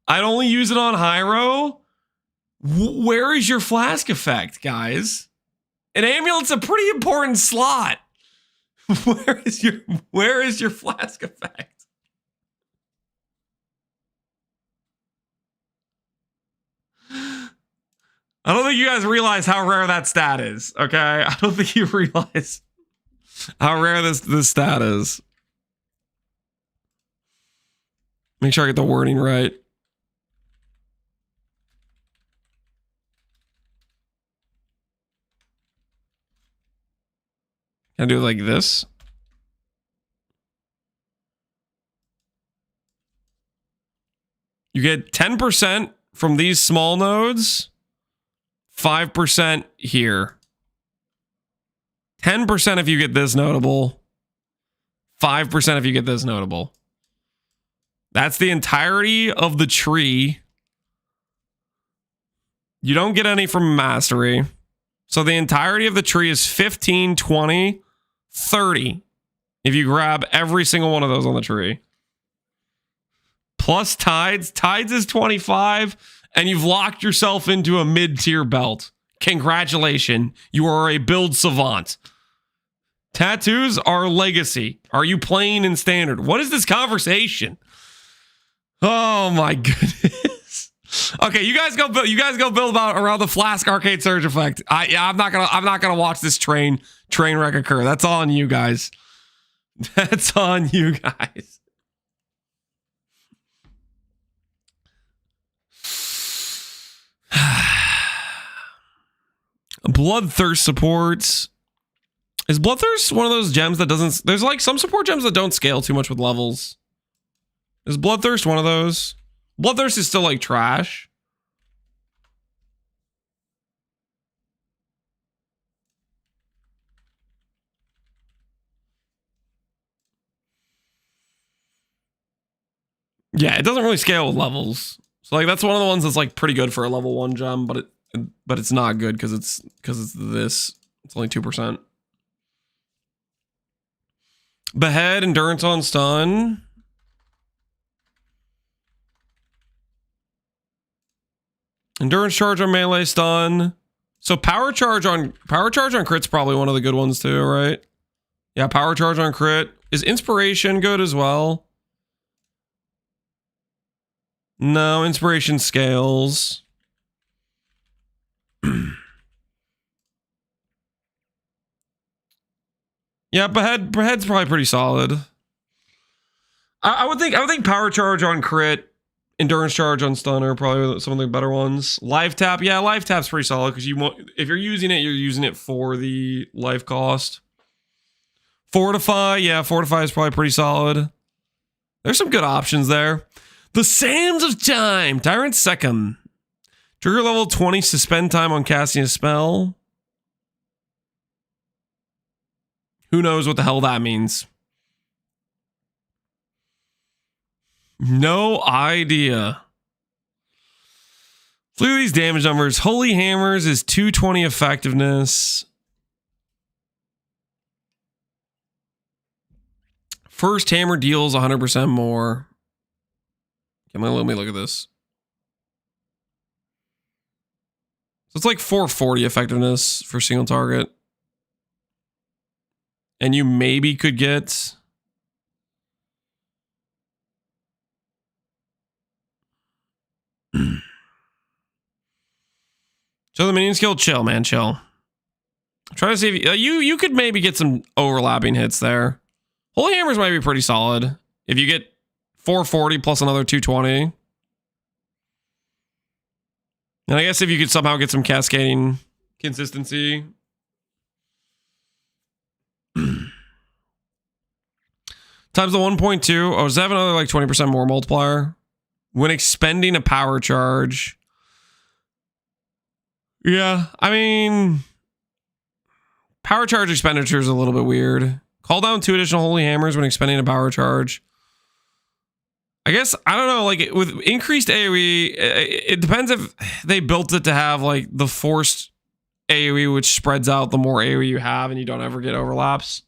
Speaker 1: I'd only use it on Hyro. Where is your flask effect, guys? An amulet's a pretty important slot. Where is your flask effect? I don't think you guys realize how rare that stat is, okay? I don't think you realize how rare this stat is. Make sure I get the wording right. Can I do it like this? You get 10% from these small nodes, 5% here. 10% if you get this notable, 5% if you get this notable. That's the entirety of the tree. You don't get any from mastery. So the entirety of the tree is 15, 20, 30. If you grab every single one of those on the tree. Plus tides. Tides is 25. And you've locked yourself into a mid-tier belt. Congratulations. You are a build savant. Tattoos are legacy. Are you playing in standard? What is this conversation? Oh my goodness. Okay, you guys go build about around the flask arcade surge effect. I'm not gonna watch this train wreck occur. That's on you guys. That's on you guys. Bloodthirst supports. Is Bloodthirst one of those gems that doesn't... There's like some support gems that don't scale too much with levels. Is Bloodthirst one of those? Bloodthirst is still like trash. Yeah, it doesn't really scale with levels. So like that's one of the ones that's like pretty good for a level 1 gem, but it's not good because it's this. It's only 2%. Behead, endurance on stun. Endurance charge on melee stun. So power charge on crit's probably one of the good ones too, right? Yeah, power charge on crit. Is inspiration good as well? No, inspiration scales. Yeah, behead's probably pretty solid. I would think power charge on crit, endurance charge on stun are probably some of the better ones. Life tap, yeah, life tap's pretty solid because if you're using it, you're using it for the life cost. Fortify, yeah, Fortify is probably pretty solid. There's some good options there. The Sands of Time, Tyrant Second. Trigger level 20, suspend time on casting a spell. Who knows what the hell that means? No idea. Look at these damage numbers. Holy Hammers is 220 effectiveness. First hammer deals 100% more. Come on, let me look at this. So it's like 440 effectiveness for single target. And you maybe could get... So the minion skill, chill, man, chill. Try to see if you could maybe get some overlapping hits there. Holy Hammers might be pretty solid. If you get 440 plus another 220. And I guess if you could somehow get some cascading consistency. Times the 1.2. Oh, does that have another like 20% more multiplier? When expending a power charge. Yeah, I mean, power charge expenditure is a little bit weird. Call down 2 additional Holy Hammers when expending a power charge. I guess, I don't know, like with increased AoE, it depends if they built it to have like the forced AoE, which spreads out the more AoE you have and you don't ever get overlaps.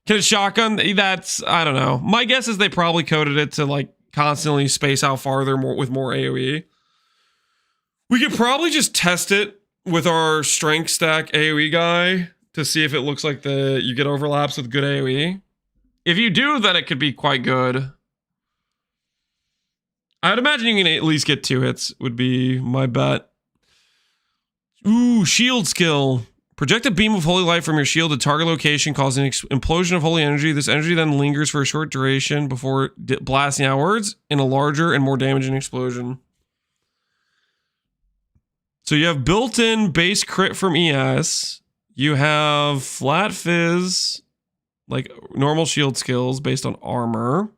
Speaker 1: Can it shotgun? That's, I don't know. My guess is they probably coded it to like constantly space out farther with more AoE. We could probably just test it with our strength stack AoE guy to see if it looks like you get overlaps with good AoE. If you do, then it could be quite good. I'd imagine you can at least get 2 hits would be my bet. Ooh, shield skill. Project a beam of holy light from your shield to target location, causing an implosion of holy energy. This energy then lingers for a short duration before blasting outwards in a larger and more damaging explosion. So you have built-in base crit from ES. You have flat fizz, like normal shield skills based on armor.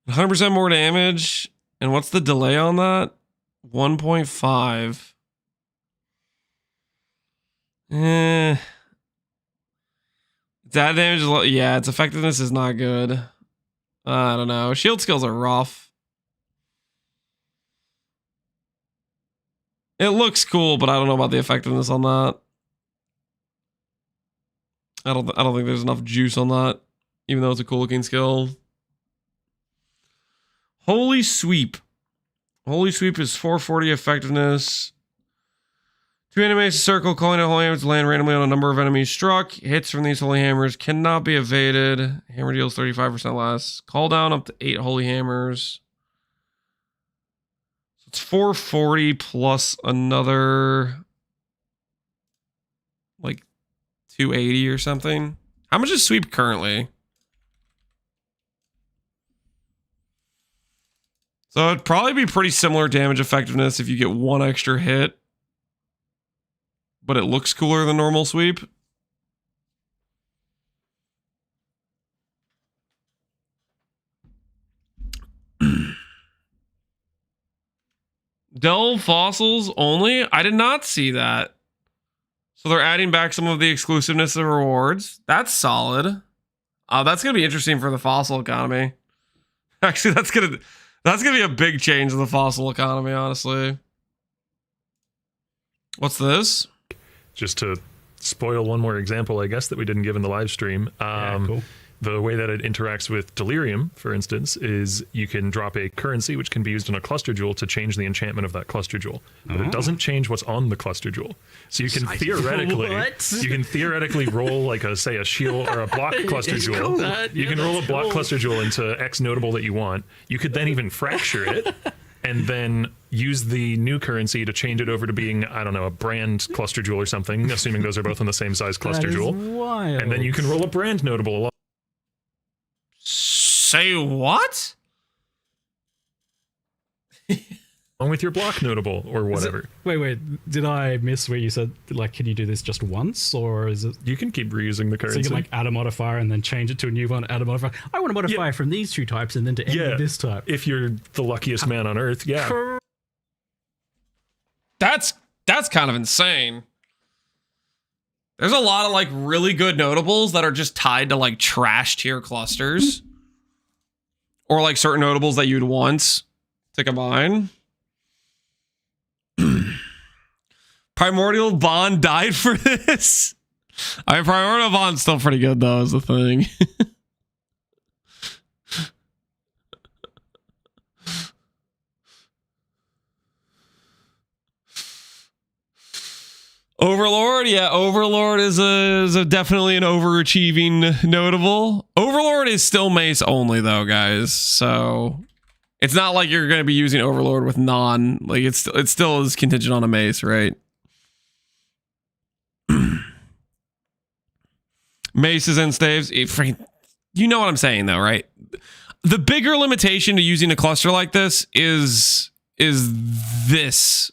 Speaker 1: 100% more damage. And what's the delay on that? 1.5. That damage is, yeah, its effectiveness is not good. I don't know. Shield skills are rough. It looks cool, but I don't know about the effectiveness on that. I don't think there's enough juice on that, even though it's a cool looking skill. Holy Sweep. Holy Sweep is 440 effectiveness. 2 enemies circle, calling out holy hammers to land randomly on a number of enemies struck. Hits from these holy hammers cannot be evaded. Hammer deals 35% less. Call down up to 8 holy hammers. So it's 440 plus another like 280 or something. How much is Sweep currently? So it'd probably be pretty similar damage effectiveness if you get 1 extra hit. But it looks cooler than normal Sweep. Delve fossils only? I did not see that. So they're adding back some of the exclusiveness of rewards. That's solid. That's going to be interesting for the fossil economy. Actually, that's going to be a big change in the fossil economy, honestly. What's this?
Speaker 10: Just to spoil one more example, I guess, that we didn't give in the live stream. Cool. The way that it interacts with Delirium, for instance, is you can drop a currency which can be used in a cluster jewel to change the enchantment of that cluster jewel. But it doesn't change what's on the cluster jewel. So you can theoretically roll like a shield or a block cluster jewel. Cool. You can roll a block cluster jewel into X notable that you want. You could then even fracture it and then use the new currency to change it over to being, I don't know, a brand cluster jewel or something, assuming those are both in the same size cluster jewel. Wild. And then you can roll a brand notable
Speaker 1: Say what?
Speaker 10: Along with your block notable or whatever.
Speaker 11: Wait, did I miss where you said, like, can you do this just once, or is it...
Speaker 10: You can keep reusing the currency.
Speaker 11: So you can, like, add a modifier and then change it to a new one, add a modifier. I want to modify from these two types and then to any of this type.
Speaker 10: If you're the luckiest man on Earth, yeah.
Speaker 1: That's kind of insane. There's a lot of, like, really good notables that are just tied to, like, trash tier clusters. Or, like, certain notables that you'd want to combine. Primordial Bond died for this. I mean, Primordial Bond's still pretty good though, is the thing. Overlord, yeah, Overlord is a definitely an overachieving notable. Overlord is still mace only though, guys. So it's not like you're going to be using Overlord with like it still is contingent on a mace, right? Maces and staves. You know what I'm saying though, right? The bigger limitation to using a cluster like this is this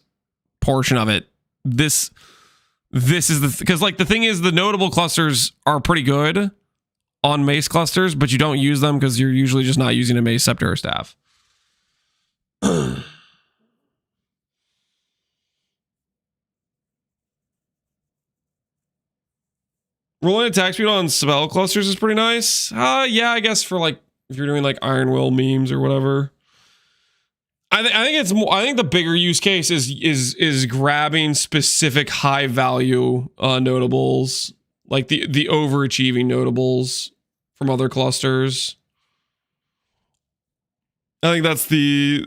Speaker 1: portion of it. This is because like the thing is the notable clusters are pretty good on mace clusters, but you don't use them because you're usually just not using a mace, scepter, or staff. Rolling attack speed on spell clusters is pretty nice. Yeah, I guess for like if you're doing like Iron Will memes or whatever. I think it's more. I think the bigger use case is grabbing specific high value notables, like the overachieving notables from other clusters. I think that's the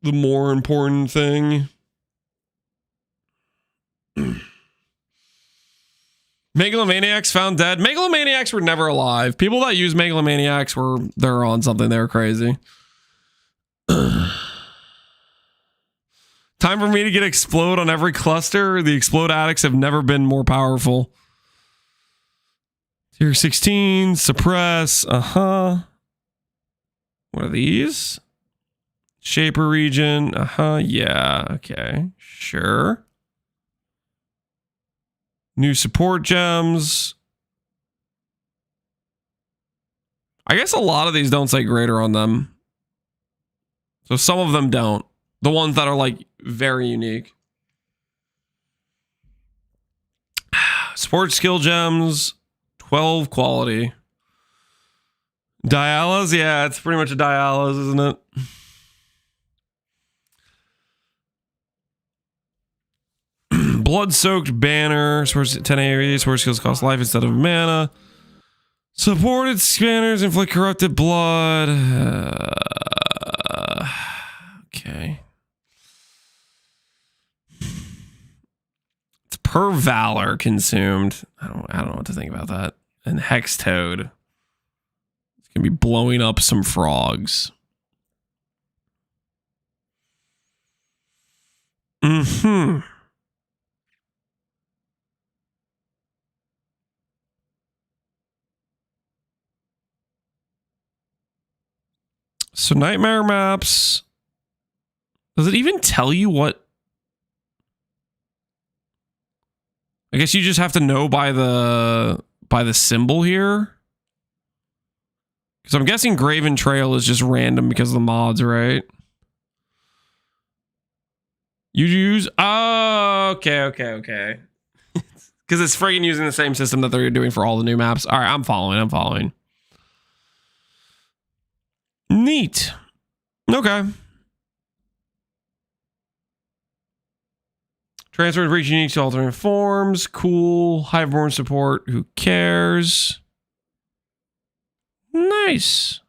Speaker 1: more important thing. Megalomaniacs found dead. Megalomaniacs were never alive. People that use Megalomaniacs they're on something. They were crazy. Time for me to get explode on every cluster. The explode addicts have never been more powerful. Tier 16, suppress. What are these? Shaper region. Yeah. Okay. Sure. New support gems. I guess a lot of these don't say greater on them. So some of them don't. The ones that are like very unique. Support skill gems. 12 quality. Dialas? Yeah, it's pretty much a Dialas, isn't it? Blood-soaked banner. Source 10 AoE. Source skills cost life instead of mana. Supported scanners inflict corrupted blood. Okay. It's per valor consumed. I don't know what to think about that. And Hex Toad. It's gonna be blowing up some frogs. So nightmare maps. Does it even tell you what? I guess you just have to know by the symbol here. Because I'm guessing Graven Trail is just random because of the mods, right? You use... Oh, okay. Because it's friggin' using the same system that they're doing for all the new maps. All right, I'm following. Neat. Okay. Transfer and reach unique to alternate forms. Cool. Hiveborn support. Who cares? Nice.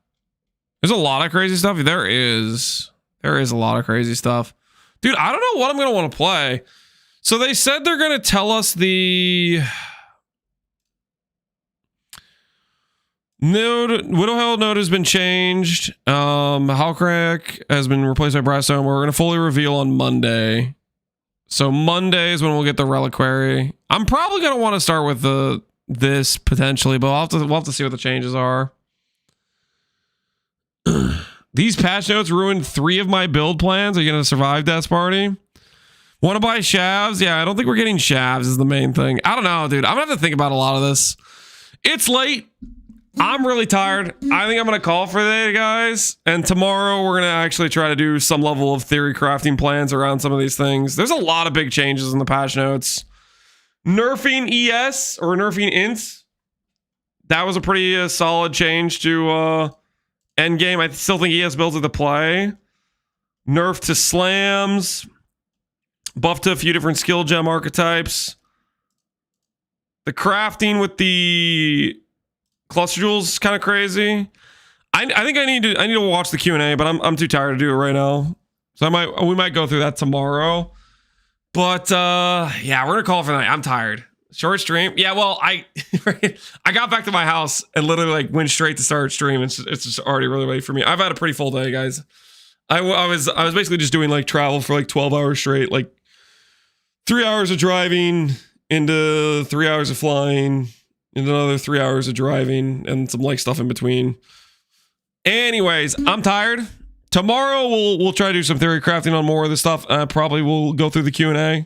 Speaker 1: There's a lot of crazy stuff. There is a lot of crazy stuff. Dude, I don't know what I'm going to want to play. So they said they're going to tell us the... Widowheld node has been changed. Halcrack has been replaced by Brassstone. We're going to fully reveal on Monday. So Monday is when we'll get the Reliquary. I'm probably going to want to start with this potentially, but we'll have to see what the changes are. These patch notes ruined 3 of my build plans. Are you going to survive Death Party? Want to buy shavs? Yeah, I don't think we're getting shavs is the main thing. I don't know, dude. I'm going to have to think about a lot of this. It's late. I'm really tired. I think I'm going to call for the day, guys. And tomorrow we're going to actually try to do some level of theory crafting plans around some of these things. There's a lot of big changes in the patch notes. Nerfing ES or nerfing int. That was a pretty solid change to Endgame. I still think ES builds are the play. Nerf to slams. Buff to a few different skill gem archetypes. The crafting with the cluster jewels is kind of crazy. I think I need to watch the Q&A, but I'm too tired to do it right now. So we might go through that tomorrow. But yeah, we're gonna call it for the night. I'm tired. Short stream. Yeah, well, I got back to my house and literally like went straight to start stream. It's just already really late for me. I've had a pretty full day, guys. I was basically just doing like travel for like 12 hours straight, like 3 hours of driving into 3 hours of flying, and another 3 hours of driving, and some like stuff in between. Anyways, I'm tired. Tomorrow we'll try to do some theory crafting on more of this stuff. Probably we'll go through the Q&A.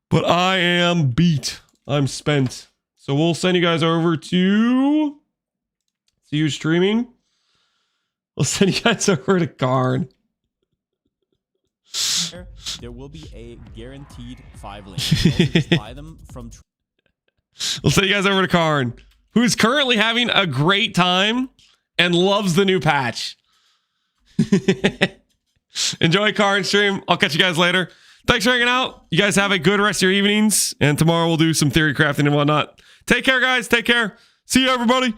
Speaker 1: But I am beat. I'm spent. So we'll send you guys over to see you streaming. We'll send you guys over to Karn.
Speaker 12: There will be a guaranteed 5 links. You can just buy them from.
Speaker 1: We'll send you guys over to Karn, who's currently having a great time and loves the new patch. Enjoy Karn stream. I'll catch you guys later. Thanks for hanging out. You guys have a good rest of your evenings, and tomorrow we'll do some theory crafting and whatnot. Take care, guys. Take care. See you, everybody.